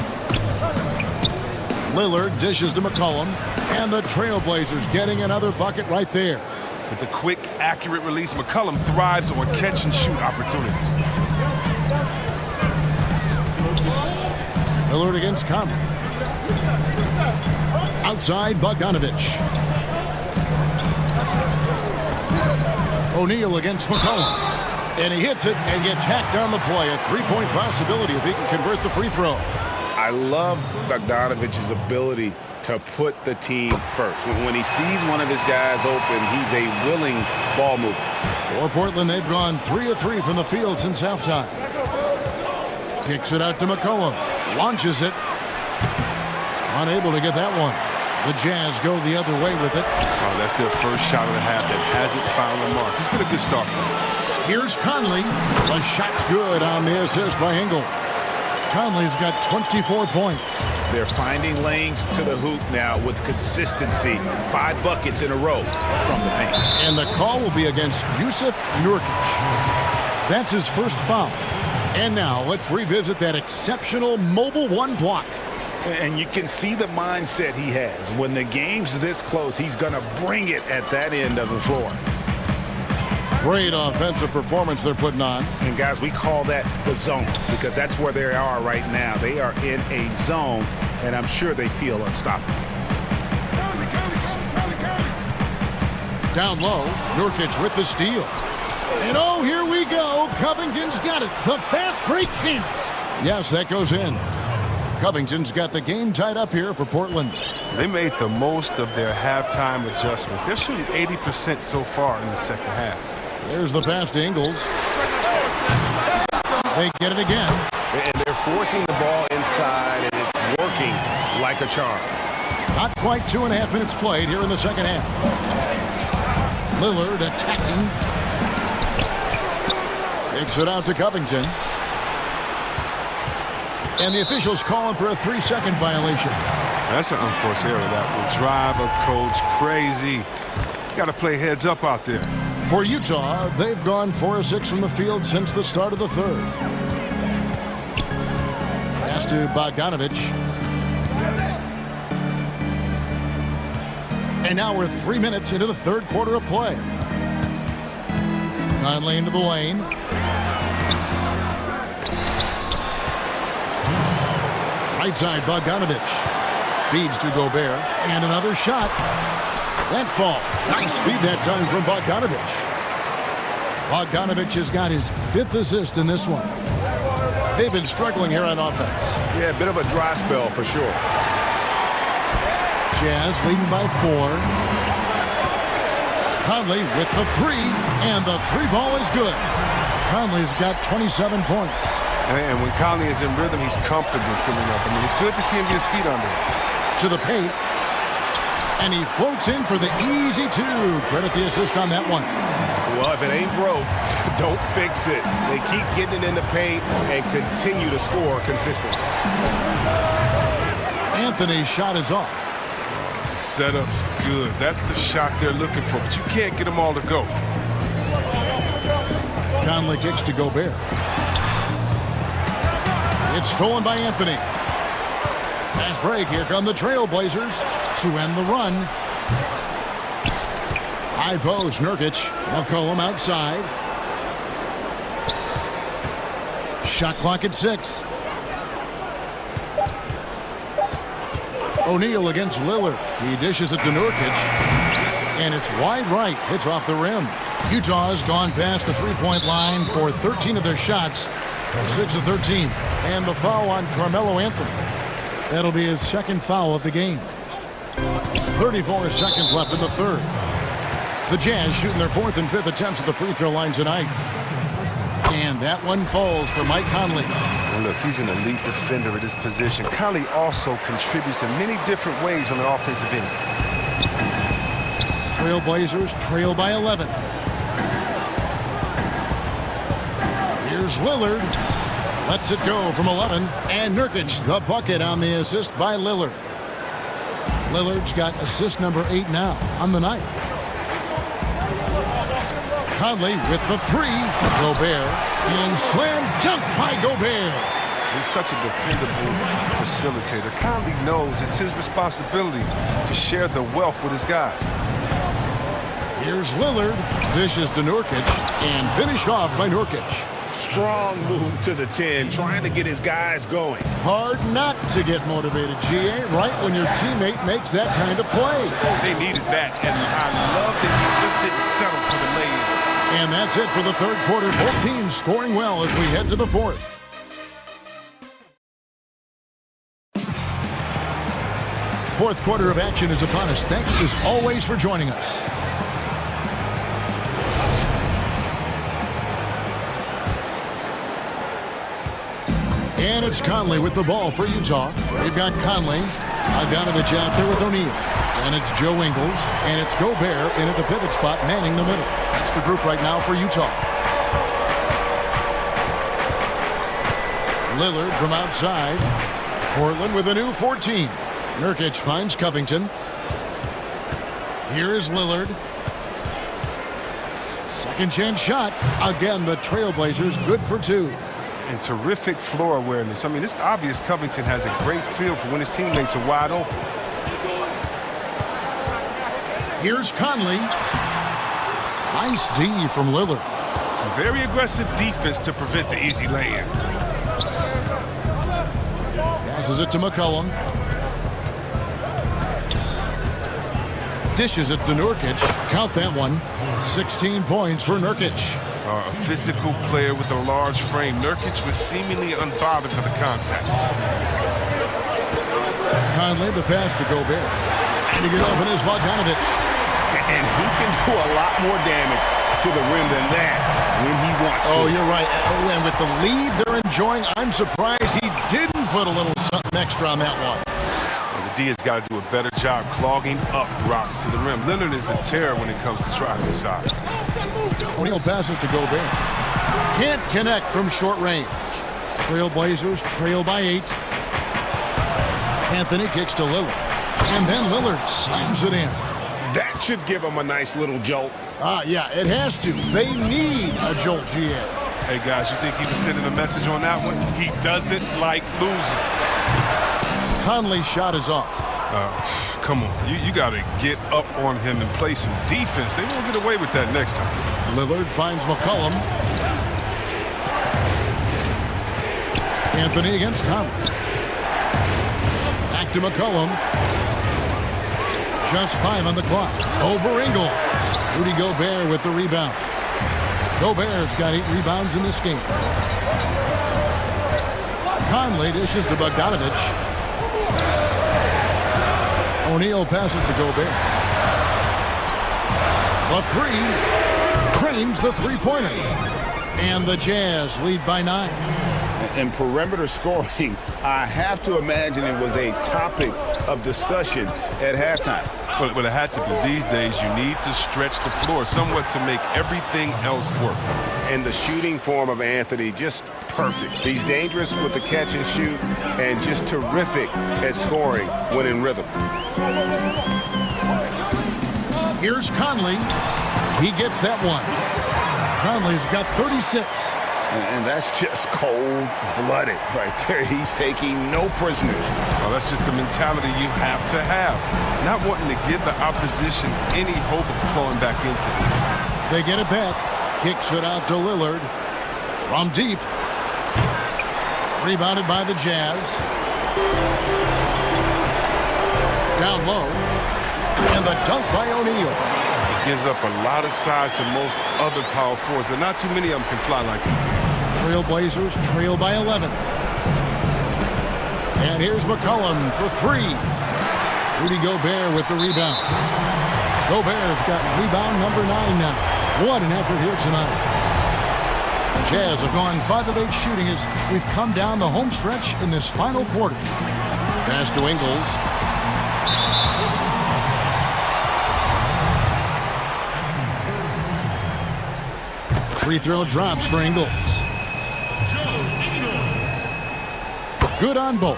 Lillard dishes to McCollum. And the Trailblazers getting another bucket right there. With the quick, accurate release, McCollum thrives on catch-and-shoot opportunities. Lillard against Conley. Outside, Bogdanovich. O'Neal against McCollum. And he hits it and gets hacked on the play. A three-point possibility if he can convert the free throw. I love Bogdanovich's ability to put the team first. When he sees one of his guys open, he's a willing ball mover. For Portland, they've gone 3 of 3 from the field since halftime. Kicks it out to McCollum. Launches it. Unable to get that one. The Jazz go the other way with it. Oh, that's their first shot of the half that hasn't found the mark. It's been a good start for them. Here's Conley. The shot's good on the assist by Engel. Conley's got 24 points. They're finding lanes to the hoop now with consistency. 5 buckets in a row from the paint. And the call will be against Yusuf Nurkic. That's his first foul. And now let's revisit that exceptional mobile one block. And you can see the mindset he has. When the game's this close, he's going to bring it at that end of the floor. Great offensive performance they're putting on. And guys, we call that the zone because that's where they are right now. They are in a zone, and I'm sure they feel unstoppable. Down low, Nurkic with the steal. And oh, here we go. Covington's got it. The fast break chance. Yes, that goes in. Covington's got the game tied up here for Portland. They made the most of their halftime adjustments. They're shooting 80% so far in the second half. There's the pass to Ingles. They get it again. And they're forcing the ball inside, and it's working like a charm. Not quite 2.5 minutes played here in the second half. Lillard attacking. Kicks it out to Covington. And the officials calling for a 3-second violation. That's an unforced error that will drive a coach crazy. Got to play heads up out there. For Utah, they've gone 4 of 6 from the field since the start of the third. Pass to Bogdanovich. And now we're 3 minutes into the third quarter of play. Conley into the lane. Right side, Bogdanovich. Feeds to Gobert. And another shot. That falls. Nice feed that time from Bogdanovich. Bogdanovich has got his 5th assist in this one. They've been struggling here on offense. Yeah, a bit of a dry spell for sure. Jazz leading by 4. Conley with the 3. And the 3 ball is good. Conley's got 27 points. And when Conley is in rhythm, he's comfortable pulling up. I mean, it's good to see him get his feet under him. To the paint. And he floats in for the easy 2. Credit the assist on that one. Well, if it ain't broke, don't fix it. They keep getting it in the paint and continue to score consistently. Anthony's shot is off. The setup's good. That's the shot they're looking for, but you can't get them all to go. Conley kicks to Gobert. It's stolen by Anthony. Fast break. Here come the Trailblazers to end the run. High post, Nurkic. McCollum outside. Shot clock at 6. O'Neal against Lillard. He dishes it to Nurkic. And it's wide right. Hits off the rim. Utah has gone past the three-point line for 13 of their shots. 6 of 13. And the foul on Carmelo Anthony. That'll be his 2nd foul of the game. 34 seconds left in the third. The Jazz shooting their 4th and 5th attempts at the free throw line tonight. And that one falls for Mike Conley. Well, look, he's an elite defender at his position. Conley also contributes in many different ways on the offensive end. Trailblazers trail by 11. Here's Lillard. Lets it go from 11. And Nurkic, the bucket on the assist by Lillard. Lillard's got assist number 8 now on the night. Conley with the 3. Gobert. And slam dunk by Gobert. He's such a dependable facilitator. Conley knows it's his responsibility to share the wealth with his guys. Here's Lillard. Dishes to Nurkic. And finished off by Nurkic. Strong move to the 10, trying to get his guys going. Hard not to get motivated, GA, right when your teammate makes that kind of play. They needed that, and I love that he just didn't settle for the lay-in. And that's it for the third quarter. Both teams scoring well as we head to the fourth. Fourth quarter of action is upon us. Thanks as always for joining us. And it's Conley with the ball for Utah. We've got Conley, Bogdanovich out there with O'Neal. And it's Joe Ingles, and it's Gobert in at the pivot spot, manning the middle. That's the group right now for Utah. Lillard from outside. Portland with a new 14. Nurkic finds Covington. Here is Lillard. Second chance shot. Again, the Trailblazers good for 2. And terrific floor awareness. I mean, it's obvious Covington has a great feel for when his teammates are wide open. Here's Conley. Nice D from Lillard. Some very aggressive defense to prevent the easy lay-in. Passes it to McCollum. Dishes it to Nurkic. Count that one. 16 points for Nurkic. A physical player with a large frame. Nurkic was seemingly unbothered by the contact. Conley, the pass to Gobert. And to get open is Bogdanovich. And he can do a lot more damage to the rim than that when he wants to. Oh, you're right. And with the lead they're enjoying, I'm surprised he didn't put a little something extra on that one. Well, the D has got to do a better job clogging up rocks to the rim. Lillard is a terror when it comes to driving inside. O'Neal passes to Gobert. Can't connect from short range. Trailblazers trail by 8. Anthony kicks to Lillard. And then Lillard slams it in. That should give him a nice little jolt. Yeah, it has to. They need a jolt, GA. Hey, guys, you think he was sending a message on that one? He doesn't like losing. Conley's shot is off. Come on. You got to get up on him and play some defense. They won't get away with that next time. Lillard finds McCollum. Anthony against Conley. Back to McCollum. Just 5 on the clock. Over Ingles. Rudy Gobert with the rebound. Gobert's got 8 rebounds in this game. Conley dishes to Bogdanovich. O'Neal passes to Gobert. The 3. Cranes the three-pointer. And the Jazz lead by 9. And perimeter scoring, I have to imagine it was a topic of discussion at halftime. But it had to be. These days, you need to stretch the floor somewhat to make everything else work. And the shooting form of Anthony, just perfect. He's dangerous with the catch and shoot and just terrific at scoring when in rhythm. Here's Conley. He gets that one. Conley's got 36. And that's just cold-blooded right there. He's taking no prisoners. Well, that's just the mentality you have to have. Not wanting to give the opposition any hope of clawing back into this. They get it back. Kicks it out to Lillard. From deep. Rebounded by the Jazz. Down low. And the dunk by O'Neal. Gives up a lot of size to most other power forwards, but not too many of them can fly like he can. Trailblazers trail by 11. And here's McCollum for 3. Rudy Gobert with the rebound. Gobert's got rebound number 9 now. What an effort here tonight. The Jazz have gone 5 of 8 shooting as we've come down the home stretch in this final quarter. Pass to Ingles. Free throw drops for Ingles. Good on both.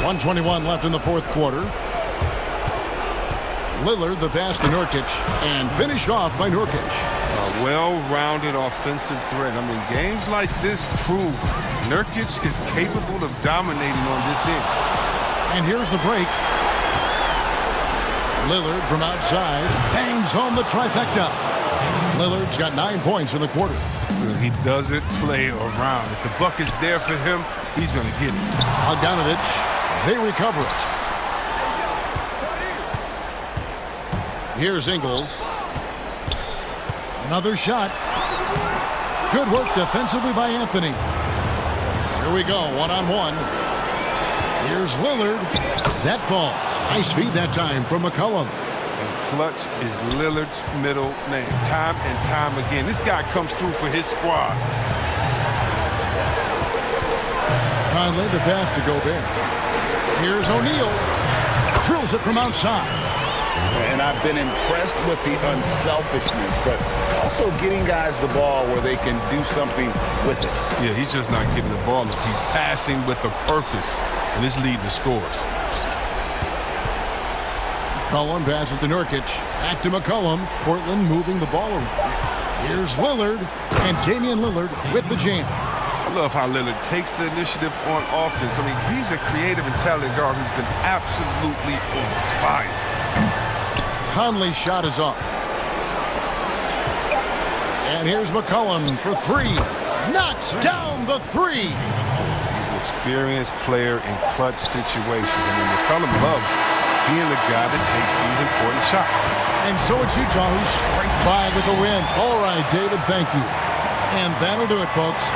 1:21 left in the fourth quarter. Lillard, the pass to Nurkic, and finished off by Nurkic. A well-rounded offensive threat. I mean, games like this prove Nurkic is capable of dominating on this end. And here's the break. Lillard from outside bangs home the trifecta. Lillard's got 9 points in the quarter. He doesn't play around. If the bucket's there for him, he's going to get it. Bogdanovich, they recover it. Here's Ingles. Another shot. Good work defensively by Anthony. Here we go, one-on-one. Here's Lillard. That falls. Nice feed that time from McCollum. And clutch is Lillard's middle name. Time and time again. This guy comes through for his squad. Conley, the pass to Gobert. Here's O'Neal. Drills it from outside. And I've been impressed with the unselfishness, but also getting guys the ball where they can do something with it. Yeah, he's just not giving the ball up. He's passing with a purpose, and this lead to scores. McCollum passes to Nurkic. Back to McCollum. Portland moving the ball around. Here's Lillard, and Damian Lillard with the jam. I love how Lillard takes the initiative on offense. I mean, he's a creative and talented guard who's been absolutely on fire. Conley's shot is off. And here's McCollum for three. Knocks down the three. He's an experienced player in clutch situations. I mean, McCollum loves being the guy that takes these important shots. And so it's Utah who's scraped by with the win. All right, David, thank you. And that'll do it, folks.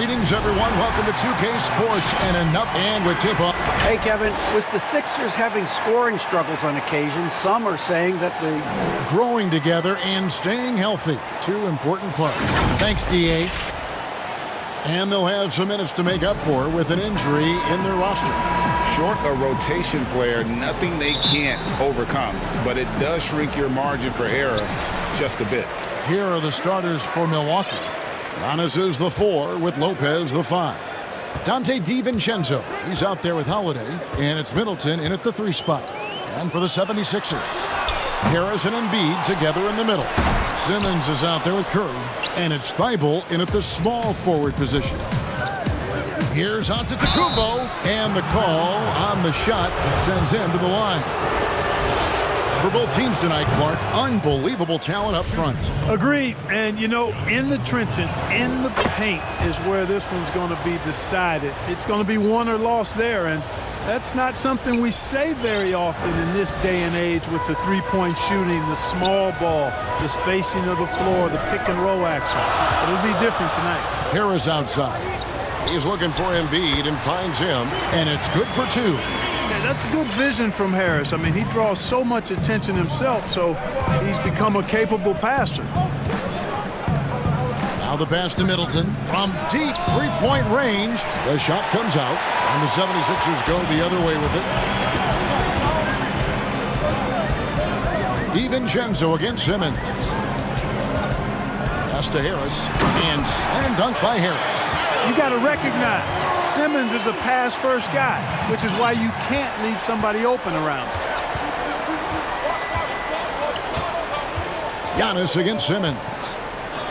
Greetings, everyone. Welcome to 2K Sports and with tip-off. Hey, Kevin, with the Sixers having scoring struggles on occasion, some are saying that the growing together and staying healthy, two important parts. Thanks, DA. And they'll have some minutes to make up for with an injury in their roster. Short a rotation player, nothing they can't overcome, but it does shrink your margin for error just a bit. Here are the starters for Milwaukee. Giannis is the 4 with Lopez the 5. Dante DiVincenzo, he's out there with Holiday, and it's Middleton in at the 3 spot. And for the 76ers, Harris and Embiid together in the middle. Simmons is out there with Curry, and it's Thibault in at the small forward position. Here's Antetokounmpo, and the call on the shot sends him to the line. For both teams tonight, Clark, unbelievable talent up front. Agreed. And, you know, in the trenches, in the paint is where this one's going to be decided. It's going to be won or lost there, and that's not something we say very often in this day and age with the three-point shooting, the small ball, the spacing of the floor, the pick-and-roll action. It'll be different tonight. Harris outside. He's looking for Embiid and finds him, and it's good for 2. Yeah, that's good vision from Harris. I mean, he draws so much attention himself, so he's become a capable passer. Now the pass to Middleton from deep three-point range. The shot comes out, and the 76ers go the other way with it. DiVincenzo against Simmons. Pass to Harris, and slam dunk by Harris. You got to recognize Simmons is a pass-first guy, which is why you can't leave somebody open around him. Giannis against Simmons.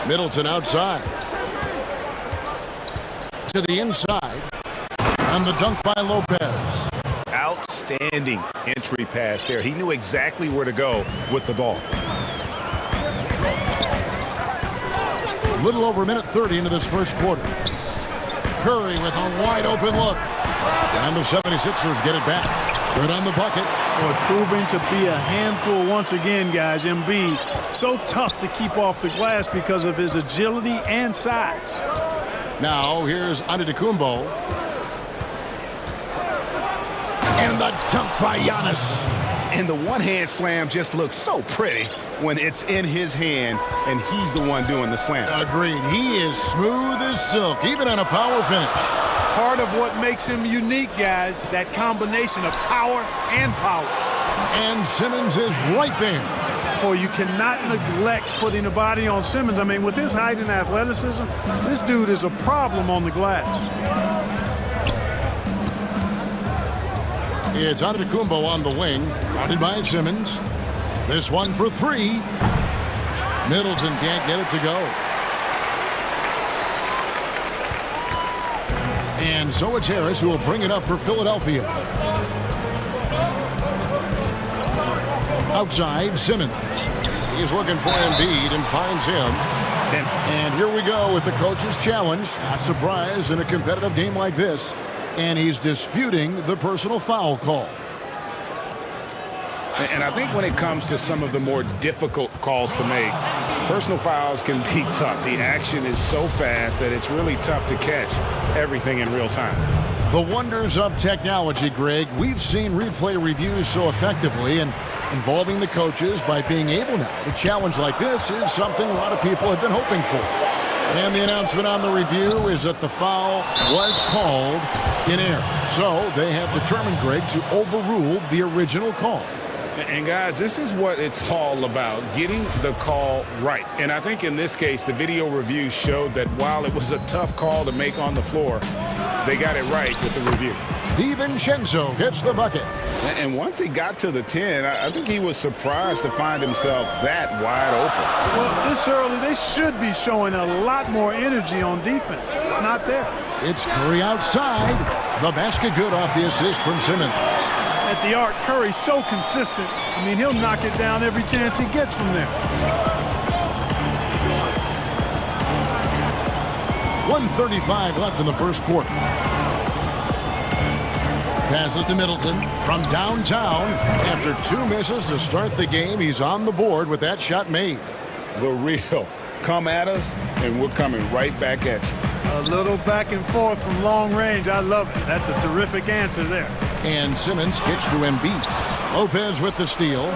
Middleton outside. To the inside. And the dunk by Lopez. Outstanding entry pass there. He knew exactly where to go with the ball. A little over a minute 30 into this first quarter. Curry with a wide open look. And the 76ers get it back. Good on the bucket. Boy, proving to be a handful once again, guys. Embiid, so tough to keep off the glass because of his agility and size. Now here's Antetokounmpo. And the dunk by Giannis. And the one-hand slam just looks so pretty when it's in his hand and he's the one doing the slam. Agreed. He is smooth as silk, even on a power finish. Part of what makes him unique, guys, that combination of power and polish. And Simmons is right there. Boy, you cannot neglect putting a body on Simmons. I mean, with his height and athleticism, this dude is a problem on the glass. It's Antetokounmpo on the wing, guarded by Simmons. This one for 3. Middleton can't get it to go. And so it's Harris who will bring it up for Philadelphia. Outside, Simmons. He's looking for Embiid and finds him. And here we go with the coach's challenge. Not surprised in a competitive game like this. And he's disputing the personal foul call. And I think when it comes to some of the more difficult calls to make, personal fouls can be tough. The action is so fast that it's really tough to catch everything in real time. The wonders of technology, Greg. We've seen replay reviews so effectively, and involving the coaches by being able now to challenge like this is something a lot of people have been hoping for. And the announcement on the review is that the foul was called in error. So they have determined, Greg, to overrule the original call. And guys, this is what it's all about, getting the call right. And I think in this case, the video review showed that while it was a tough call to make on the floor, they got it right with the review. DiVincenzo gets the bucket. And once he got to the 10, I think he was surprised to find himself that wide open. Well, this early, they should be showing a lot more energy on defense. It's not there. It's Curry outside. The basket good off the assist from Simmons. At the arc, Curry's so consistent. I mean, he'll knock it down every chance he gets from there. 1:35 left in the first quarter. Passes to Middleton from downtown. After 2 misses to start the game, he's on the board with that shot made. The real come at us, and we're coming right back at you. A little back and forth from long range. I love it. That's a terrific answer there. And Simmons gets to Embiid. Lopez with the steal.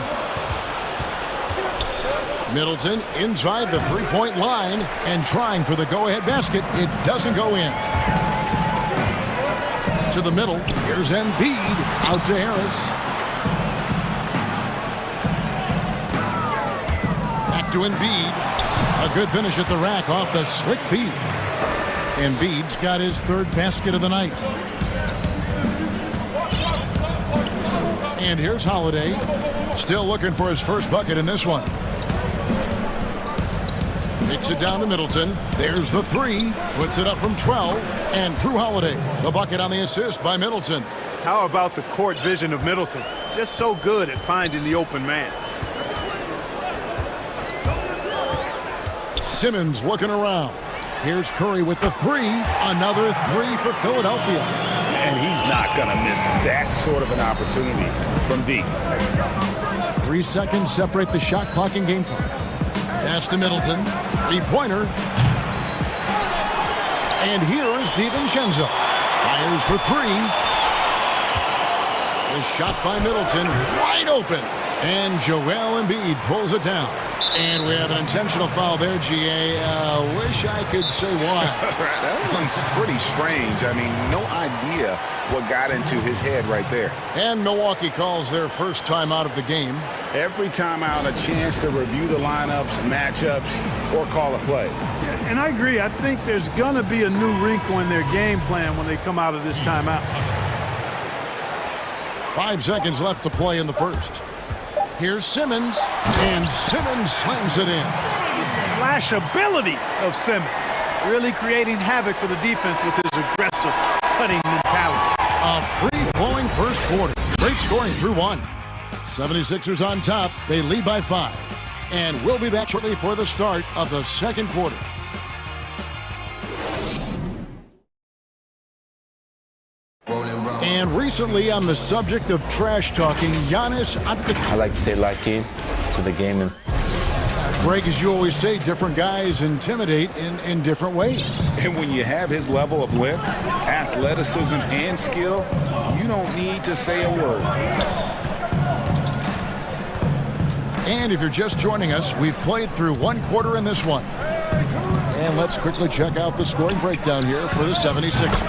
Middleton inside the three-point line and trying for the go-ahead basket. It doesn't go in. To the middle. Here's Embiid. Out to Harris. Back to Embiid. A good finish at the rack off the slick feed. Embiid's got his third basket of the night. And here's Holiday. Still looking for his first bucket in this one. Kicks it down to Middleton. There's the three. Puts it up from 12. And Drew Holiday, the bucket on the assist by Middleton. How about the court vision of Middleton? Just so good at finding the open man. Simmons looking around. Here's Curry with the three. Another three for Philadelphia. And he's not going to miss that sort of an opportunity from deep. 3 seconds separate the shot clock and game clock. Pass to Middleton. Three-pointer. And here is DiVincenzo. Fires for three. The shot by Middleton. Wide open. And Joel Embiid pulls it down. And we have an intentional foul there, GA. Wish I could say why. That one's pretty strange. I mean, no idea what got into his head right there. And Milwaukee calls their first timeout of the game. Every timeout, a chance to review the lineups, matchups, or call a play. Yeah, and I agree. I think there's going to be a new wrinkle in their game plan when they come out of this timeout. 5 seconds left to play in the first. Here's Simmons, and Simmons slams it in. The slash ability of Simmons, really creating havoc for the defense with his aggressive, cutting mentality. A free-flowing first quarter. Great scoring through one. 76ers on top. They lead by 5. And we'll be back shortly for the start of the second quarter. And recently, on the subject of trash talking, Giannis I like to stay locked in to the game. And Greg, as you always say, different guys intimidate in different ways. And when you have his level of length, athleticism, and skill, you don't need to say a word. And if you're just joining us, we've played through one quarter in this one. And let's quickly check out the scoring breakdown here for the 76ers.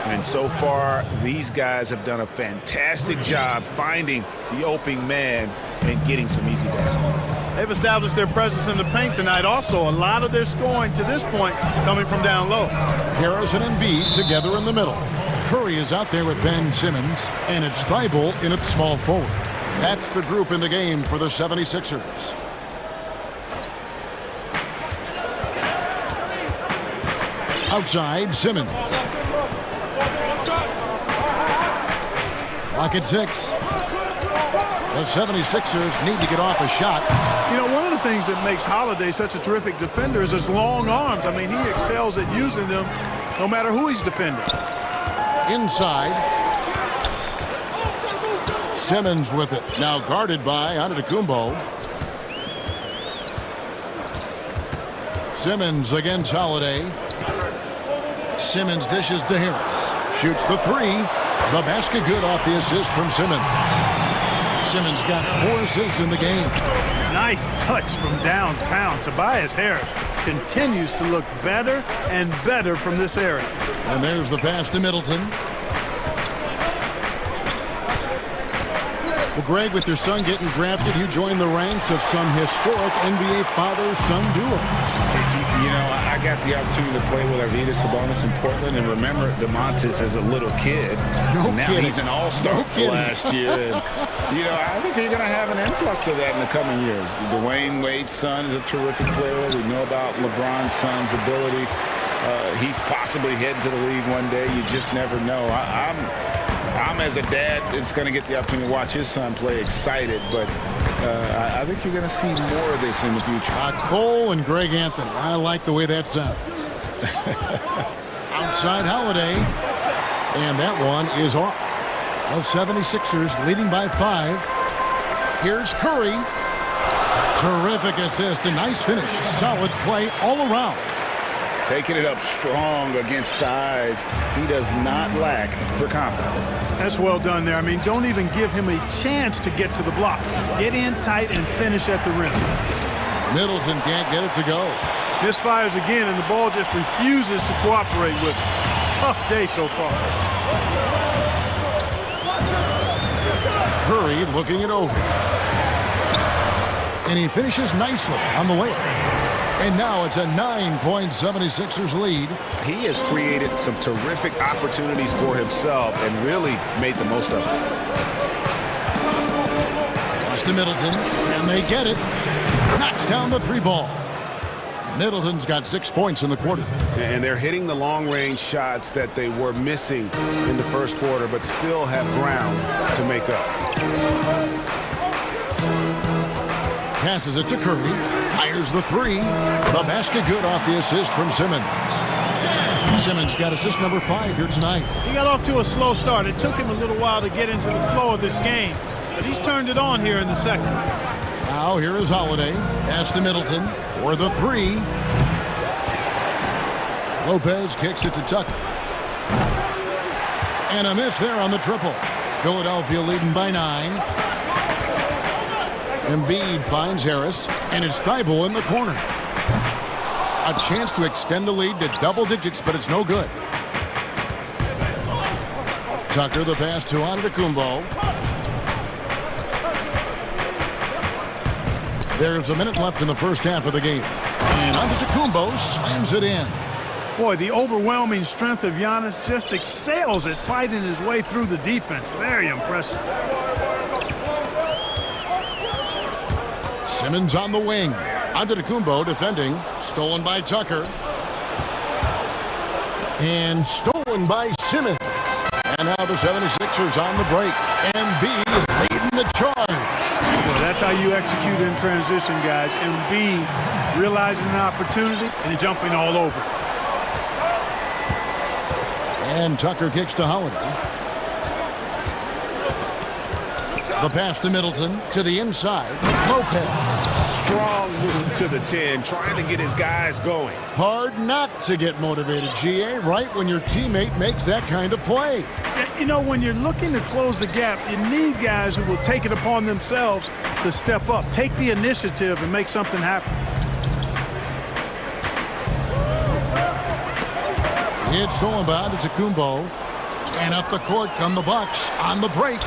And so far, these guys have done a fantastic job finding the open man and getting some easy baskets. They've established their presence in the paint tonight. Also, a lot of their scoring to this point coming from down low. Harris and Embiid together in the middle. Curry is out there with Ben Simmons, and it's Thibault in at small forward. That's the group in the game for the 76ers. Outside, Simmons. Clock at 6. The 76ers need to get off a shot. You know, one of the things that makes Holiday such a terrific defender is his long arms. I mean, he excels at using them no matter who he's defending. Inside. Simmons with it. Now guarded by Antetokounmpo. Simmons against Holiday. Simmons dishes to Harris. Shoots the three. The basket good off the assist from Simmons. Simmons got 4 assists in the game. Nice touch from downtown. Tobias Harris continues to look better and better from this area. And there's the pass to Middleton. Well, Greg, with your son getting drafted, you joined the ranks of some historic NBA father-son duos. You know, I got the opportunity to play with Arvydas Sabonis in Portland, and remember DeMontis as a little kid. Now he's an all-star last year. And, you know, I think you're going to have an influx of that in the coming years. Dwayne Wade's son is a terrific player. We know about LeBron's son's ability. He's possibly heading to the league one day. You just never know. I'm as a dad, it's going to get the opportunity to watch his son play excited, but I think you're going to see more of this in the future. Cole and Greg Anthony. I like the way that sounds. Outside Holiday. And that one is off. The 76ers leading by 5. Here's Curry. Terrific assist. A nice finish. Solid play all around. Taking it up strong against size. He does not lack for confidence. That's well done there. I mean, don't even give him a chance to get to the block. Get in tight and finish at the rim. Middleton can't get it to go. Misfires again, and the ball just refuses to cooperate with him. It's a tough day so far. Curry looking it over. And he finishes nicely on the way. And now it's a 9-point 76ers lead. He has created some terrific opportunities for himself and really made the most of it. Pass to Middleton, and they get it. Knocks down the three ball. Middleton's got 6 points in the quarter. And they're hitting the long-range shots that they were missing in the first quarter, but still have ground to make up. Passes it to Curry. Fires the three. The basket good off the assist from Simmons. Simmons got assist number 5 here tonight. He got off to a slow start. It took him a little while to get into the flow of this game, but he's turned it on here in the second. Now here is Holiday. Pass to Middleton for the three. Lopez kicks it to Tucker. And a miss there on the triple. Philadelphia leading by 9. Embiid finds Harris, and it's Thibault in the corner. A chance to extend the lead to double digits, but it's no good. Tucker, the pass to Antetokounmpo. There's a minute left in the first half of the game. And Antetokounmpo slams it in. Boy, the overwhelming strength of Giannis just excels at fighting his way through the defense. Very impressive. Simmons on the wing. Antetokounmpo defending. Stolen by Tucker. And stolen by Simmons. And now the 76ers on the break. Embiid leading the charge. Well, that's how you execute in transition, guys. Embiid realizing an opportunity and jumping all over. And Tucker kicks to Holiday. The pass to Middleton to the inside. Lopez. Strong move to the 10, trying to get his guys going. Hard not to get motivated, GA, right when your teammate makes that kind of play. You know, when you're looking to close the gap, you need guys who will take it upon themselves to step up, take the initiative, and make something happen. It's stolen by Antetokounmpo. And up the court come the Bucks on the break.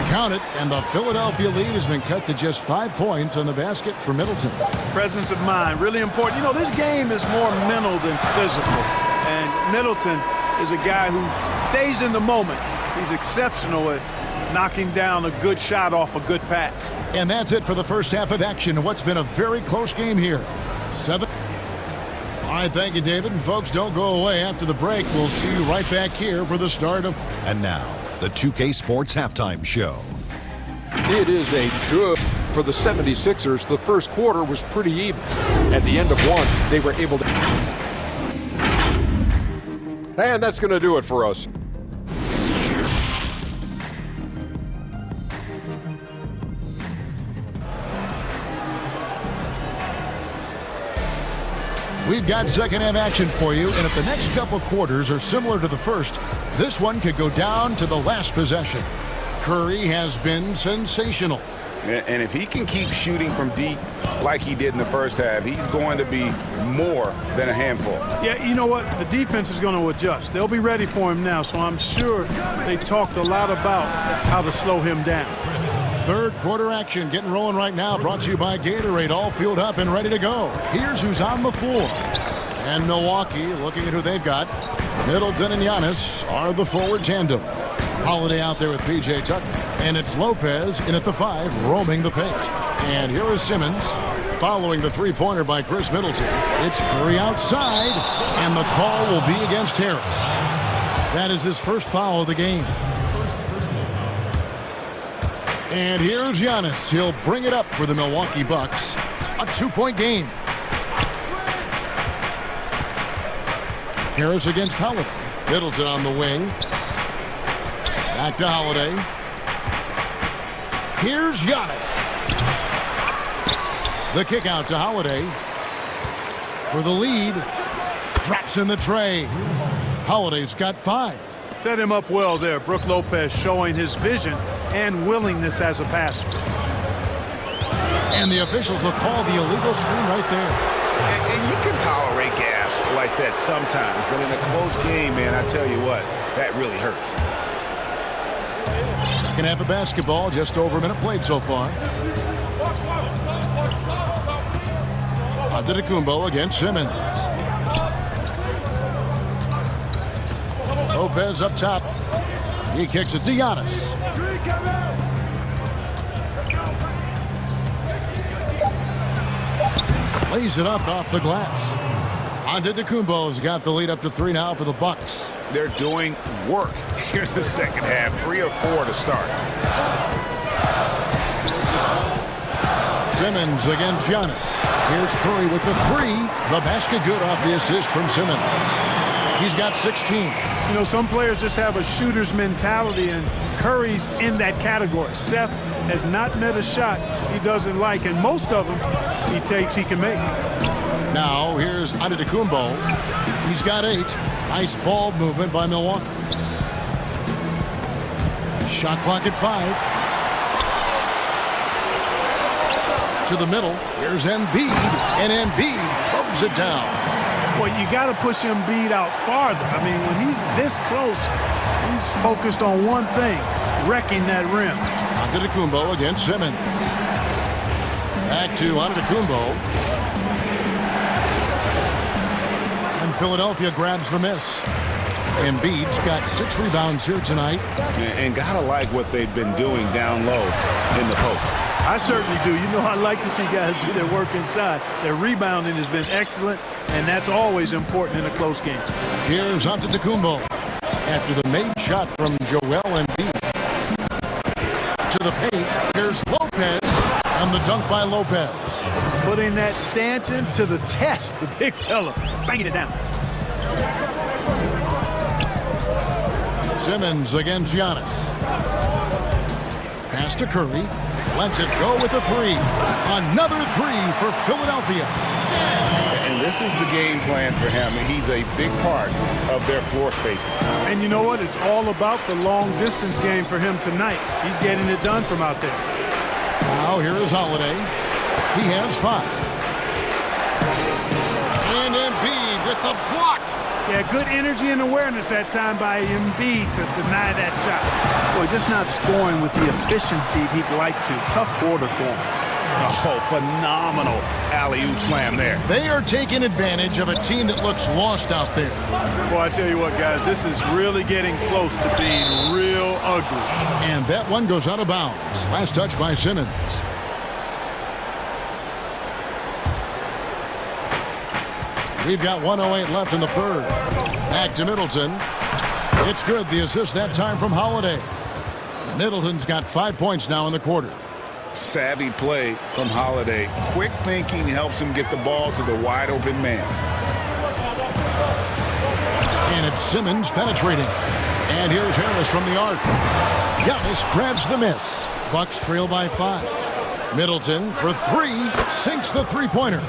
Count it, and the Philadelphia lead has been cut to just 5 points on the basket for Middleton. Presence of mind, really important. You know, this game is more mental than physical. And Middleton is a guy who stays in the moment. He's exceptional at knocking down a good shot off a good pass. And that's it for the first half of action. What's been a very close game here. 7. All right, thank you, David. And folks, don't go away after the break. We'll see you right back here for the start of... And now, the 2K Sports Halftime Show. It is a good for the 76ers. The first quarter was pretty even. At the end of one, they were able to... And that's going to do it for us. We've got second half action for you, and if the next couple quarters are similar to the first, this one could go down to the last possession. Curry has been sensational. And if he can keep shooting from deep like he did in the first half, he's going to be more than a handful. Yeah, you know what? The defense is going to adjust. They'll be ready for him now, so I'm sure they talked a lot about how to slow him down. Third quarter action getting rolling right now, brought to you by Gatorade, all fueled up and ready to go. Here's who's on the floor. And Milwaukee, looking at who they've got, Middleton and Giannis are the forward tandem. Holiday out there with P.J. Tucker. And it's Lopez in at the 5, roaming the paint. And here is Simmons following the three-pointer by Chris Middleton. It's Curry outside, and the call will be against Harris. That is his first foul of the game. And here's Giannis. He'll bring it up for the Milwaukee Bucks. A 2-point game. Harris against Holiday. Middleton on the wing. Back to Holiday. Here's Giannis. The kick out to Holiday for the lead. Drops in the tray. Holiday's got 5. Set him up well there. Brook Lopez showing his vision and willingness as a passer. And the officials will call the illegal screen right there. And you can tolerate gaffes like that sometimes, but in a close game, man, I tell you what, that really hurts. Second half of basketball, just over a minute played so far. Antetokounmpo against Simmons. Lopez up top. He kicks it to Giannis. Lays it up off the glass. Antetokounmpo's got the lead up to 3 now for the Bucks. They're doing work here in the second half. 3 or 4 to start. Simmons against Giannis. Here's Curry with the 3. The basket good off the assist from Simmons. He's got 16. You know, some players just have a shooter's mentality, and Curry's in that category. Seth has not met a shot he doesn't like, and most of them he takes he can make. Now here's Antetokounmpo. He's got 8. Nice ball movement by Milwaukee. Shot clock at 5. To the middle. Here's Embiid, and Embiid throws it down. Well, you got to push Embiid out farther. I mean, when he's this close, he's focused on one thing, wrecking that rim. Antetokounmpo against Simmons. Back to Antetokounmpo. And Philadelphia grabs the miss. Embiid's got 6 rebounds here tonight. And gotta like what they've been doing down low in the post. I certainly do. You know, I like to see guys do their work inside. Their rebounding has been excellent, and that's always important in a close game. Here's Antetokounmpo after the made shot from Joel Embiid. To the paint, here's Lopez, and the dunk by Lopez. Putting that Stanton to the test, the big fella, banging it down. Simmons against Giannis. Pass to Curry. Lets it go with a 3. Another 3 for Philadelphia. And this is the game plan for him. He's a big part of their floor spacing. And you know what? It's all about the long distance game for him tonight. He's getting it done from out there. Now here is Holiday. He has 5. And Embiid with the block. Yeah, good energy and awareness that time by Embiid to deny that shot. Boy, just not scoring with the efficiency he'd like to. Tough quarter for him. Oh, phenomenal alley-oop slam there. They are taking advantage of a team that looks lost out there. Boy, I tell you what, guys, this is really getting close to being real ugly. And that one goes out of bounds. Last touch by Simmons. We've got 1:08 left in the third. Back to Middleton. It's good. The assist that time from Holiday. Middleton's got 5 points now in the quarter. Savvy play from Holiday. Quick thinking helps him get the ball to the wide open man. And it's Simmons penetrating. And here's Harris from the arc. Giannis grabs the miss. Bucks trail by 5. Middleton for 3. Sinks the three-pointer.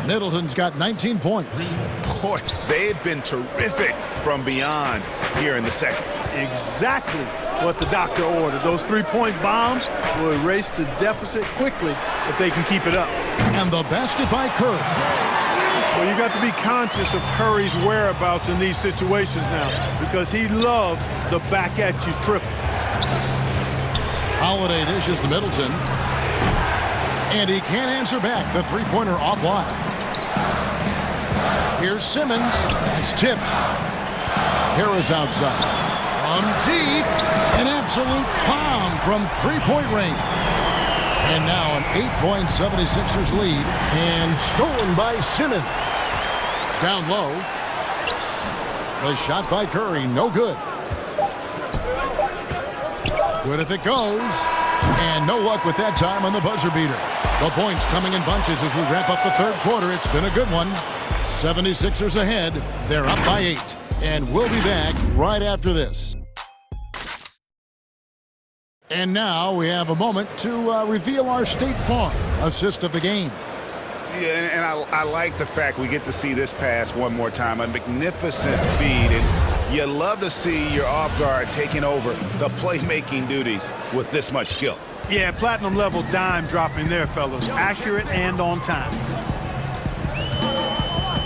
Middleton's got 19 points. Boy, they've been terrific from beyond here in the second. Exactly what the doctor ordered. Those three-point bombs will erase the deficit quickly if they can keep it up. And the basket by Curry. Well, you got to be conscious of Curry's whereabouts in these situations now because he loves the back-at-you triple. Holiday dishes to Middleton. And he can't answer back. The three-pointer offline. Here's Simmons. It's tipped. Harris outside. From deep. An absolute bomb from three-point range. And now an 8-point 76ers lead. And stolen by Simmons. Down low. The shot by Curry. No good. Good if it goes. And no luck with that time on the buzzer beater. The points coming in bunches as we wrap up the third quarter. It's been a good one. 76ers ahead. They're up by 8. And we'll be back right after this. And now we have a moment to reveal our State Farm assist of the game. Yeah, and I like the fact we get to see this pass one more time. A magnificent feed, and you love to see your off guard taking over the playmaking duties with this much skill. Yeah, platinum level dime dropping there, fellas. Accurate and on time.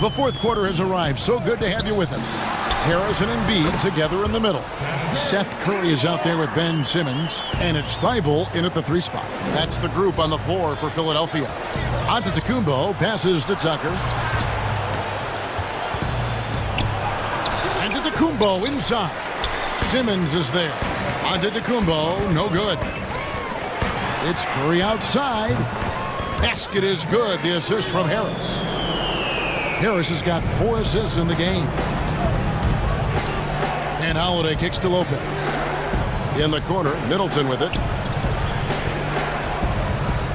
The fourth quarter has arrived. So good to have you with us. Harris and Embiid together in the middle. Seth Curry is out there with Ben Simmons, and it's Thibault in at the 3 spot. That's the group on the floor for Philadelphia. Antetokounmpo passes to Tucker. Antetokounmpo inside. Simmons is there. Antetokounmpo, no good. It's Curry outside. Basket is good. The assist from Harris. Harris has got 4 assists in the game. And Holiday kicks to Lopez. In the corner, Middleton with it.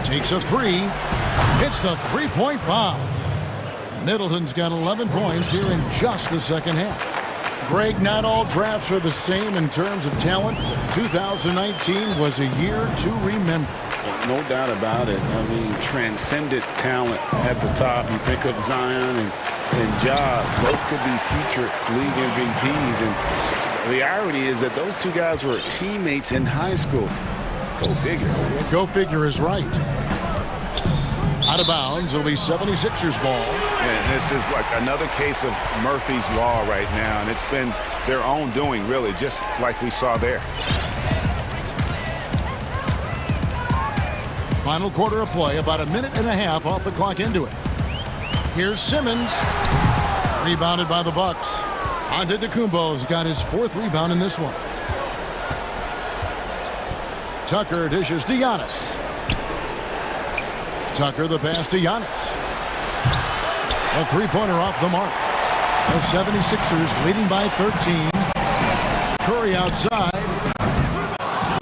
Takes a 3. Hits the 3-point bomb. Middleton's got 11 points here in just the second half. Greg, not all drafts are the same in terms of talent, but 2019 was a year to remember. No doubt about it. I mean, transcendent talent at the top. You pick up Zion and Ja, both could be future league MVPs. And the irony is that those two guys were teammates in high school. Go figure. Yeah, go figure is right. Out of bounds, it'll be 76ers ball. And this is like another case of Murphy's Law right now, and it's been their own doing, really, just like we saw there. Final quarter of play, about a minute and a half off the clock into it. Here's Simmons. Rebounded by the Bucks. Antetokounmpo's got his 4th rebound in this one. Tucker dishes to Giannis. Tucker the pass to Giannis. A 3-pointer off the mark. The 76ers leading by 13. Curry outside.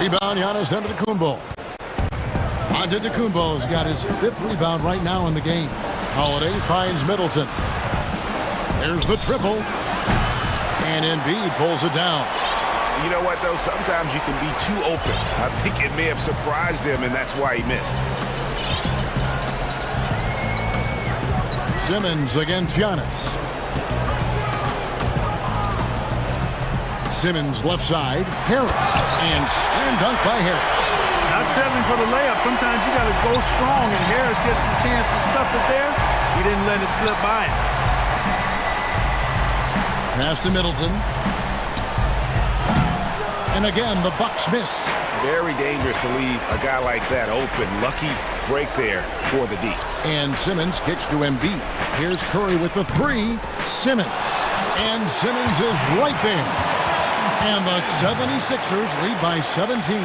Rebound Giannis Antetokounmpo. Antetokounmpo's got his 5th rebound right now in the game. Holiday finds Middleton. There's the triple. And Embiid pulls it down. You know what, though? Sometimes you can be too open. I think it may have surprised him, and that's why he missed. Simmons against Giannis. Simmons left side. Harris. And slam dunk by Harris. Not settling for the layup. Sometimes you got to go strong, and Harris gets the chance to stuff it there. He didn't let it slip by him. Pass to Middleton. And again, the Bucks miss. Very dangerous to leave a guy like that open. Lucky break there for the D. And Simmons kicks to Embiid. Here's Curry with the 3. Simmons. And Simmons is right there. And the 76ers lead by 17.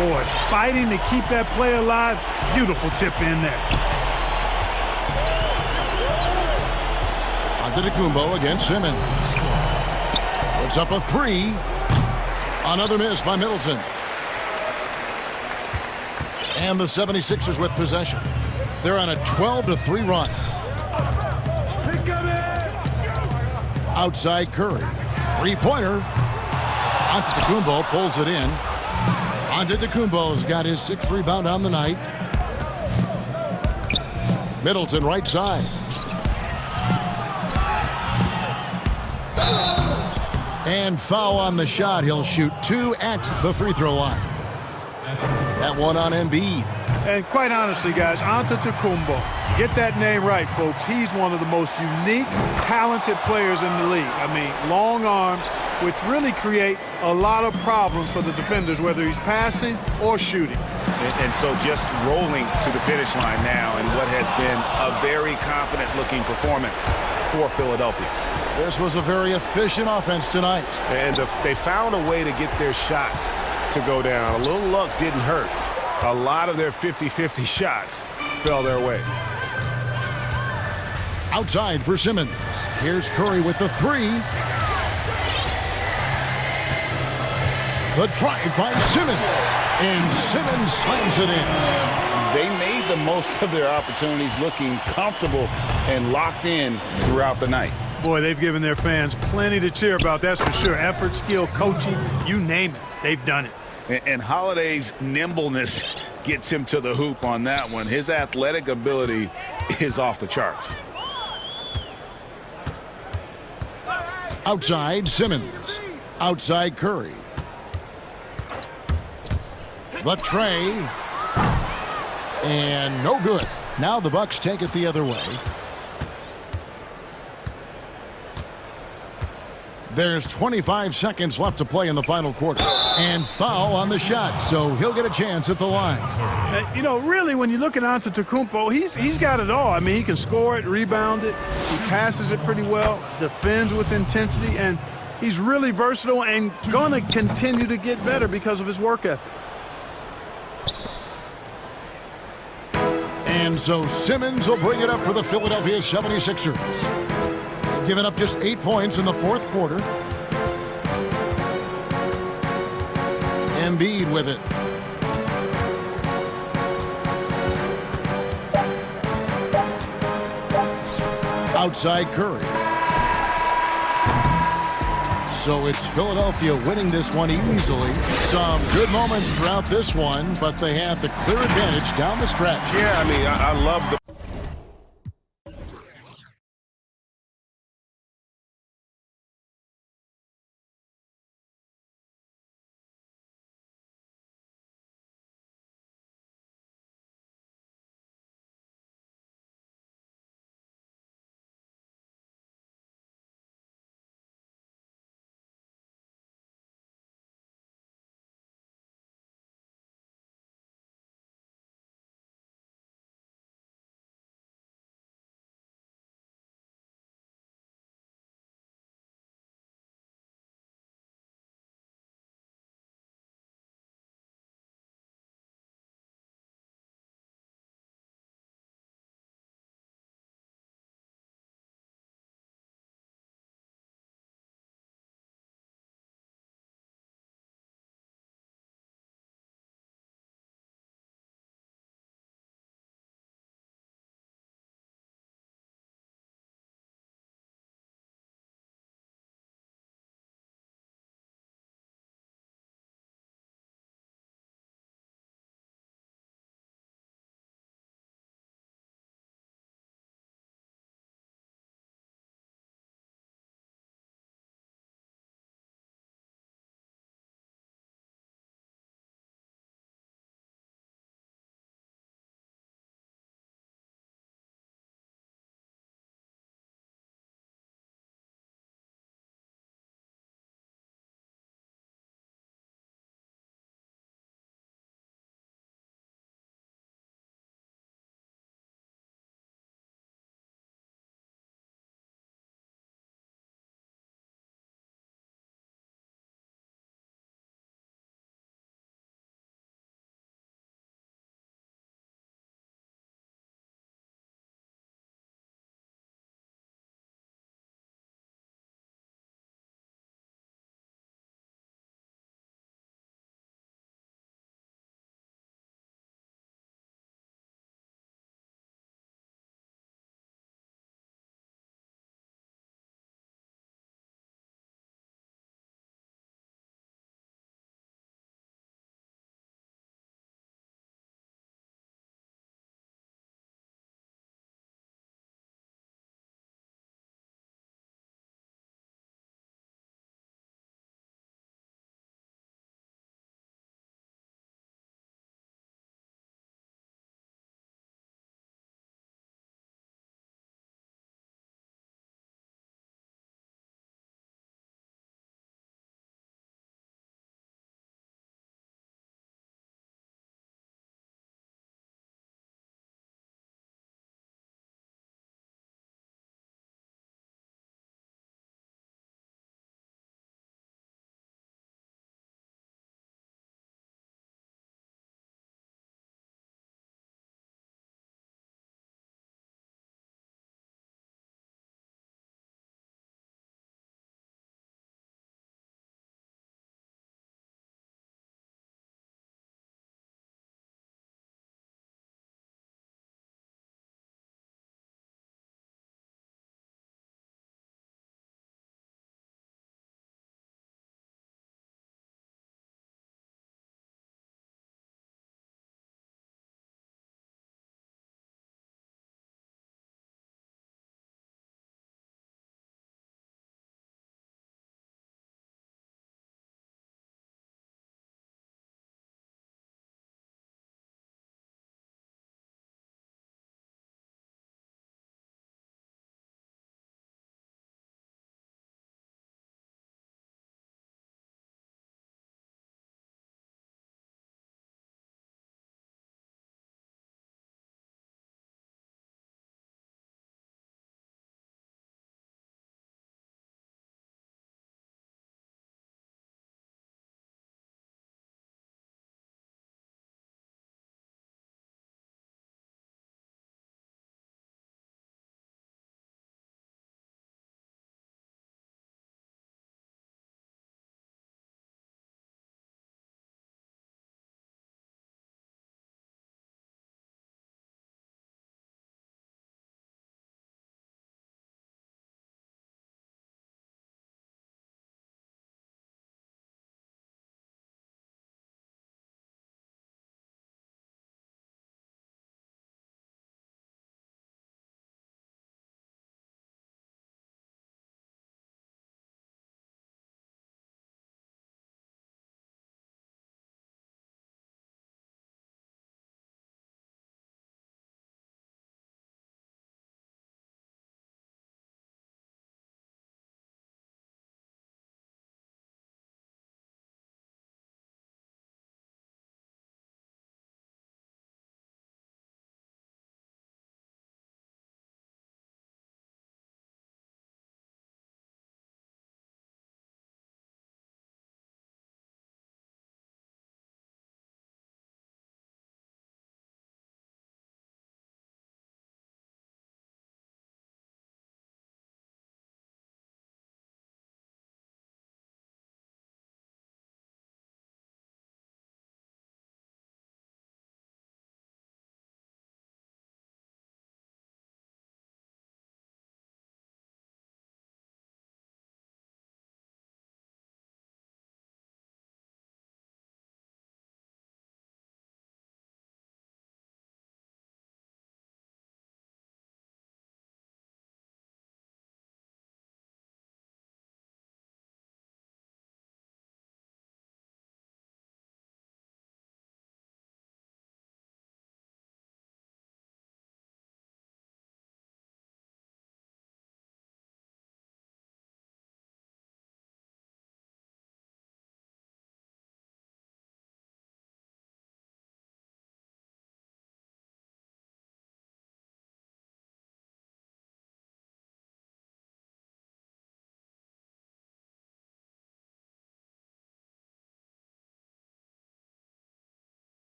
Boy, fighting to keep that play alive. Beautiful tip in there. Antetokounmpo against Simmons. Puts up a 3. Another miss by Middleton. And the 76ers with possession. They're on a 12-3 run. Outside Curry. 3-pointer. Antetokounmpo pulls it in. Antetokounmpo's got his 6th rebound on the night. Middleton right side. And foul on the shot. He'll shoot 2 at the free throw line. That one on Embiid. And quite honestly, guys, Antetokounmpo, get that name right, folks. He's one of the most unique, talented players in the league. I mean, long arms, which really create a lot of problems for the defenders, whether he's passing or shooting. And so just rolling to the finish line now in what has been a very confident-looking performance for Philadelphia. This was a very efficient offense tonight. And they found a way to get their shots to go down. A little luck didn't hurt. A lot of their 50-50 shots fell their way. Outside for Simmons. Here's Curry with the 3. The drive by Simmons. And Simmons slams it in. They made the most of their opportunities, looking comfortable and locked in throughout the night. Boy, they've given their fans plenty to cheer about, that's for sure. Effort, skill, coaching, you name it. They've done it. And Holiday's nimbleness gets him to the hoop on that one. His athletic ability is off the charts. Outside, Simmons. Outside, Curry. The tray. And no good. Now the Bucks take it the other way. There's 25 seconds left to play in the final quarter. And foul on the shot, so he'll get a chance at the line. You know, really, when you look at Antetokounmpo, he's got it all. I mean, he can score it, rebound it, he passes it pretty well, defends with intensity, and he's really versatile and going to continue to get better because of his work ethic. And so Simmons will bring it up for the Philadelphia 76ers. They've given up just 8 points in the fourth quarter. Embiid with it. Outside Curry. So it's Philadelphia winning this one easily. Some good moments throughout this one, but they have the clear advantage down the stretch. Yeah, I mean, I love the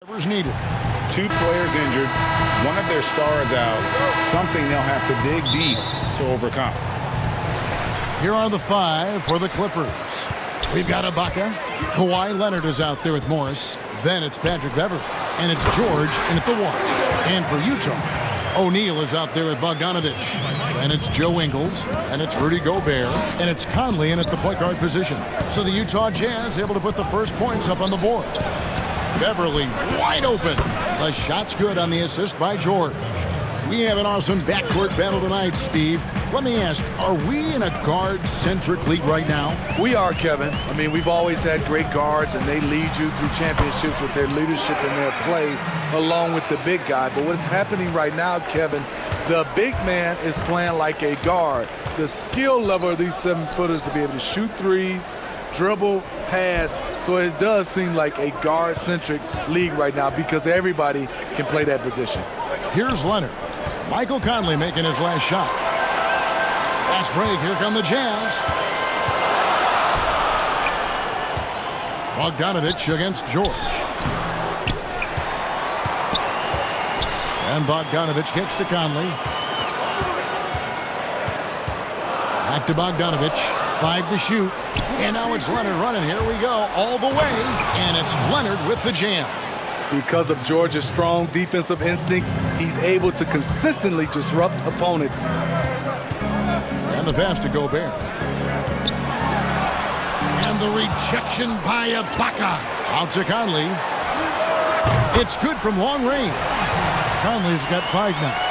Needed. 2 players injured, one of their stars out, something they'll have to dig deep to overcome. Here are the 5 for the Clippers. We've got Ibaka. Kawhi Leonard is out there with Morris. Then it's Patrick Beverley. And it's George in at the 1. And for Utah, O'Neal is out there with Bogdanovich. And it's Joe Ingles. And it's Rudy Gobert. And it's Conley in at the point guard position. So the Utah Jazz able to put the first points up on the board. Beverley wide open. The shot's good on the assist by George. We have an awesome backcourt battle tonight, Steve. Let me ask, are we in a guard-centric league right now? We are, Kevin. I mean, we've always had great guards, and they lead you through championships with their leadership and their play, along with the big guy. But what's happening right now, Kevin, the big man is playing like a guard. The skill level of these 7-footers to be able to shoot threes, dribble, pass. So it does seem like a guard-centric league right now because everybody can play that position. Here's Leonard. Michael Conley making his last shot. Fast break. Here come the Jazz. Bogdanovich against George. And Bogdanovich gets to Conley. Back to Bogdanovich. 5 to shoot. And now it's Leonard running. Here we go. All the way. And it's Leonard with the jam. Because of George's strong defensive instincts, he's able to consistently disrupt opponents. And the pass to Gobert. And the rejection by Ibaka. Out to Conley. It's good from long range. Conley's got 5 now.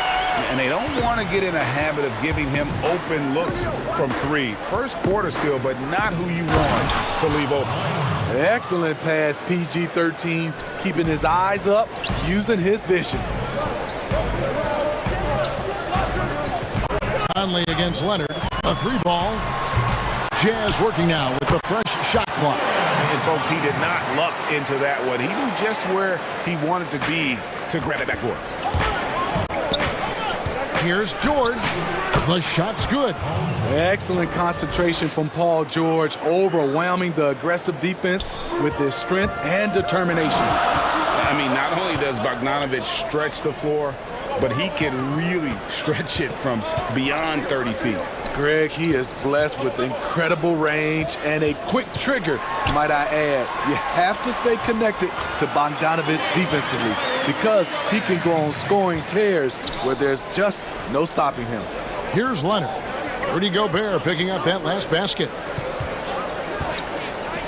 And they don't want to get in a habit of giving him open looks from 3. First quarter still, but not who you want to leave open. Excellent pass, PG-13, keeping his eyes up, using his vision. Conley against Leonard. A 3-ball. Jazz working now with the fresh shot clock. And folks, he did not luck into that one. He knew just where he wanted to be to grab it backboard. Here's George. The shot's good. Excellent concentration from Paul George, overwhelming the aggressive defense with his strength and determination. I mean, not only does Bogdanovich stretch the floor, but he can really stretch it from beyond 30 feet. Greg, he is blessed with incredible range and a quick trigger, might I add. You have to stay connected to Bogdanovich defensively because he can go on scoring tears where there's just no stopping him. Here's Leonard. Rudy Gobert picking up that last basket.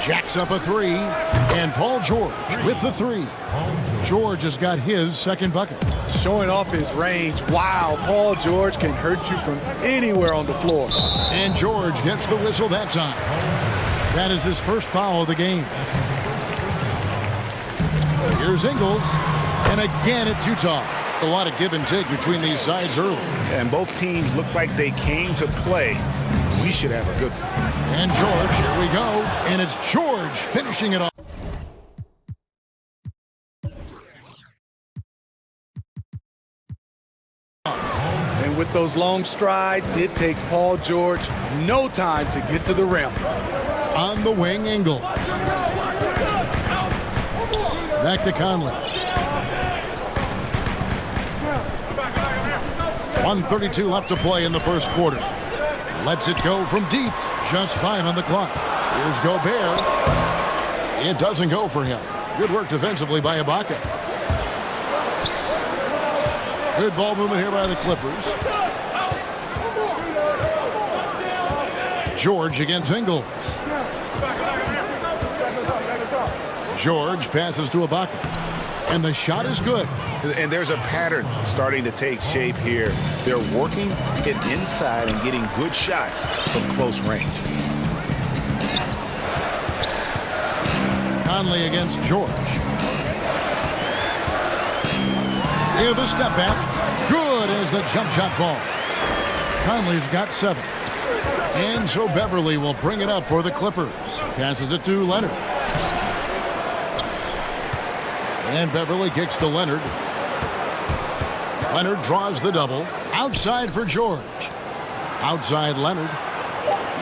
Jacks up a 3, and Paul George with the 3. George has got his second bucket. Showing off his range. Wow, Paul George can hurt you from anywhere on the floor. And George gets the whistle that time. That is his first foul of the game. Here's Ingles, and again it's Utah. A lot of give and take between these sides early. And both teams look like they came to play. We should have a good one. And George, here we go. And it's George finishing it off. And with those long strides, it takes Paul George no time to get to the rim. On the wing, Ingles. Back to Conley. 1:32 left to play in the first quarter. Lets it go from deep. Just 5 on the clock. Here's Gobert. It doesn't go for him. Good work defensively by Ibaka. Good ball movement here by the Clippers. George against Ingles. George passes to Ibaka. And the shot is good. And there's a pattern starting to take shape here. They're working it inside and getting good shots from close range. Conley against George. Here the step back. Good as the jump shot falls. Conley's got 7. And so Beverley will bring it up for the Clippers. Passes it to Leonard. And Beverley kicks to Leonard. Leonard draws the double. Outside for George. Outside Leonard.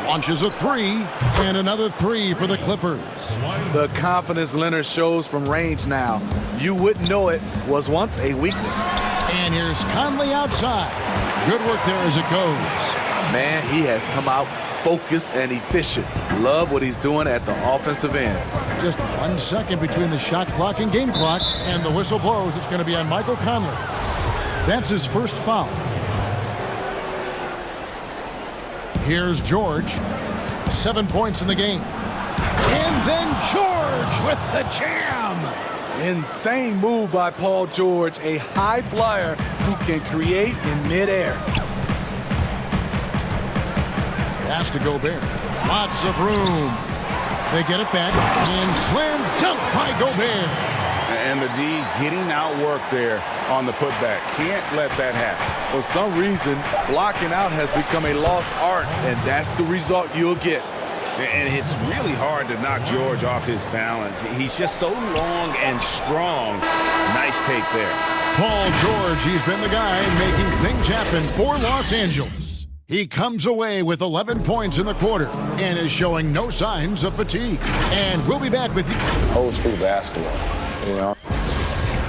Launches a three, and another three for the Clippers. The confidence Leonard shows from range now. You wouldn't know it was once a weakness. And here's Conley outside. Good work there as it goes. Man, he has come out focused and efficient. Love what he's doing at the offensive end. Just 1 second between the shot clock and game clock, and the whistle blows. It's going to be on Michael Conley. That's his first foul. Here's George. 7 points in the game. And then George with the jam. Insane move by Paul George, a high flyer who can create in midair. Pass to Gobert. Lots of room. They get it back and slam dunk by Gobert. And the D getting outworked there on the putback. Can't let that happen. For some reason, blocking out has become a lost art, and that's the result you'll get. And it's really hard to knock George off his balance. He's just so long and strong. Nice take there. Paul George, he's been the guy making things happen for Los Angeles. He comes away with 11 points in the quarter and is showing no signs of fatigue. And we'll be back with you. Old school basketball, you know.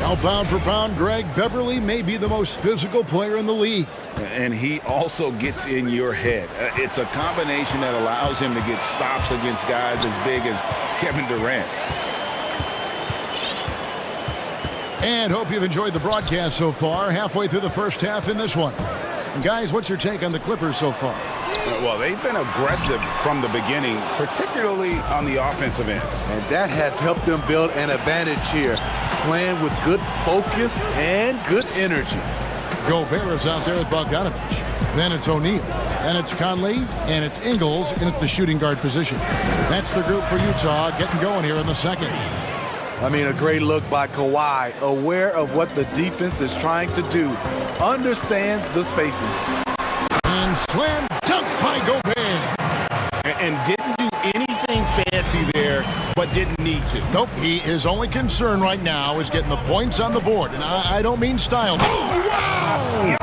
Now, pound for pound, Greg, Beverly may be the most physical player in the league. And he also gets in your head. It's a combination that allows him to get stops against guys as big as Kevin Durant. And hope you've enjoyed the broadcast so far. Halfway through the first half in this one. And guys, what's your take on the Clippers so far? Well, they've been aggressive from the beginning, particularly on the offensive end. And that has helped them build an advantage here, playing with good focus and good energy. Gobert is out there with Bogdanovich. Then it's O'Neal. Then it's Conley. And it's Ingles in at the shooting guard position. That's the group for Utah getting going here in the second. I mean, a great look by Kawhi, aware of what the defense is trying to do, understands the spacing. And slam dunk by Gobert. And didn't do anything fancy there, but didn't need to. Nope, his only concern right now is getting the points on the board. And I don't mean style. Oh, wow!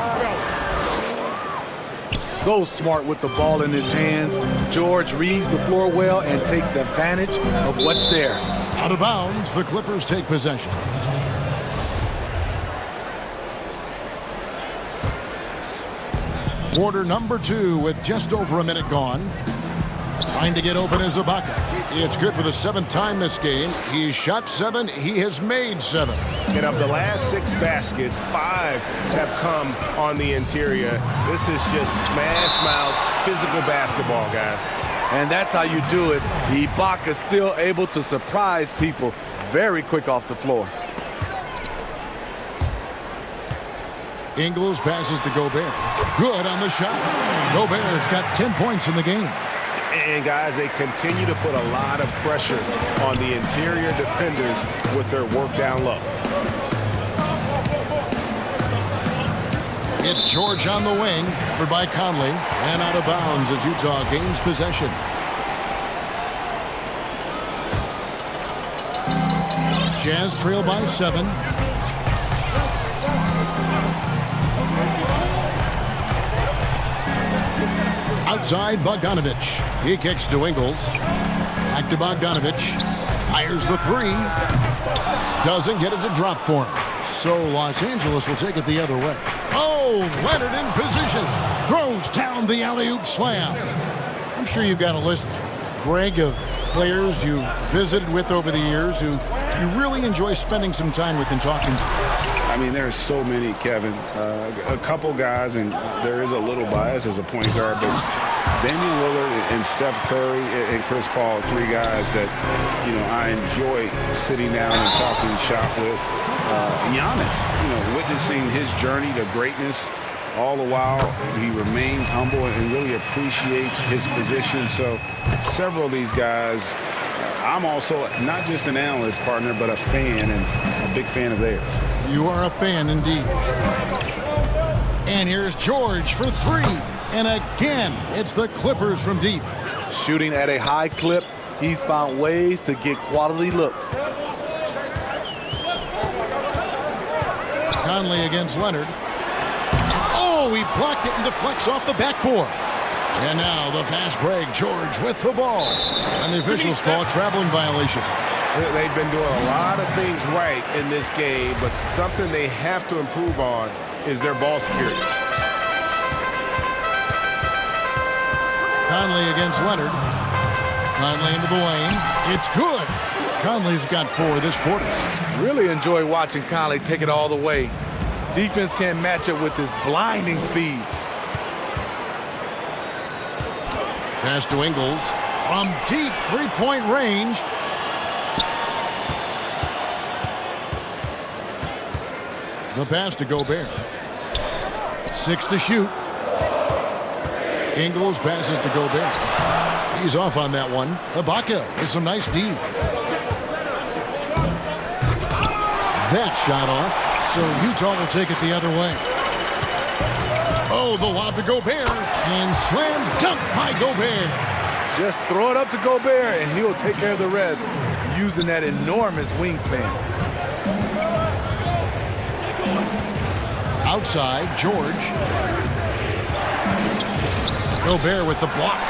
So smart with the ball in his hands. George reads the floor well and takes advantage of what's there. Out of bounds, the Clippers take possession. Quarter number 2 with just over a minute gone. Trying to get open is Ibaka. It's good for the 7th time this game. He's shot 7. He has made 7. And of the last 6 baskets, 5 have come on the interior. This is just smash mouth physical basketball, guys. And that's how you do it. Ibaka still able to surprise people very quick off the floor. Ingles passes to Gobert. Good on the shot. Gobert's got 10 points in the game. And guys, they continue to put a lot of pressure on the interior defenders with their work down low. It's George on the wing, covered by Conley, and out of bounds as Utah gains possession. Jazz trail by 7. Outside, Bogdanovich. He kicks to Ingles. Back to Bogdanovich. Fires the 3. Doesn't get it to drop for him. So Los Angeles will take it the other way. Oh, Leonard in position. Throws down the alley-oop slam. I'm sure you've got a list, Greg, of players you've visited with over the years who you really enjoy spending some time with and talking to. I mean, there's so many, Kevin. A couple guys, and there is a little bias as a point guard, but Damian Lillard and Steph Curry and Chris Paul, 3 guys that, you know, I enjoy sitting down and talking shop with. Giannis, you know, witnessing his journey to greatness. All the while, he remains humble and really appreciates his position. So several of these guys, I'm also not just an analyst partner, but a fan and a big fan of theirs. You are a fan indeed. And here's George for 3. And again, it's the Clippers from deep. Shooting at a high clip, he's found ways to get quality looks. Conley against Leonard. Oh, he blocked it and deflects off the backboard. And now the fast break. George with the ball. And the officials call a traveling violation. They've been doing a lot of things right in this game, but something they have to improve on is their ball security. Conley against Leonard. Conley into the lane. It's good. Conley's got 4 this quarter. Really enjoy watching Conley take it all the way. Defense can't match up with his blinding speed. Pass to Ingles from deep three-point range. The pass to Gobert. 6 to shoot. Ingles passes to Gobert. He's off on that one. Ibaka with some nice D. That shot off, so Utah will take it the other way. Oh, the lob to Gobert, and slam dunk by Gobert. Just throw it up to Gobert, and he'll take care of the rest using that enormous wingspan. Outside, George. Gobert with the block.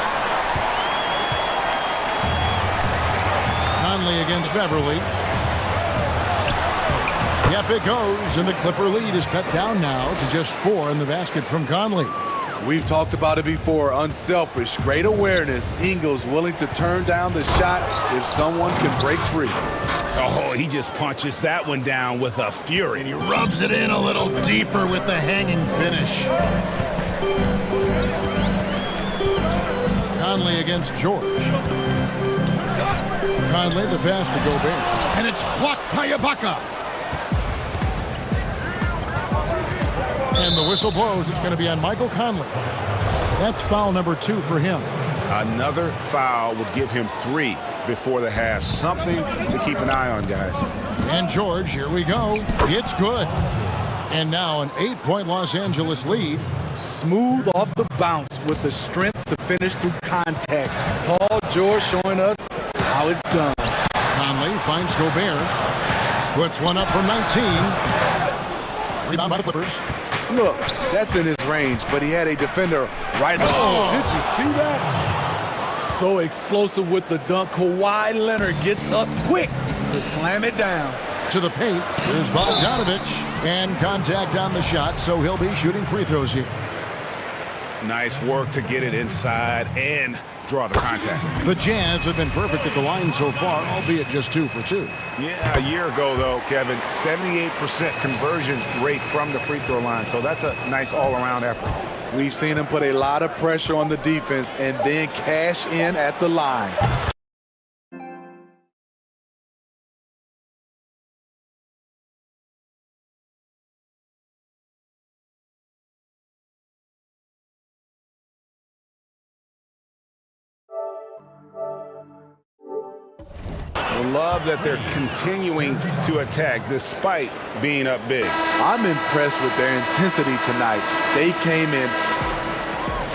Conley against Beverly. Yep, it goes, and the Clipper lead is cut down now to just 4 in the basket from Conley. We've talked about it before. Unselfish, great awareness. Ingles willing to turn down the shot if someone can break free. Oh, he just punches that one down with a fury. And he rubs it in a little deeper with the hanging finish. Conley against George. Conley, the pass to Gobert. And it's blocked by Ibaka. And the whistle blows. It's going to be on Michael Conley. That's foul number 2 for him. Another foul would give him 3 before the half. Something to keep an eye on, guys. And George, here we go. It's good. And now an 8-point Los Angeles lead. Smooth off the bounce with the strength to finish through contact. Paul George showing us how it's done. Conley finds Gobert. Puts one up from 19. Rebound by the Clippers. Look, that's in his range, but he had a defender right on. Oh, did you see that? So explosive with the dunk. Kawhi Leonard gets up quick to slam it down. To the paint, there's Bogdanovich, and contact on the shot, so he'll be shooting free throws here. Nice work to get it inside and draw the contact. The Jazz have been perfect at the line so far, albeit just 2 for 2. Yeah, a year ago, though, Kevin, 78% conversion rate from the free throw line, so that's a nice all-around effort. We've seen him put a lot of pressure on the defense and then cash in at the line. Love that they're continuing to attack despite being up big. I'm impressed with their intensity tonight. They came in.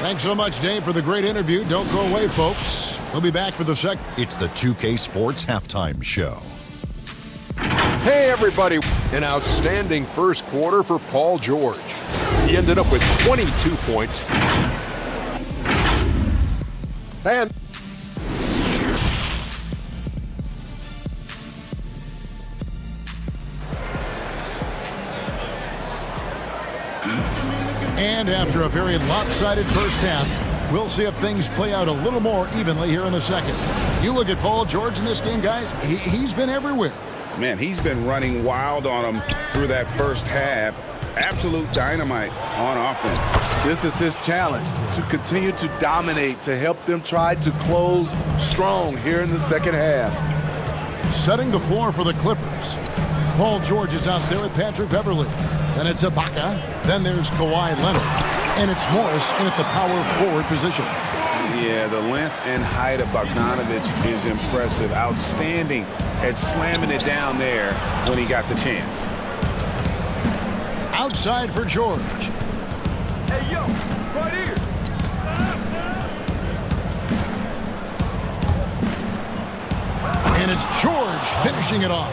Thanks so much, Dave, for the great interview. Don't go away, folks. We'll be back for the second. It's the 2K Sports Halftime Show. Hey, everybody. An outstanding first quarter for Paul George. He ended up with 22 points. And And after a very lopsided first half, we'll see if things play out a little more evenly here in the second. You look at Paul George in this game, guys, he's been everywhere. Man, he's been running wild on them through that first half. Absolute dynamite on offense. This is his challenge, to continue to dominate, to help them try to close strong here in the second half. Setting the floor for the Clippers. Paul George is out there with Patrick Beverly. Then it's Ibaka. Then there's Kawhi Leonard. And it's Morris in at the power forward position. Yeah, the length and height of Bogdanovich is impressive. Outstanding at slamming it down there when he got the chance. Outside for George. Hey, yo, right here. And it's George finishing it off.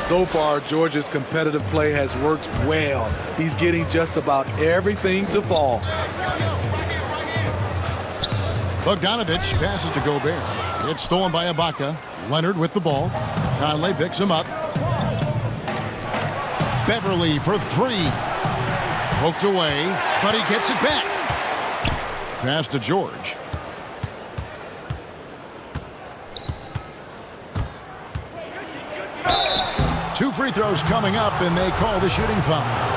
So far, George's competitive play has worked well. He's getting just about everything to fall. Bogdanovich passes to Gobert. It's stolen by Ibaka. Leonard with the ball. Conley picks him up. Beverly for three. Poked away, but he gets it back. Pass to George. Two free throws coming up, and they call the shooting foul.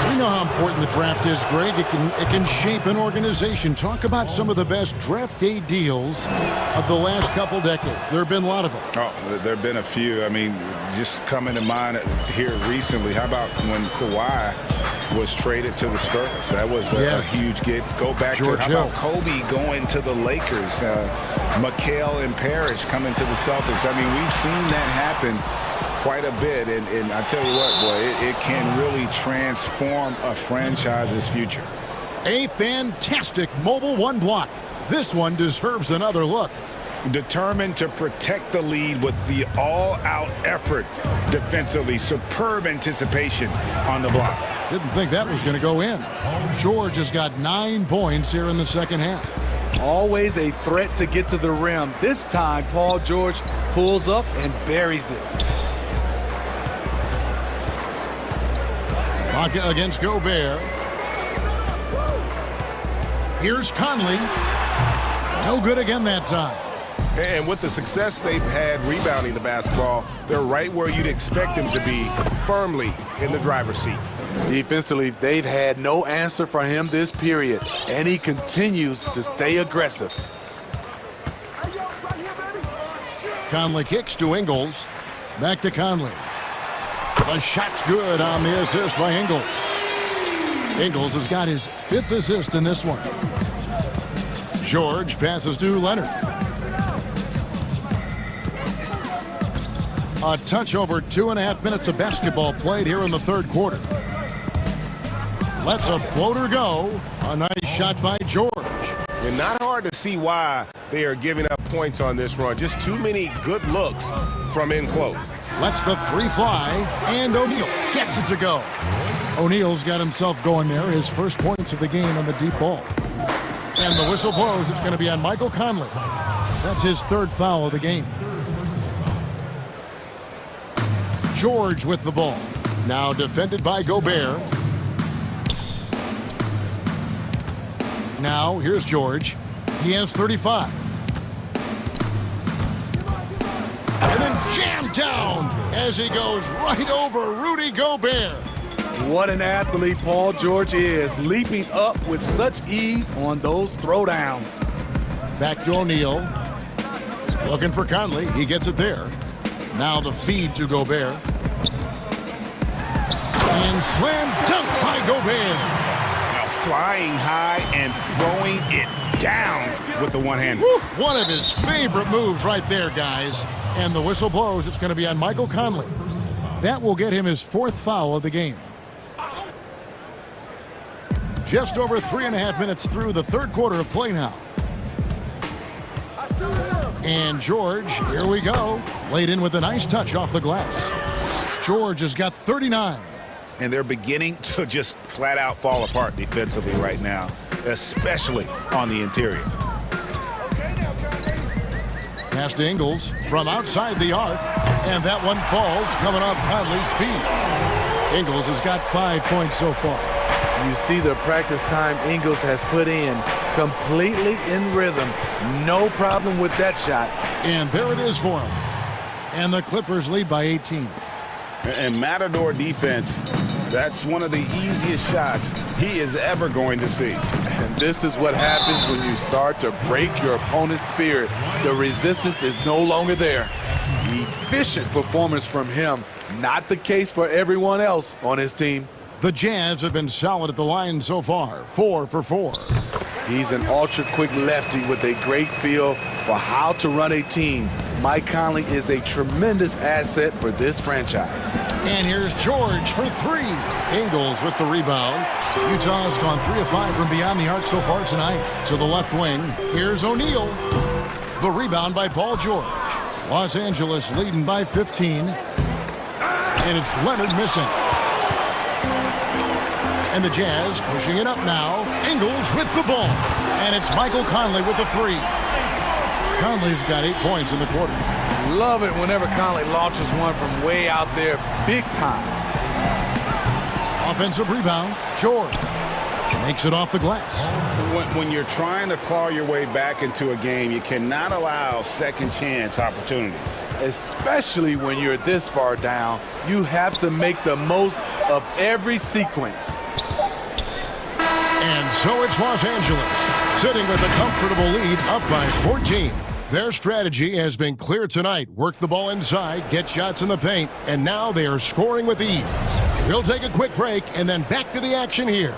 We know how important the draft is, Greg. It can shape an organization. Talk about some of the best draft day deals of the last couple decades. There have been a lot of them. Oh, there have been a few. I mean, just coming to mind here recently. How about when Kawhi was traded to the Spurs? That was a huge get. Go back George to, how about Kobe going to the Lakers? McHale and Parrish coming to the Celtics. I mean, we've seen that happen quite a bit, and I tell you what, boy, it can really transform a franchise's future. A fantastic mobile one block. This one deserves another look. Determined to protect the lead with the all-out effort defensively. Superb anticipation on the block. Didn't think that was going to go in. George has got 9 points here in the second half. Always a threat to get to the rim. This time, Paul George pulls up and buries it. Ibaka against Gobert. Here's Conley. No good again that time. And with the success they've had rebounding the basketball, they're right where you'd expect them to be, firmly in the driver's seat. Defensively, they've had no answer for him this period, and he continues to stay aggressive. Conley kicks to Ingles. Back to Conley. The shot's good on the assist by Ingles. Ingles has got his 5th assist in this one. George passes to Leonard. A touch over 2.5 minutes of basketball played here in the third quarter. Lets a floater go. A nice shot by George. And not hard to see why they are giving up points on this run. Just too many good looks from in close. Lets the three fly, and O'Neal gets it to go. O'Neal's got himself going there. His first points of the game on the deep ball. And the whistle blows. It's going to be on Michael Conley. That's his 3rd foul of the game. George with the ball. Now defended by Gobert. Now here's George. He has 35. And then jammed down as he goes right over Rudy Gobert. What an athlete Paul George is, leaping up with such ease on those throwdowns. Back to O'Neal. Looking for Conley. He gets it there. Now the feed to Gobert. And slam dunk by Gobert. Now flying high and throwing it down with the one-hand. One of his favorite moves right there, guys. And the whistle blows. It's going to be on Michael Conley. That will get him his 4th foul of the game. Just over 3.5 minutes through the third quarter of play now. And George, here we go. Laid in with a nice touch off the glass. George has got 39. And they're beginning to just flat out fall apart defensively right now, especially on the interior. Pass to Ingles from outside the arc. And that one falls coming off Conley's feet. Ingles has got 5 points so far. You see the practice time Ingles has put in, completely in rhythm. No problem with that shot. And there it is for him. And the Clippers lead by 18. And Matador defense, that's one of the easiest shots he is ever going to see. And this is what happens when you start to break your opponent's spirit. The resistance is no longer there. Efficient performance from him. Not the case for everyone else on his team. The Jazz have been solid at the line so far, 4 for 4. He's an ultra-quick lefty with a great feel for how to run a team. Mike Conley is a tremendous asset for this franchise. And here's George for 3. Ingles with the rebound. Utah's gone 3 of 5 from beyond the arc so far tonight. To the left wing, here's O'Neal. The rebound by Paul George. Los Angeles leading by 15. And it's Leonard missing. And the Jazz pushing it up now. Ingles with the ball. And it's Michael Conley with the three. Conley's got 8 points in the quarter. Love it whenever Conley launches one from way out there, big time. Offensive rebound, George makes it off the glass. When you're trying to claw your way back into a game, you cannot allow second chance opportunities. Especially when you're this far down, you have to make the most of every sequence. And so it's Los Angeles, sitting with a comfortable lead, up by 14. Their strategy has been clear tonight. Work the ball inside, get shots in the paint, and now they are scoring with ease. We'll take a quick break and then back to the action here.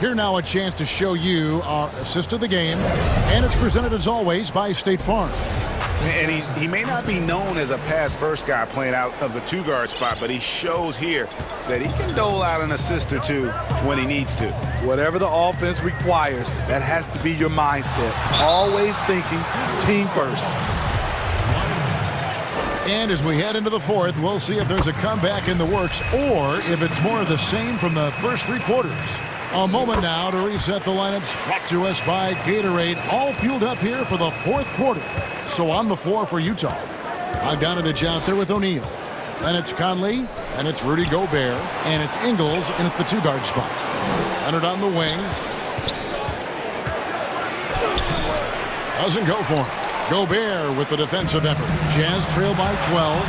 Here now a chance to show you our assist of the game, and it's presented as always by State Farm. And he may not be known as a pass-first guy playing out of the two-guard spot, but he shows here that he can dole out an assist or two when he needs to. Whatever the offense requires, that has to be your mindset. Always thinking team first. And as we head into the fourth, we'll see if there's a comeback in the works or if it's more of the same from the first 3 quarters. A moment now to reset the lineups, brought to us by Gatorade, all fueled up here for the fourth quarter. So on the floor for Utah, Bogdanovich out there with O'Neal. Then it's Conley, and it's Rudy Gobert, and it's Ingles in at the two-guard spot. Leonard on the wing. Doesn't go for him. Gobert with the defensive effort. Jazz trail by 12.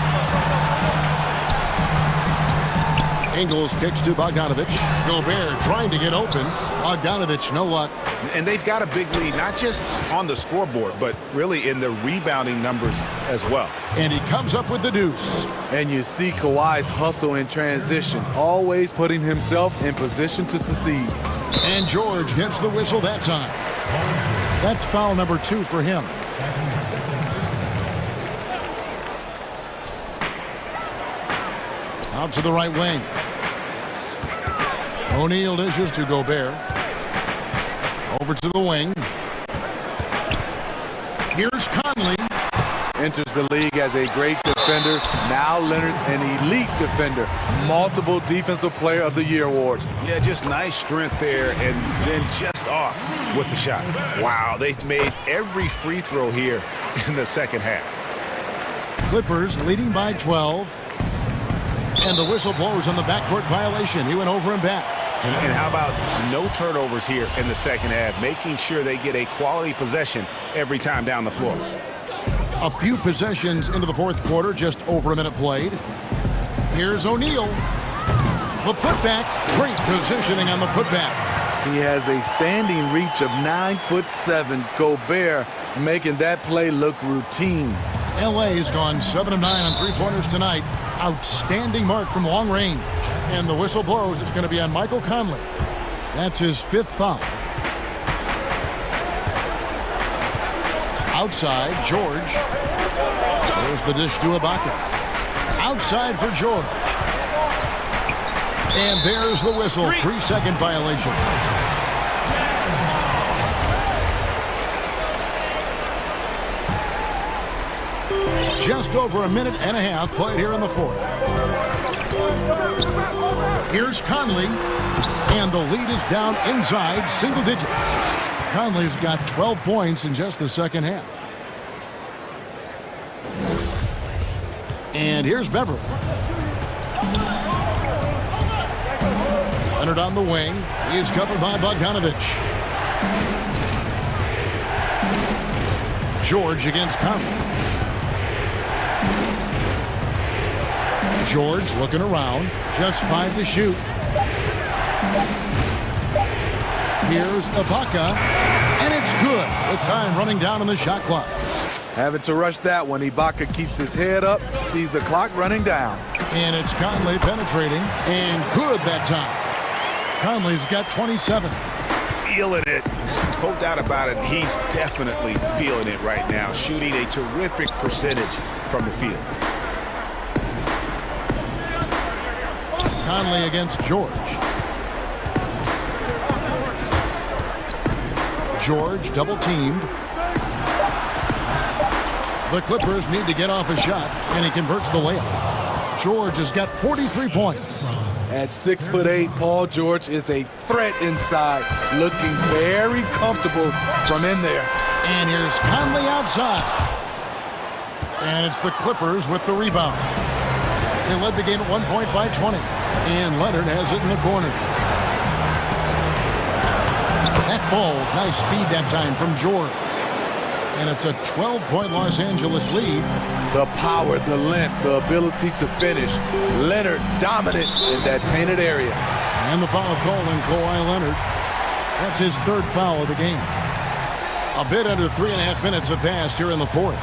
Ingles kicks to Bogdanovich. Gobert trying to get open. Bogdanovich, no luck. And they've got a big lead, not just on the scoreboard, but really in the rebounding numbers as well. And he comes up with the deuce. And you see Kawhi's hustle in transition, always putting himself in position to succeed. And George gets the whistle that time. That's foul number 2 for him. Out to the right wing. O'Neal dishes to Gobert. Over to the wing. Here's Conley. Enters the league as a great defender. Now Leonard's an elite defender. Multiple Defensive Player of the Year awards. Yeah, just nice strength there and then just off with the shot. Wow, they've made every free throw here in the second half. Clippers leading by 12. And the whistle blows on the backcourt violation. He went over and back. And how about no turnovers here in the second half, making sure they get a quality possession every time down the floor. A few possessions into the fourth quarter, just over a minute played. Here's O'Neal. The putback, great positioning on the putback. He has a standing reach of 9'7". Gobert making that play look routine. LA's gone 7 of 9 on three-pointers tonight. Outstanding mark from long range. And the whistle blows. It's going to be on Michael Conley. That's his 5th foul. Outside, George. There's the dish to Ibaka. Outside for George. And there's the whistle. 3-second violation. Just over a minute and a half played here in the fourth. Here's Conley, and the lead is down inside single digits. Conley's got 12 points in just the second half. And here's Beverly. Leonard on the wing. He is covered by Bogdanovich. George against Conley. George looking around, just 5 to shoot. Here's Ibaka, and it's good with time running down on the shot clock. Having to rush that one. Ibaka keeps his head up, sees the clock running down. And it's Conley penetrating, and good that time. Conley's got 27. Feeling it. No doubt about it. He's definitely feeling it right now, shooting a terrific percentage from the field. Conley against George. George double teamed. The Clippers need to get off a shot, and he converts the layup. George has got 43 points. At 6'8", Paul George is a threat inside, looking very comfortable from in there. And here's Conley outside. And it's the Clippers with the rebound. They led the game at 1 point by 20. And Leonard has it in the corner. That falls. Nice speed that time from George. And it's a 12-point Los Angeles lead. The power, the length, the ability to finish. Leonard dominant in that painted area. And the foul call on Kawhi Leonard. That's his third foul of the game. A bit under 3.5 minutes have passed here in the fourth.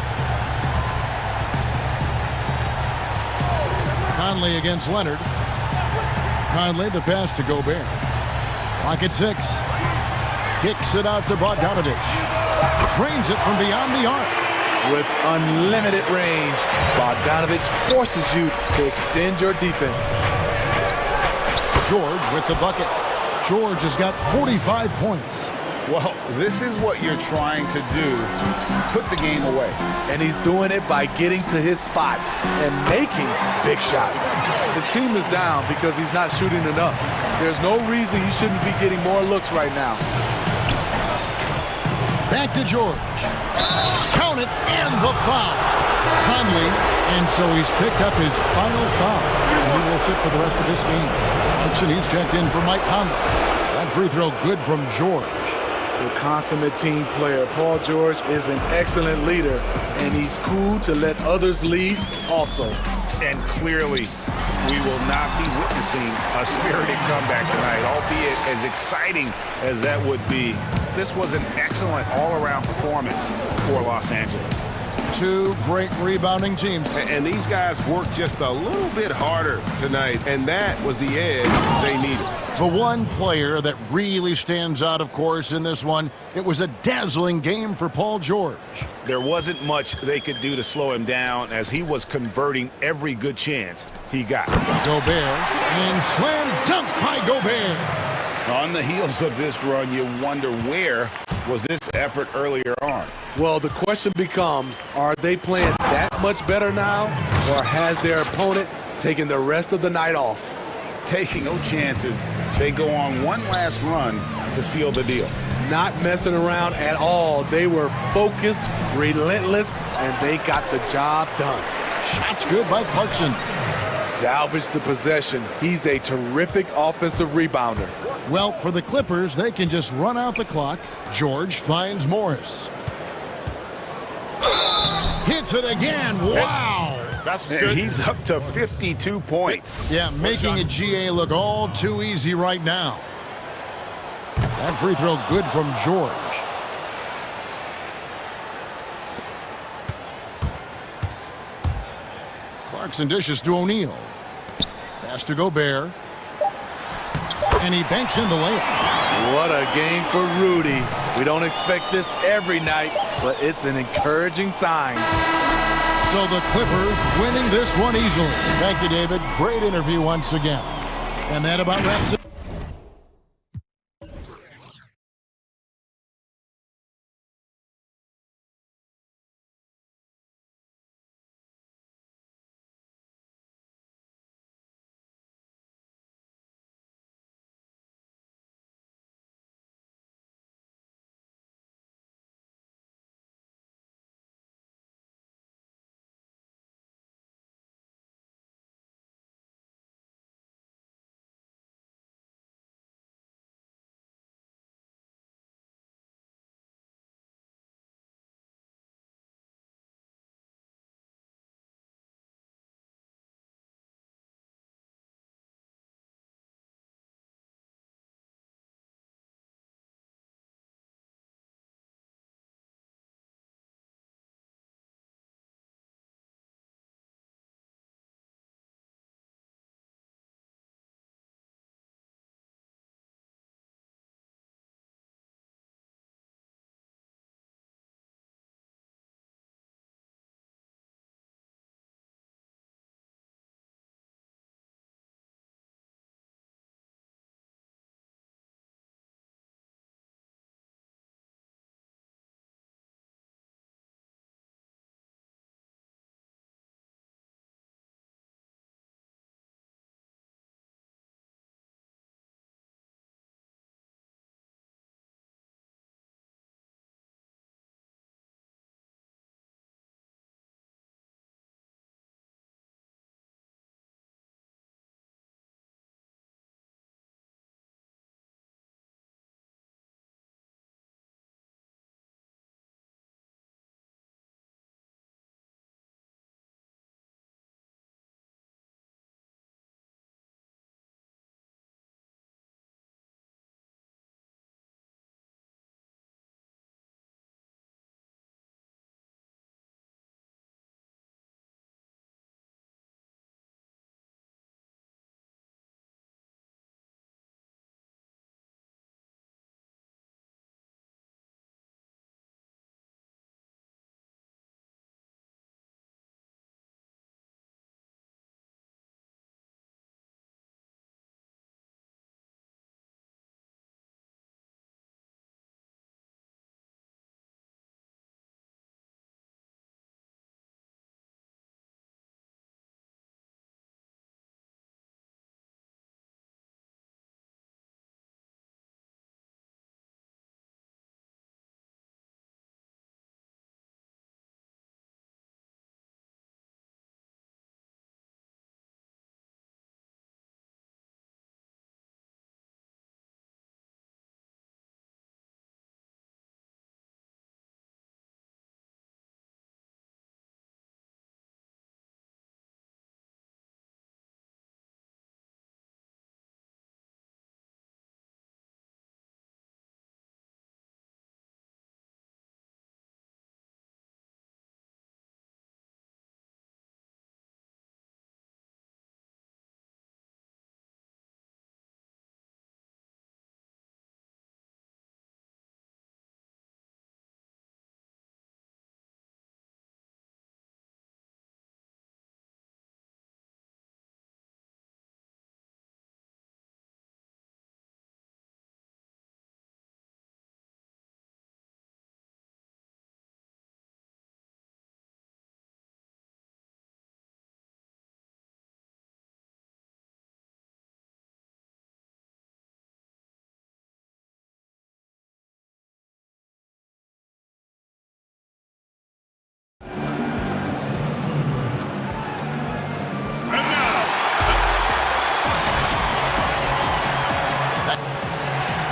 Conley against Leonard. Conley, the pass to Gobert. Clock at 6. Kicks it out to Bogdanovich. Drains it from beyond the arc. With unlimited range, Bogdanovich forces you to extend your defense. George with the bucket. George has got 45 points. Well, this is what you're trying to do. Put the game away. And he's doing it by getting to his spots and making big shots. His team is down because he's not shooting enough. There's no reason he shouldn't be getting more looks right now. Back to George. Count it, and the foul. Conley, and so he's picked up his final foul. And he will sit for the rest of this game. Clarkson, he's checked in for Mike Conley. That free throw good from George. The consummate team player, Paul George, is an excellent leader, and he's cool to let others lead also. And clearly, we will not be witnessing a spirited comeback tonight, albeit as exciting as that would be. This was an excellent all-around performance for Los Angeles. Two great rebounding teams. And these guys worked just a little bit harder tonight, and that was the edge they needed. The one player that really stands out, of course, in this one, it was a dazzling game for Paul George. There wasn't much they could do to slow him down as he was converting every good chance he got. Gobert, and slam dunk by Gobert. On the heels of this run, you wonder where was this effort earlier on? Well, the question becomes, are they playing that much better now, or has their opponent taken the rest of the night off? Taking no chances. They go on one last run to seal the deal. Not messing around at all. They were focused, relentless, and they got the job done. Shots good by Clarkson. Salvage the possession. He's a terrific offensive rebounder. Well, for the Clippers, they can just run out the clock. George finds Morris. Hits it again. Wow. That's good. He's up to 52 points. Yeah, making a GA look all too easy right now. That free throw good from George. Clarkson dishes to O'Neal. Pass to Gobert. And he banks in the layup. What a game for Rudy. We don't expect this every night, but it's an encouraging sign. So the Clippers winning this one easily. Thank you, David. Great interview once again. And that about wraps it.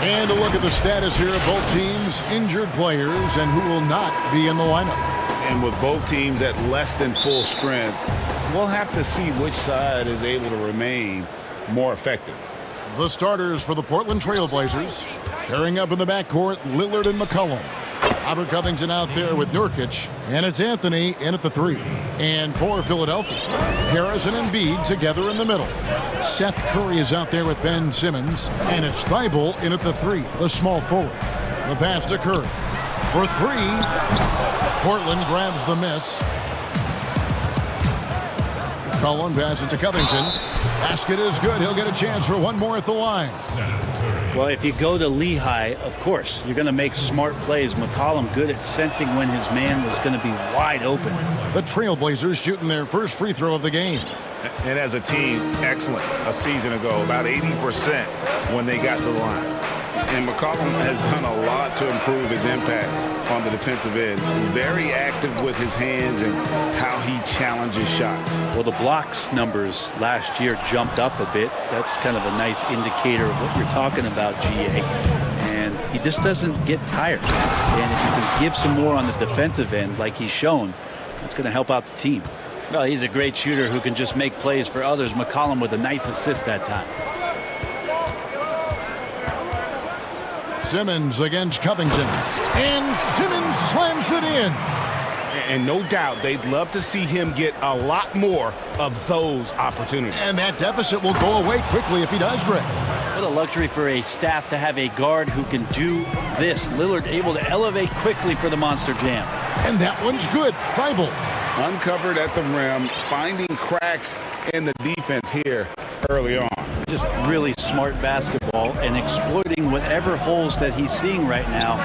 And a look at the status here of both teams, injured players, and who will not be in the lineup. And with both teams at less than full strength, we'll have to see which side is able to remain more effective. The starters for the Portland Trail Blazers. Pairing up in the backcourt, Lillard and McCollum. Robert Covington out there with Nurkic, and it's Anthony in at the 3. And for Philadelphia, Harrison and Embiid together in the middle. Seth Curry is out there with Ben Simmons, and it's Thibault in at the 3, the small forward. The pass to Curry for 3. Portland grabs the miss. McCollum passes to Covington. Basket is good. He'll get a chance for one more at the line. Well, if you go to Lehigh, of course, you're going to make smart plays. McCollum good at sensing when his man was going to be wide open. The Trailblazers shooting their first free throw of the game. And as a team, excellent a season ago, about 80% when they got to the line. And McCollum has done a lot to improve his impact on the defensive end. Very active with his hands and how he challenges shots. Well, the blocks numbers last year jumped up a bit. That's kind of a nice indicator of what you're talking about, GA. And he just doesn't get tired. And if you can give some more on the defensive end like he's shown, it's going to help out the team. Well, he's a great shooter who can just make plays for others. McCollum with a nice assist that time. Simmons against Covington. And Simmons slams it in. And no doubt they'd love to see him get a lot more of those opportunities. And that deficit will go away quickly if he does, Greg. What a luxury for a staff to have a guard who can do this. Lillard able to elevate quickly for the monster jam. And that one's good. Thibault. Uncovered at the rim, finding cracks in the defense here early on. Just really smart basketball and exploiting whatever holes that he's seeing right now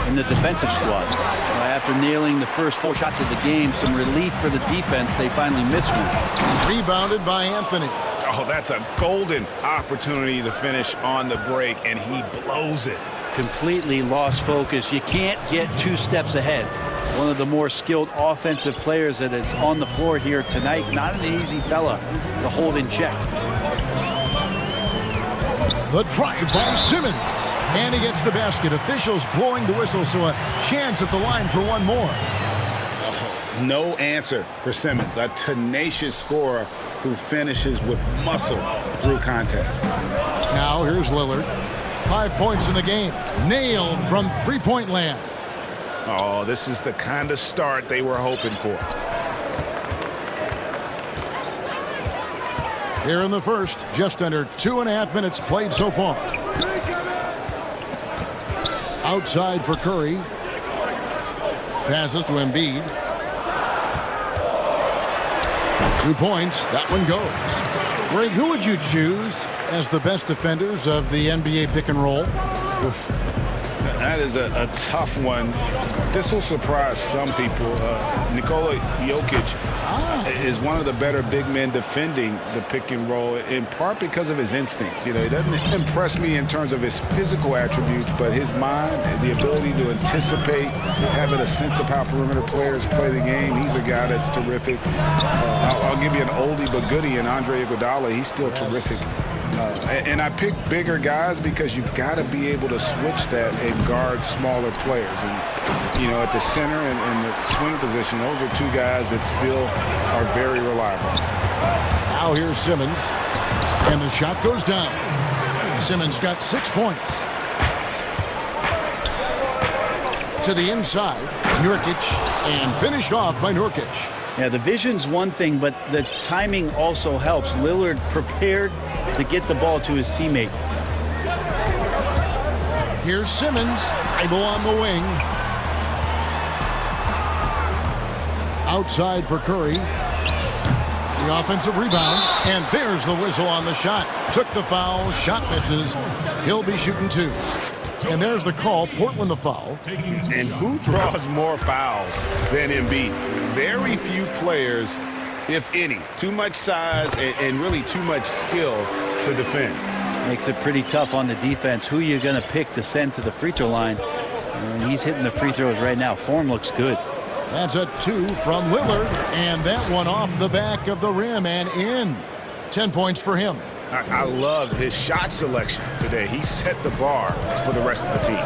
in the defensive squad. After nailing the first 4 shots of the game, some relief for the defense. They finally missed one. Rebounded by Anthony. Oh, that's a golden opportunity to finish on the break, and he blows it. Completely lost focus. You can't get 2 steps ahead. One of the more skilled offensive players that is on the floor here tonight. Not an easy fella to hold in check. The drive by Simmons. And he gets the basket. Officials blowing the whistle, so a chance at the line for one more. Oh, no answer for Simmons. A tenacious scorer who finishes with muscle through contact. Now here's Lillard. 5 points in the game. Nailed from three-point land. Oh, this is the kind of start they were hoping for. Here in the first, just under 2.5 minutes played so far. Outside for Curry. Passes to Embiid. 2 points. That one goes. Greg, who would you choose as the best defenders of the NBA pick and roll? Oof. That is a tough one. This will surprise some people. Nikola Jokic is one of the better big men defending the pick and roll, in part because of his instincts. You know, he doesn't impress me in terms of his physical attributes, but his mind, the ability to anticipate, having a sense of how perimeter players play the game. He's a guy that's terrific. I'll give you an oldie but goodie in Andre Iguodala. He's still terrific. And I pick bigger guys because you've got to be able to switch that and guard smaller players. And, you know, at the center and the swing position, those are 2 guys that still are very reliable. Now here's Simmons. And the shot goes down. Simmons got 6 points. To the inside, Nurkic, and finished off by Nurkic. Yeah, the vision's one thing, but the timing also helps. Lillard prepared to get the ball to his teammate. Here's Simmons. Thibault on the wing. Outside for Curry. The offensive rebound. And there's the whistle on the shot. Took the foul. Shot misses. He'll be shooting 2. And there's the call. Portland the foul. And who draws more fouls than Embiid? Very few players, if any. Too much size and really too much skill to defend. Makes it pretty tough on the defense. Who are you going to pick to send to the free throw line? And he's hitting the free throws right now. Form looks good. That's a 2 from Lillard. And that one off the back of the rim and in. 10 points for him. I love his shot selection today. He set the bar for the rest of the team.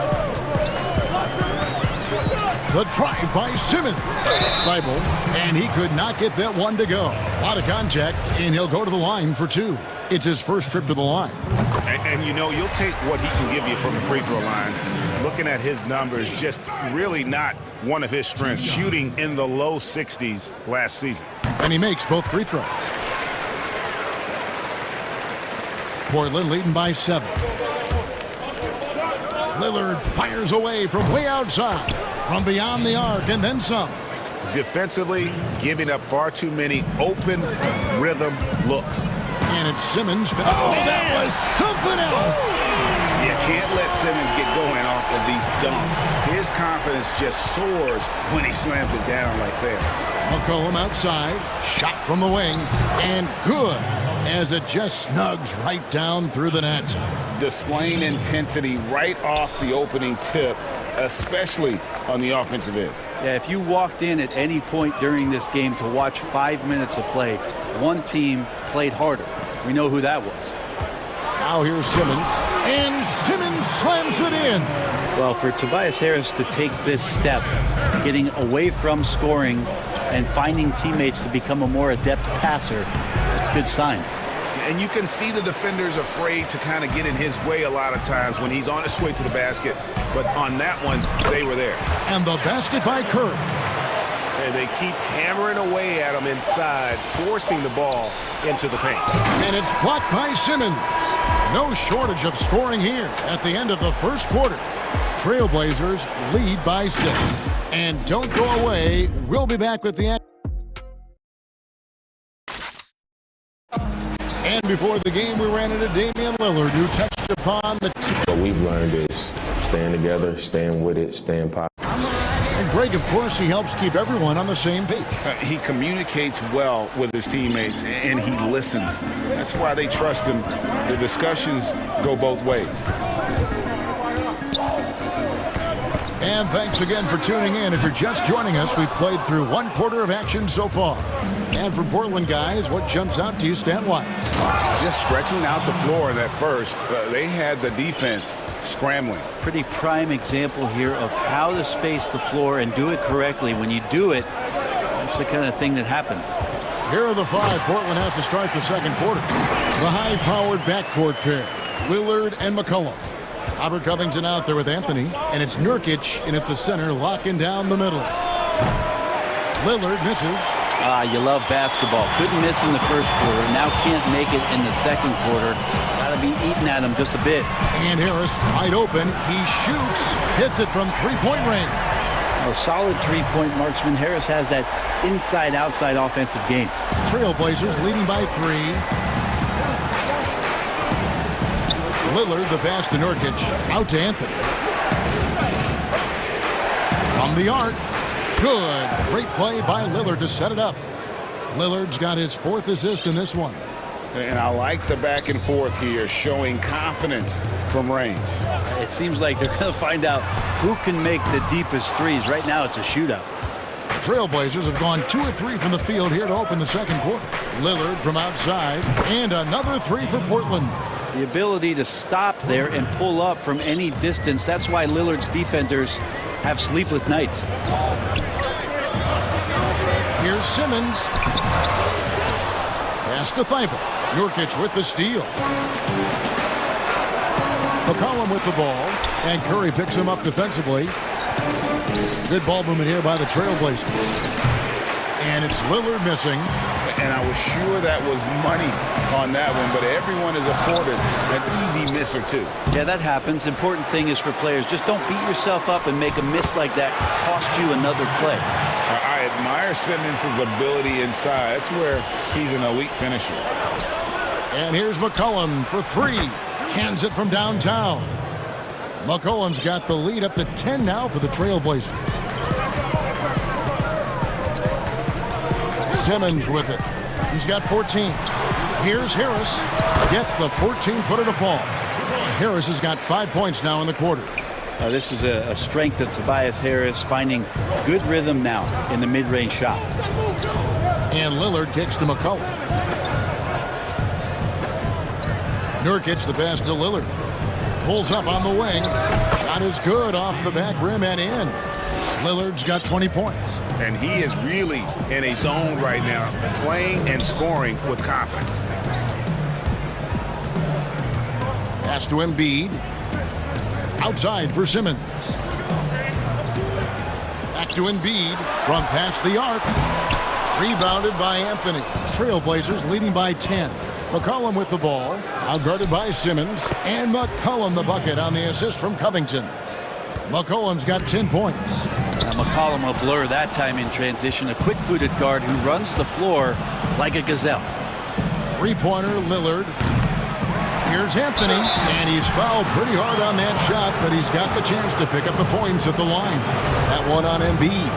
The drive by Simmons. Thibault, and he could not get that one to go. A lot of contact, and he'll go to the line for two. It's his first trip to the line. And you know, you'll take what he can give you from the free throw line. Looking at his numbers, just really not one of his strengths. Shooting in the low 60s last season. And he makes both free throws. Portland leading by 7. Lillard fires away from way outside, from beyond the arc, and then some. Defensively, giving up far too many open rhythm looks. And it's Simmons. Oh, that was something else. You can't let Simmons get going off of these dunks. His confidence just soars when he slams it down like that. McCollum outside, shot from the wing, and good, as it just snugs right down through the net. Displaying intensity right off the opening tip, especially on the offensive end. Yeah, if you walked in at any point during this game to watch 5 minutes of play, one team played harder. We know who that was. Now here's Simmons, and Simmons slams it in. Well, for Tobias Harris to take this step, getting away from scoring and finding teammates to become a more adept passer, that's good signs. And you can see the defenders afraid to kind of get in his way a lot of times when he's on his way to the basket. But on that one, they were there. And the basket by Curry. And they keep hammering away at him inside, forcing the ball into the paint. And it's blocked by Simmons. No shortage of scoring here at the end of the first quarter. Trailblazers lead by 6. And don't go away. We'll be back with the action. And before the game, we ran into Damian Lillard, who touched upon the What we've learned is staying together, staying with it, staying positive. And Greg, of course, he helps keep everyone on the same page. He communicates well with his teammates, and he listens. That's why they trust him. The discussions go both ways. And thanks again for tuning in. If you're just joining us, we've played through one quarter of action so far. And for Portland guys, what jumps out to you stat-wise? Just stretching out the floor in that first. They had the defense scrambling. Pretty prime example here of how to space the floor and do it correctly. When you do it, that's the kind of thing that happens. Here are the 5 Portland has to start the second quarter. The high-powered backcourt pair, Lillard and McCollum. Robert Covington out there with Anthony, and it's Nurkic in at the center, locking down the middle. Lillard misses. You love basketball. Couldn't miss in the first quarter. Now can't make it in the second quarter. Got to be eating at him just a bit. And Harris wide open. He shoots. Hits it from three-point range. A solid three-point marksman. Harris has that inside-outside offensive game. Trailblazers leading by 3. Lillard, the pass to Nurkic. Out to Anthony. From the arc. Good. Great play by Lillard to set it up. Lillard's got his 4th assist in this one. And I like the back and forth here, showing confidence from range. It seems like they're going to find out who can make the deepest threes. Right now, it's a shootout. Trailblazers have gone 2 of 3 from the field here to open the second quarter. Lillard from outside, and another 3 for Portland. The ability to stop there and pull up from any distance. That's why Lillard's defenders have sleepless nights. Here's Simmons. Pass to Thibault. Nurkic with the steal. McCollum with the ball. And Curry picks him up defensively. Good ball movement here by the Trailblazers. And it's Lillard missing. And I was sure that was money on that one, but everyone is afforded an easy miss or 2. Yeah, that happens. Important thing is for players, just don't beat yourself up and make a miss like that cost you another play. I admire Simmons' ability inside. That's where he's an elite finisher. And here's McCollum for 3. Cans it from downtown. McCollum's got the lead up to 10 now for the Trailblazers. Simmons with it. He's got 14. Here's Harris. Gets the 14-footer to fall. Harris has got 5 points now in the quarter. This is a strength of Tobias Harris, finding good rhythm now in the mid-range shot. And Lillard kicks to McCollum. Nurkic, the pass to Lillard. Pulls up on the wing. Shot is good off the back rim and in. Lillard's got 20 points. And he is really in a zone right now, playing and scoring with confidence. Pass to Embiid. Outside for Simmons. Back to Embiid from past the arc. Rebounded by Anthony. Trailblazers leading by 10. McCollum with the ball. Outguarded by Simmons. And McCollum the bucket on the assist from Covington. McCollum's got 10 points. Now McCollum will blur that time in transition. A quick-footed guard who runs the floor like a gazelle. Three-pointer, Lillard. Here's Anthony, and he's fouled pretty hard on that shot, but he's got the chance to pick up the points at the line. That one on Embiid.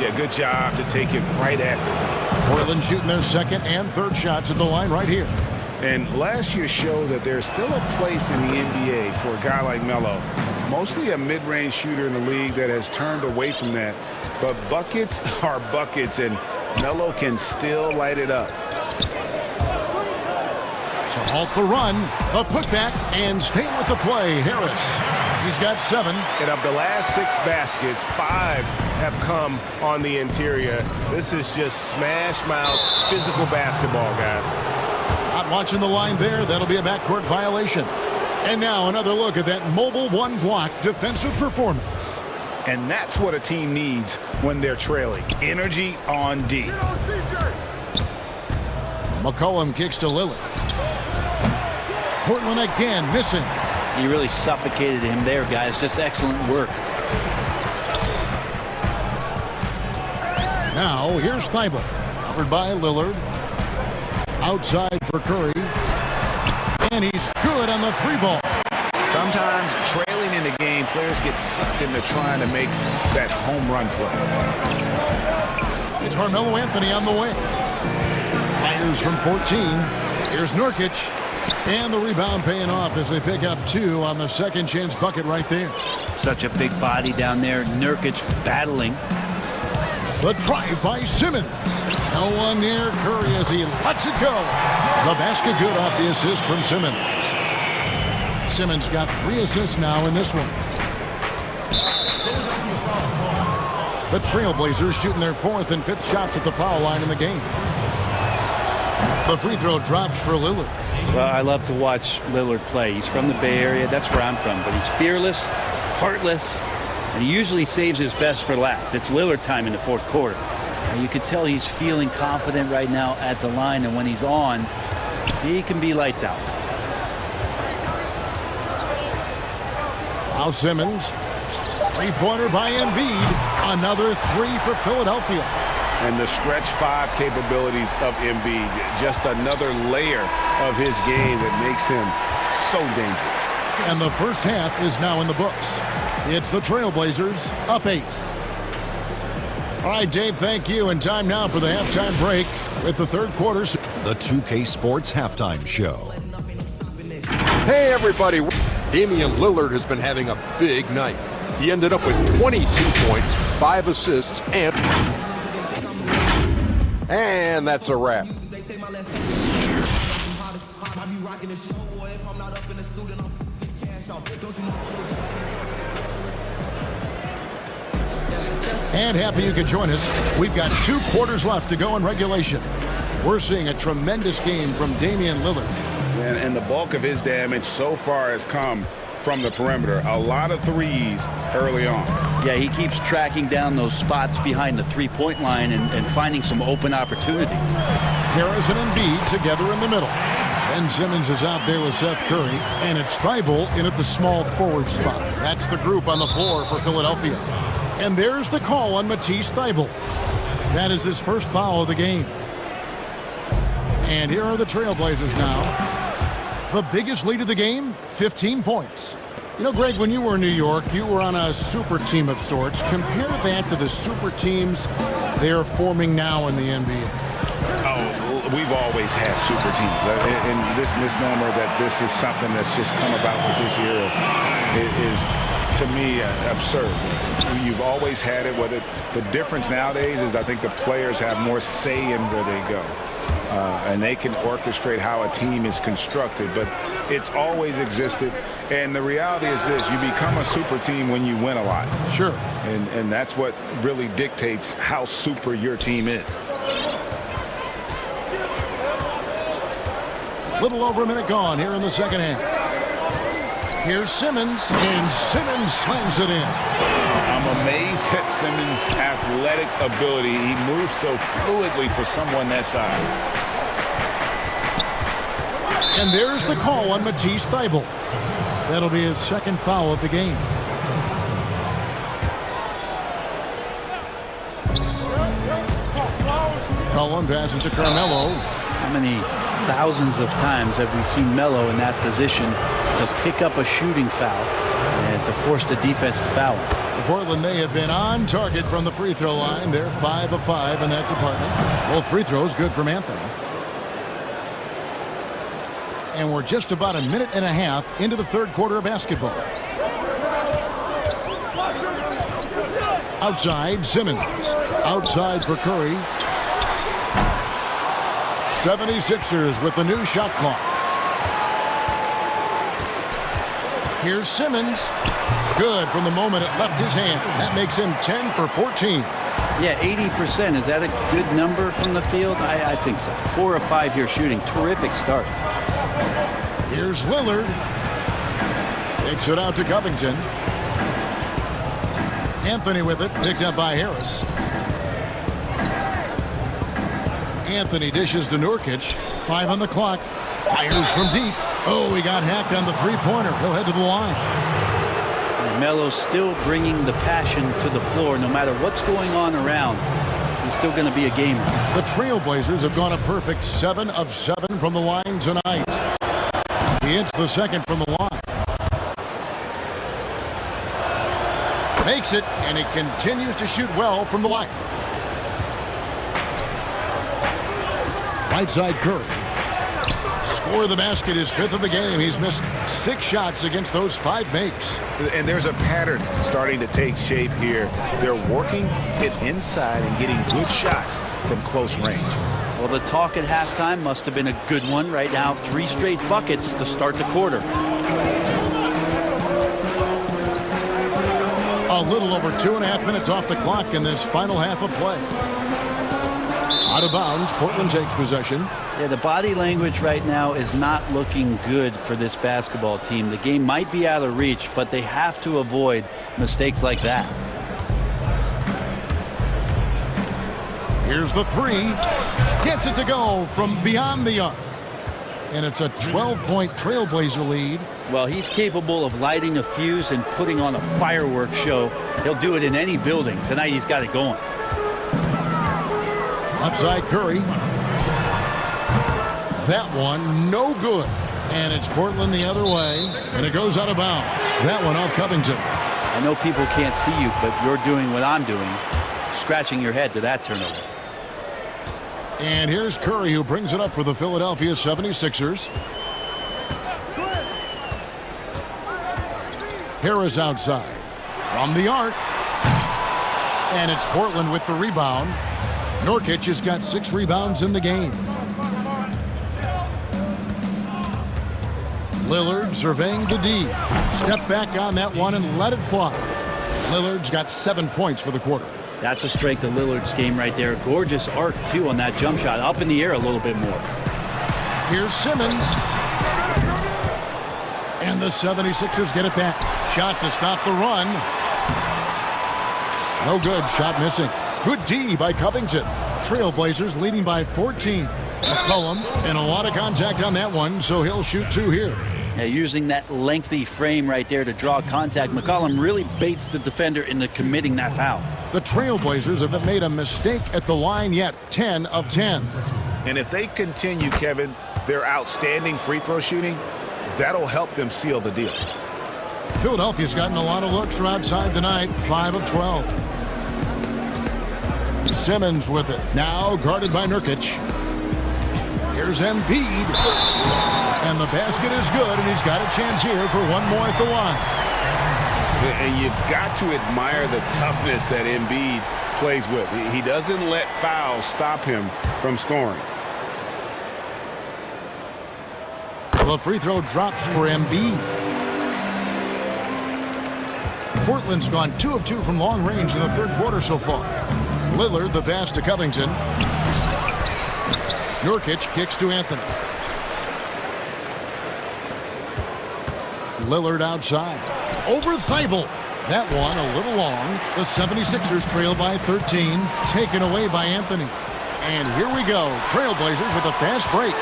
Yeah, good job to take it right at them. Portland shooting their second and third shots at the line right here. And last year showed that there's still a place in the NBA for a guy like Melo. Mostly a mid-range shooter in the league that has turned away from that. But buckets are buckets, and Melo can still light it up. To halt the run, a putback, and stay with the play, Harris. He's got 7. And of the last 6 baskets, 5 have come on the interior. This is just smash mouth physical basketball, guys. Not watching the line there. That'll be a backcourt violation. And now another look at that mobile one-block defensive performance. And that's what a team needs when they're trailing. Energy on D. McCollum kicks to Lillard. Portland again missing. He really suffocated him there, guys. Just excellent work. Now here's Thibault. Covered by Lillard. Outside for Curry. And he's good on the 3-ball. Sometimes trailing in the game, players get sucked into trying to make that home run play. It's Carmelo Anthony on the wing. Fires from 14. Here's Nurkic. And the rebound paying off as they pick up 2 on the second chance bucket right there. Such a big body down there. Nurkic battling. The drive by Simmons. No one near Curry as he lets it go. The basket good off the assist from Simmons. Simmons got 3 assists now in this one. The Trailblazers shooting their 4th and 5th shots at the foul line in the game. The free throw drops for Lillard. Well, I love to watch Lillard play. He's from the Bay Area. That's where I'm from. But he's fearless, heartless, and he usually saves his best for last. It's Lillard time in the 4th quarter. And you can tell he's feeling confident right now at the line, and when he's on, he can be lights out. Now Simmons. Three-pointer by Embiid. Another 3 for Philadelphia. And the stretch 5 capabilities of Embiid. Just another layer of his game that makes him so dangerous. And the first half is now in the books. It's the Trailblazers up 8. All right, Dave, thank you. And time now for the halftime break with the 3rd quarter. The 2K Sports Halftime Show. Hey, everybody. Damian Lillard has been having a big night. He ended up with 22 points, 5 assists, and that's a wrap. And happy you could join us. We've got 2 quarters left to go in regulation. We're seeing a tremendous game from Damian Lillard. And the bulk of his damage so far has come from the perimeter. A lot of threes early on. Yeah, he keeps tracking down those spots behind the three-point line and finding some open opportunities. Harris and Embiid together in the middle. Ben Simmons is out there with Seth Curry, and it's Thibault in at the small forward spot. That's the group on the floor for Philadelphia. And there's the call on Matisse Thybulle. That is his first foul of the game. And here are the Trailblazers now. The biggest lead of the game, 15 points. You know, Greg, when you were in New York, you were on a super team of sorts. Compare that to the super teams they're forming now in the NBA. Oh, we've always had super teams. And this misnomer that this is something that's just come about with this era is, to me, absurd. You've always had it. The difference nowadays is I think the players have more say in where they go. and they can orchestrate how a team is constructed, but it's always existed. And the reality is this: you become a super team when you win a lot. Sure. And that's what really dictates how super your team is. Little over a minute gone here in the second half. Here's Simmons, and Simmons slams it in. I'm amazed at Simmons' athletic ability. He moves so fluidly for someone that size. And there's the call on Matisse Thybulle. That'll be his second foul of the game. Cullen passes to Carmelo. How many thousands of times have we seen Melo in that position to pick up a shooting foul and to force the defense to foul him? Portland, they have been on target from the free throw line. They're 5 of 5 in that department. Both free throws good from Anthony. And we're just about a minute and a half into the third quarter of basketball. Outside, Simmons. Outside for Curry. 76ers with the new shot clock. Here's Simmons. Good from the moment it left his hand. That makes him 10 for 14. Yeah, 80%. Is that a good number from the field? I think so. 4 of 5 here shooting. Terrific start. Here's Lillard. Takes it out to Covington. Anthony with it. Picked up by Harris. Anthony dishes to Nurkic. 5 on the clock. Fires from deep. Oh, he got hacked on the three-pointer. He'll head to the line. Melo's still bringing the passion to the floor no matter what's going on around. He's still going to be a gamer. The Trailblazers have gone a perfect 7 of 7 from the line tonight. He hits the second from the line. Makes it, and he continues to shoot well from the line. Right side Curry. Score the basket, his 5th of the game. He's missed 6 shots against those 5 makes. And there's a pattern starting to take shape here. They're working it inside and getting good shots from close range. Well, the talk at halftime must have been a good one. Right now, 3 straight buckets to start the quarter. A little over 2.5 minutes off the clock in this final half of play. Out of bounds, Portland takes possession. Yeah, the body language right now is not looking good for this basketball team. The game might be out of reach, but they have to avoid mistakes like that. Here's the 3. Gets it to go from beyond the arc. And it's a 12-point Trailblazer lead. Well, he's capable of lighting a fuse and putting on a fireworks show. He'll do it in any building. Tonight he's got it going. Upside Curry. That one, no good. And it's Portland the other way. And it goes out of bounds. That one off Covington. I know people can't see you, but you're doing what I'm doing. Scratching your head to that turnover. And here's Curry, who brings it up for the Philadelphia 76ers. Harris outside. From the arc. And it's Portland with the rebound. Nurkic has got 6 rebounds in the game. Lillard surveying the D. Step back on that one and let it fly. Lillard's got 7 points for the quarter. That's a strength of Lillard's game right there. Gorgeous arc, too, on that jump shot. Up in the air a little bit more. Here's Simmons. And the 76ers get it back. Shot to stop the run. No good. Shot missing. Good D by Covington. Trailblazers leading by 14. McCollum, and a lot of contact on that one, so he'll shoot 2 here. Yeah, using that lengthy frame right there to draw contact, McCollum really baits the defender into committing that foul. The Trailblazers haven't made a mistake at the line yet. 10 of 10. And if they continue, Kevin, their outstanding free throw shooting, that'll help them seal the deal. Philadelphia's gotten a lot of looks from outside tonight. 5 of 12. Simmons with it. Now guarded by Nurkic. Here's Embiid. And the basket is good, and he's got a chance here for one more at the line. And you've got to admire the toughness that Embiid plays with. He doesn't let fouls stop him from scoring. The free throw drops for Embiid. Portland's gone 2 of 2 from long range in the third quarter so far. Lillard, the pass to Covington. Nurkic kicks to Anthony. Lillard outside. Over Thibault. That one a little long. The 76ers trail by 13. Taken away by Anthony. And here we go. Trailblazers with a fast break.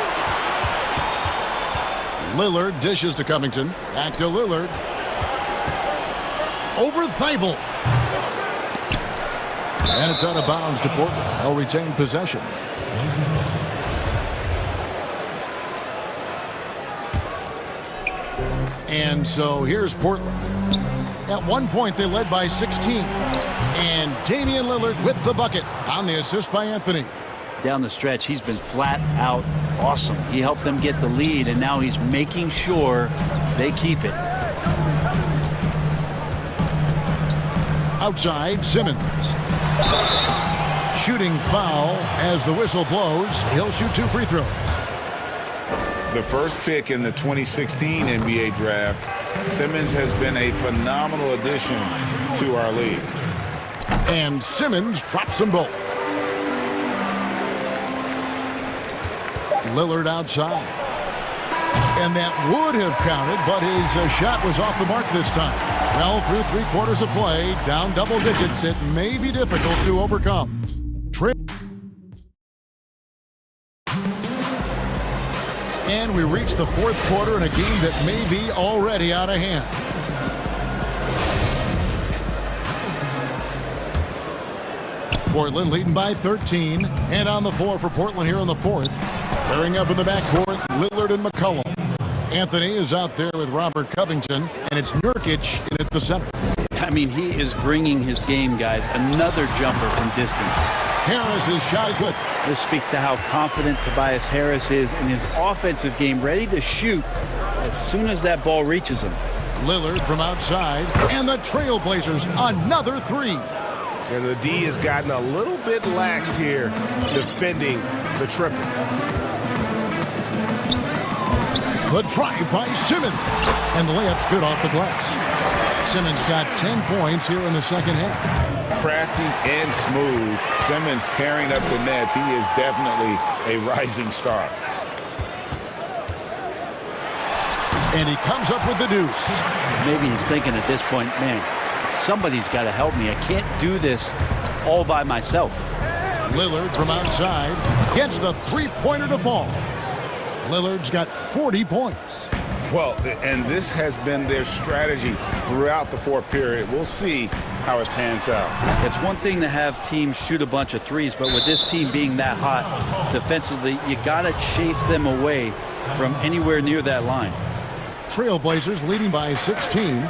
Lillard dishes to Covington. Back to Lillard. Over Thibault. And it's out of bounds to Portland. They'll retain possession. And so here's Portland. At one point, they led by 16. And Damian Lillard with the bucket on the assist by Anthony. Down the stretch, he's been flat out awesome. He helped them get the lead, and now he's making sure they keep it. Outside, Simmons. Shooting foul as the whistle blows. He'll shoot 2 free throws. The first pick in the 2016 NBA draft, Simmons has been a phenomenal addition to our league. And Simmons drops them both. Lillard outside. And that would have counted, but his shot was off the mark this time. Well, through 3 quarters of play, down double digits, it may be difficult to overcome. And we reach the fourth quarter in a game that may be already out of hand. Portland leading by 13. And on the floor for Portland here in the fourth. Pairing up in the backcourt, Lillard and McCollum. Anthony is out there with Robert Covington, and it's Nurkic in at the center. I mean, he is bringing his game, guys. Another jumper from distance. Harris's shot is good. This speaks to how confident Tobias Harris is in his offensive game, ready to shoot as soon as that ball reaches him. Lillard from outside, and the Trailblazers another 3. And the D has gotten a little bit laxed here defending the triple. The drive by Simmons, and the layup's good off the glass. Simmons got 10 points here in the second half. Crafty and smooth. Simmons tearing up the nets. He is definitely a rising star. And he comes up with the deuce. Maybe he's thinking at this point, man, somebody's got to help me. I can't do this all by myself. Lillard from outside gets the three-pointer to fall. Lillard's got 40 points. Well, and this has been their strategy throughout the fourth period. We'll see how it pans out. It's one thing to have teams shoot a bunch of threes, but with this team being that hot defensively, you got to chase them away from anywhere near that line. Trailblazers leading by 16.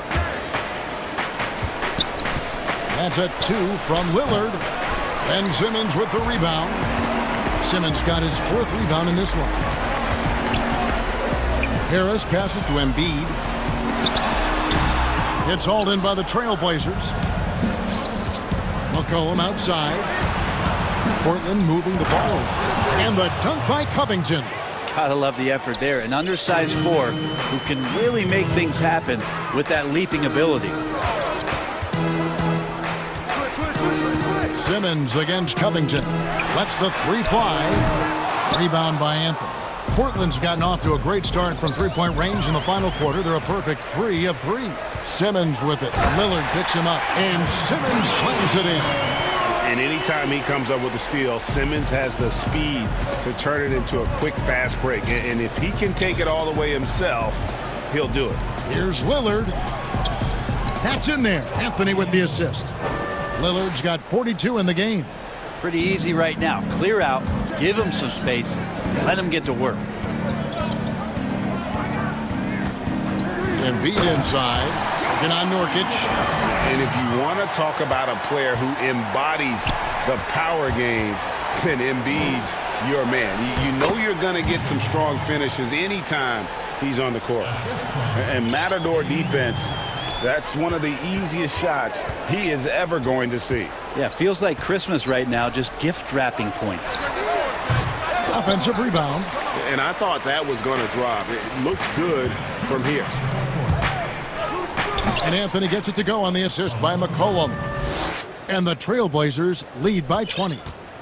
That's a 2 from Lillard. And Simmons with the rebound. Simmons got his 4th rebound in this one. Harris passes to Embiid. It's hauled in by the Trailblazers. McCollum outside. Portland moving the ball over. And the dunk by Covington. Gotta love the effort there. An undersized 4 who can really make things happen with that leaping ability. Simmons against Covington. Lets the 3 fly. Rebound by Anthony. Portland's gotten off to a great start from three-point range in the final quarter. They're a perfect 3 of 3. Simmons with it. Lillard picks him up, and Simmons slams it in. And anytime he comes up with a steal, Simmons has the speed to turn it into a quick, fast break. And if he can take it all the way himself, he'll do it. Here's Lillard. That's in there. Anthony with the assist. Lillard's got 42 in the game. Pretty easy right now. Clear out, give him some space, let him get to work. Embiid inside. Working on Nurkic. And if you want to talk about a player who embodies the power game, then Embiid's your man. You know you're going to get some strong finishes anytime he's on the court. And Matador defense, that's one of the easiest shots he is ever going to see. Yeah, feels like Christmas right now, just gift wrapping points. Offensive rebound. And I thought that was going to drop. It looked good from here. And Anthony gets it to go on the assist by McCollum. And the Trailblazers lead by 20.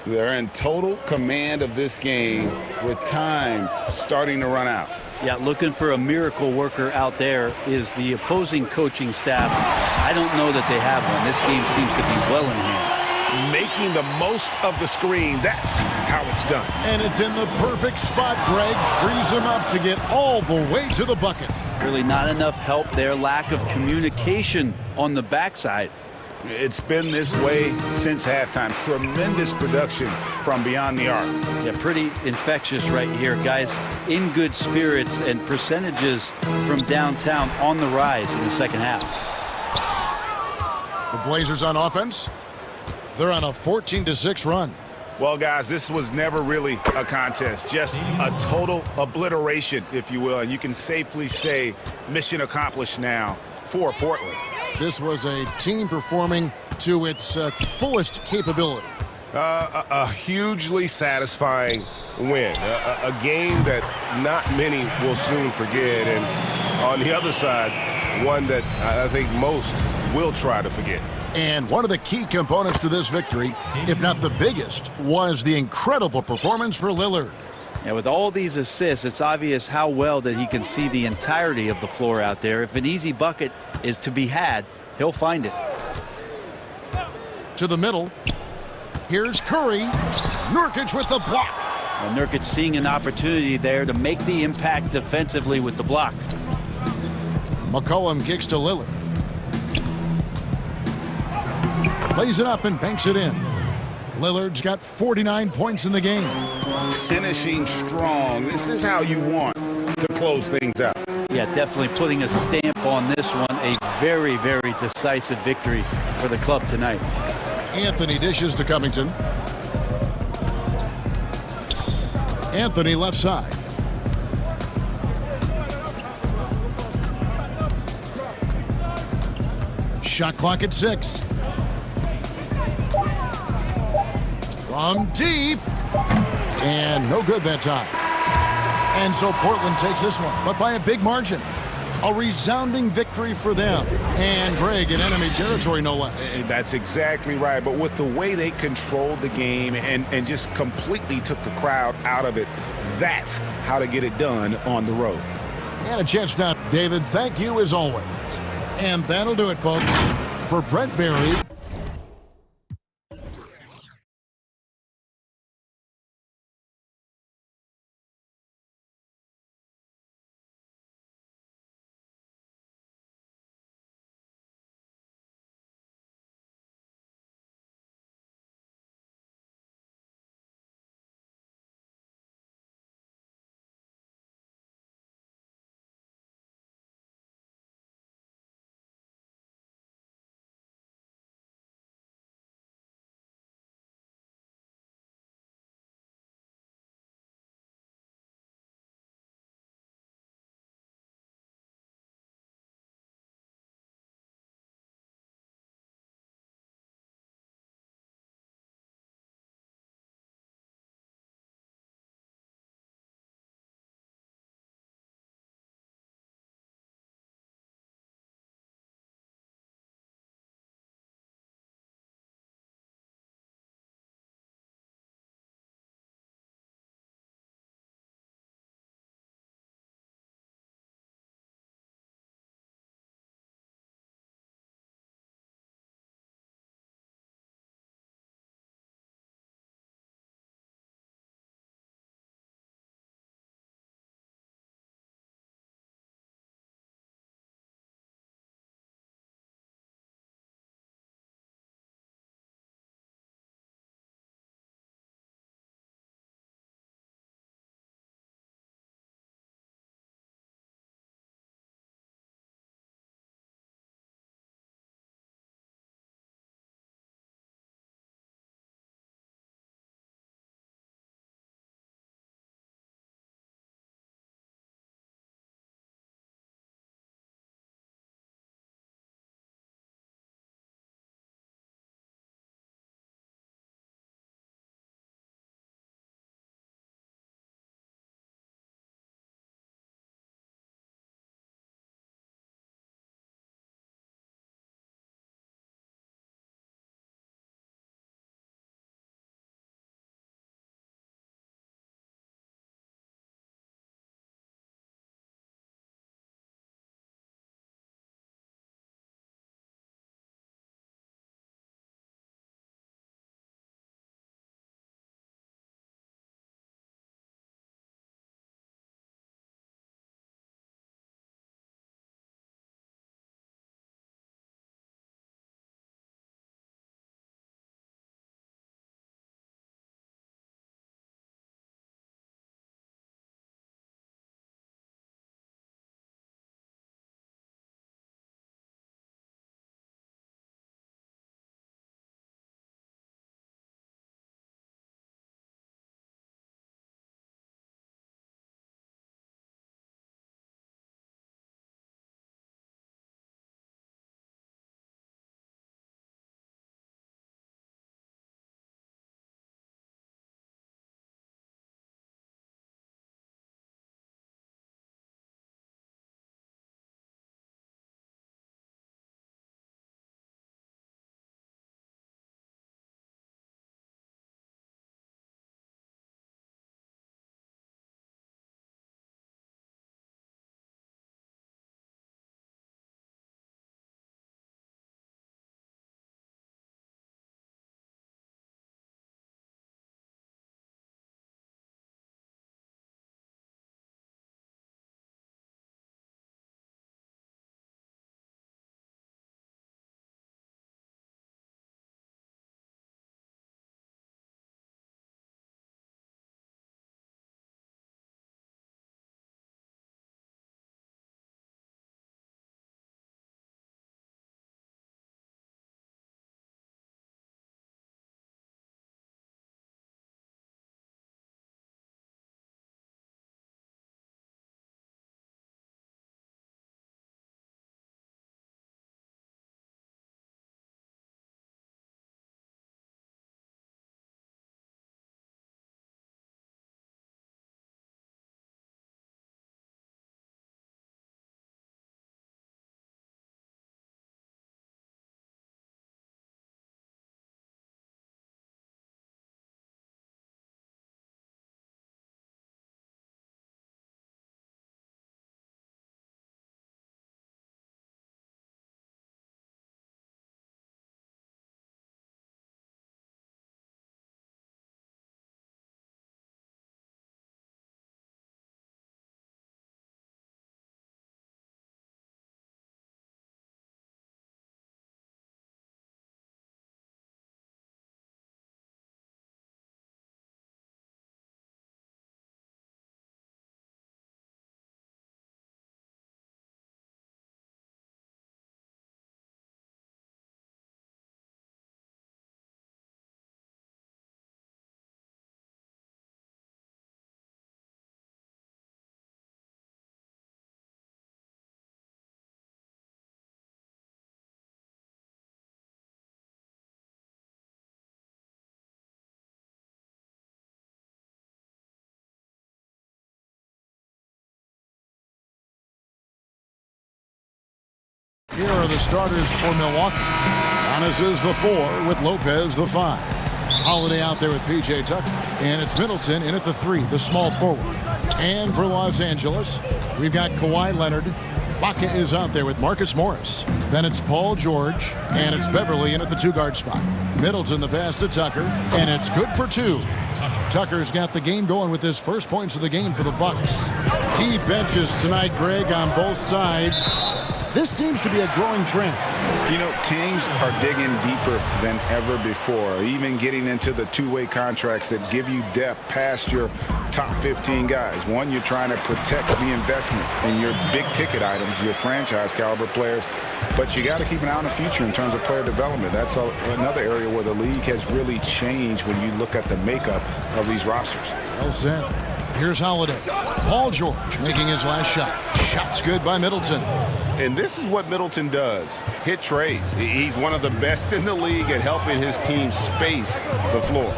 They're in total command of this game with time starting to run out. Yeah, looking for a miracle worker out there is the opposing coaching staff. I don't know that they have one. This game seems to be well in hand. Making the most of the screen. That's how it's done. And it's in the perfect spot, Greg. Frees him up to get all the way to the bucket. Really not enough help there. Lack of communication on the backside. It's been this way since halftime. Tremendous production from beyond the arc. Yeah, pretty infectious right here, guys. In good spirits and percentages from downtown on the rise in the second half. The Blazers on offense. They're on a 14-6 run. Well, guys, this was never really a contest. Just a total obliteration, if you will. And you can safely say mission accomplished now for Portland. This was a team performing to its fullest capability. A hugely satisfying win. A game that not many will soon forget. And on the other side, one that I think most will try to forget. And one of the key components to this victory, if not the biggest, was the incredible performance for Lillard. And with all these assists, it's obvious how well that he can see the entirety of the floor out there. If an easy bucket is to be had, he'll find it. To the middle. Here's Curry. Nurkic with the block. And Nurkic seeing an opportunity there to make the impact defensively with the block. McCollum kicks to Lillard. Lays it up and banks it in. Lillard's got 49 points in the game. Finishing strong. This is how you want to close things out. Yeah, definitely putting a stamp on this one. A very, very decisive victory for the club tonight. Anthony dishes to Covington. Anthony left side. Shot clock at 6. From deep. And no good that time. And so Portland takes this one, but by a big margin. A resounding victory for them. And Greg in enemy territory, no less. That's exactly right. But with the way they controlled the game and just completely took the crowd out of it, that's how to get it done on the road. And a chance now, David. Thank you as always. And that'll do it, folks. For Brent Berry, Here are the starters for Milwaukee. Giannis is the 4 with Lopez the 5. Holiday out there with P.J. Tucker. And it's Middleton in at the 3, the small forward. And for Los Angeles, we've got Kawhi Leonard. Ibaka is out there with Marcus Morris. Then it's Paul George, and it's Beverly in at the 2-guard spot. Middleton the pass to Tucker, and it's good for 2. Tucker's got the game going with his first points of the game for the Bucks. Deep benches tonight, Greg, on both sides. This seems to be a growing trend. You know, teams are digging deeper than ever before, even getting into the two-way contracts that give you depth past your top 15 guys. One, you're trying to protect the investment in your big-ticket items, your franchise-caliber players, but you got to keep an eye on the future in terms of player development. That's another area where the league has really changed when you look at the makeup of these rosters. Well said. Here's Holiday. Paul George making his last shot. Shot's good by Middleton. And this is what Middleton does. Hit trays. He's one of the best in the league at helping his team space the floor.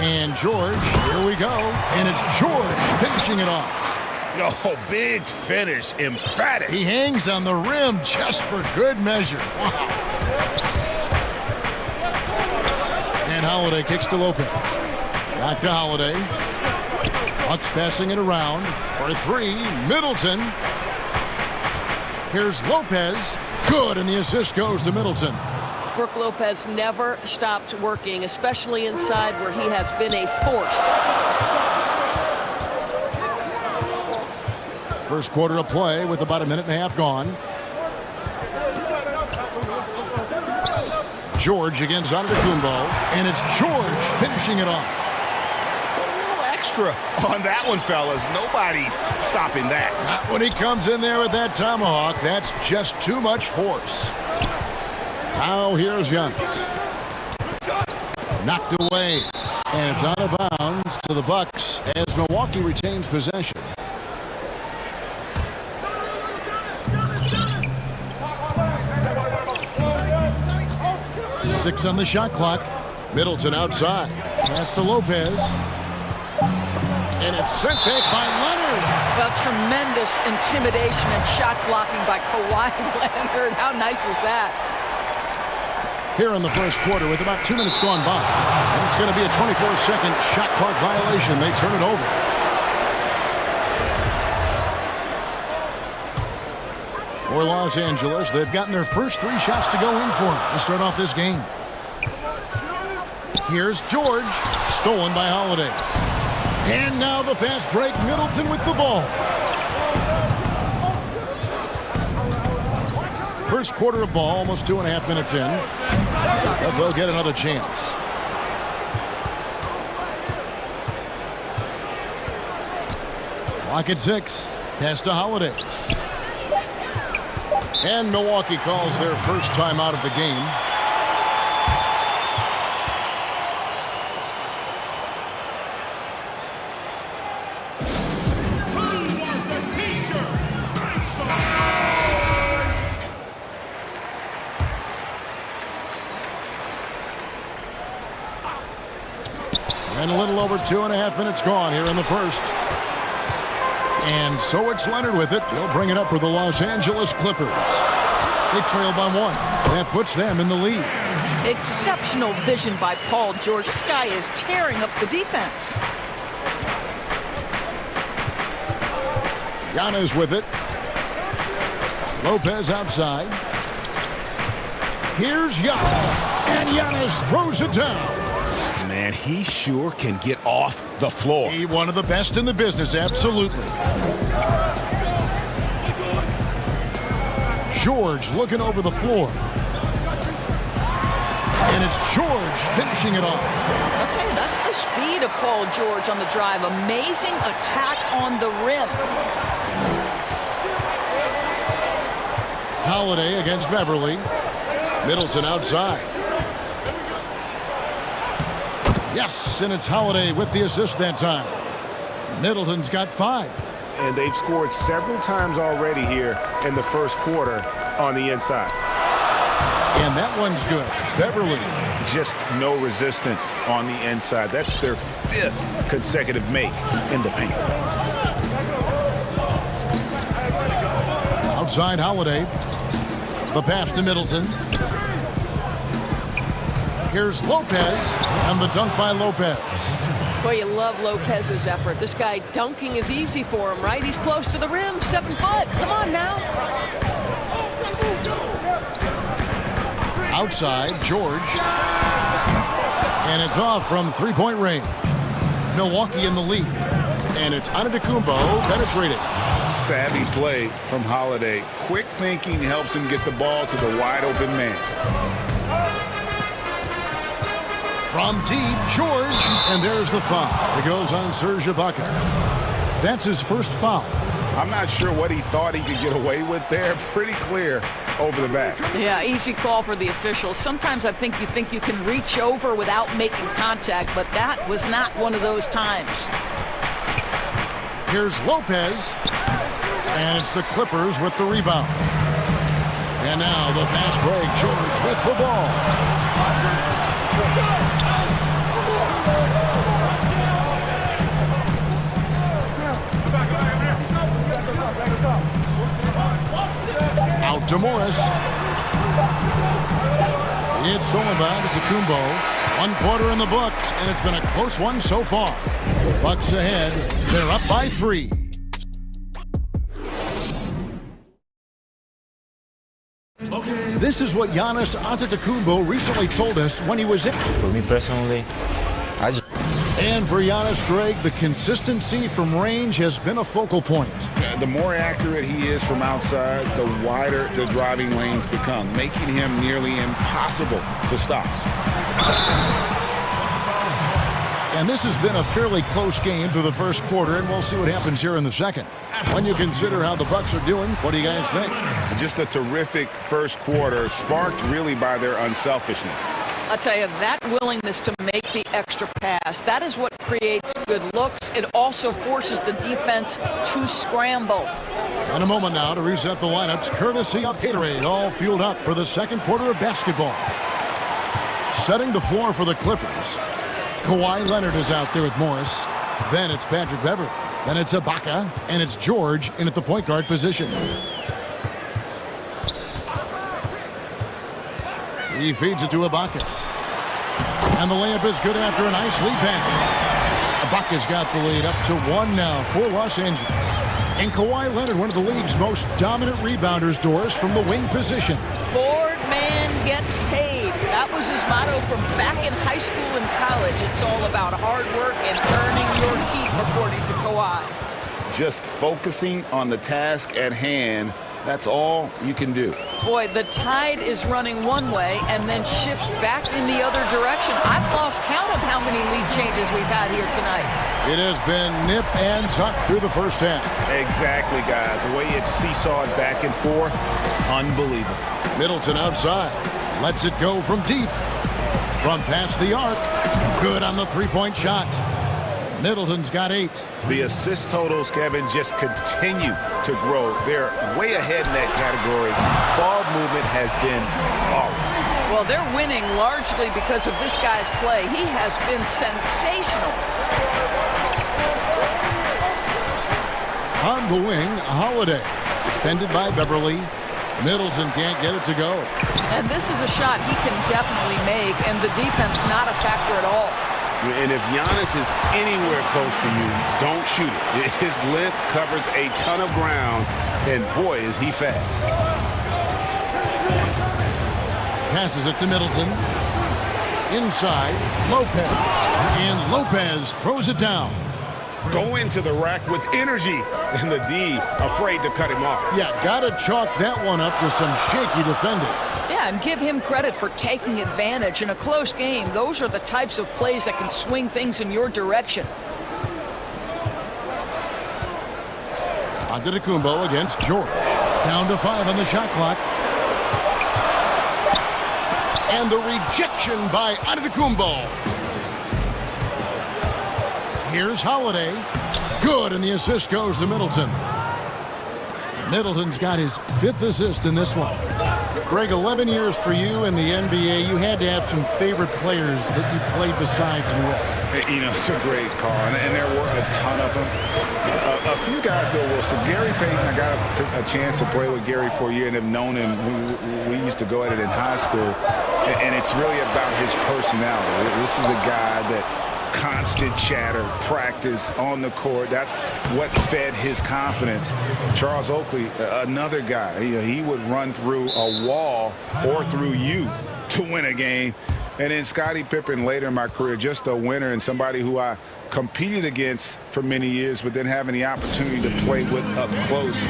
And George, here we go. And it's George finishing it off. Oh, big finish. Emphatic. He hangs on the rim just for good measure. Wow. And Holiday kicks to Lopez. Back to Holiday. Bucks passing it around for 3. Middleton. Here's Lopez. Good, and the assist goes to Middleton. Brook Lopez never stopped working, especially inside where he has been a force. First quarter of play with about a minute and a half gone. George against Antetokounmpo, and it's George finishing it off. Extra on that one, fellas. Nobody's stopping that. Not when he comes in there with that tomahawk. That's just too much force. Now here's Giannis. Knocked away, and it's out of bounds to the Bucks as Milwaukee retains possession. Six on the shot clock. Middleton outside. Pass to Lopez. And it's sent back by Leonard. Well, tremendous intimidation and shot blocking by Kawhi Leonard. How nice is that? Here in the first quarter with about 2 minutes gone by. And it's going to be a 24-second shot clock violation. They turn it over. For Los Angeles, they've gotten their first 3 shots to go in for them to start off this game. Here's George. Stolen by Holiday. And now the fast break. Middleton with the ball. First quarter of ball, almost 2.5 minutes in. But they'll get another chance. Clock at 6. Pass to Holiday. And Milwaukee calls their first time out of the game. And a little over 2.5 minutes gone here in the first. And so it's Leonard with it. He'll bring it up for the Los Angeles Clippers. They trail by 1. That puts them in the lead. Exceptional vision by Paul George. This guy is tearing up the defense. Giannis with it. Lopez outside. Here's Giannis. And Giannis throws it down. Man, he sure can get off the floor. He one of the best in the business, absolutely. George looking over the floor. And it's George finishing it off. I'll tell you, that's the speed of Paul George on the drive. Amazing attack on the rim. Holiday against Beverly. Middleton outside. Yes, and it's Holiday with the assist that time. Middleton's got 5. And they've scored several times already here in the first quarter on the inside. And that one's good. Beverly. Just no resistance on the inside. That's their 5th consecutive make in the paint. Outside Holiday. The pass to Middleton. Here's Lopez, and the dunk by Lopez. Boy, you love Lopez's effort. This guy dunking is easy for him, right? He's close to the rim, 7 foot. Come on now. Outside, George. And it's off from three-point range. Milwaukee in the lead. And it's Antetokounmpo penetrating. Savvy play from Holiday. Quick thinking helps him get the ball to the wide-open man. From deep, George, and there's the foul. It goes on Serge Ibaka. That's his first foul. I'm not sure what he thought he could get away with there. Pretty clear over the back. Yeah, easy call for the officials. Sometimes I think you can reach over without making contact, but that was not one of those times. Here's Lopez, and it's the Clippers with the rebound. And now the fast break, George with the ball. Out to Morris. It's all about Antetokounmpo. 1 quarter in the books, and it's been a close one so far. Bucks ahead. They're up by 3. This is what Giannis Antetokounmpo recently told us when he was in. For me personally, And for Giannis, Greg, the consistency from range has been a focal point. The more accurate he is from outside, the wider the driving lanes become, making him nearly impossible to stop. And this has been a fairly close game through the first quarter, and we'll see what happens here in the second. When you consider how the Bucks are doing, what do you guys think? Just a terrific first quarter, sparked really by their unselfishness. I'll tell you, that willingness to make the extra pass, that is what creates good looks. It also forces the defense to scramble. In a moment now to reset the lineups, courtesy of Gatorade, all fueled up for the second quarter of basketball. Setting the floor for the Clippers. Kawhi Leonard is out there with Morris. Then it's Patrick Beverley. Then it's Ibaka, and it's George in at the point guard position. He feeds it to Ibaka. And the layup is good after a nice lead pass. Ibaka's got the lead up to 1 now for Los Angeles. And Kawhi Leonard, one of the league's most dominant rebounders, Doris, from the wing position. Board man gets paid. That was his motto from back in high school and college. It's all about hard work and earning your keep, according to Kawhi. Just focusing on the task at hand, that's all you can do. Boy, the tide is running one way and then shifts back in the other direction. I've lost count of how many lead changes we've had here tonight. It has been nip and tuck through the first half. Exactly, guys. The way it's seesawed back and forth, unbelievable. Middleton outside. Lets it go from deep. From past the arc. Good on the three-point shot. Middleton's got 8. The assist totals, Kevin, just continue to grow. They're way ahead in that category. Ball movement has been flawless. Well, they're winning largely because of this guy's play. He has been sensational. On the wing, Holiday. Defended by Beverley. Middleton can't get it to go. And this is a shot he can definitely make, and the defense not a factor at all. And if Giannis is anywhere close to you, don't shoot it. His length covers a ton of ground, and boy, is he fast. Passes it to Middleton. Inside, Lopez. And Lopez throws it down. Go into the rack with energy, and the D afraid to cut him off. Yeah, gotta chalk that one up with some shaky defending. Yeah, and give him credit for taking advantage in a close game. Those are the types of plays that can swing things in your direction. Antetokounmpo against George. Down to 5 on the shot clock. And the rejection by Antetokounmpo. Here's Holiday. Good, and the assist goes to Middleton. Middleton's got his 5th assist in this one. Greg, 11 years for you in the NBA. You had to have some favorite players that you played besides and with. You know, it's a great call, and there were a ton of them. A few guys, though, Wilson. Gary Payton, I got a chance to play with Gary for a year and have known him. We used to go at it in high school, and it's really about his personality. This is a guy that constant chatter, practice on the court. That's what fed his confidence. Charles Oakley, another guy, he would run through a wall or through you to win a game. And then Scottie Pippen later in my career, just a winner and somebody who I competed against for many years, but then having the opportunity to play with up close,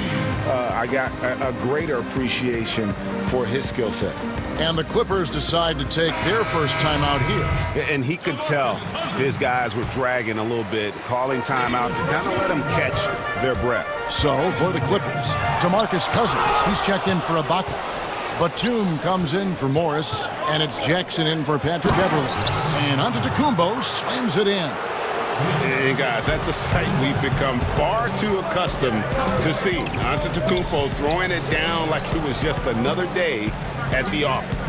I got a greater appreciation for his skill set. And the Clippers decide to take their first time out here. And he could tell his guys were dragging a little bit, calling timeout to kind of let them catch their breath. So for the Clippers, DeMarcus Cousins, he's checked in for Ibaka. Batum comes in for Morris, and it's Jackson in for Patrick Beverly. And Antetokounmpo slams it in. Hey guys, that's a sight we've become far too accustomed to seeing. Antetokounmpo throwing it down like it was just another day at the office.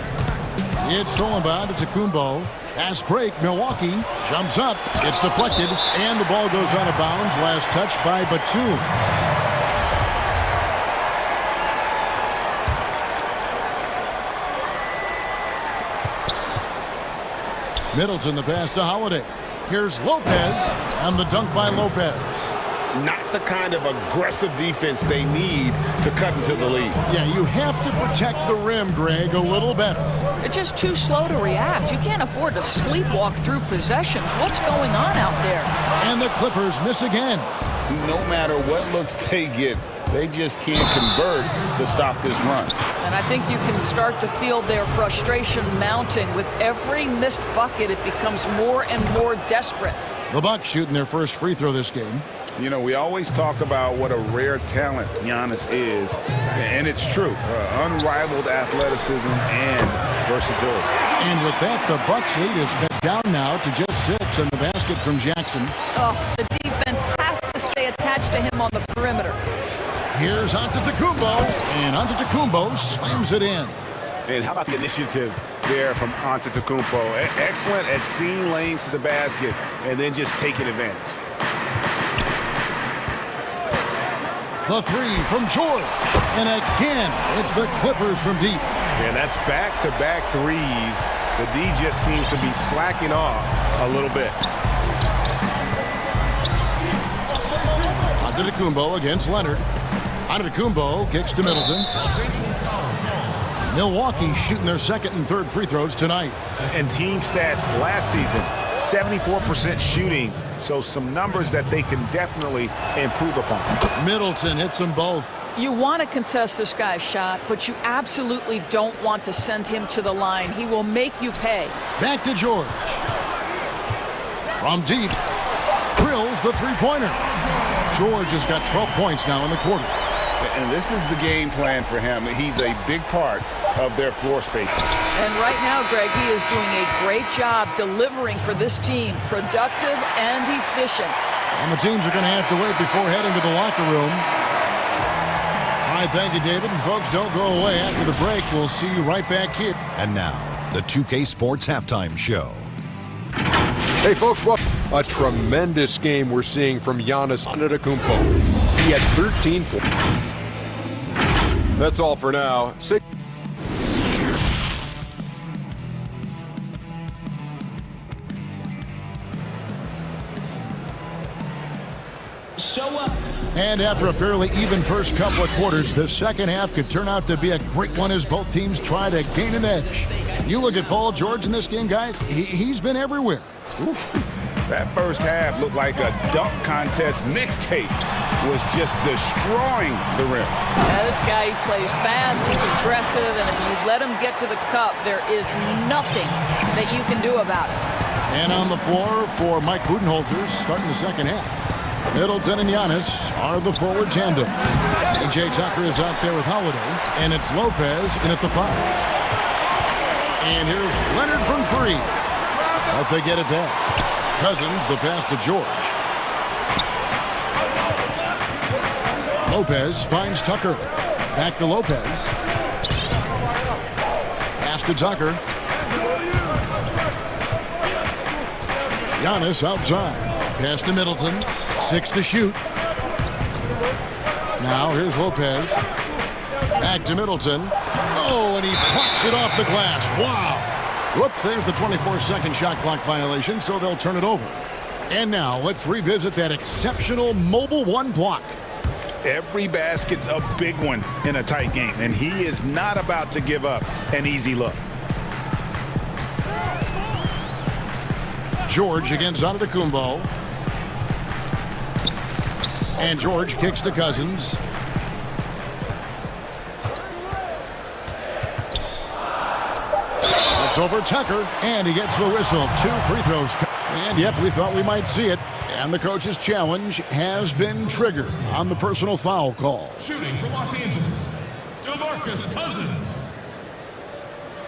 It's stolen by Antetokounmpo. Fast break, Milwaukee jumps up. It's deflected, and the ball goes out of bounds. Last touch by Batum. Middleton the pass to Holiday. Here's Lopez, and the dunk by Lopez. Not the kind of aggressive defense they need to cut into the lead. Yeah, you have to protect the rim, Greg, a little better. They're just too slow to react. You can't afford to sleepwalk through possessions. What's going on out there? And the Clippers miss again. No matter what looks they get, they just can't convert to stop this run. And I think you can start to feel their frustration mounting. With every missed bucket, it becomes more and more desperate. The Bucks shooting their first free throw this game. You know, we always talk about what a rare talent Giannis is, and it's true. Unrivaled athleticism and versatility. And with that, the Bucks lead is cut down now to just 6 on the basket from Jackson. Oh, the defense has to stay attached to him on the perimeter. Here's Antetokounmpo, and Antetokounmpo slams it in. And how about the initiative there from Antetokounmpo? Excellent at seeing lanes to the basket and then just taking advantage. The three from George. And again, it's the Clippers from deep. Yeah, that's back-to-back threes. The D just seems to be slacking off a little bit. Antetokounmpo against Leonard. Antetokounmpo kicks to Middleton. Milwaukee shooting their second and third free throws tonight. And team stats last season, 74% shooting, so some numbers that they can definitely improve upon. Middleton hits them both. You want to contest this guy's shot, but you absolutely don't want to send him to the line. He will make you pay. Back to George. From deep, drills the three-pointer. George has got 12 points now in the quarter. And this is the game plan for him. He's a big part of their floor spacing. And right now, Greg, he is doing a great job delivering for this team. Productive and efficient. And the teams are going to have to wait before heading to the locker room. All right, thank you, David. And folks, don't go away. After the break, we'll see you right back here. And now, the 2K Sports Halftime Show. Hey, folks, well, a tremendous game we're seeing from Giannis Antetokounmpo. He had 13 points. That's all for now. And after a fairly even first couple of quarters, the second half could turn out to be a great one as both teams try to gain an edge. You look at Paul George in this game, guys, he's been everywhere. Oof. That first half looked like a dunk contest mixtape. Was just destroying the rim. Yeah, this guy, he plays fast, he's aggressive, and if you let him get to the cup, there is nothing that you can do about it. And on the floor for Mike Budenholzer starting the second half. Middleton and Giannis are the forward tandem. A.J. Tucker is out there with Holiday, and it's Lopez in at the 5. And here's Leonard from 3. But they get it back. Cousins, the pass to George. Lopez finds Tucker. Back to Lopez. Pass to Tucker. Giannis outside. Pass to Middleton. 6 to shoot. Now here's Lopez. Back to Middleton. Oh, and he plucks it off the glass. Wow. Whoops, there's the 24-second shot clock violation, so they'll turn it over. And now let's revisit that exceptional mobile one block. Every basket's a big one in a tight game, and he is not about to give up an easy look. George against Antetokounmpo. And George kicks to Cousins. It's over Tucker, and he gets the whistle. 2 free throws. And yep, we thought we might see it. And the coach's challenge has been triggered on the personal foul call. Shooting for Los Angeles, DeMarcus Cousins.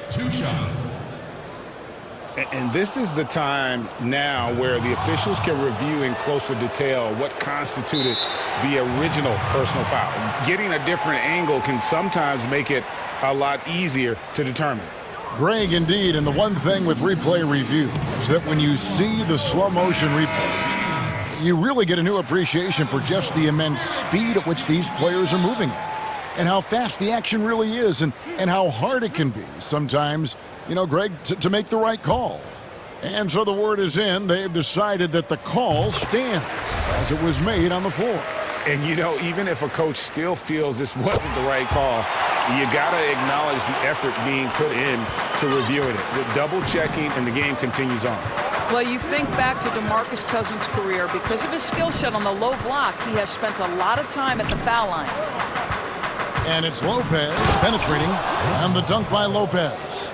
2 shots. And this is the time now where the officials can review in closer detail what constituted the original personal foul. Getting a different angle can sometimes make it a lot easier to determine. Greg, indeed, and the one thing with replay review is that when you see the slow motion replays, you really get a new appreciation for just the immense speed at which these players are moving at, and how fast the action really is, and how hard it can be sometimes, you know, Greg, to make the right call. And so the word is in. They've decided that the call stands as it was made on the floor. And, you know, even if a coach still feels this wasn't the right call, you got to acknowledge the effort being put in to reviewing it. With double checking, and the game continues on. Well, you think back to DeMarcus Cousins' career. Because of his skill set on the low block, he has spent a lot of time at the foul line. And it's Lopez penetrating, and the dunk by Lopez.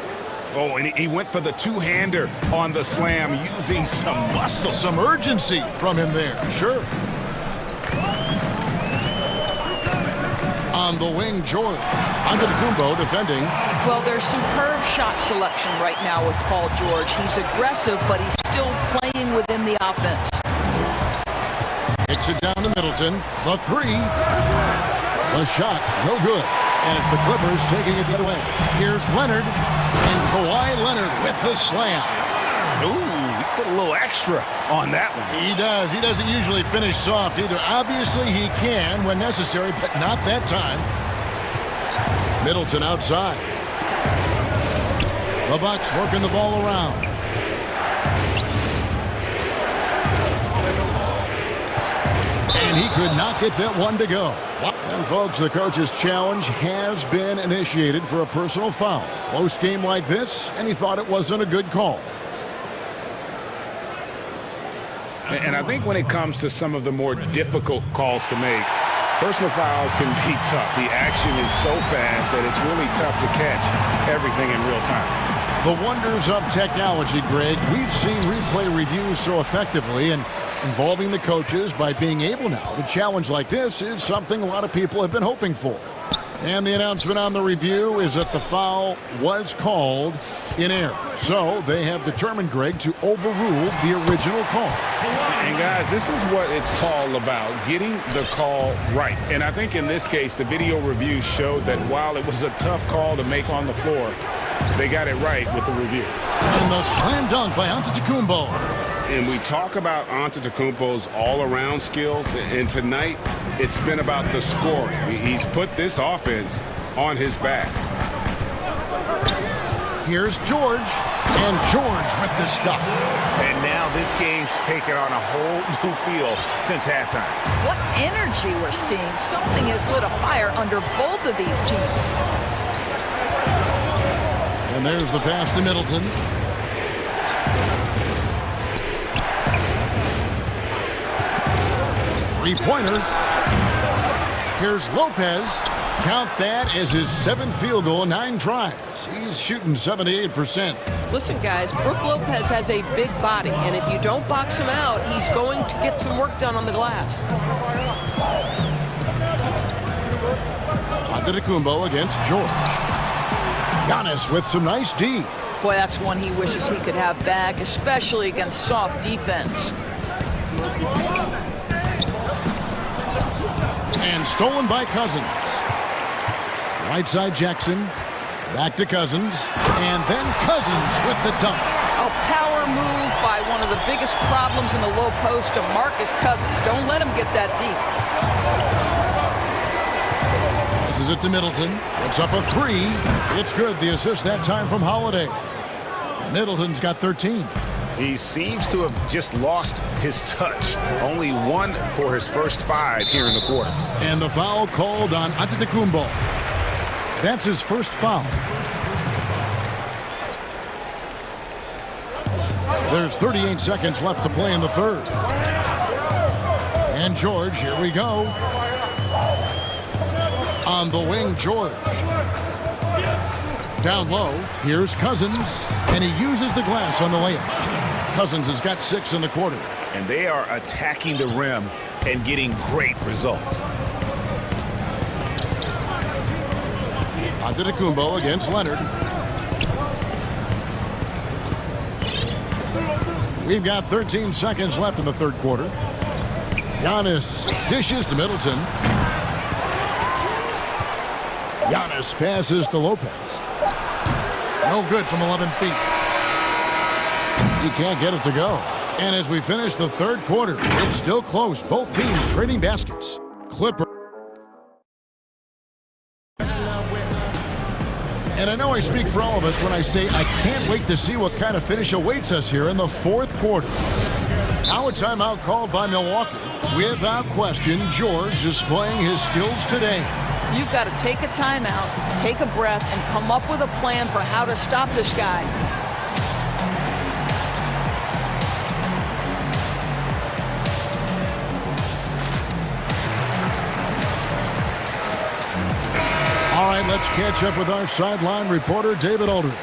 Oh, and he went for the two-hander on the slam, using some muscle. Some urgency from him there, sure. On the wing, George. Antetokounmpo defending. Well, there's superb shot selection right now with Paul George. He's aggressive, but he's still playing within the offense. Kicks it down to Middleton. The 3. The shot, no good. And it's the Clippers taking it the other way. Here's Leonard. And Kawhi Leonard with the slam. Ooh, he put a little extra on that one. He does. He doesn't usually finish soft either. Obviously, he can when necessary, but not that time. Middleton outside. The Bucks working the ball around. And he could not get that one to go. And folks, the coach's challenge has been initiated for a personal foul. Close game like this, and he thought it wasn't a good call. And I think when it comes to some of the more difficult calls to make, personal fouls can be tough. The action is so fast that it's really tough to catch everything in real time. The wonders of technology, Greg. We've seen replay reviews so effectively, and involving the coaches by being able now to challenge like this is something a lot of people have been hoping for. And the announcement on the review is that the foul was called in error. So they have determined, Greg, to overrule the original call. And guys, this is what it's all about, getting the call right. And I think in this case, the video review showed that while it was a tough call to make on the floor, they got it right with the review. And the slam dunk by Antetokounmpo. And we talk about Antetokounmpo's all-around skills, and tonight it's been about the scoring. He's put this offense on his back. Here's George, and George with the stuff. And now this game's taken on a whole new feel since halftime. What energy we're seeing. Something has lit a fire under both of these teams. And there's the pass to Middleton. Three-pointer. Here's Lopez. Count that as his 7th field goal in 9 tries. He's shooting 78%. Listen, guys, Brook Lopez has a big body, and if you don't box him out, he's going to get some work done on the glass. Antetokounmpo against George. Giannis with some nice D. Boy, that's one he wishes he could have back, especially against soft defense. And stolen by Cousins. Right side Jackson. Back to Cousins, and then Cousins with the dunk. A power move by one of the biggest problems in the low post of Marcus Cousins. Don't let him get that deep. Passes it to Middleton. It's up a three. It's good. The assist that time from Holiday. Middleton's got 13. He seems to have just lost his touch. Only 1 for his first 5 here in the quarter. And the foul called on Antetokounmpo. That's his first foul. There's 38 seconds left to play in the third. And George, here we go. On the wing, George. Down low, here's Cousins, and he uses the glass on the layup. Cousins has got 6 in the quarter. And they are attacking the rim and getting great results. Antetokounmpo against Leonard. We've got 13 seconds left in the third quarter. Giannis dishes to Middleton. Giannis passes to Lopez. No good from 11 feet. He can't get it to go. And as we finish the third quarter, it's still close. Both teams trading baskets. Clipper. And I know I speak for all of us when I say I can't wait to see what kind of finish awaits us here in the fourth quarter. Now a timeout called by Milwaukee. Without question, George displaying his skills today. You've got to take a timeout, take a breath, and come up with a plan for how to stop this guy. All right, let's catch up with our sideline reporter, David Aldridge.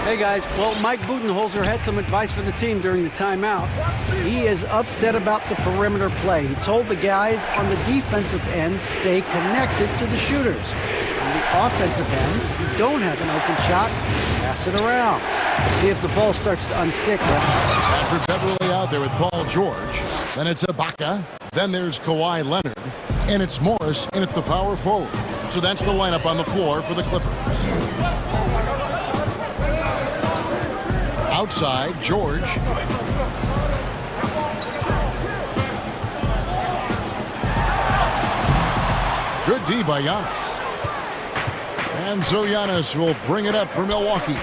Hey, guys. Well, Mike Budenholzer had some advice for the team during the timeout. He is upset about the perimeter play. He told the guys on the defensive end, stay connected to the shooters. On the offensive end, if you don't have an open shot, pass it around. See if the ball starts to unstick. Patrick Beverly out there with Paul George. Then it's Ibaka. Then there's Kawhi Leonard. And it's Morris in at the power forward. So that's the lineup on the floor for the Clippers. Outside, George. Good D by Giannis. And so Giannis will bring it up for Milwaukee.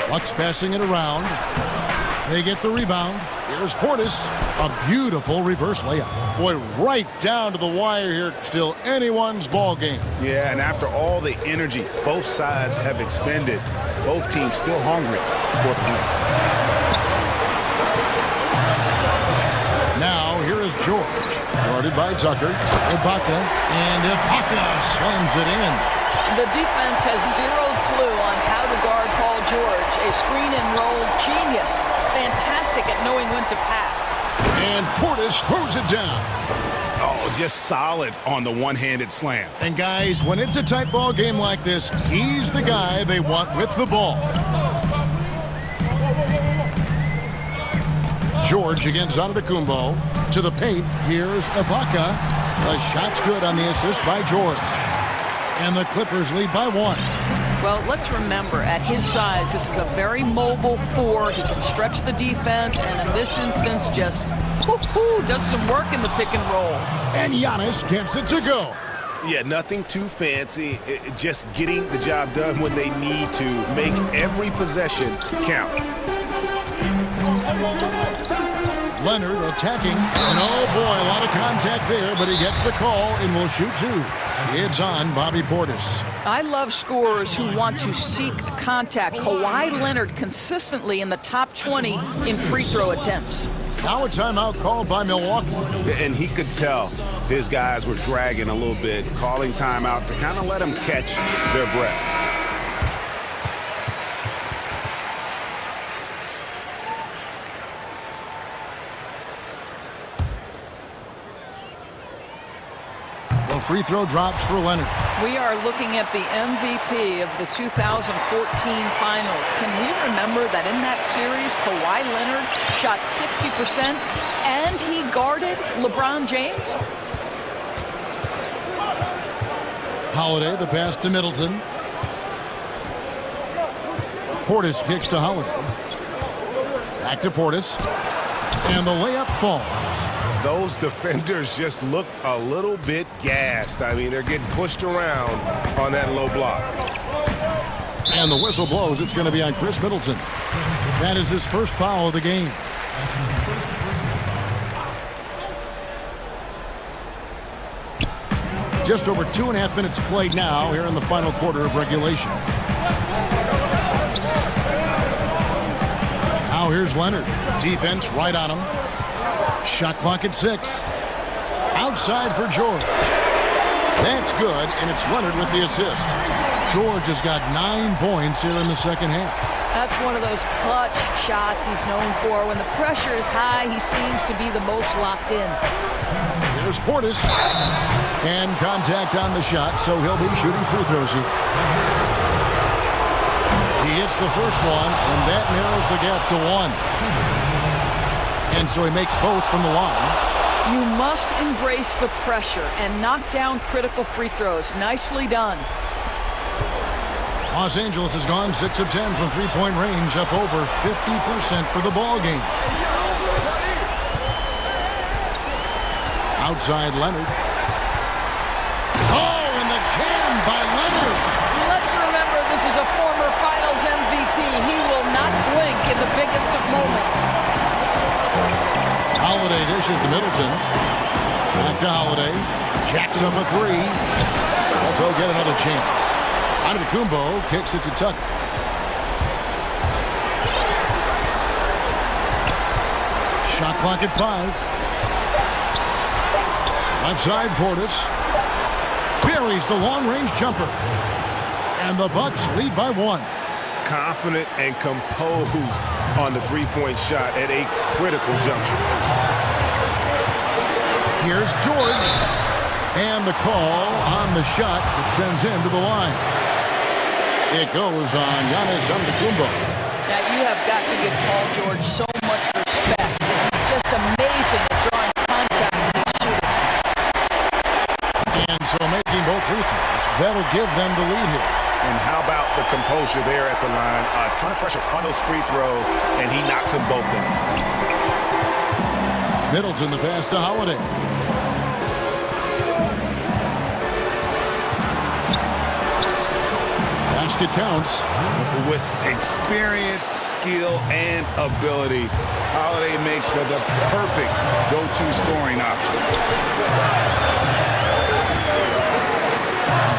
Bucks passing it around. They get the rebound. Here's Portis. A beautiful reverse layup. Boy, right down to the wire here. Still anyone's ball game. Yeah, and after all the energy both sides have expended, both teams still hungry for the win. Now, here is George. Guarded by Tucker. Ibaka. And Ibaka slams it in. The defense has zero clue on how to guard Paul George. A screen and roll genius. Fantastic at knowing when to pass. And Portis throws it down. Oh, just solid on the one-handed slam. And guys, when it's a tight ball game like this, he's the guy they want with the ball. George against Antetokounmpo to the paint. Here's Ibaka. The shot's good on the assist by George. And the Clippers lead by 1. Well, let's remember, at his size, this is a very mobile 4. He can stretch the defense, and in this instance, just does some work in the pick and roll. And Giannis gets it to go. Yeah, nothing too fancy. Just getting the job done when they need to. Make every possession count. Leonard attacking. And oh boy, a lot of contact there, but he gets the call and will shoot 2. It's on Bobby Portis. I love scorers who want to seek contact. Kawhi Leonard consistently in the top 20 in free throw attempts. Now a timeout called by Milwaukee. And he could tell his guys were dragging a little bit, calling timeout to kind of let them catch their breath. Free throw drops for Leonard. We are looking at the MVP of the 2014 finals. Can we remember that in that series, Kawhi Leonard shot 60% and he guarded LeBron James? Holiday, the pass to Middleton. Portis kicks to Holiday. Back to Portis. And the layup falls. Those defenders just look a little bit gassed. I mean, they're getting pushed around on that low block. And the whistle blows. It's going to be on Chris Middleton. That is his first foul of the game. Just over 2.5 minutes played now here in the final quarter of regulation. Now here's Leonard. Defense right on him. Shot clock at 6. Outside for George. That's good, and it's Leonard with the assist. George has got 9 points here in the second half. That's one of those clutch shots he's known for. When the pressure is high, he seems to be the most locked in. There's Portis. And contact on the shot, so he'll be shooting free throws here. He hits the first one, and that narrows the gap to 1. And so he makes both from the line. You must embrace the pressure and knock down critical free throws. Nicely done. Los Angeles has gone 6 of 10 from three-point range, up over 50% for the ball game. Outside Leonard. Oh, and the jam by Leonard. Let's remember this is a former Finals MVP. He will not blink in the biggest of moments. Holiday dishes to Middleton. Back to Holiday. Jacks up a 3. They'll get another chance. Antetokounmpo kicks it to Tucker. Shot clock at 5. Left side, Portis. Buries the long-range jumper. And the Bucks lead by 1. Confident and composed on the three-point shot at a critical juncture. Here's George. And the call on the shot that sends him to the line. It goes on Giannis Antetokounmpo. Now you have got to give Paul George so much respect. It's just amazing at drawing contact when he's shooting. And so making both free throws. That'll give them the lead here. And how about the composure there at the line? A ton of pressure on those free throws, and he knocks them both down. Middleton, the pass to Holiday. Basket counts. With experience, skill, and ability, Holiday makes for the perfect go-to scoring option.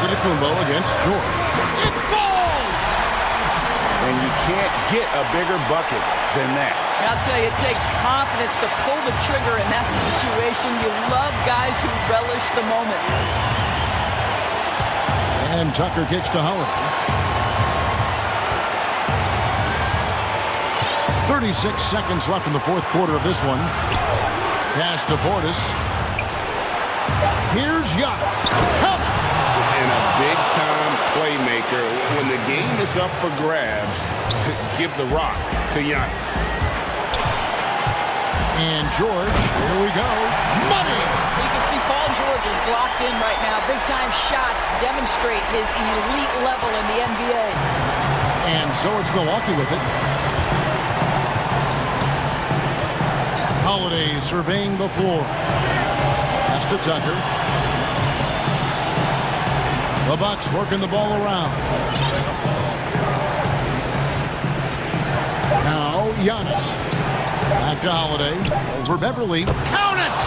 Antetokounmpo against George. It falls! And you can't get a bigger bucket than that. I'll tell you, it takes confidence to pull the trigger in that situation. You love guys who relish the moment. And Tucker kicks to Holiday. 36 seconds left in the fourth quarter of this one. Pass to Portis. Here's Giannis. Count it! And a big-time playmaker. When the game is up for grabs, give the rock to Giannis. And George, here we go. Money! You can see Paul George is locked in right now. Big-time shots demonstrate his elite level in the NBA. And so it's Milwaukee with it. Holiday surveying the floor. Pass to Tucker. The Bucks working the ball around. Now Giannis. Back to Holiday. Over Beverly. Count it!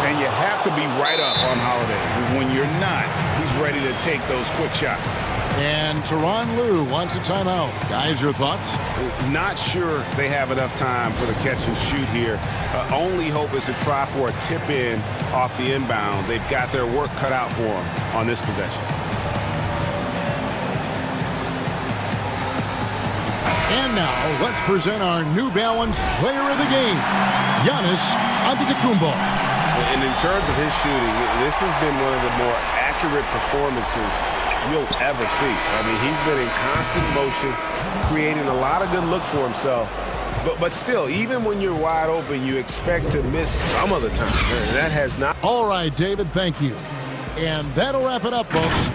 And you have to be right up on Holiday. When you're not, he's ready to take those quick shots. And Tyronn Lue wants a timeout. Guys, your thoughts? Not sure they have enough time for the catch and shoot here. Only hope is to try for a tip in off the inbound. They've got their work cut out for them on this possession. And now, let's present our New Balance player of the game, Giannis Antetokounmpo. And in terms of his shooting, this has been one of the more accurate performances you'll ever see. I mean, he's been in constant motion, creating a lot of good looks for himself. But still, even when you're wide open, you expect to miss some of the time. That has not. All right, David, thank you. And that'll wrap it up, folks.